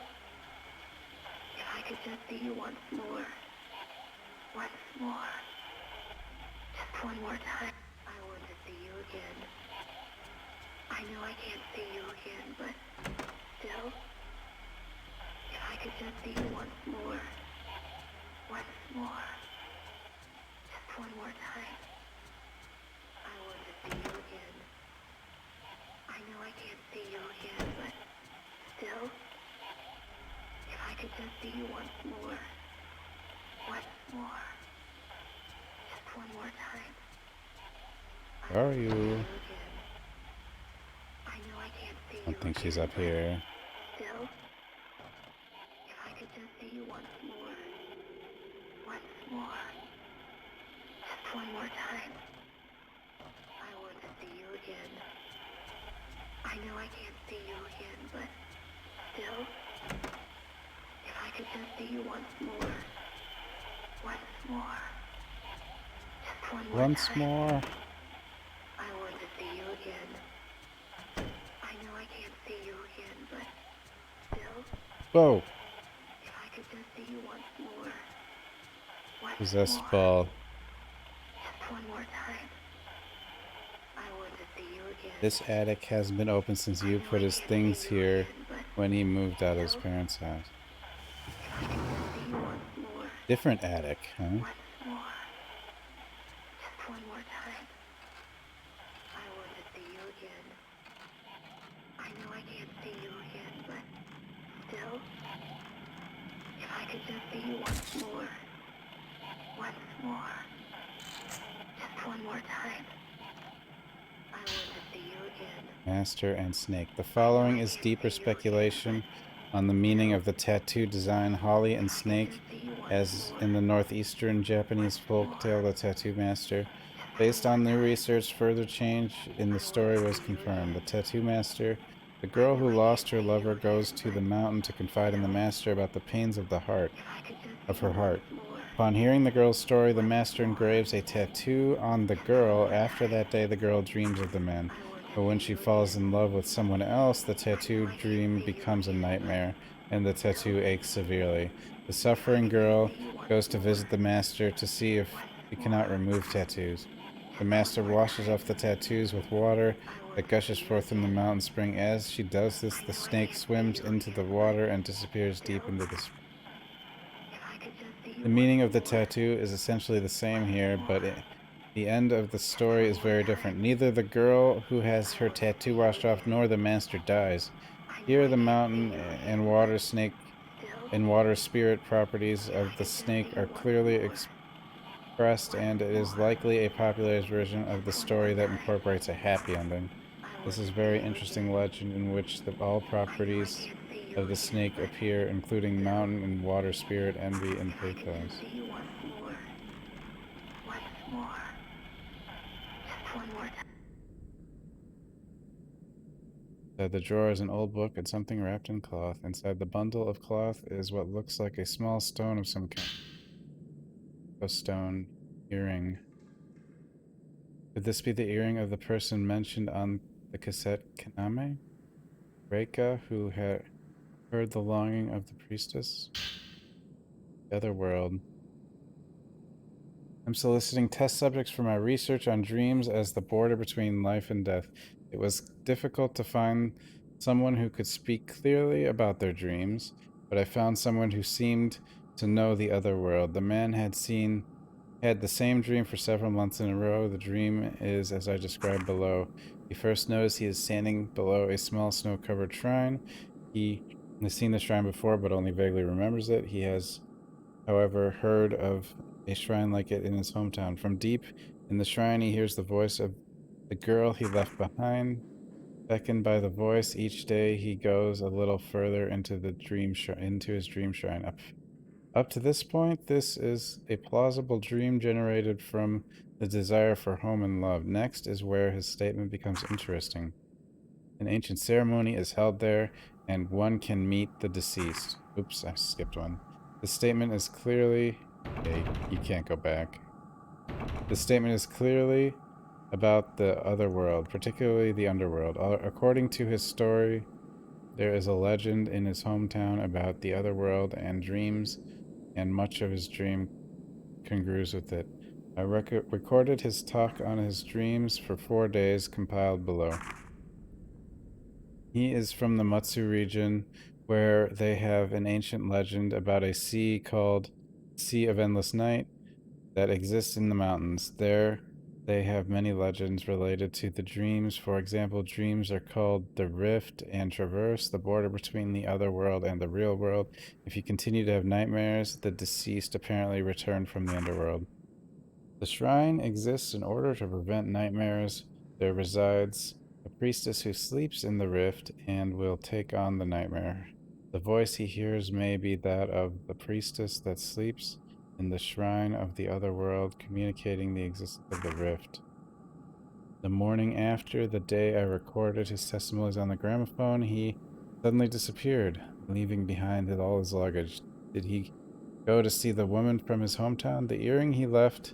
if I could just see you once more, just one more time, I want to see you again. I know I can't see you again, but still, if I could just see you once more, just one more time. I want to see you again. I know I can't see you again, but still, if I could just see you once more, just one more time. Where are you? I know I can't see I don't think she's up here. still, if I could just see you once more, just one more time. I want to see you again. I know I can't see you again, but still, if I could just see you once more, just one more Once time. more. I want to see you again. I know I can't see you again, but still, Whoa. if I could just see you once more, Possessed ball. just one more time. I want to see you again. This attic hasn't been open since you put his things here when he moved out of his parents' house. Different attic, huh? Just one more time. I want to see you again. I know I can't see you again, but still, if I could just see you once more, just one more time. I want to see you again. Master and Snake. The following is deeper speculation on the meaning of the tattoo design Holly and Snake, as in the northeastern Japanese folktale The Tattoo Master. Based on new research, further change in the story was confirmed. The Tattoo Master, the girl who lost her lover, goes to the mountain to confide in the Master about the pains of her heart. Upon hearing the girl's story, the Master engraves a tattoo on the girl. After that day, the girl dreams of the man. But when she falls in love with someone else, the tattoo dream becomes a nightmare, and the tattoo aches severely. The suffering girl goes to visit the Master to see if he cannot remove tattoos. The Master washes off the tattoos with water that gushes forth from the mountain spring. As she does this, the snake swims into the water and disappears deep into the spring. The meaning of the tattoo is essentially the same here, but the end of the story is very different. Neither the girl who has her tattoo washed off nor the Master dies. Here, the mountain and water snake and water spirit properties of the snake are clearly expressed, and it is likely a popularized version of the story that incorporates a happy ending. This is a very interesting legend in which all properties of the snake appear, including mountain and water spirit, envy, and pathos. Inside the drawer is an old book and something wrapped in cloth. Inside the bundle of cloth is what looks like a small stone of some kind. A stone earring. Could this be the earring of the person mentioned on the cassette Kaname? Reika, who had heard the longing of the priestess? The other world. I'm soliciting test subjects for my research on dreams as the border between life and death. It was difficult to find someone who could speak clearly about their dreams, but I found someone who seemed to know the other world. The man had the same dream for several months in a row. The dream is as I described below. He first noticed he is standing below a small snow-covered shrine. He has seen the shrine before, but only vaguely remembers it. He has, however, heard of a shrine like it in his hometown. From deep in the shrine, he hears the voice of the girl he left behind. Beckoned by the voice, each day he goes a little further into the into his dream shrine. Up to this point, this is a plausible dream generated from the desire for home and love. Next is where his statement becomes interesting. An ancient ceremony is held there, and one can meet the deceased. Oops, I skipped one. The statement is clearly... Okay, you can't go back. The statement is clearly about the other world, particularly the underworld. According to his story, there is a legend in his hometown about the other world and dreams, and much of his dream congrues with it. I recorded his talk on his dreams for 4 days, compiled below. He is from the Mutsu region, where they have an ancient legend about a sea called Sea of Endless Night that exists in the mountains. There, they have many legends related to the dreams. For example, dreams are called the Rift and traverse the border between the other world and the real world. If you continue to have nightmares, the deceased apparently return from the underworld. The shrine exists in order to prevent nightmares. There resides a priestess who sleeps in the rift and will take on the nightmare. The voice he hears may be that of the priestess that sleeps in the shrine of the other world, communicating the existence of the rift. The morning after the day I recorded his testimonies on the gramophone, he suddenly disappeared, leaving behind all his luggage. Did he go to see the woman from his hometown? The earring he left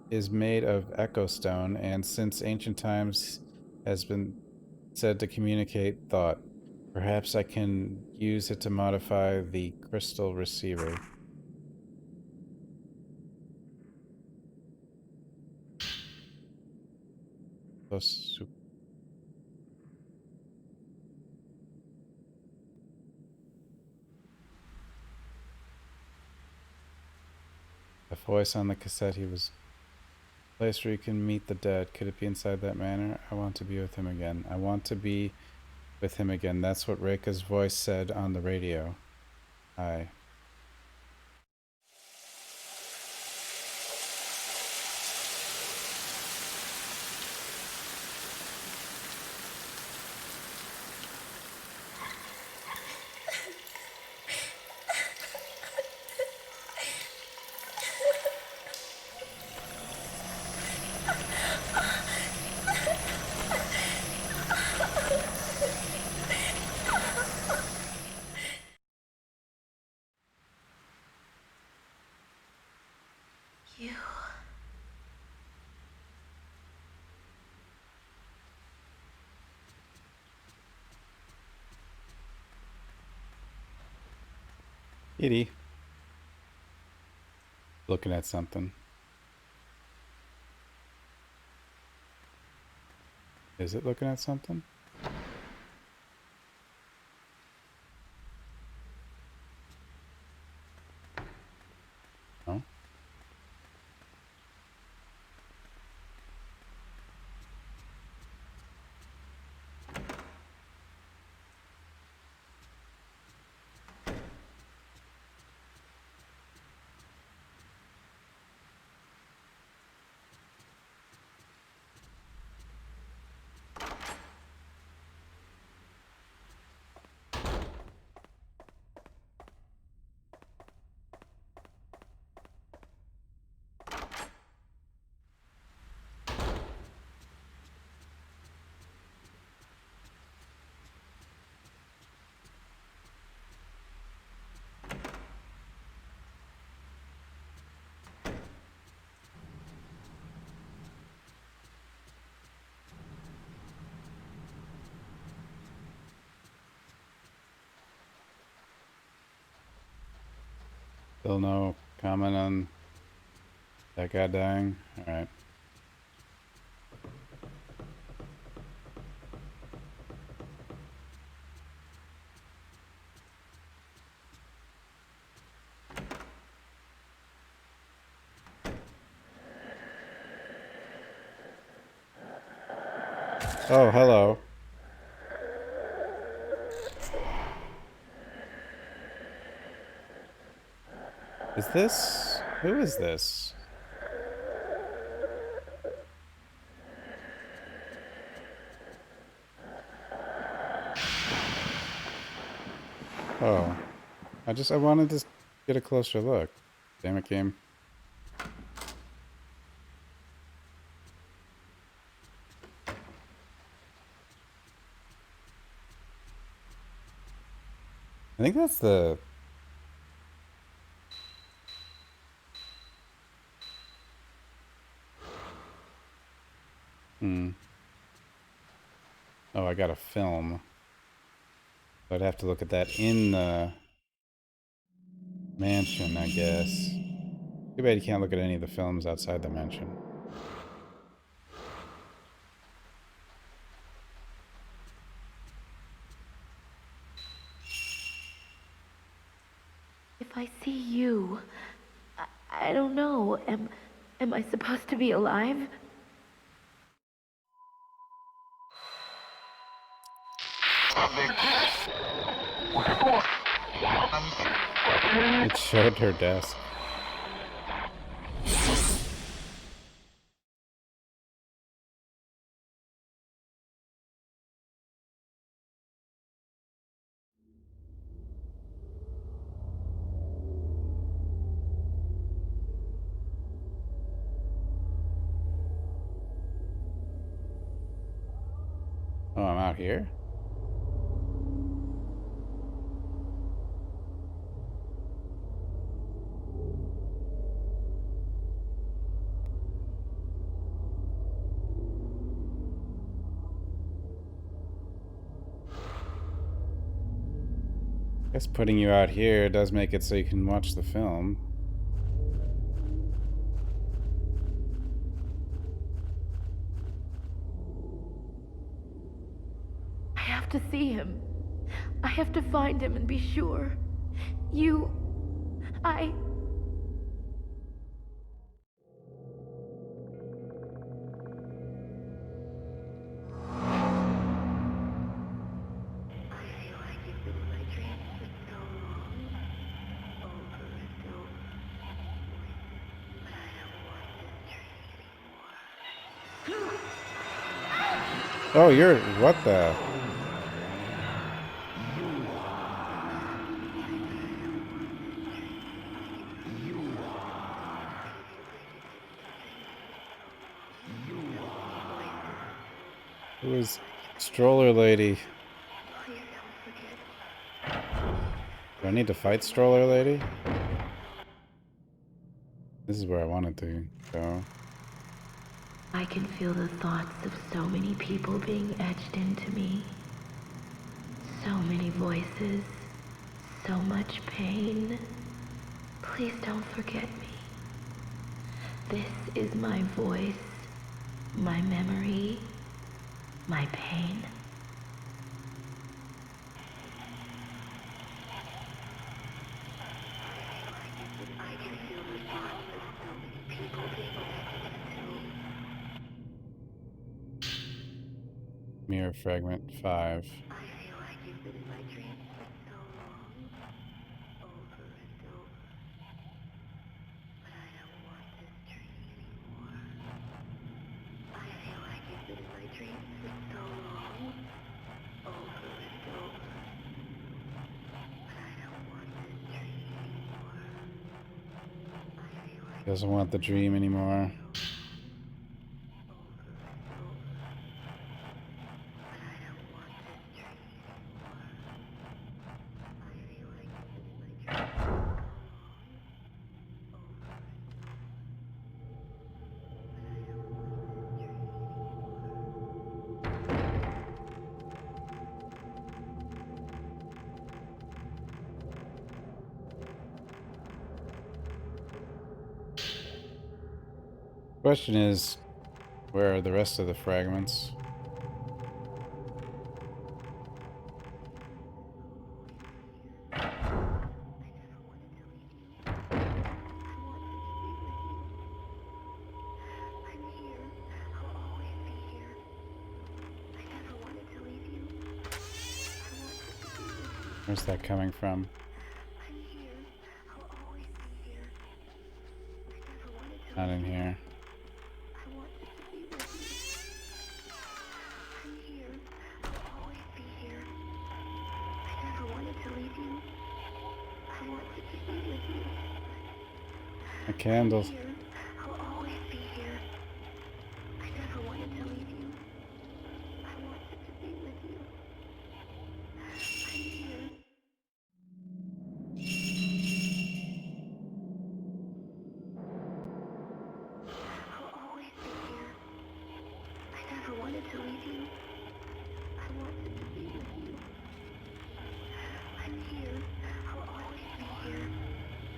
is made of echo stone, and since ancient times has been said to communicate thought. Perhaps I can use it to modify the crystal receiver. The voice on the cassette, he was place where you can meet the dead. Could it be inside that manor? I want to be with him again. I want to be with him again. That's what Reika's voice said on the radio. Hi. Kitty. Looking at something. Is it looking at something? No? Still no comment on that guy dying? Alright. Oh, hello. Is this Who is this? Oh. I wanted to get a closer look. Damn it, game. I think that's the... Oh, I got a film. So I'd have to look at that in the mansion, I guess. Too bad you can't look at any of the films outside the mansion. If I see you, I don't know. Am I supposed to be alive? It showed her desk. Oh, I'm out here? I guess putting you out here does make it so you can watch the film. I have to see him. I have to find him and be sure. Oh, you're... what the... Who is Stroller Lady? Do I need to fight Stroller Lady? This is where I wanted to go. I can feel the thoughts of so many people being etched into me. So many voices. So much pain. Please don't forget me. This is my voice, my memory, my pain. Mirror Fragment 5. Doesn't want the dream anymore. Question is, where are the rest of the fragments? Where's that coming from? Not in here. I want to be with you. I'm here. I'll always be here. I never wanted to leave you. I wanted to be with you. A candle. I'm here. I'll always be here. I never wanted to leave you. I wanted to be with you. I'm here. I'll always be here. I never wanted to leave you. I wanted to be with you. I'm here. I'll always be here.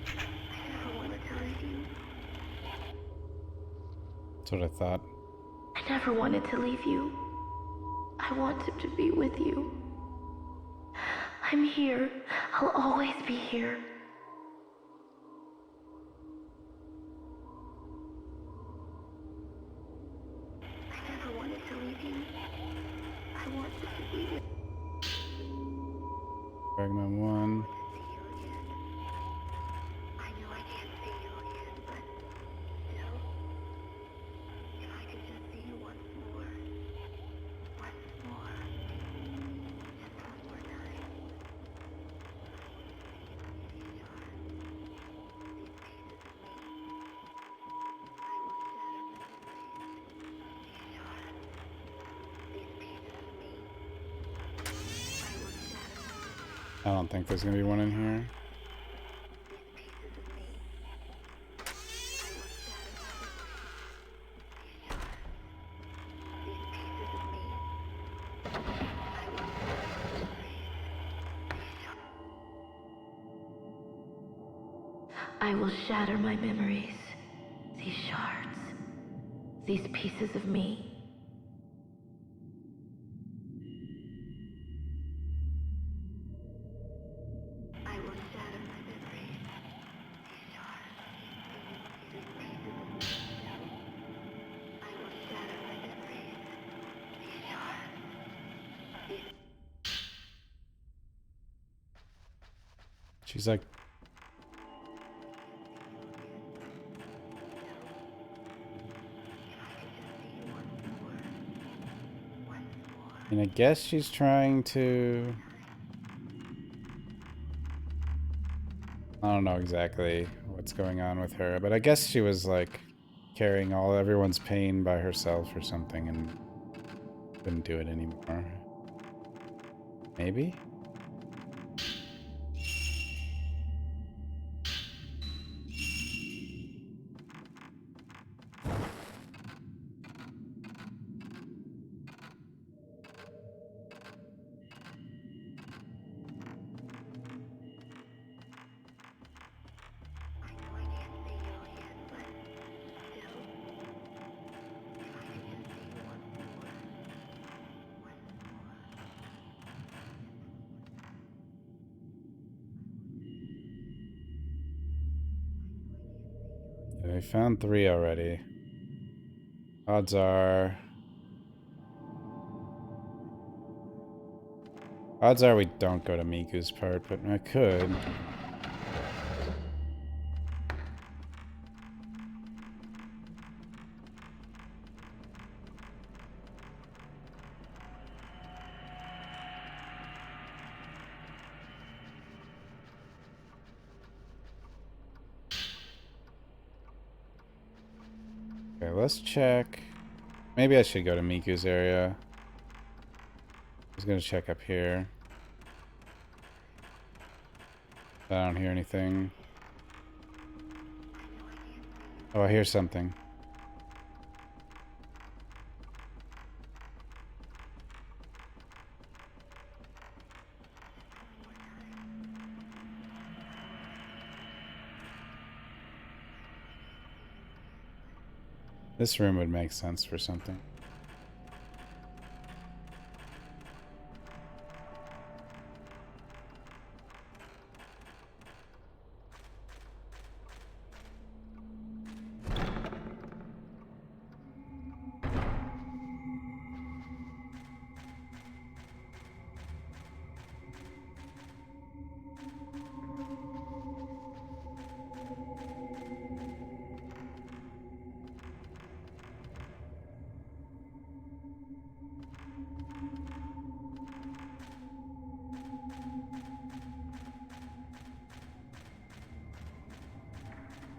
I never wanted to leave you. That's what I thought. I never wanted to leave you. I wanted to be with you. I'm here. I'll always be here. I never wanted to leave you. I wanted to be with Fragment 1. I know I can't see you again, but still, if I could just see you once more, just one more time. I don't think there's gonna be one in here. I will shatter my memories. These shards. These pieces of me. I will shatter my memories. These shards. These pieces of me. I will shatter my memories. These shards. These She's like, and I guess she's trying to... I don't know exactly what's going on with her, but I guess she was like carrying everyone's pain by herself or something and couldn't do it anymore. Maybe? We found 3 already. Odds are we don't go to Miku's part, but I could. Okay, let's check. Maybe I should go to Miku's area. I was gonna check up here. But I don't hear anything. Oh, I hear something. This room would make sense for something.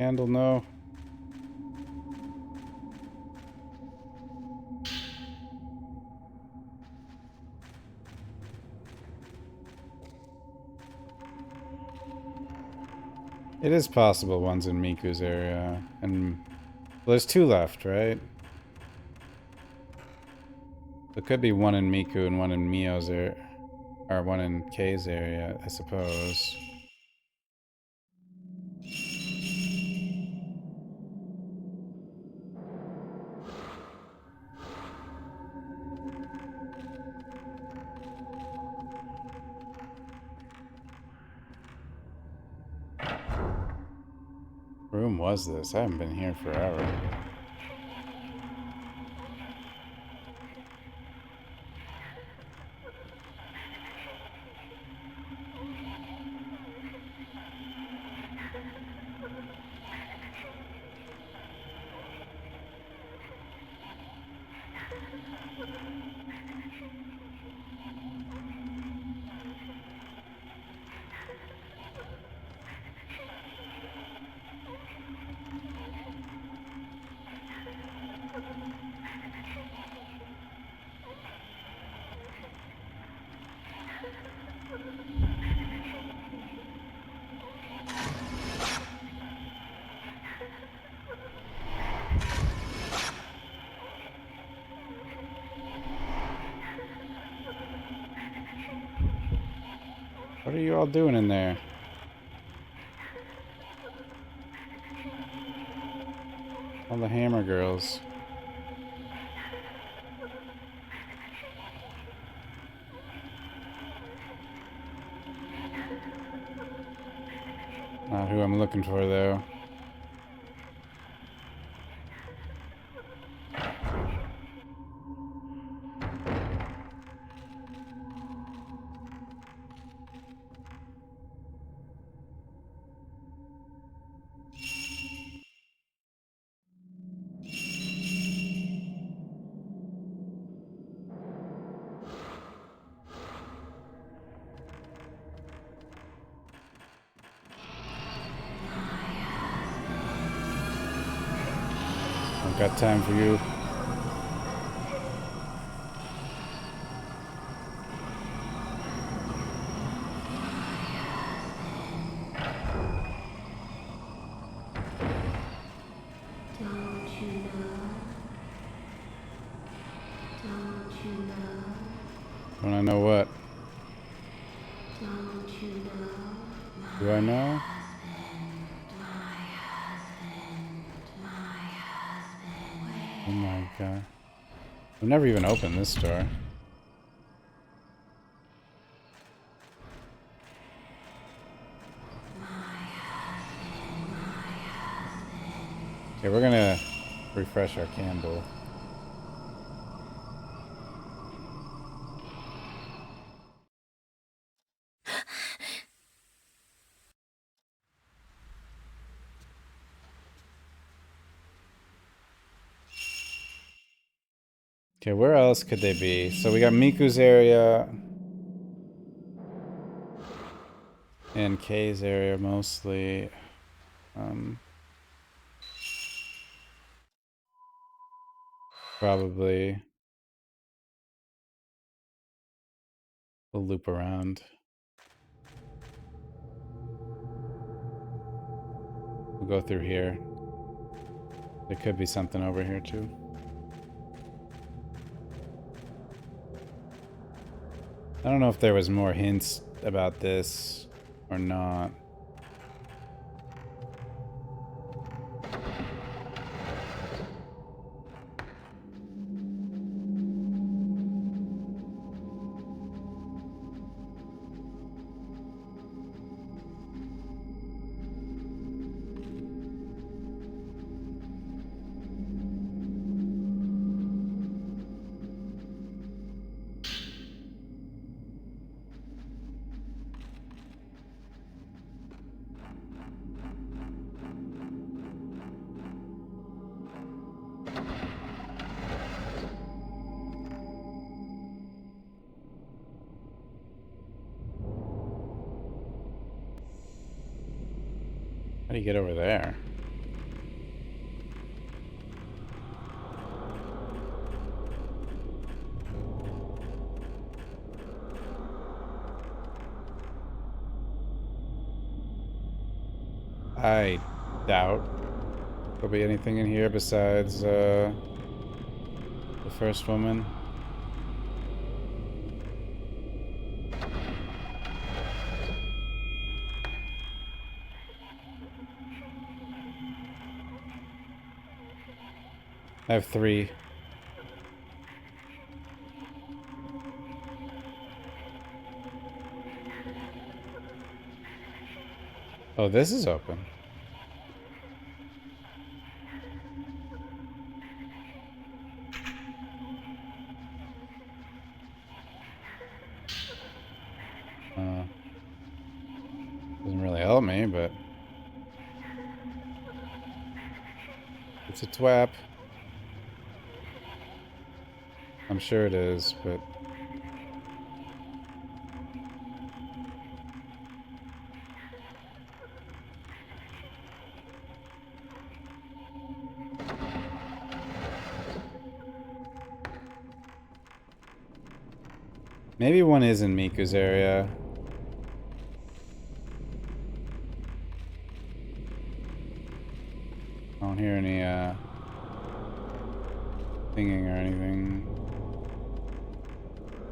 Candle, no. It is possible one's in Miku's area, and well, there's two left, right? There could be one in Miku and one in Mio's area, or one in Kei's area, I suppose. What room was this? I haven't been here forever. What are you all doing in there? All the hammer girls. Not who I'm looking for, though. I've got time for you. Don't you know? Don't you know? Don't I know what? Don't you know? Do I know? Oh my god. I've never even opened this door. Okay, we're gonna refresh our candle. Okay, where else could they be? So we got Miku's area and Kei's area mostly. Probably. We'll loop around. We'll go through here. There could be something over here too. I don't know if there was more hints about this or not. How do you get over there? I doubt there'll be anything in here besides the first woman. I have 3. Oh, this is open. Doesn't really help me, but it's a twap. I'm sure it is, but maybe one is in Miku's area. I don't hear any singing or anything.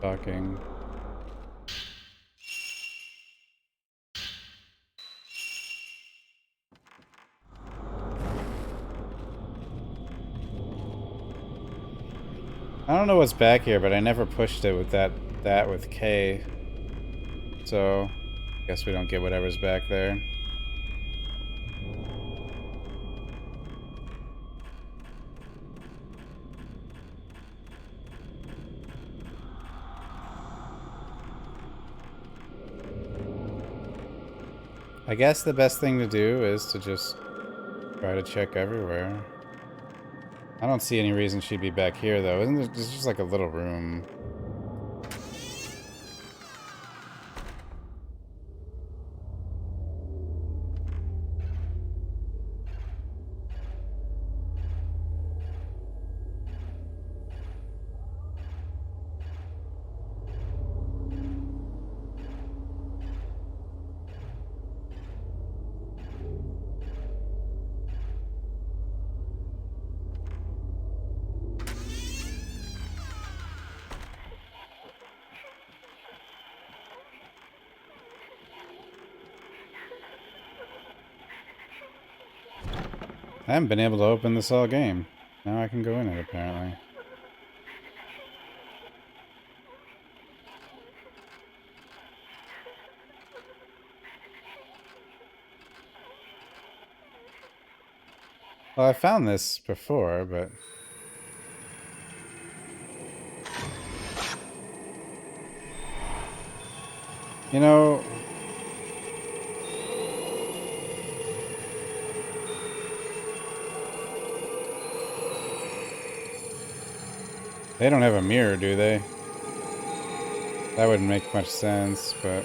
Talking. I don't know what's back here, but I never pushed it with that with K. So, I guess we don't get whatever's back there. I guess the best thing to do is to just try to check everywhere. I don't see any reason she'd be back here, though. Isn't there just like a little room? I haven't been able to open this all game. Now I can go in it, apparently. Well, I found this before, but... You know... They don't have a mirror, do they? That wouldn't make much sense, but...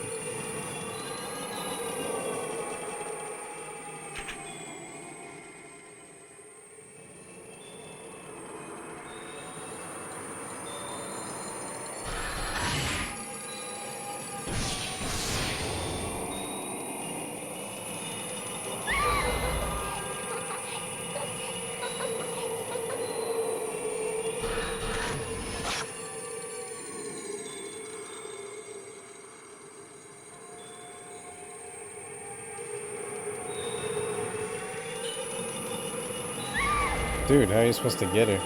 Dude, how are you supposed to get her?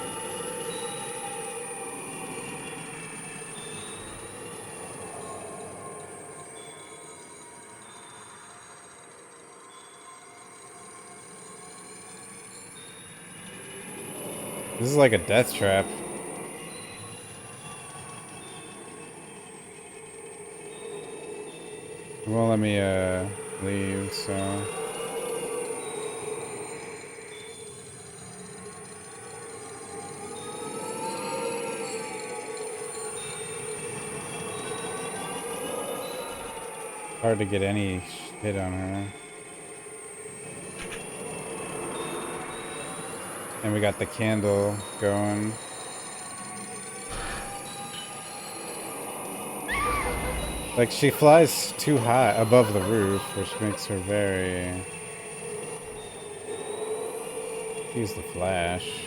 This is like a death trap. It won't let me leave, so... Hard to get any hit on her. And we got the candle going. Like, she flies too high above the roof, which makes her very Use the flash.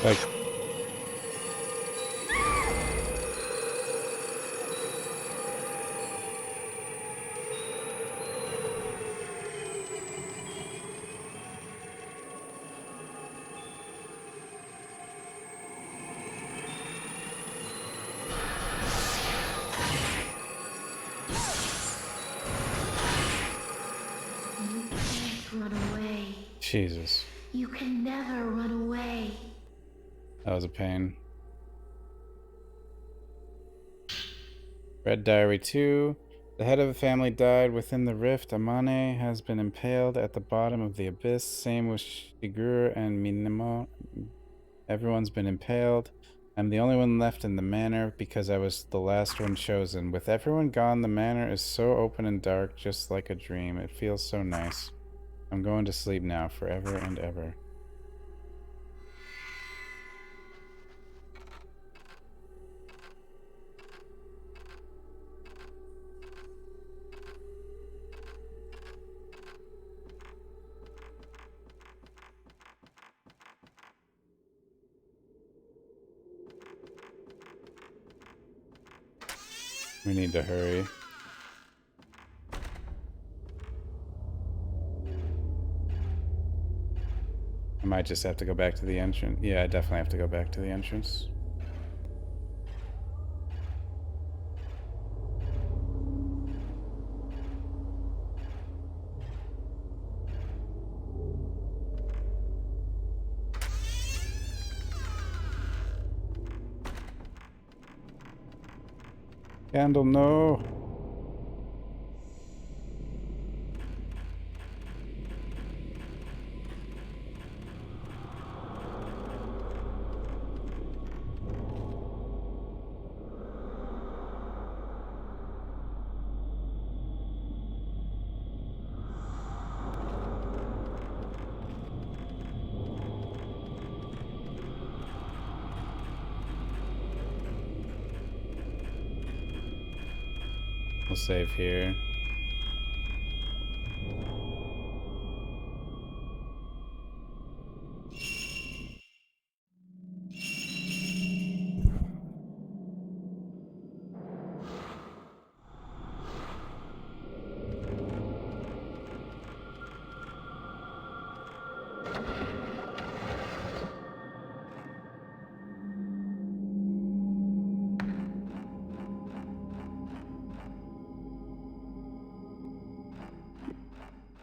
Like, You can't run away. Jesus. You can never run away. That was a pain. Red Diary 2. The head of the family died within the rift. Amane has been impaled at the bottom of the abyss. Same with Shigur and Minamo. Everyone's been impaled. I'm the only one left in the manor because I was the last one chosen. With everyone gone, the manor is so open and dark, just like a dream. It feels so nice. I'm going to sleep now, forever and ever. We need to hurry. I might just have to go back to the entrance. Yeah, I definitely have to go back to the entrance. Candle, no. We'll save here.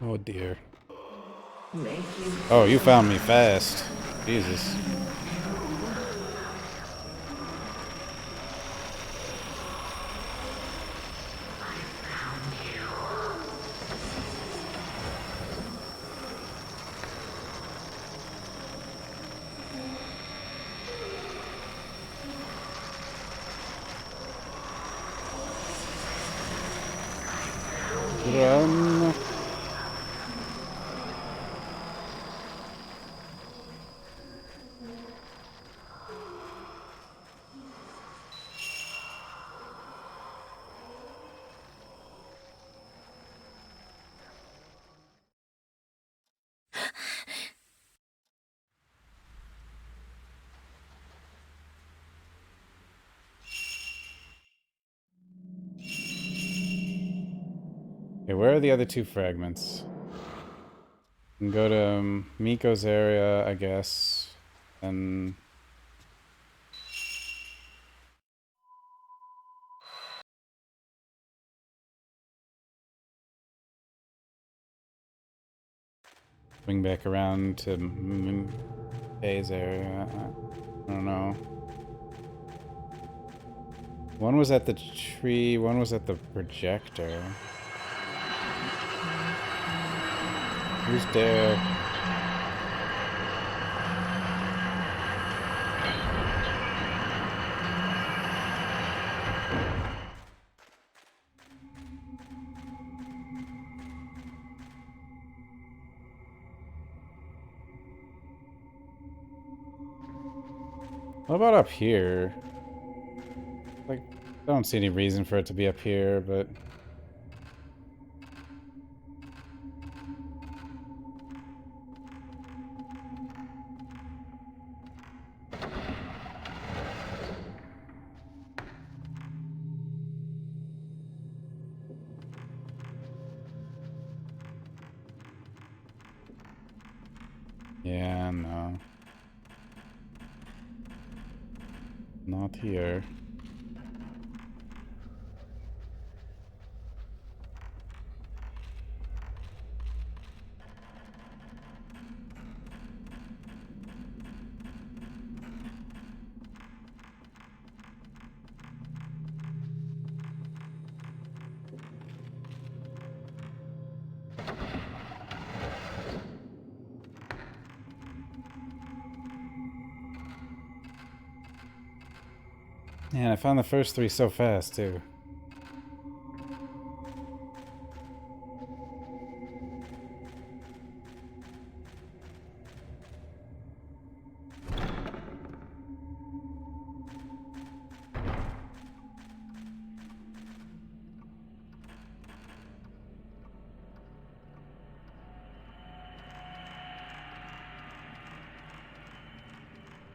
Oh dear. Oh, you found me fast. Jesus. Run. Okay, where are the other two fragments? We can go to Miko's area, I guess, and... swing back around to Faye's area. I don't know. One was at the tree, one was at the projector. Who's Derek? What about up here? Like, I don't see any reason for it to be up here, but... yeah, no. Not here. Man, I found the first three so fast, too.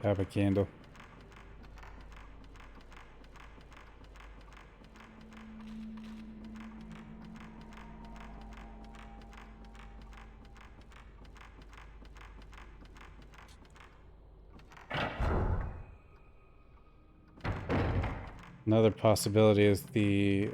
Have a candle. Another possibility is the...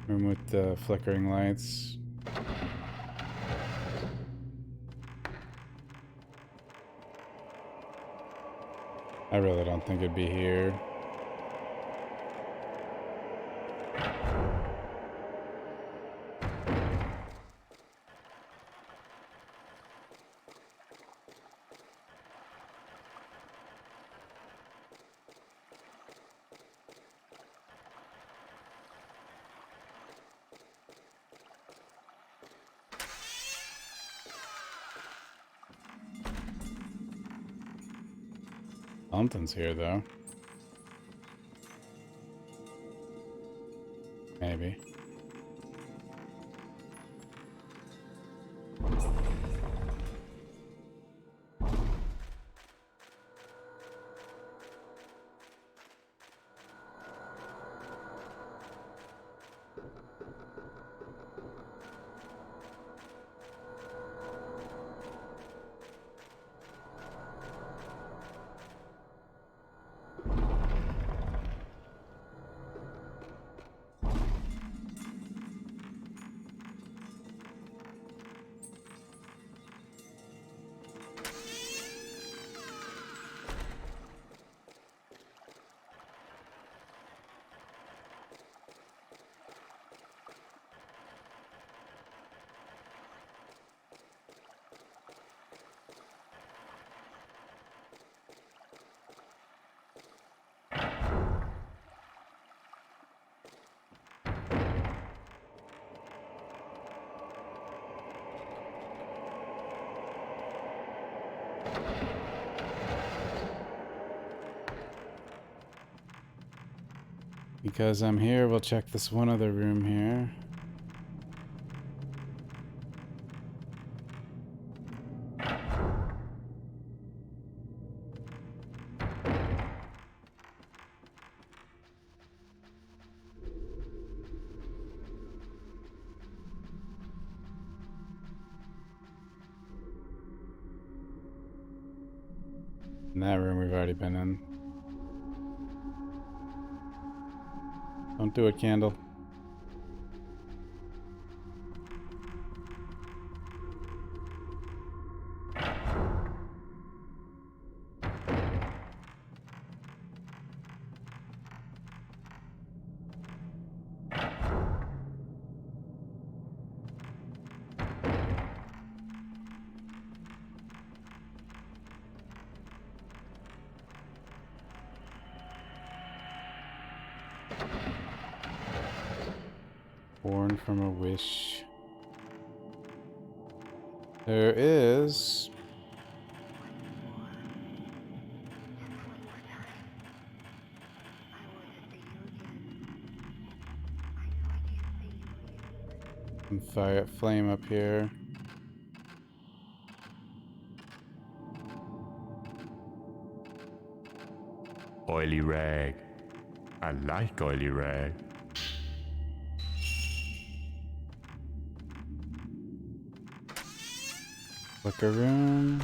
room with the flickering lights. I really don't think it'd be here. Something's here, though. Maybe. Because I'm here, we'll check this one other room here. that room we've already been in. Don't do it, Candle. Born from a wish. There is... some fire flame up here. Oily rag. I like oily rag. Liquor room.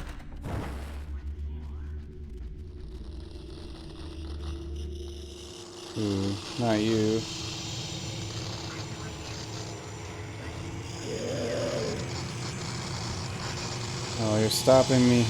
Ooh, not you. Oh, you're stopping me.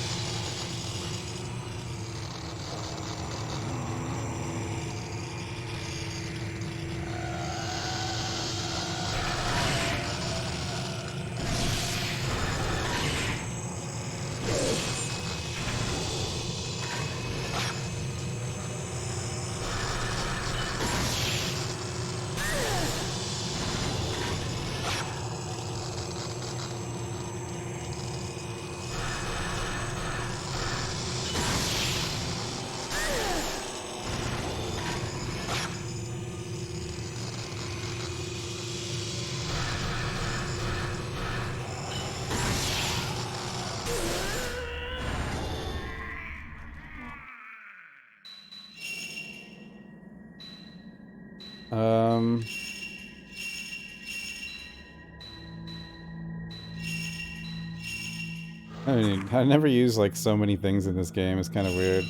I mean, I never use like so many things in this game. It's kind of weird.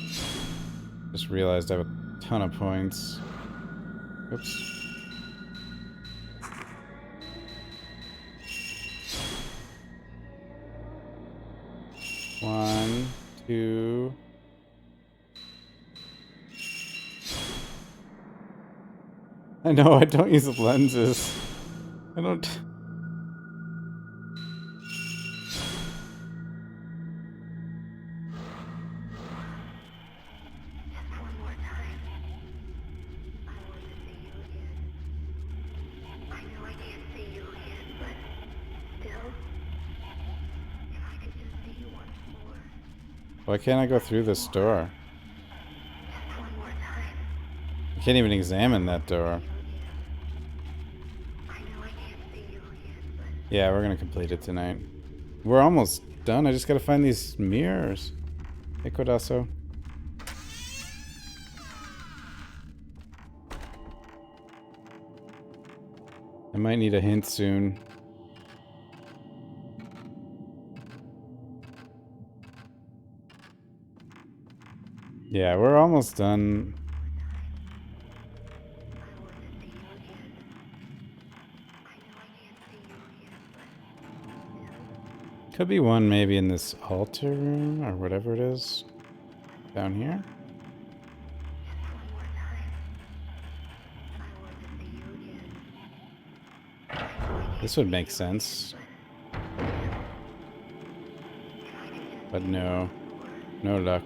Just realized I have a ton of points. Oops. One, two. I know, I don't use the lenses. I don't... Why can't I go through this door? I can't even examine that door. Yeah, we're gonna complete it tonight. We're almost done. I just gotta find these mirrors. Hey, Kodaso. I might need a hint soon. Yeah, we're almost done. Could be one maybe in this altar room or whatever it is. Down here? This would make sense. But no. No luck.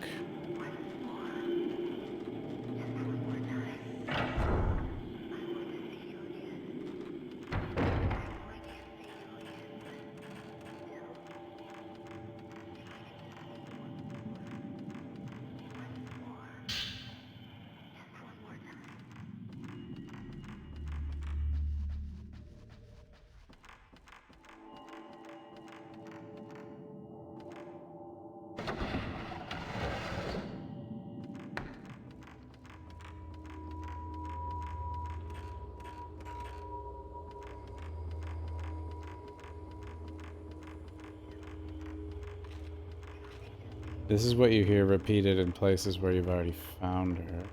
This is what you hear repeated in places where you've already found her.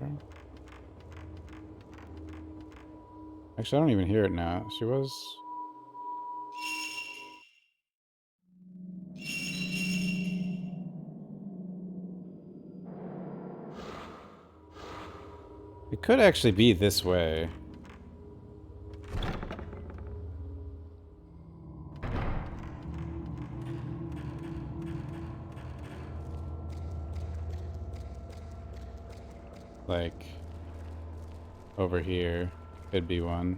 Actually, I don't even hear it now. She was... It could actually be this way. Like, over here could be one.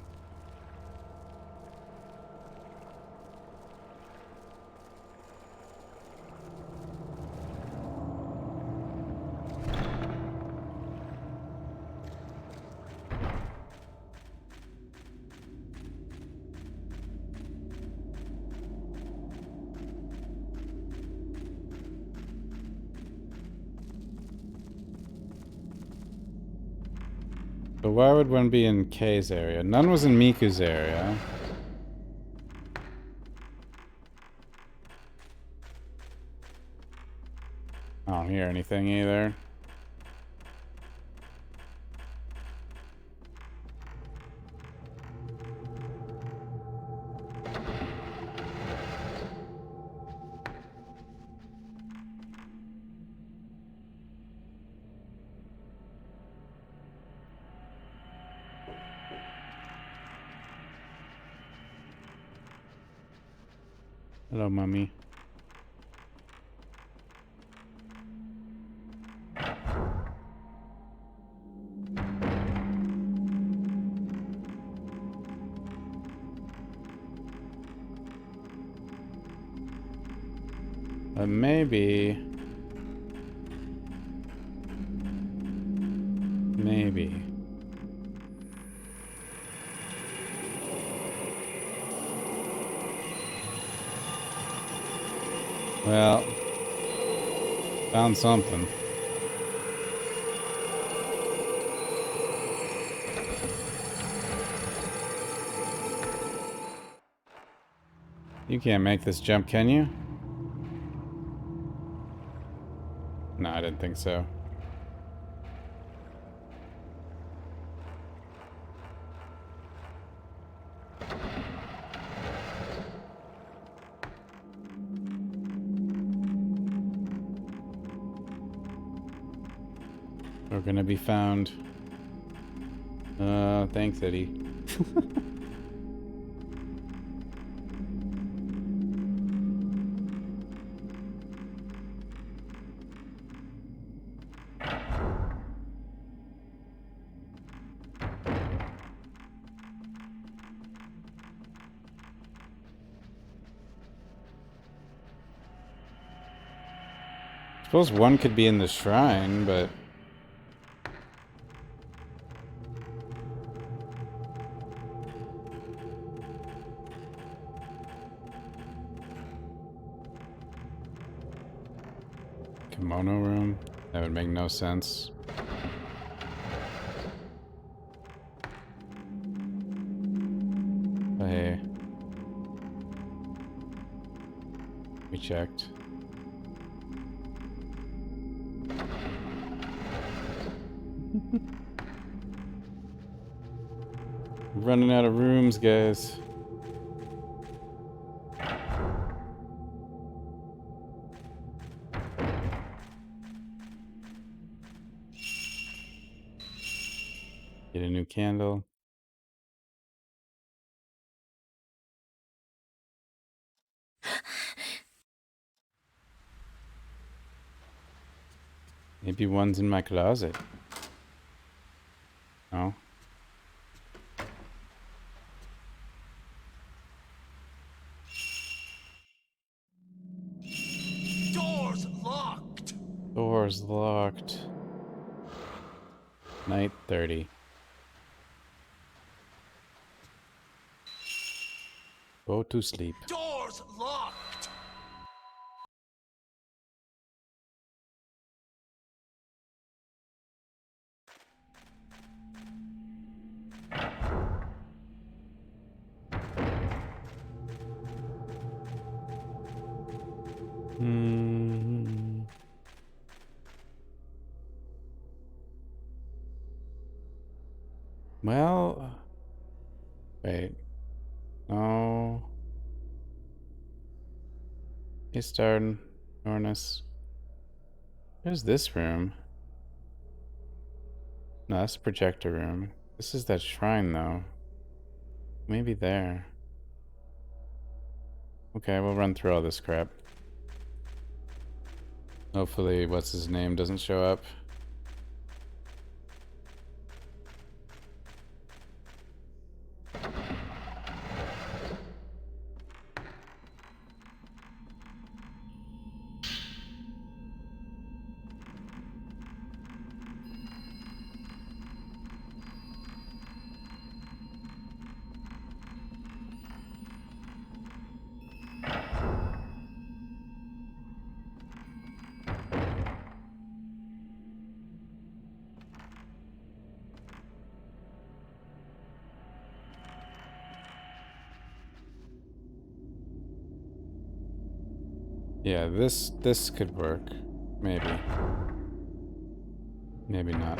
But why would one be in Kay's area? None was in Miku's area. I don't hear anything either. Hello, Mummy. But maybe... Maybe... Well, found something. You can't make this jump, can you? No, I didn't think so. We're gonna be found. Thanks, Eddie. Suppose one could be in the shrine, but... Kimono room? That would make no sense. But hey. We checked. Running out of rooms, guys. Get a new candle. Maybe one's in my closet. No. Doors locked. Doors locked. Night 30. Go to sleep. Doors locked. Well... Wait. No. Hey, Starn. Nornus. There's this room. No, that's the projector room. This is that shrine, though. Maybe there. Okay, we'll run through all this crap. Hopefully, what's his name doesn't show up. Yeah, this could work. Maybe. Maybe not.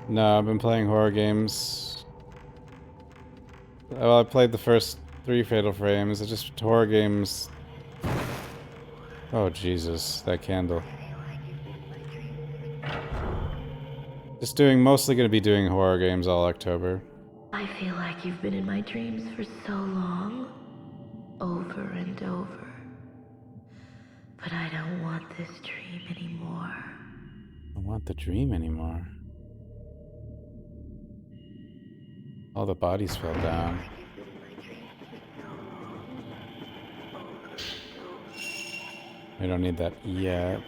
No, I've been playing horror games. Well, I played the first 3 Fatal Frames. It's just horror games. Oh, Jesus, that candle. Just mostly gonna be doing horror games all October. I feel like you've been in my dreams for so long. Over and over. But I don't want this dream anymore. I don't want the dream anymore. All the bodies fell down. We don't need that yet.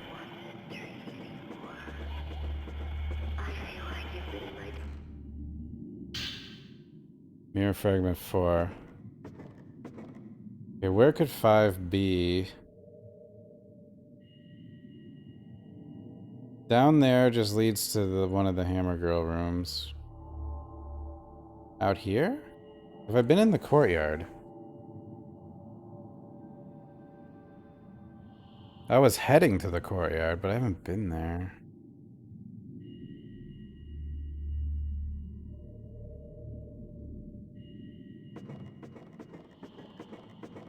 Mirror Fragment 4. Okay, where could 5 be? Down there just leads to one of the Hammer Girl rooms. Out here? Have I been in the courtyard? I was heading to the courtyard, but I haven't been there.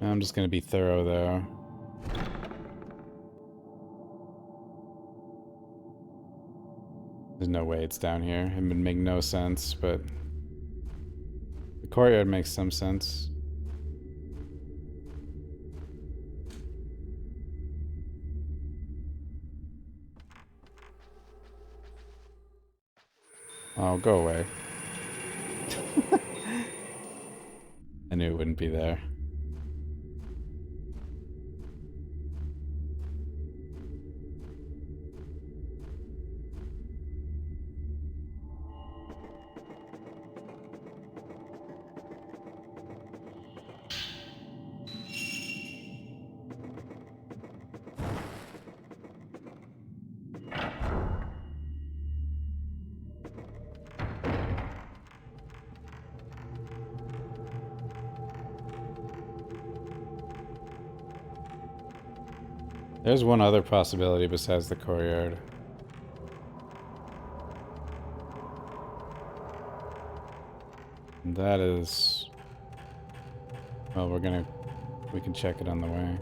I'm just gonna be thorough, though. There's no way it's down here. It would make no sense, but... the courtyard makes some sense. Oh, go away. I knew it wouldn't be there. There's one other possibility besides the courtyard. And that is... well, we can check it on the way.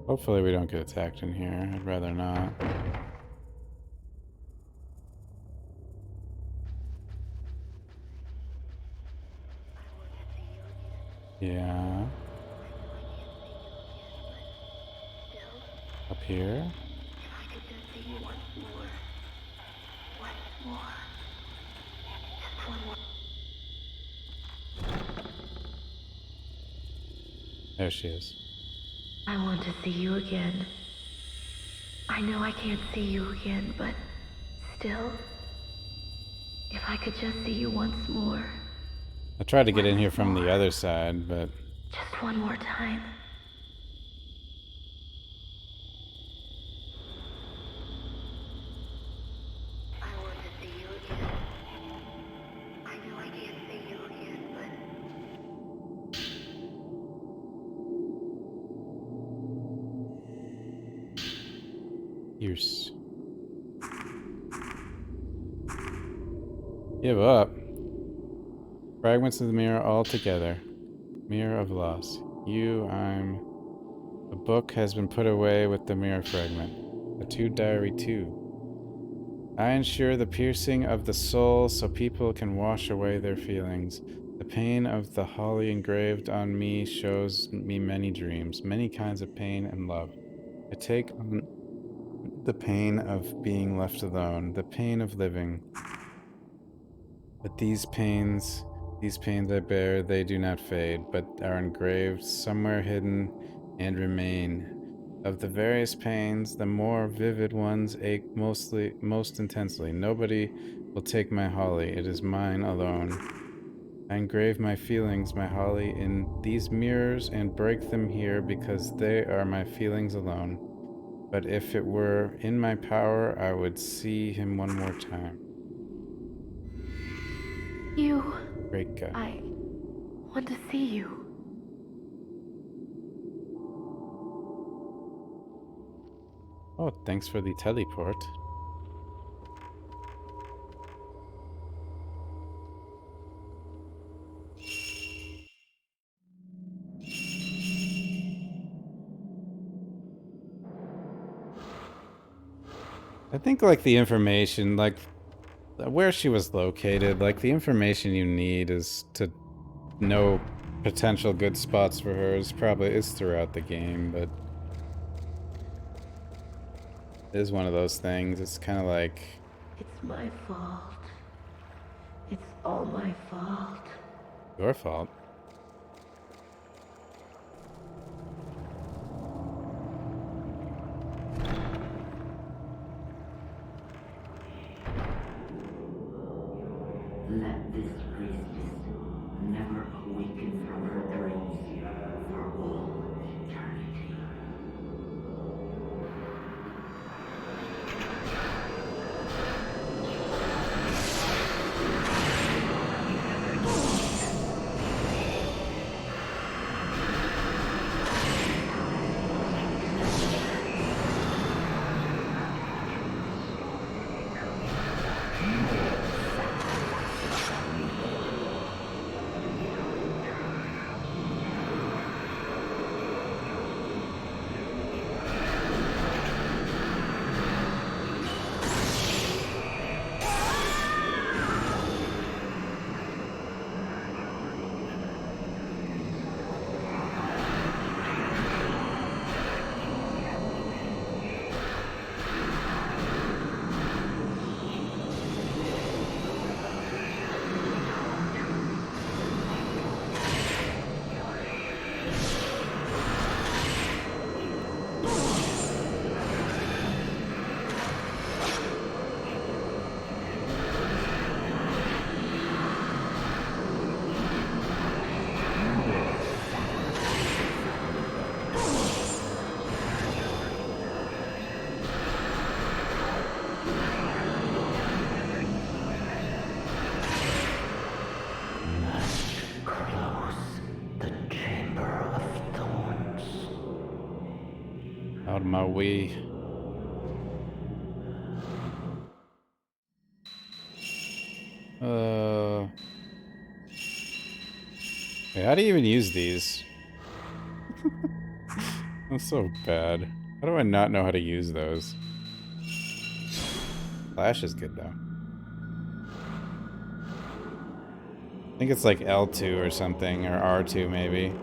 Hopefully we don't get attacked in here. I'd rather not. Yeah. Up here? There she is. I want to see you again. I know I can't see you again, but still, if I could just see you once more, I tried to get in here from the other side, but... just one more time. I want to see you again. I know I can't see you again, but Pierce. Give up. Fragments of the mirror all together. Mirror of loss. I'm... The book has been put away with the mirror fragment. A 2 diary 2. I ensure the piercing of the soul so people can wash away their feelings. The pain of the holly engraved on me shows me many dreams, many kinds of pain and love. I take on the pain of being left alone, the pain of living. But these pains I bear, they do not fade, but are engraved somewhere hidden and remain. Of the various pains, the more vivid ones ache most intensely. Nobody will take my holly, it is mine alone. I engrave my feelings, my holly, in these mirrors and break them here because they are my feelings alone. But if it were in my power, I would see him one more time. You... Reika. I want to see you. Oh, thanks for the teleport. I think, like, the information, like, where she was located, like, the information you need is to know potential good spots for her is throughout the game, but it is one of those things. It's kind of like... It's my fault. It's all my fault. Your fault. Let this priestess never awaken from her dreams for all eternity. Out of my way. Wait, how do you even use these? I'm so bad. How do I not know how to use those? Flash is good though. I think it's like L2 or something, or R2 maybe.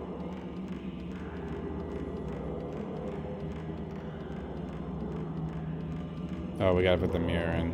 Oh, we gotta put the mirror in.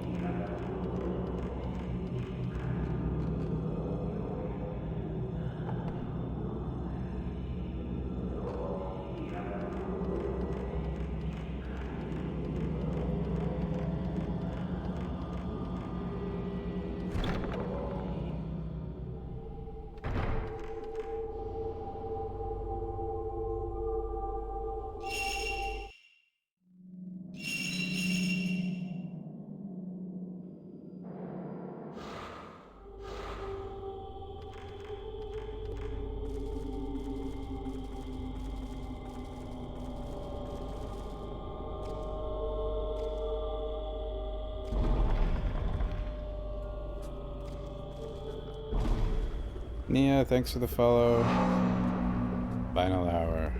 Nia, thanks for the follow. Final hour.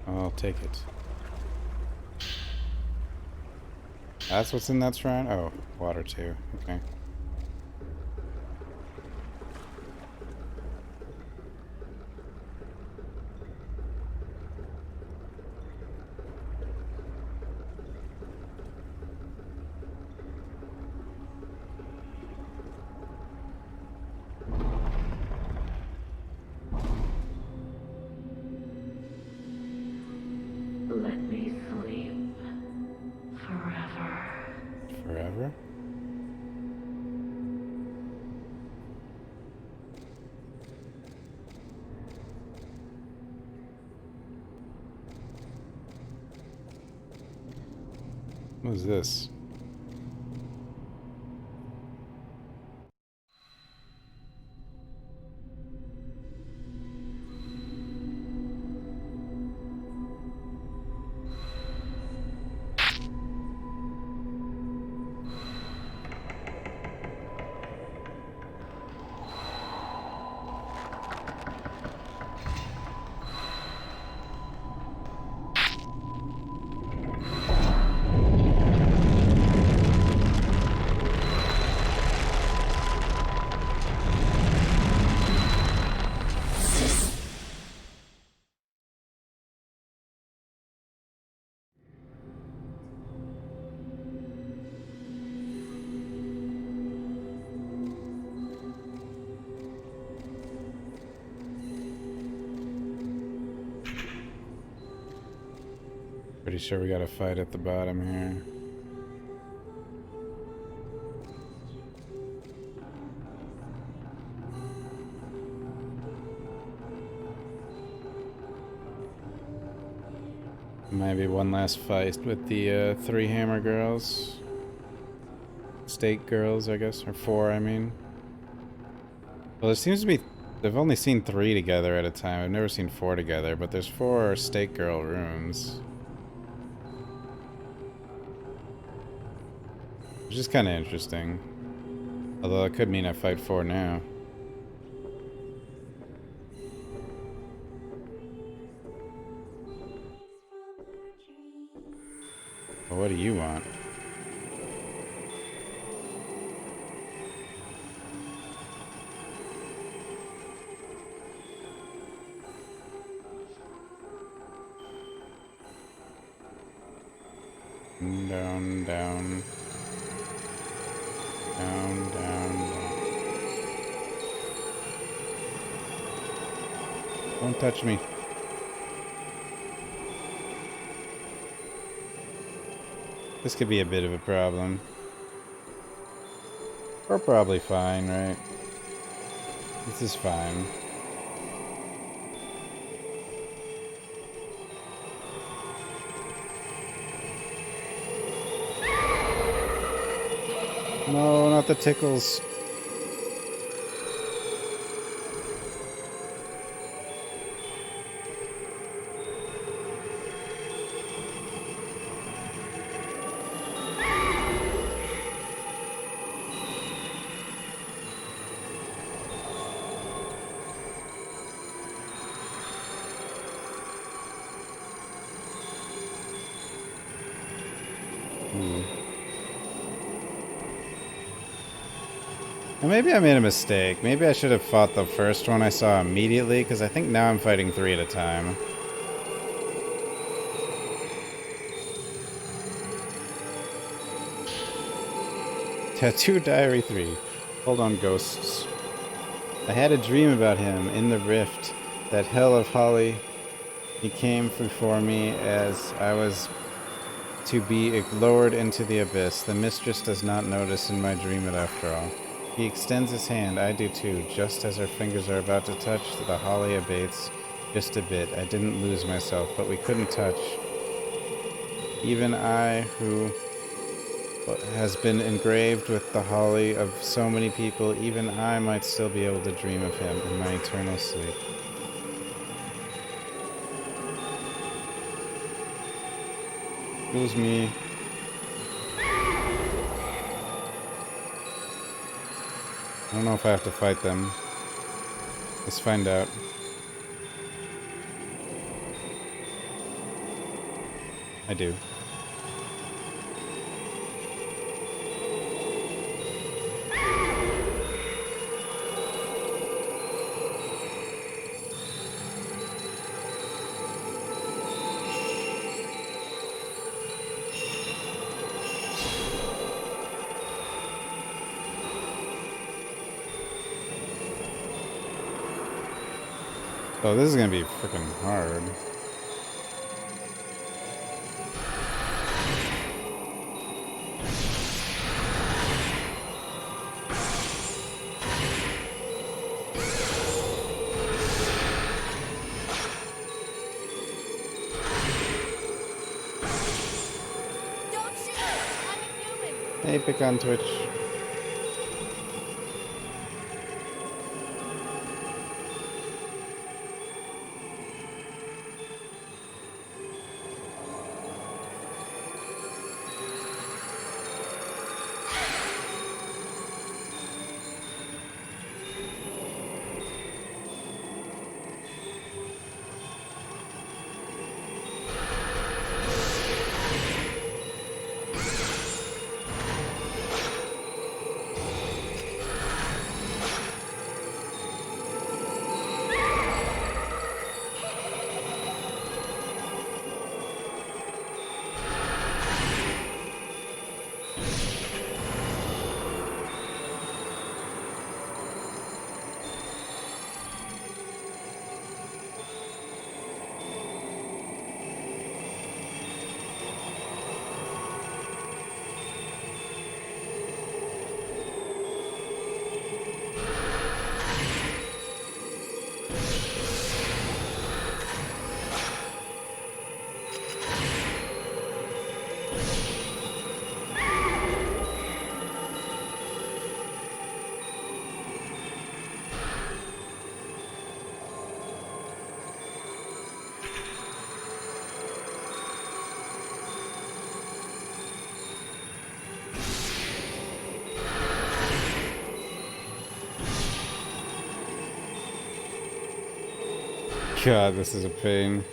I'll take it. That's what's in that shrine? Oh, water too. Okay. Let me sleep forever. Forever? What is this? Pretty sure we got a fight at the bottom here. Maybe one last fight with the 3 hammer girls. Stake girls, I guess. Or 4, I mean. Well, there seems to be... I've only seen 3 together at a time. I've never seen 4 together, but there's 4 stake girl rooms. Which is kind of interesting. Although it could mean I fight 4 now. Well, what do you want? Down, down. Down, down, down. Don't touch me. This could be a bit of a problem. We're probably fine, right? This is fine. No, not the tickles. Well, maybe I made a mistake. Maybe I should have fought the first one I saw immediately, because I think now I'm fighting 3 at a time. Tattoo Diary 3. Hold on, ghosts. I had a dream about him in the rift, that hell of Holly. He came before me as I was to be lowered into the abyss. The mistress does not notice in my dream it after all. He extends his hand, I do too. Just as our fingers are about to touch, the holly abates just a bit. I didn't lose myself, but we couldn't touch. Even I, who has been engraved with the holly of so many people, even I might still be able to dream of him in my eternal sleep. Excuse me. I don't know if I have to fight them. Let's find out. I do. Oh, this is gonna be freaking hard. Hey, pick on Twitch. God, this is a pain.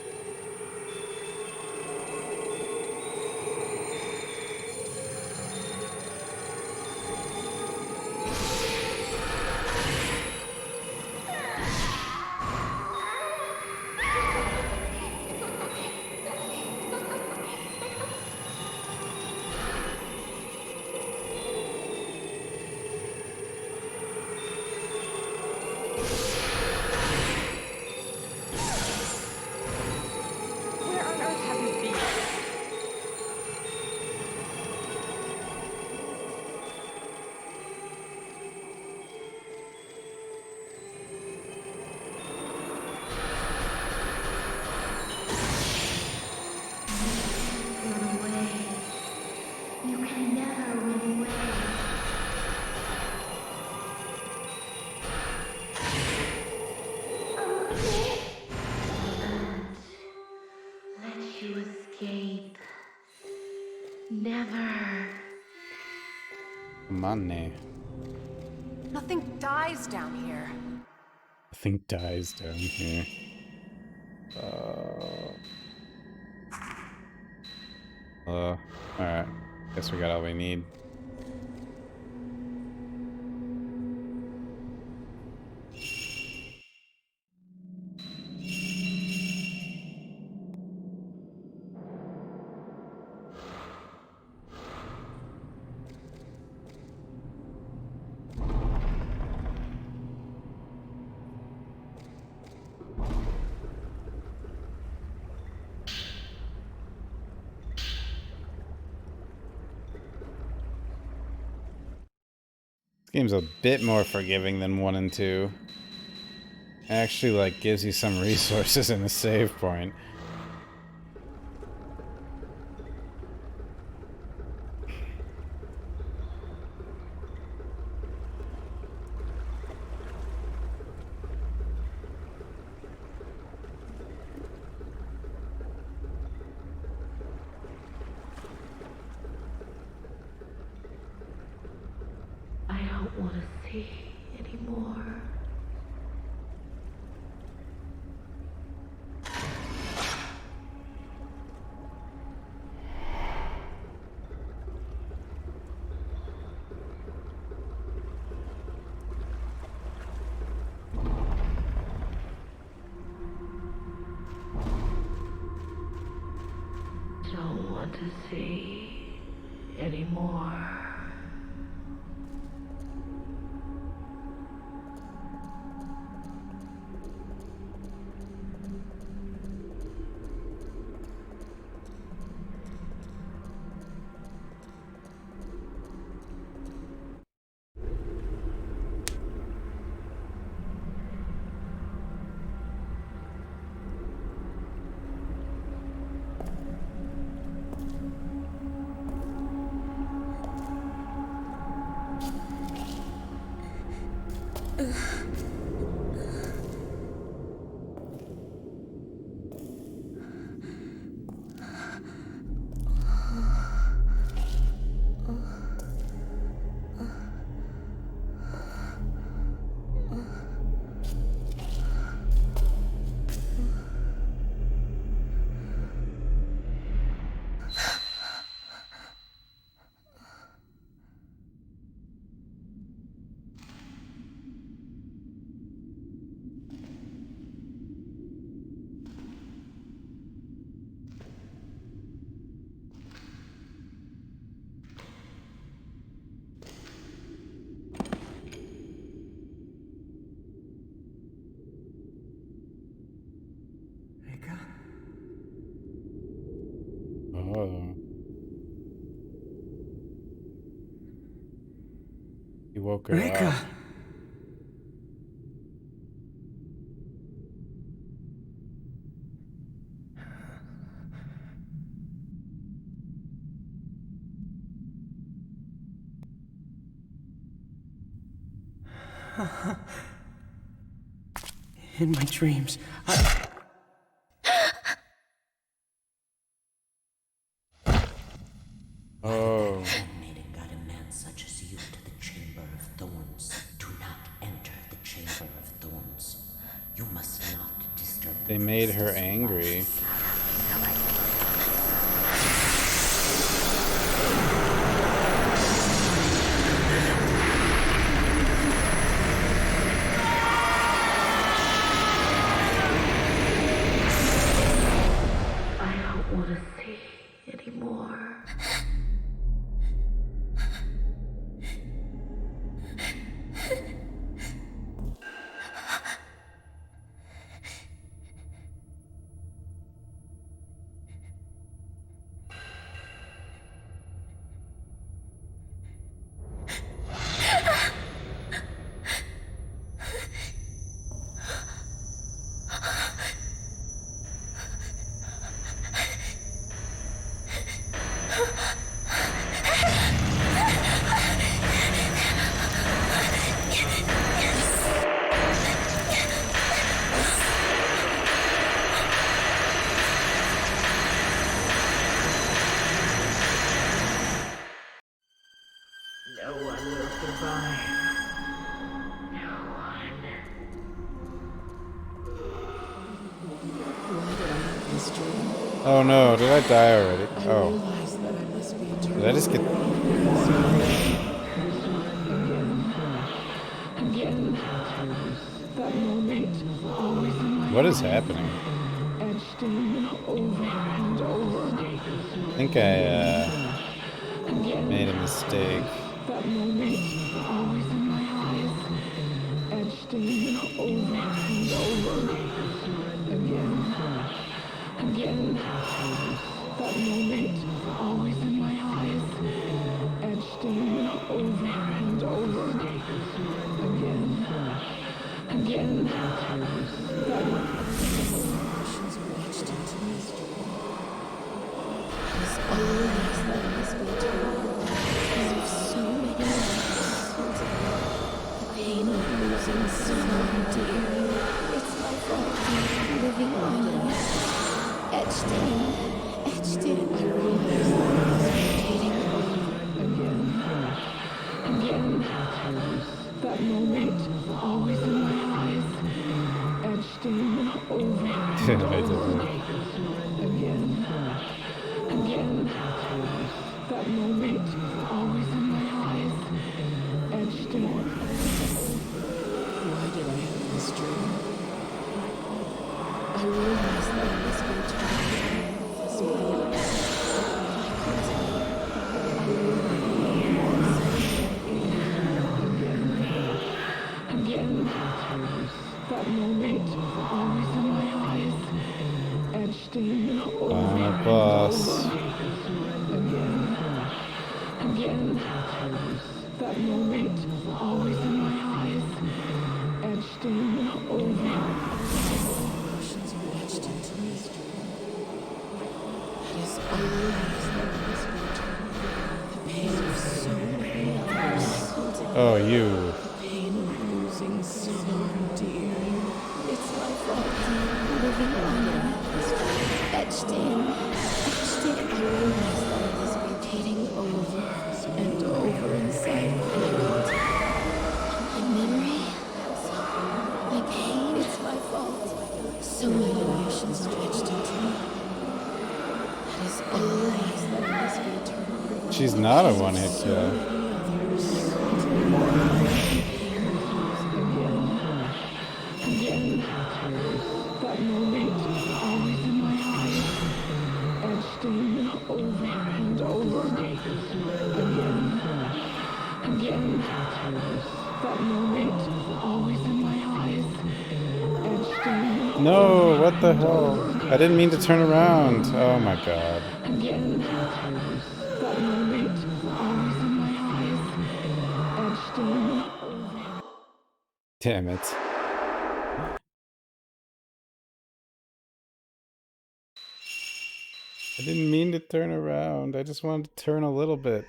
Money. Nothing dies down here. Nothing dies down here. Alright. Guess we got all we need. Game's a bit more forgiving than 1 and 2. It actually, like, gives you some resources in the save point. see anymore. Don't want to see anymore. Oh. He woke her Rika. up. In my dreams, Oh. Handmaiden got a man such as you to the Chamber of Thorns. Do not enter the Chamber of Thorns. You must not disturb the They made her angry. I don't want to see anymore. No one will survive. No one. Why did I have this dream? Oh no, did I die already? I Oh. realized that I must be eternal. Did I just get... Again. That moment, always in my What is happening? etched in over and over. I think I made a mistake. That moment, always in my eyes. Etched in over and over. Again. Again. That moment, always in my eyes. Etched in over and over. Again. Again. That Emotions were etched into me. As always, that I must be eternal. Because of so many lives. The pain of losing someone dear. It's my fault. Living on. Etched in. I realized that I was meditating. again. Again. That That moment, always in my eyes, etched in over and over. Again, again. That moment, always in my eyes, etched in. Why did I have this dream? I realized that I was going to die this morning. Again, that moment, always in my eyes, etched in over and boss. Again, again, that moment, always in my eyes, etched in over. Emotions are etched into me. That is always the pain of so many others. Oh, you. Pain of losing someone dear. It's my fault. Living on etched in. I realized that I was repeating over and over inside my head. My memory, my pain, it's my fault. So many emotions are etched into me. That is always that I must be eternal. She's not a one-hit kill. Again, that moment, always in my eyes, etched in over and over. Again, that moment, always in my eyes, etched in. No, what the hell? I didn't mean to turn around. Oh my god. Again, that moment, always in my eyes, etched in. Damn it. I didn't mean to turn around. I just wanted to turn a little bit.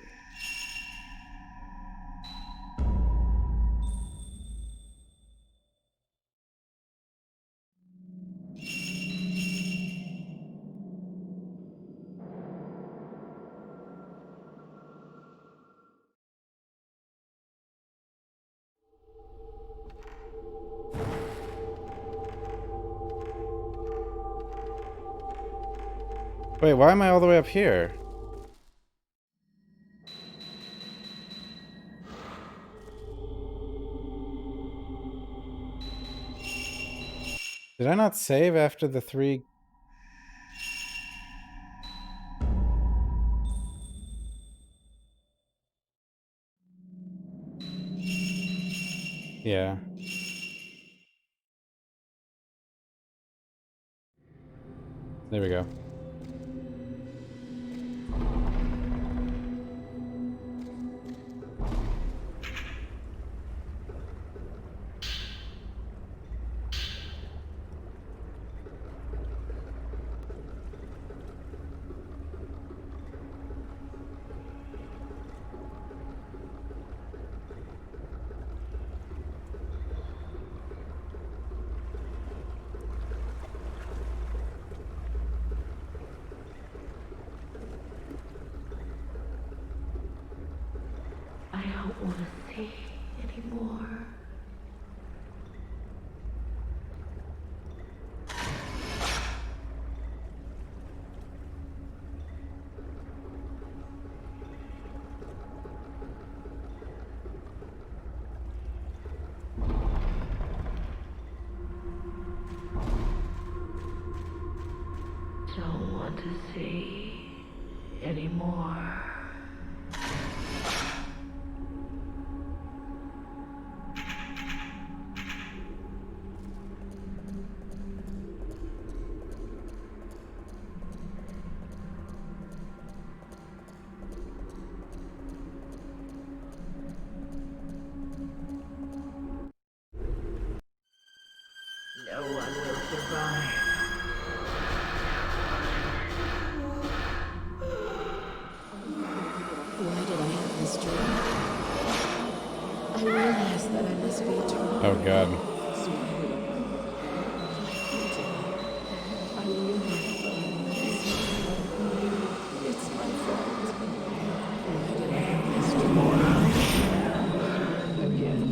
Wait, why am I all the way up here? Did I not save after the 3? Yeah. There we go. I don't want to see anymore. Don't want to see anymore. No one will survive. Why did I have this dream? I realized that I must be eternal. Oh god. I realized that I must be eternal. It's my fault. Why did I have this dream? Again,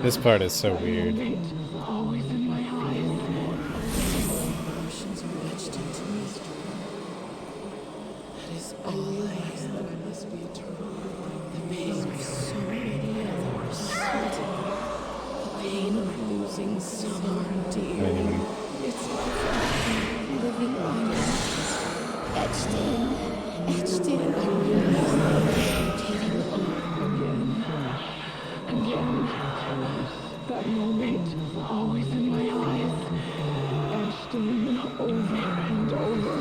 This part is so weird. Always in my eyes. Emotions are etched into mystery. That is all I realize that I must be eternal. The pain of so many others. The pain of losing someone dear. It's like living on etched in. I realize that I'm rotating again. That moment, always in my eyes, etched in over and over.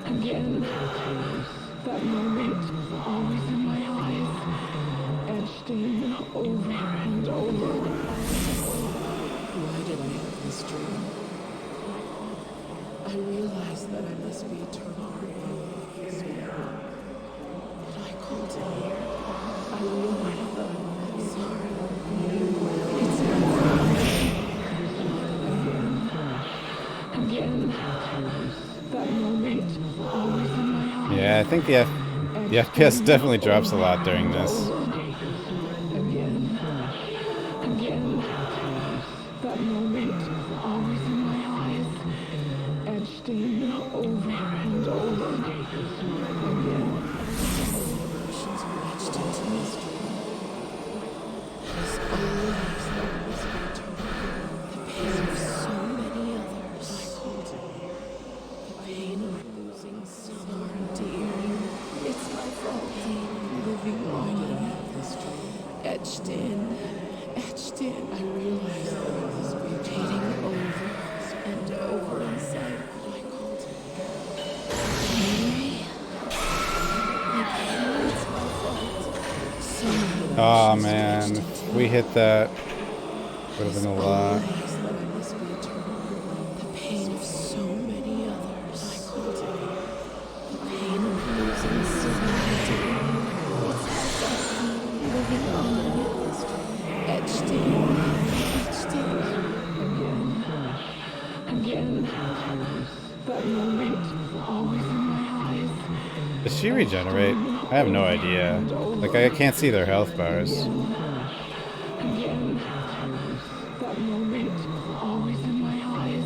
Again. That moment, always in my eyes, etched in over and over. Why did I have this dream? I realized that I must be eternal. But I called it here. I realized that I'm sorry. It's again. That moment, always in my heart. Yeah, I think the FPS definitely drops a lot during this. That moment, always in my eyes, etched in over and over. Again. Emotions are etched into mystery. As always, there was eternal. The pain of so many others. The pain of losing someone dear. It's my fault. Living on this dream. Etched in. I realized that I was rotating over and over inside what I called memory. It's my fault. Oh man, if we hit that, would have been a lot. The pain of so many others. I called it the pain of losing someone dear. It's my fault. Living on this dream. Etched in. Again. That moment, always in my eyes. Does she regenerate? I have no idea. Like, I can't see their health bars. Again. That moment, always in my eyes.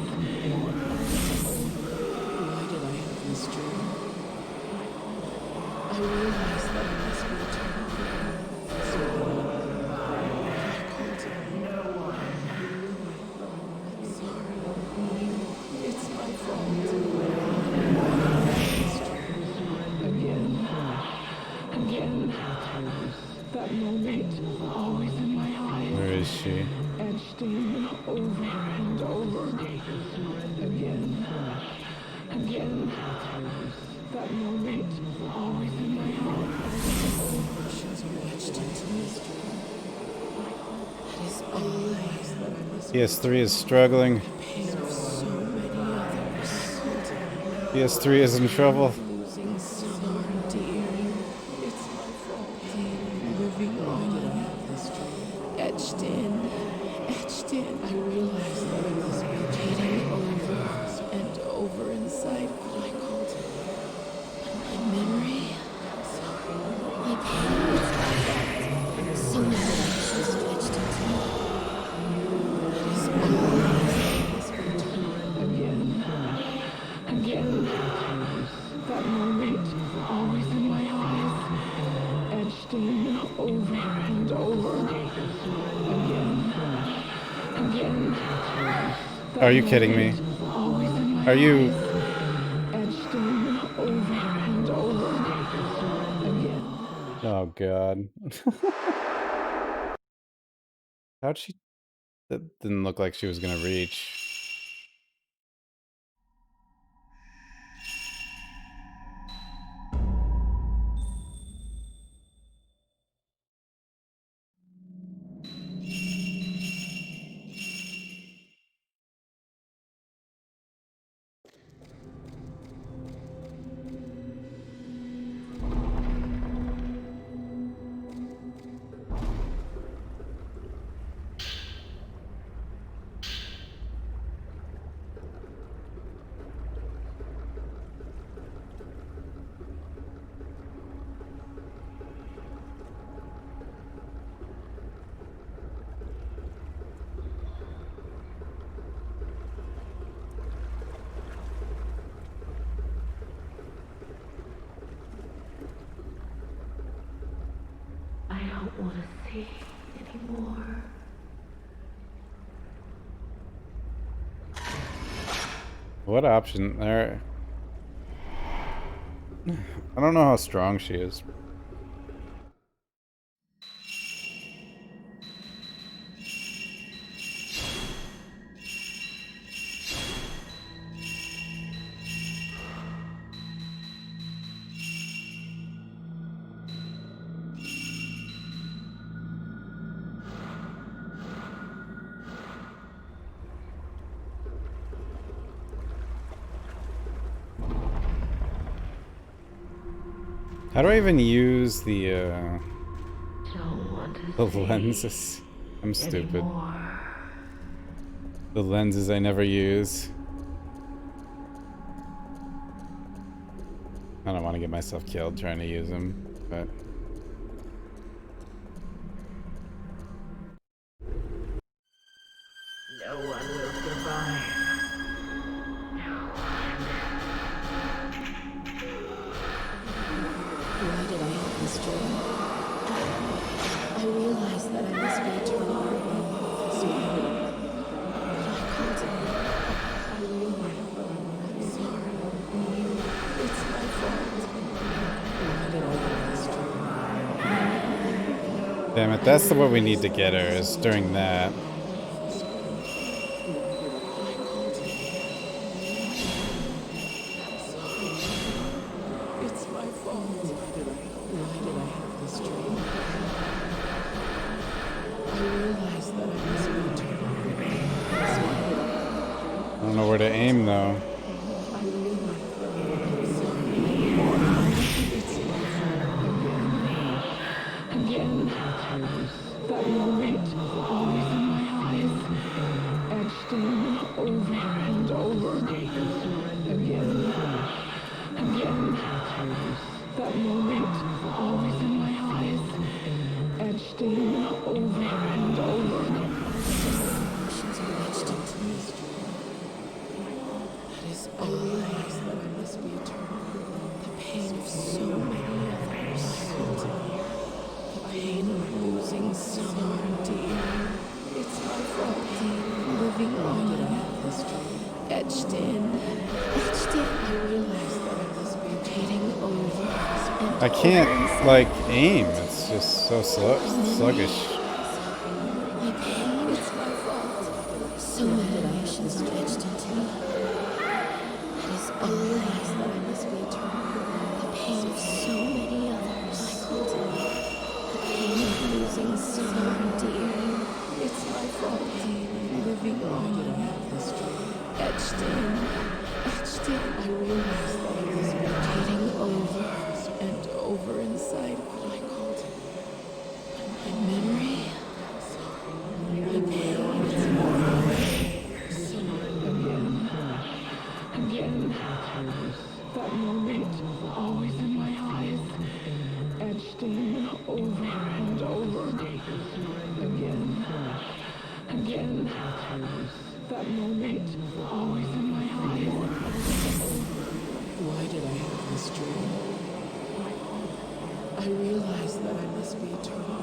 Why did I have this dream? I realized that I must be eternal. It's my fault. Again. That moment, always in my eyes. Where is she? Etched in over and over. Again. That moment, always in my eyes. Emotions are etched into mystery. That is always that I must. PS3 is struggling. PS3 is in trouble. Losing someone dear. It's my fault. Living on this dream. Etched in. I realized that I was rotating over and over inside what I called my memory. Sorry. My pain was my fault. So many lives was etched into me. It is always again. That moment, always in my eyes, etched in over and over. Again. Are you kidding me? Are you? Etched in over and over. Again. Oh god. How'd she? That didn't look like she was gonna reach. want to see anymore. What option there? I don't know how strong she is. How do I even use the lenses? I'm stupid. The lenses I never use. I don't want to get myself killed trying to use them, but... No one will survive. Why did I have this dream? I realized that I must be eternal this morning. But I called it. I realized that I'm sorry. It's my fault. Why did I have this dream? Damn it, that's what we need to get her, is during that. It's my fault. Why did I have this dream? I realized that I must be eternal. I don't know where to aim, though. Again, that moment, always in my eyes, etched in over and over. Again, that moment, always in my eyes, etched in over and over. Emotions are etched into me. That is, I realize that I must be eternal. The pain of so many others. The pain of losing someone dear. It's my fault. Living on this dream. Etched in. I realize that I must be getting over. I can't, like, aim. It's just so sluggish. My pain, it's my fault. So many emotions are etched into me. That is, I realize that I must be eternal. The pain of so many others. The pain of losing someone dear. It's my fault. Living on this dream. Etched in. I realize that I must be getting over and over inside what I called my memory. My pain. So again, that moment, always in my eyes, etched in over and over. Again, that moment, always in my eyes. Why did I have this dream? I realized that I must be eternal.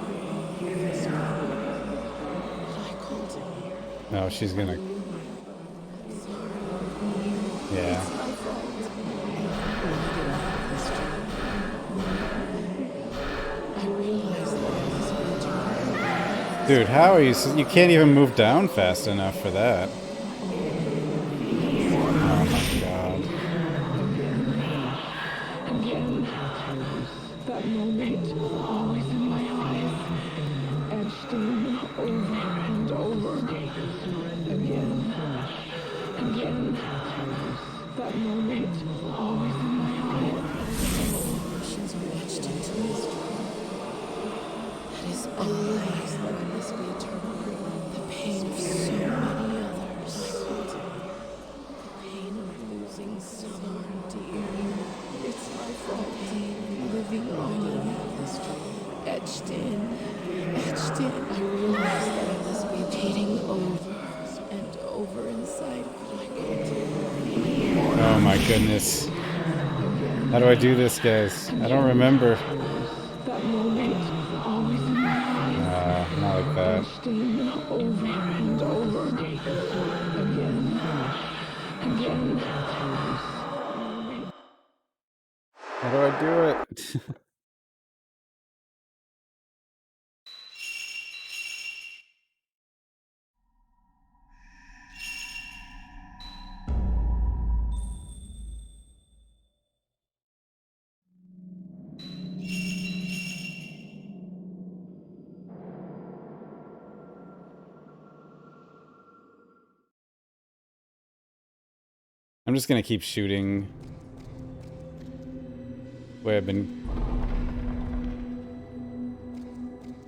This morning. But I called it. No, she's gonna... Yeah. It's my fault. Why did I have this dream? I realized that I must be eternal. Dude, how are you... You can't even move down fast enough for that. Oh my god. Again, that moment, always in my eyes, etched in over and over. Again, that moment, always in my eyes. Emotions are etched into me. That is, I realize that I must be eternal. The pain of so many others. The pain of losing someone dear. It's my fault. Living on this dream. Etched in. I realize that I must be getting over and over inside what I called. Oh my goodness. How do I do this, guys? I don't remember. That moment, always in my that. Over and over again. How do I do it? I'm just gonna keep shooting. Wait, I've been...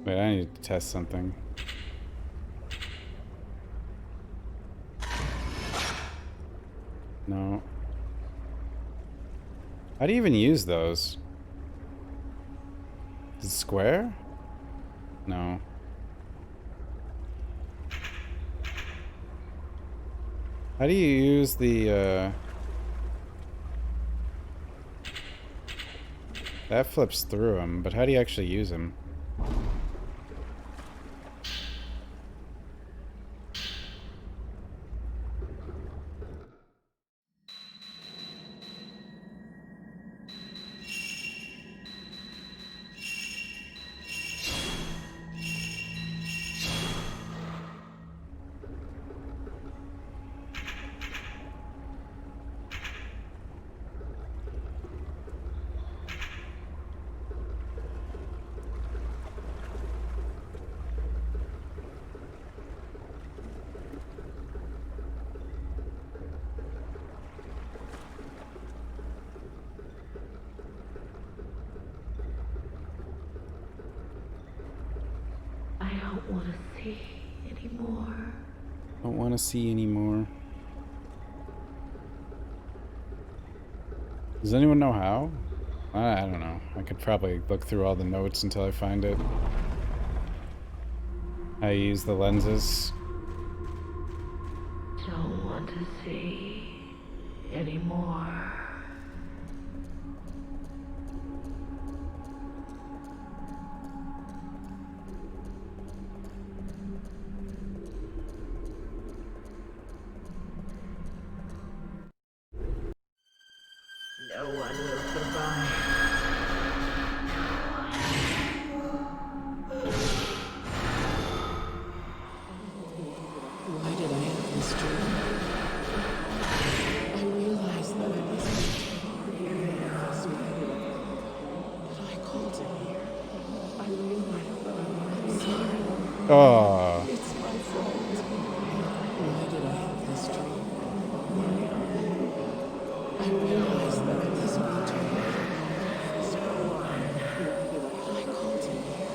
Wait, I need to test something. No. How do you even use those? Is it square? No. How do you use the, That flips through them, but how do you actually use them? I don't want to see anymore. Don't want to see anymore. Does anyone know how? I don't know. I could probably look through all the notes until I find it. How you use the lenses. Don't want to see anymore. No one will survive. Why did I have this dream? I realized that I must be but I called him here. I realized that I'm sorry. Oh. It's my fault. Why did I have this dream? I realized that I must be but I called him here.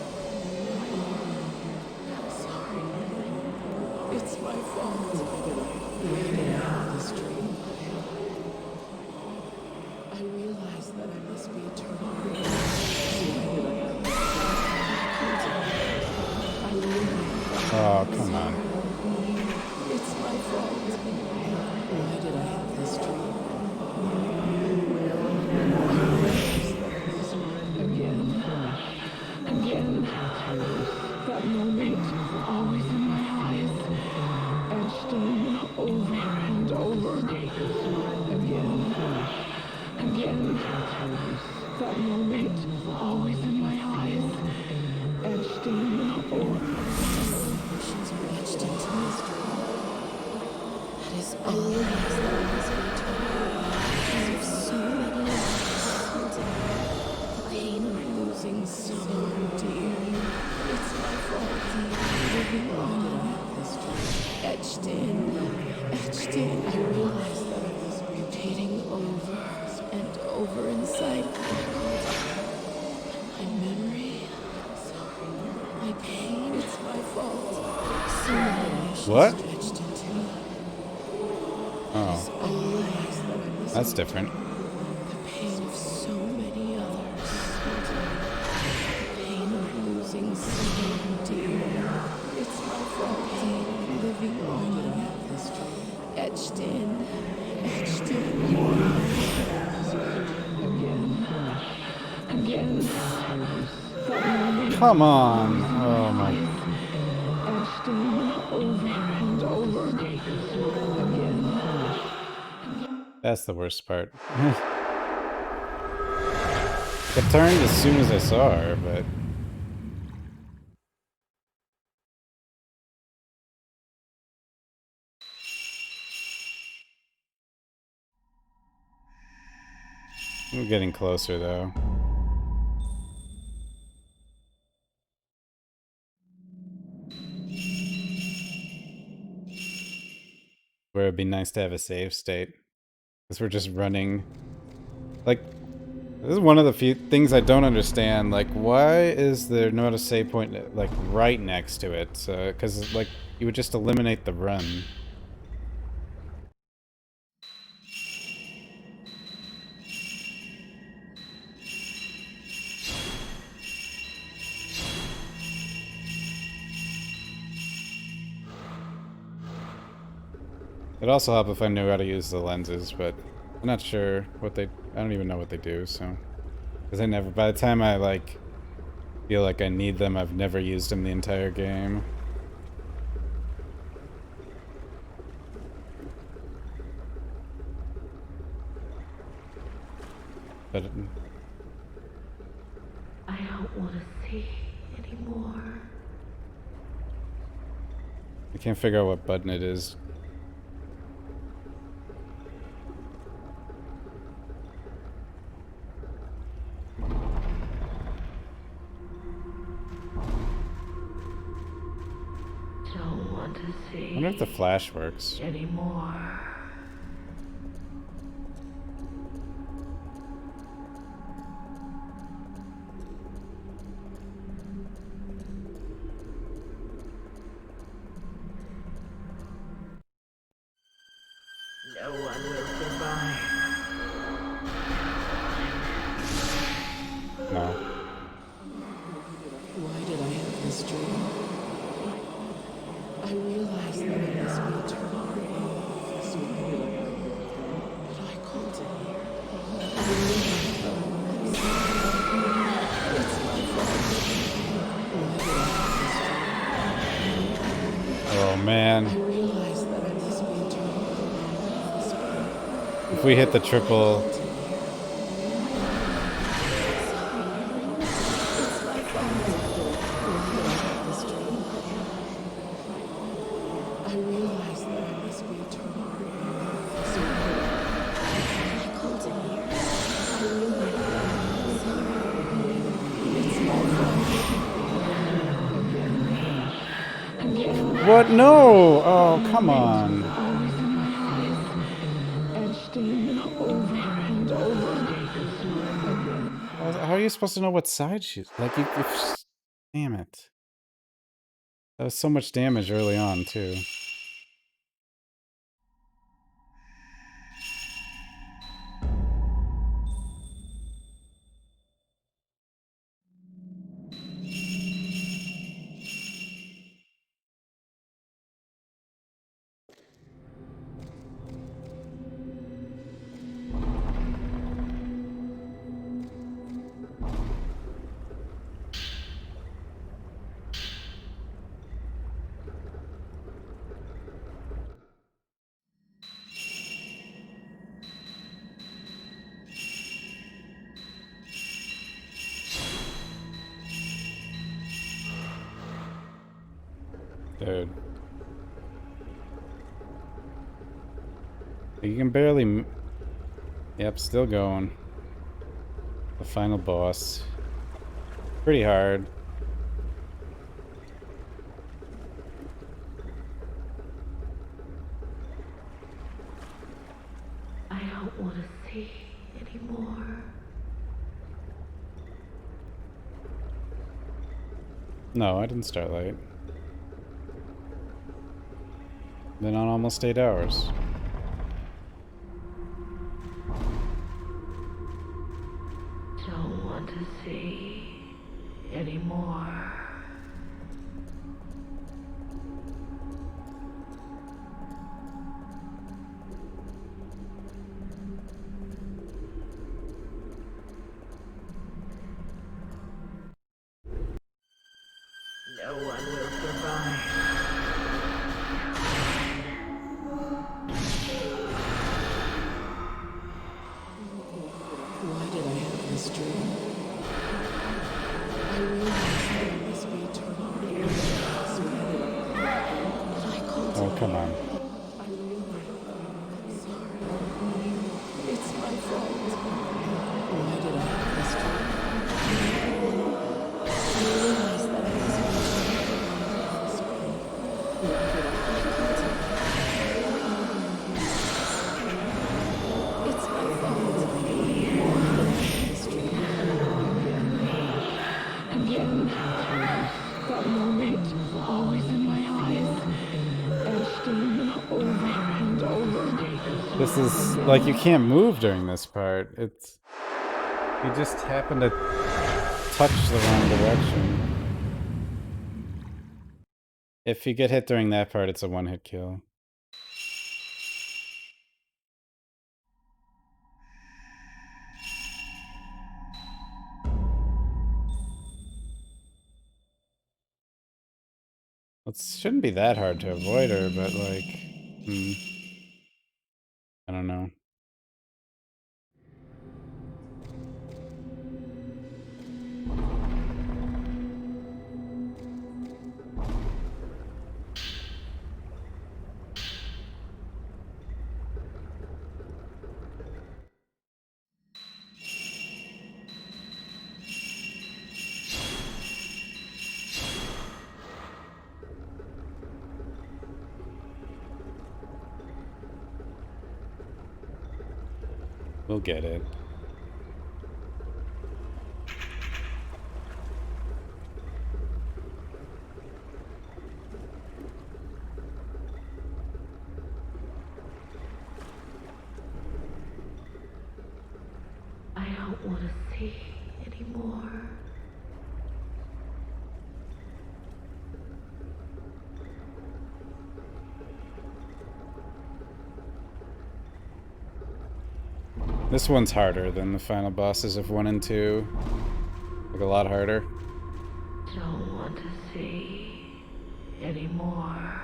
I'm sorry. It's my fault. Why did I have this dream? I realized that I must be eternal. Why did I have this dream? I realized. Oh, come on. It's my fault. Why did I have this dream? Again. That moment, always in my eyes, etched in over and over. Again. That moment, always in my eyes, etched in over. Emotions were etched into this dream. That is all I realized that I must be eternal. Because of so many lives. The pain of losing someone dear. It's my fault. Living on this dream. Etched in. I realized that I was mutating over and over inside my memory. Sorry. My pain. It's my fault. So many emotions What? stretched into me. Oh. I realized that I was That's different. the pain of so many others. The pain of losing someone dear. It's my fault. Living on this dream. Etched in. Again. Come on. Oh my. That's the worst part. It turned as soon as I saw her, but... I'm getting closer, though. Where it'd be nice to have a save state. Because we're just running... Like, this is one of the few things I don't understand. Like, why is there not a save point, like, right next to it? Because, like, you would just eliminate the run. It'd also help if I knew how to use the lenses, but I'm not sure what they... I don't even know what they do, so... Because I never... By the time I, like, feel like I need them, I've never used them the entire game. But... I don't want to see anymore. I can't figure out what button it is. Don't want to see I wonder if the flash works. anymore. No one will survive. No. Why did I have this dream? I realized that it must be eternal. But I called it here. It's my fault. Why did I have this dream? Oh, man. I realized that I must be eternal. If we hit the triple... What? No! Oh, come on. How are you supposed to know what side she's... Like, if... Damn it. That was so much damage early on, too. Dude. You can barely... Yep, still going. The final boss. Pretty hard. I don't want to see anymore. No, I didn't start late. Been on almost 8 hours. Don't want to see anymore. No one will survive. This is like you can't move during this part. It's you just happen to touch the wrong direction. If you get hit during that part, it's a one-hit kill. It shouldn't be that hard to avoid her, but like, I don't know. We'll get it. I don't want to see anymore. This one's harder than the final bosses of 1 and 2. Like a lot harder. Don't want to see anymore.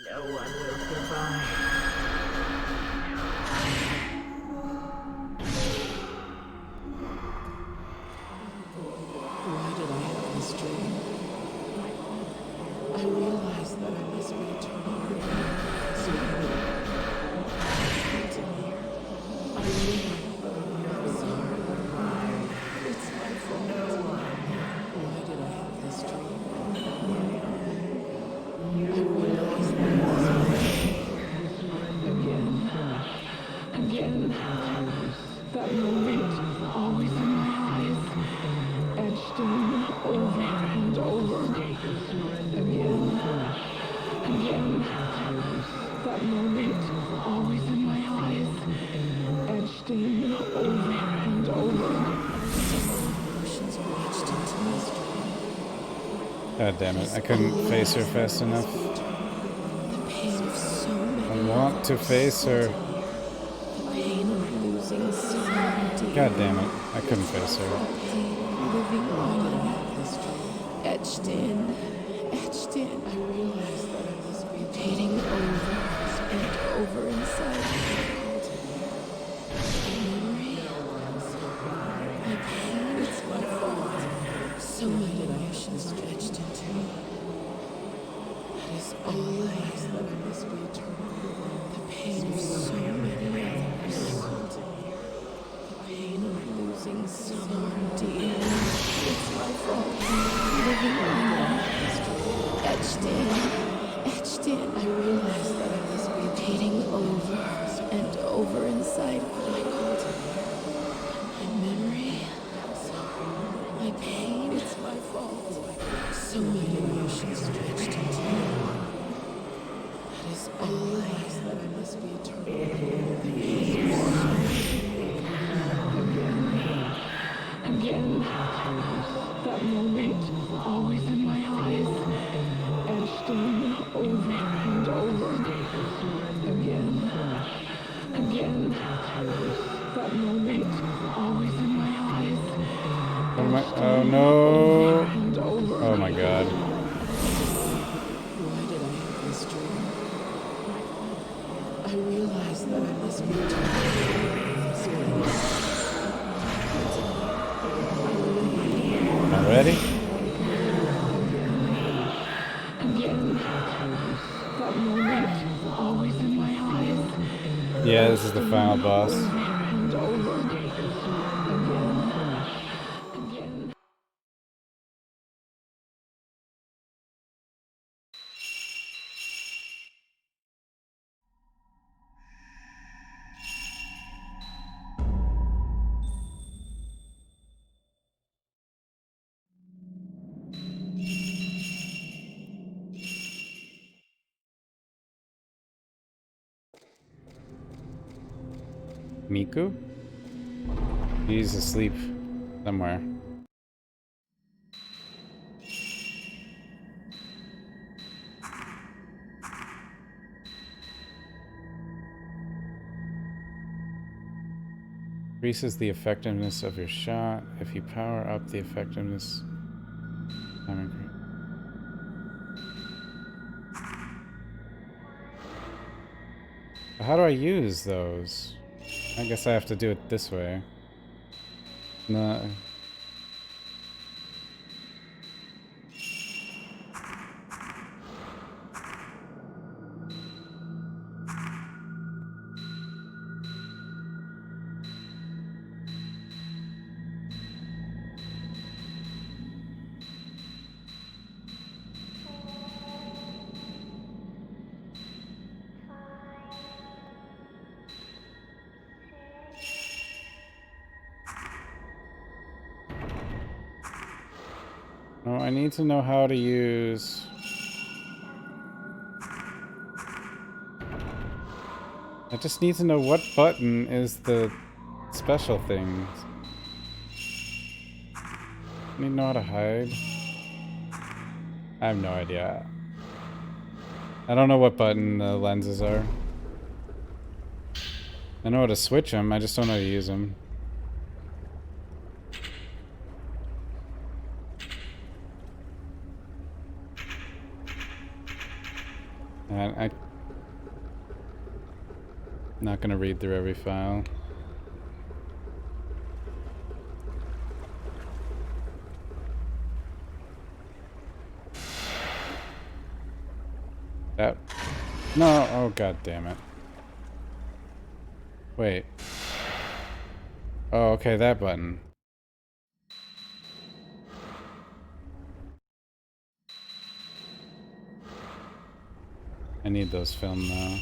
No one will survive. Why did I have this dream? I realized that I must return. So I realized that I'm sorry. It's my fault. Why did I have this dream? I realized that I must again. That moment, always in my eyes, etched in over and over. Again. That moment, always in my eyes, etched in over and over. Emotions were etched into my stream. God damn it, I couldn't face her fast enough. The pain of so many. I want to face her. The pain of losing so dear. God damn it, I couldn't face her. Living on etched in. I realized that I must be fading over and over inside. Memory. My pain, it's my fault. So many emotions etched into me. That is always that I must be eternal. The pain of so many others. The pain of losing someone dear. It's my fault. Living on etched in. I realized that I must be fading over and over inside my memory. My pain, it's my fault. So many emotions stretched into me. That is always that I must be eternal. Again. That moment, always in my eyes, etched in over and over. Again. That moment, always in my eyes. Oh no! Oh my god. Why did I have this dream? I realized that I must be Ready? That moment, always in my eyes. Yeah, this is the final boss. And over. Miku? He's asleep somewhere. Increases the effectiveness of your shot if you power up the effectiveness. How do I use those? I guess I have to do it this way. No. Oh, I need to know how to use... I just need to know what button is the special thing. I need to know how to hide. I have no idea. I don't know what button the lenses are. I know how to switch them, I just don't know how to use them. And I'm not gonna read through every file. That... No, oh god damn it. Wait. Oh, okay, that button. I need those filmed now.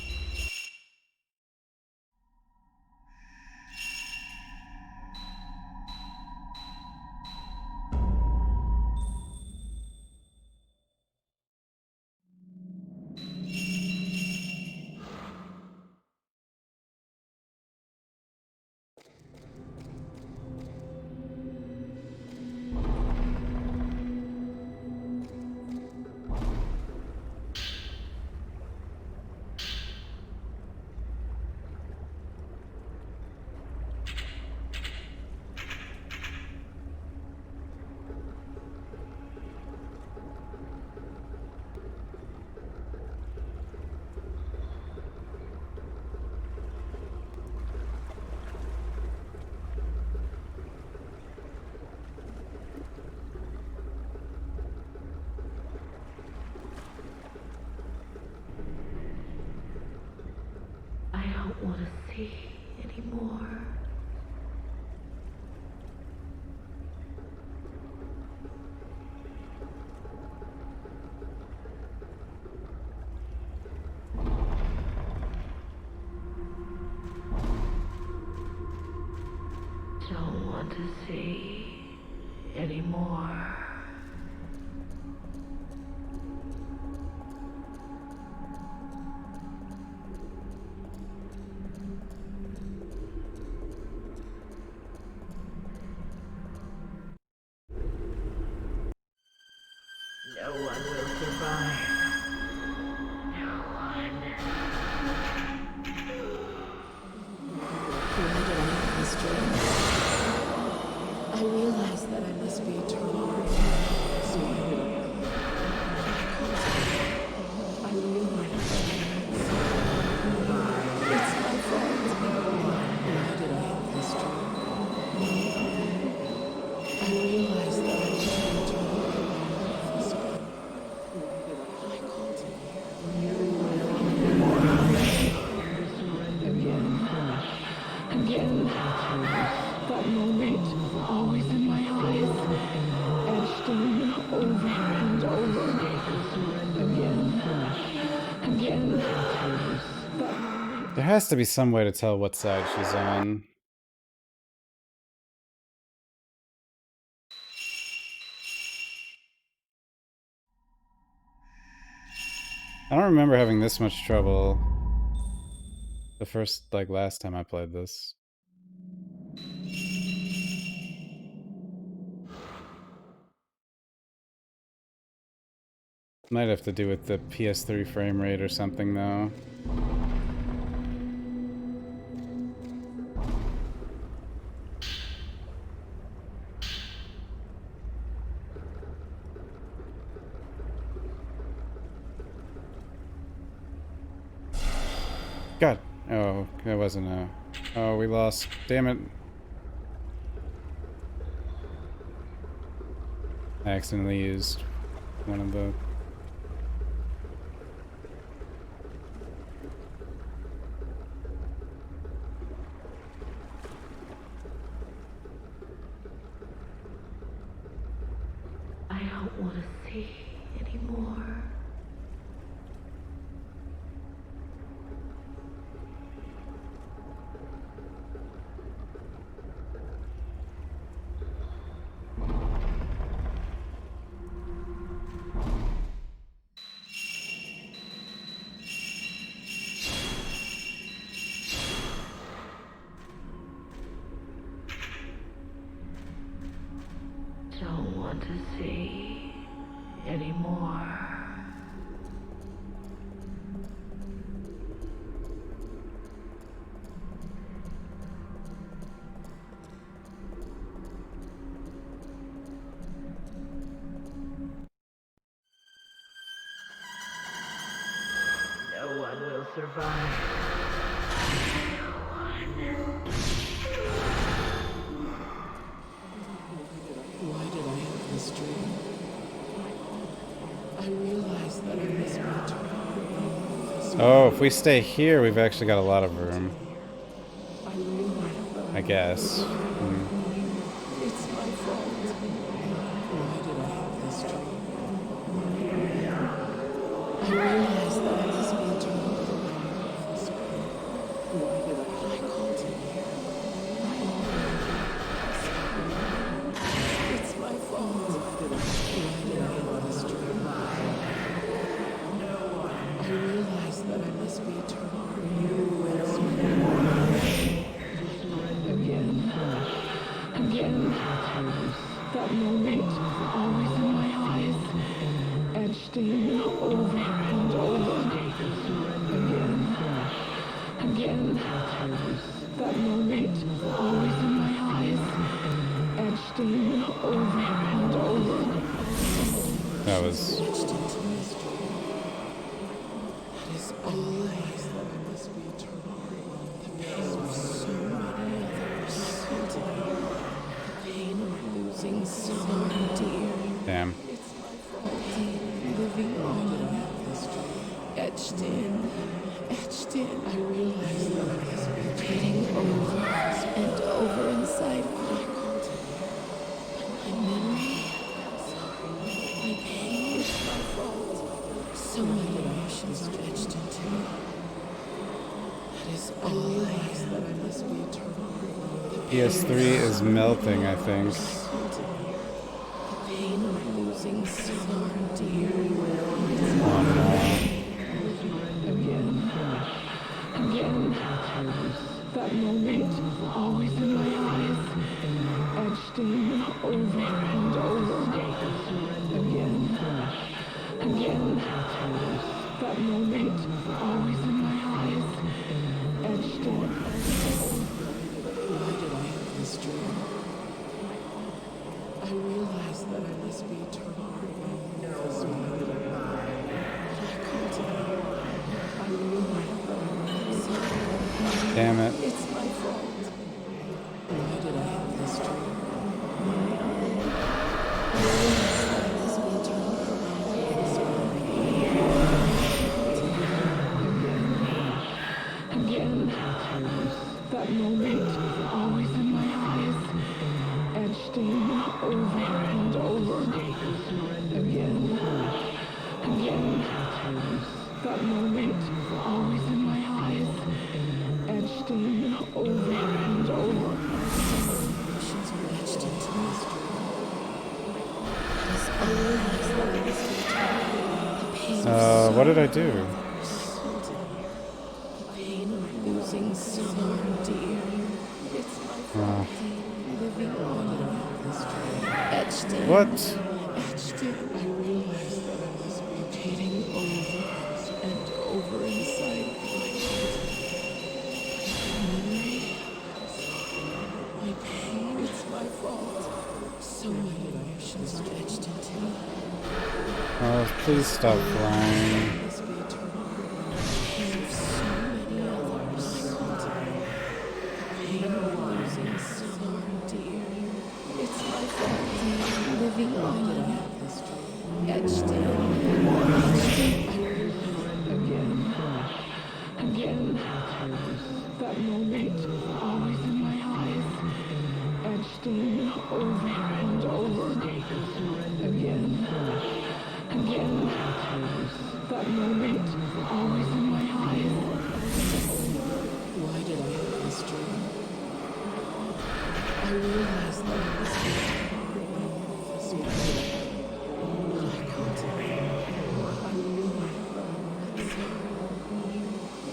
I don't want to see anymore. Don't want to see anymore. No one will survive. No one. Why did I have this dream? I realized that I must be eternal. So I realized it's my fault. Why did I have this dream? I realized that I must be eternal. I called him Again. That moment, always in my eyes, etched in over and over. Again. There has to be some way to tell what side she's on. I don't remember having this much trouble the last time I played this. Might have to do with the PS3 frame rate or something, though. God. Oh, that wasn't a... Oh, we lost. Damn it. I accidentally used one of the... I don't want to see anymore. Don't want to see anymore. No one will survive. No one. Why did I have this dream? I realized that I must be Oh, if we stay here, we've actually got a lot of room. I realized that I guess. it's my fault. Why did I have this dream? I realized that I must be eternal. Why did I called him here? It's my fault. Why did I have this dream? I realized that I must be eternal. Again. That moment, always in my eyes, etched in over and over. Again. That moment, always in my eyes, etched in over and over. That was... That is always that I must be eternal. The pain of so many others. The pain of losing someone dear. Damn. It's my fault. Living on. Etched in. I realized that I must be repeating over and over inside what I called it. But my memory, my pain, my fault. So many emotions stretched into me. That is always that I must be eternal. PS3 is melting, I think. The pain of losing someone dear. Oh no. Again. That moment, always in my eyes, etched in over and over. Again. That moment, always in my eyes, etched in. Why did I have this dream? I realized that I must be eternal. I realized that I Damn it. It's my fault. Why did I have this dream? I realized that I must be eternal. Again. That moment, always in my eyes, etched in over and over. Again. That moment, always in my eyes, etched in over and over. Emotions were etched into my What did I do? The pain of losing someone dear. It's my fault. Living on this dream. Etched in. What? Etched in. I realized that I must be Oh, please stop flying. Living on, etched in, again, again. That moment, always in my eyes, etched in over and over, again, again. That moment, always in my eyes. Why did I have this dream? I realized that it was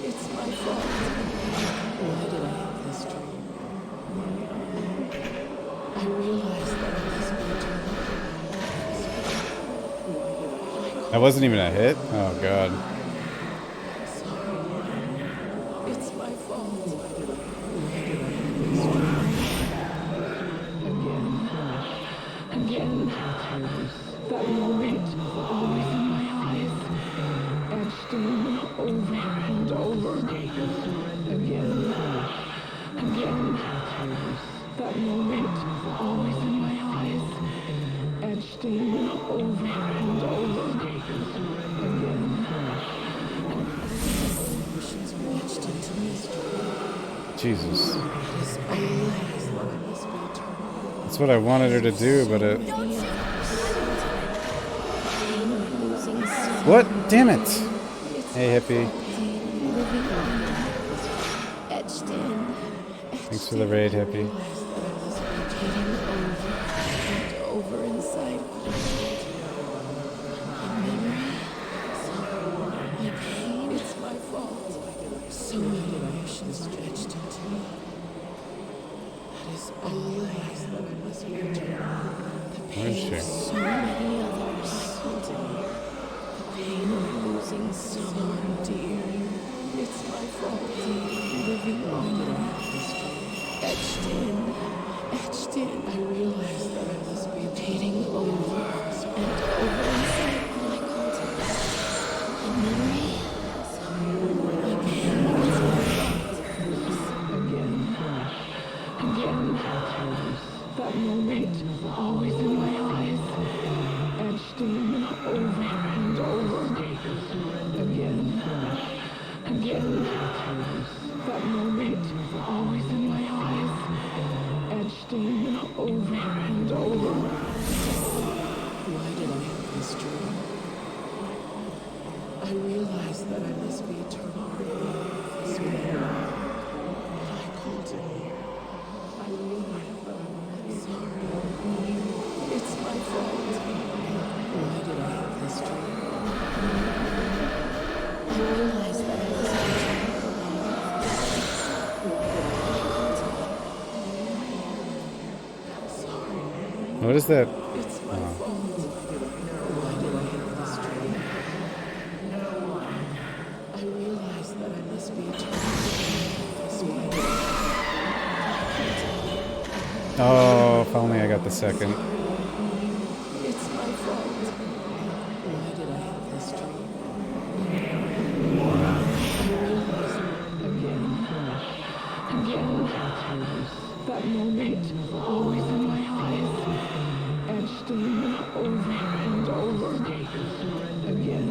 it's my fault. Why did I have this dream? I realized that I was eternal. That wasn't even a hit? Oh god. It's my fault. Again. That moment, always in my eyes, etched in over and over. Again. Again. That moment, always in my eyes, etched in over and over. Again. Emotions were etched into me. Jesus. That's what I wanted her to do, but it... What? Damn it! Hey, hippie. Thanks for the raid, hippie. Over inside. My pain, it's my fault. So many emotions stretched into me. That is always that I must be eternal. The pain of so many others. The pain of losing someone dear. It's my fault. Living on. Etched in. Etched in. I realized that I must be repeating over and over inside my context. A memory. My pain is my fault. Again. Again. That moment, always in my eyes, etched in over and over. Again. Again. That moment, always in my eyes, etched in over and over. Why did I have this dream? I realized that I must be eternal. This man, I called it here. I realized that I'm sorry. It's my fault. Why did I have this dream? I realized that I was eternal. What is that? It's my fault. Why did I have this dream? I realized that I must be eternal. Oh, if only I got the second. It's my fault. Why did I have this dream? I realized again. That moment, always in my eyes, etched in over and over. Again.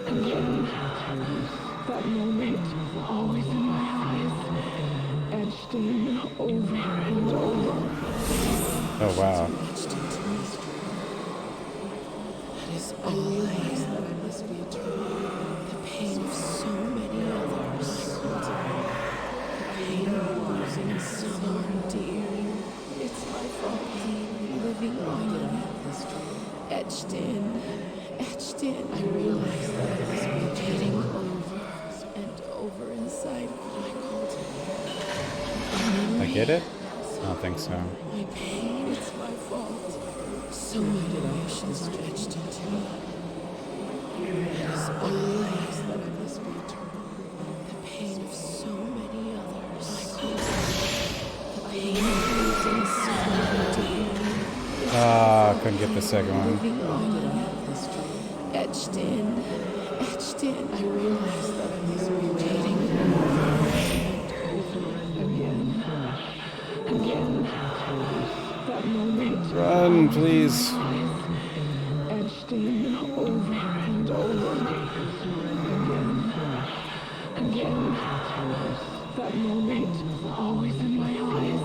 Again. That moment, always in my eyes, etched in over and over. Oh, wow. That is always that I must be eternal. The pain of so many others. The pain of losing someone dear. It's my fault. Living on, etched in, etched in. I realized that I was repeating over and over inside what I called it. I get it? I don't think so. My pain, it's my fault. So many emotions stretched into me. It is always that I must be eternal. The pain of so many others. The pain of losing someone dear. Ah, couldn't get the second one. Living on, etched in. I realized that I was mutating again. That moment. Run, please. Etched in over and over again. That moment, always in my eyes.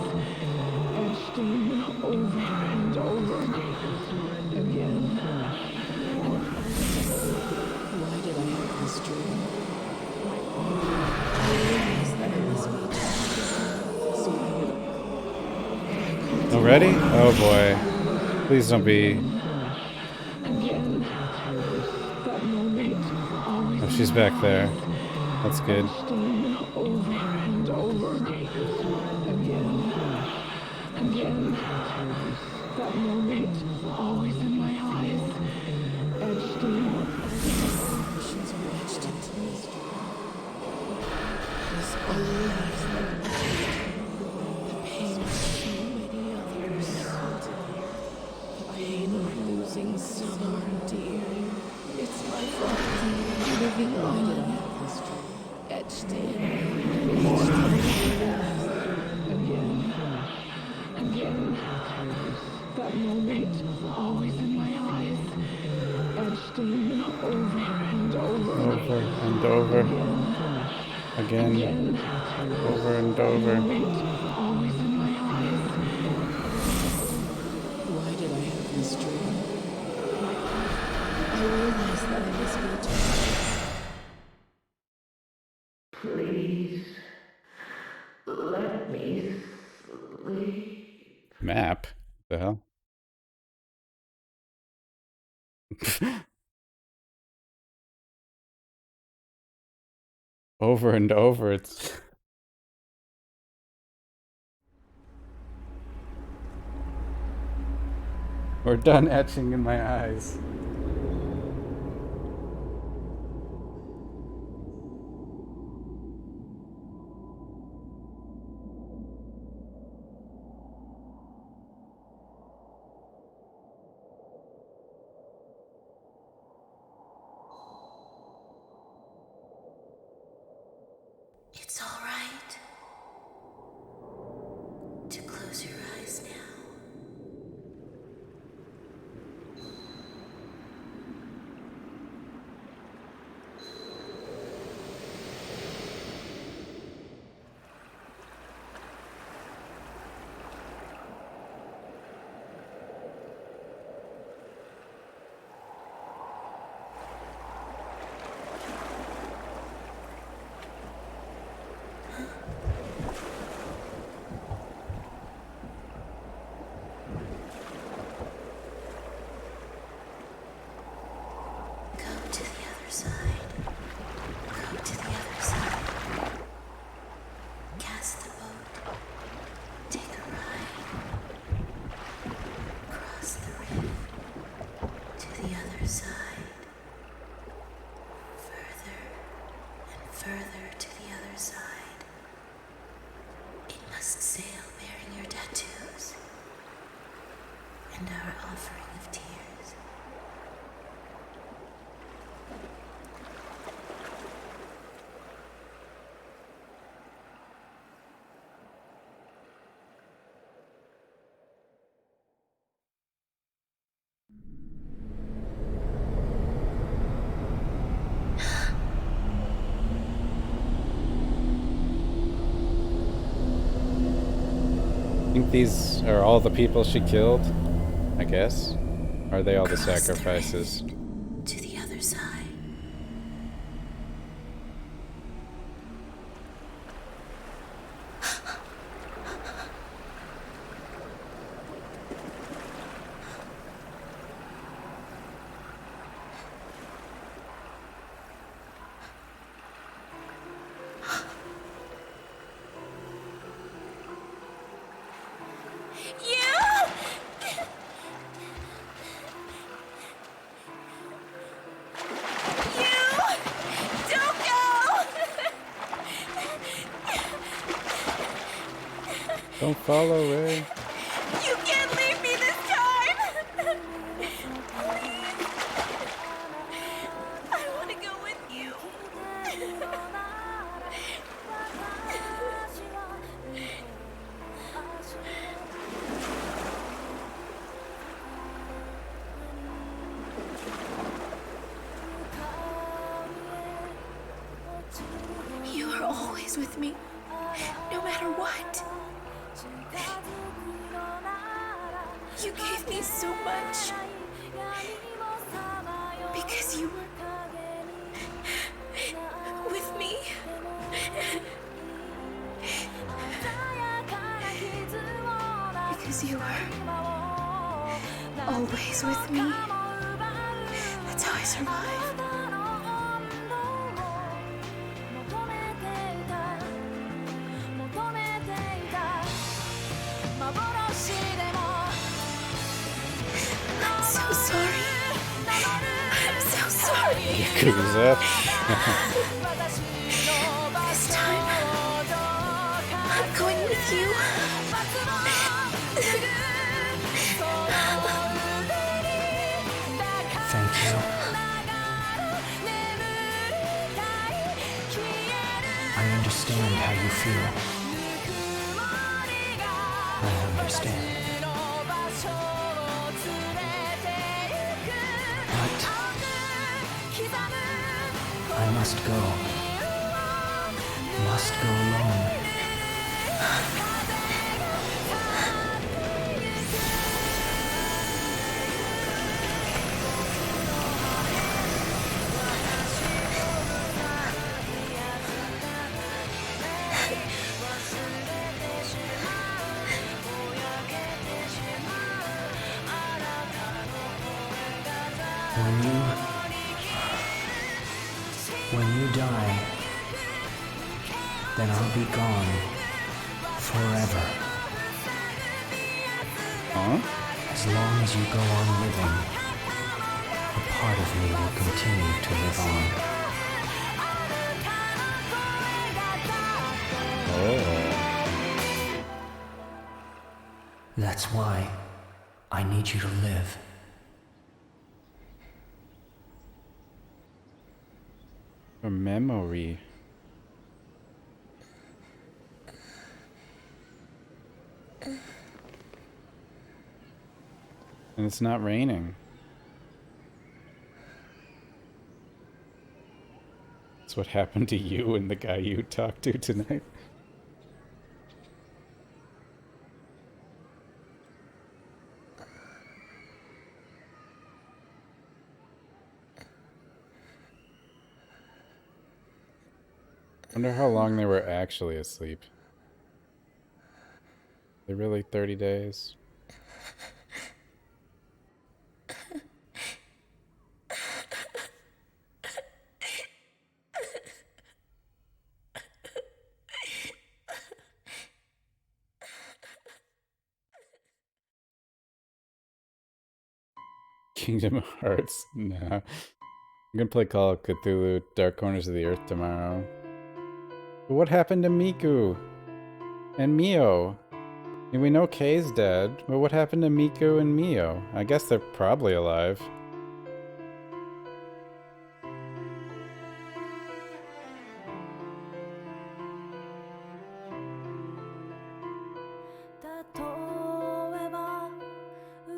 Etched in over and over again. Why did I have this dream? I realized that I was mutating. Already? Oh boy. Please don't be. Oh, she's back there. That's good. Over and over again. That moment, always in my eyes. Etched in. Emotions are etched into me. This always the pain of so many others. The pain of losing someone dear. It's my fault. Living on. Etched in. Again. That moment, always in my eyes. Etched in over and over. Over and over. Again. Over and over. Always in my eyes. Why did I have this dream? I realized that I was mutating. Please, let me sleep. Map? The hell? Over and over, it's... We're done etching in my eyes. It's all right to close your eyes now. Further to the other side. It must sail bearing your tattoos and our offering of tears. I think these are all the people she killed, I guess. Or are they all the sacrifices? To the other side. Don't follow Ray. You can't leave me this time! me, no matter what. You gave me so much because you were with me. Because you were always with me. That's how I survive. I'm so sorry. I'm so sorry. Yakuza. This time, I'm going with you. Thank you. I understand how you feel. I understand. But I must go. Must go alone. When you die, then I'll be gone forever. Huh? As long as you go on living, a part of me will continue to live on. Oh. That's why I need you to live. A memory. And it's not raining. That's what happened to you and the guy you talked to tonight. Wonder how long they were actually asleep. They really 30 days? Kingdom Hearts? Nah. I'm gonna play Call of Cthulhu Dark Corners of the Earth tomorrow. But what happened to Miku? And Mio? And we know Kei's dead, but what happened to Miku and Mio? I guess they're probably alive.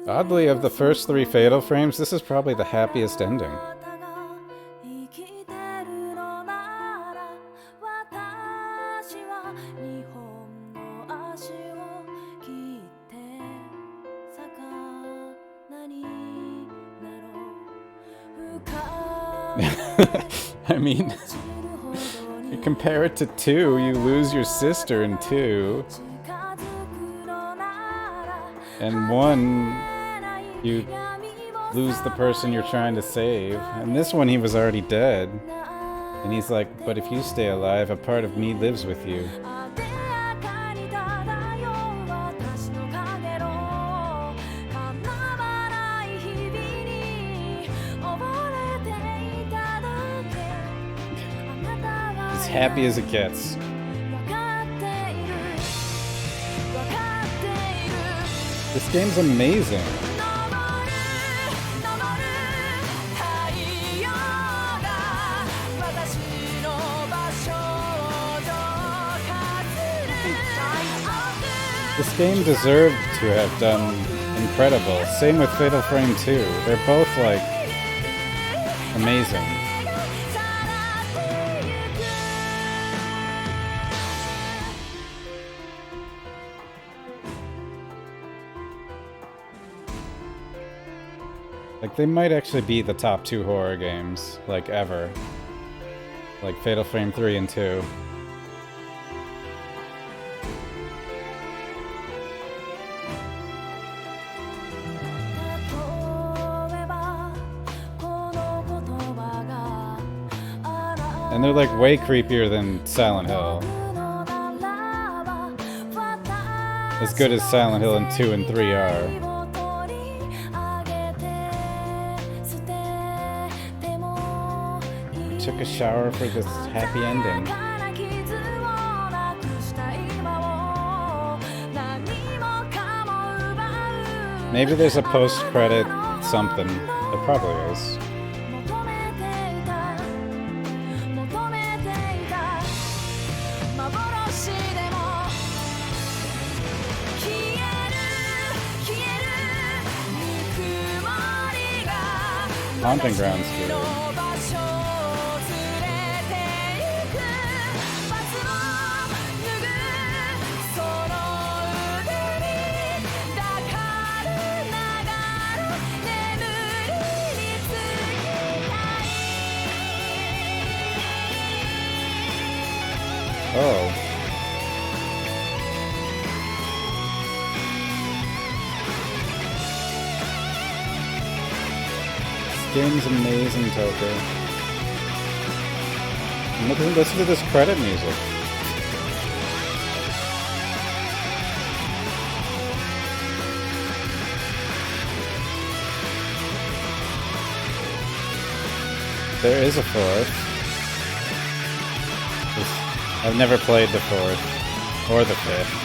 Oddly, of the first 3 Fatal Frames, this is probably the happiest ending. I mean, you compare it to 2, you lose your sister in 2. And 1, you lose the person you're trying to save. And this one, he was already dead. And he's like, but if you stay alive, a part of me lives with you. As happy as it gets. This game's amazing. This game deserved to have done incredible. Same with Fatal Frame 2. They're both, like, amazing. Like, they might actually be the top 2 horror games, like, ever. Like Fatal Frame 3 and 2. And they're like way creepier than Silent Hill. As good as Silent Hill and 2 and 3 are. I took a shower for this happy ending. Maybe there's a post-credit something. There probably is. Haunting Grounds too. Oh. Game's amazing, Toker. And listen to this credit music. There is a 4th. I've never played the 4th or the 5th.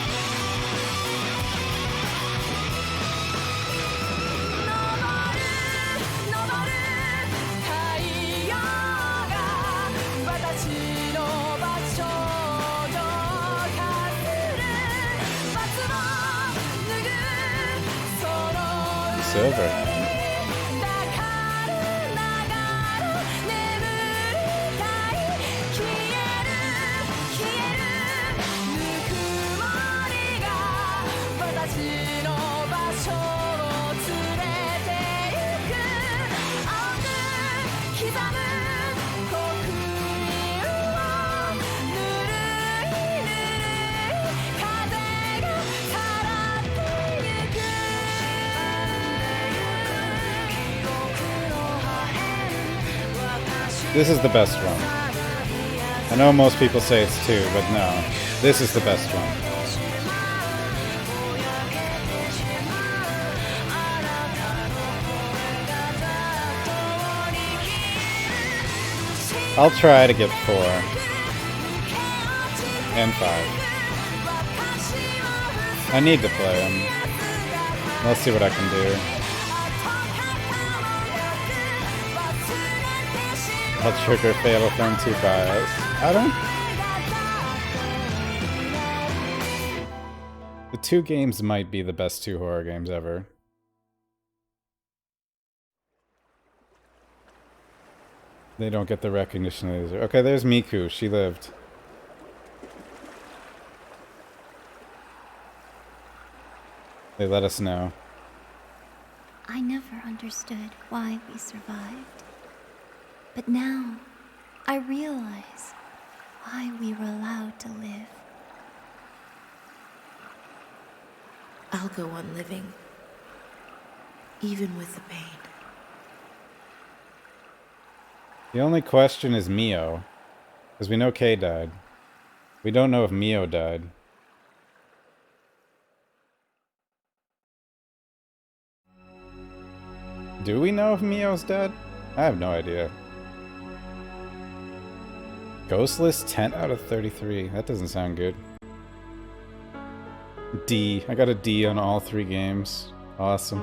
Silver. This is the best one. I know most people say it's 2, but no. This is the best one. I'll try to get 4. And 5. I need to play them. Let's see what I can do. I'll trigger Fatal Frame 2 bias. I don't... The 2 games might be the best 2 horror games ever. They don't get the recognition they deserve. Okay, there's Miku. She lived. They let us know. I never understood why we survived. But now, I realize why we were allowed to live. I'll go on living, even with the pain. The only question is Mio, because we know Kay died. We don't know if Mio died. Do we know if Mio's dead? I have no idea. Ghostless 10 out of 33. That doesn't sound good. D. I got a D on all 3 games. Awesome.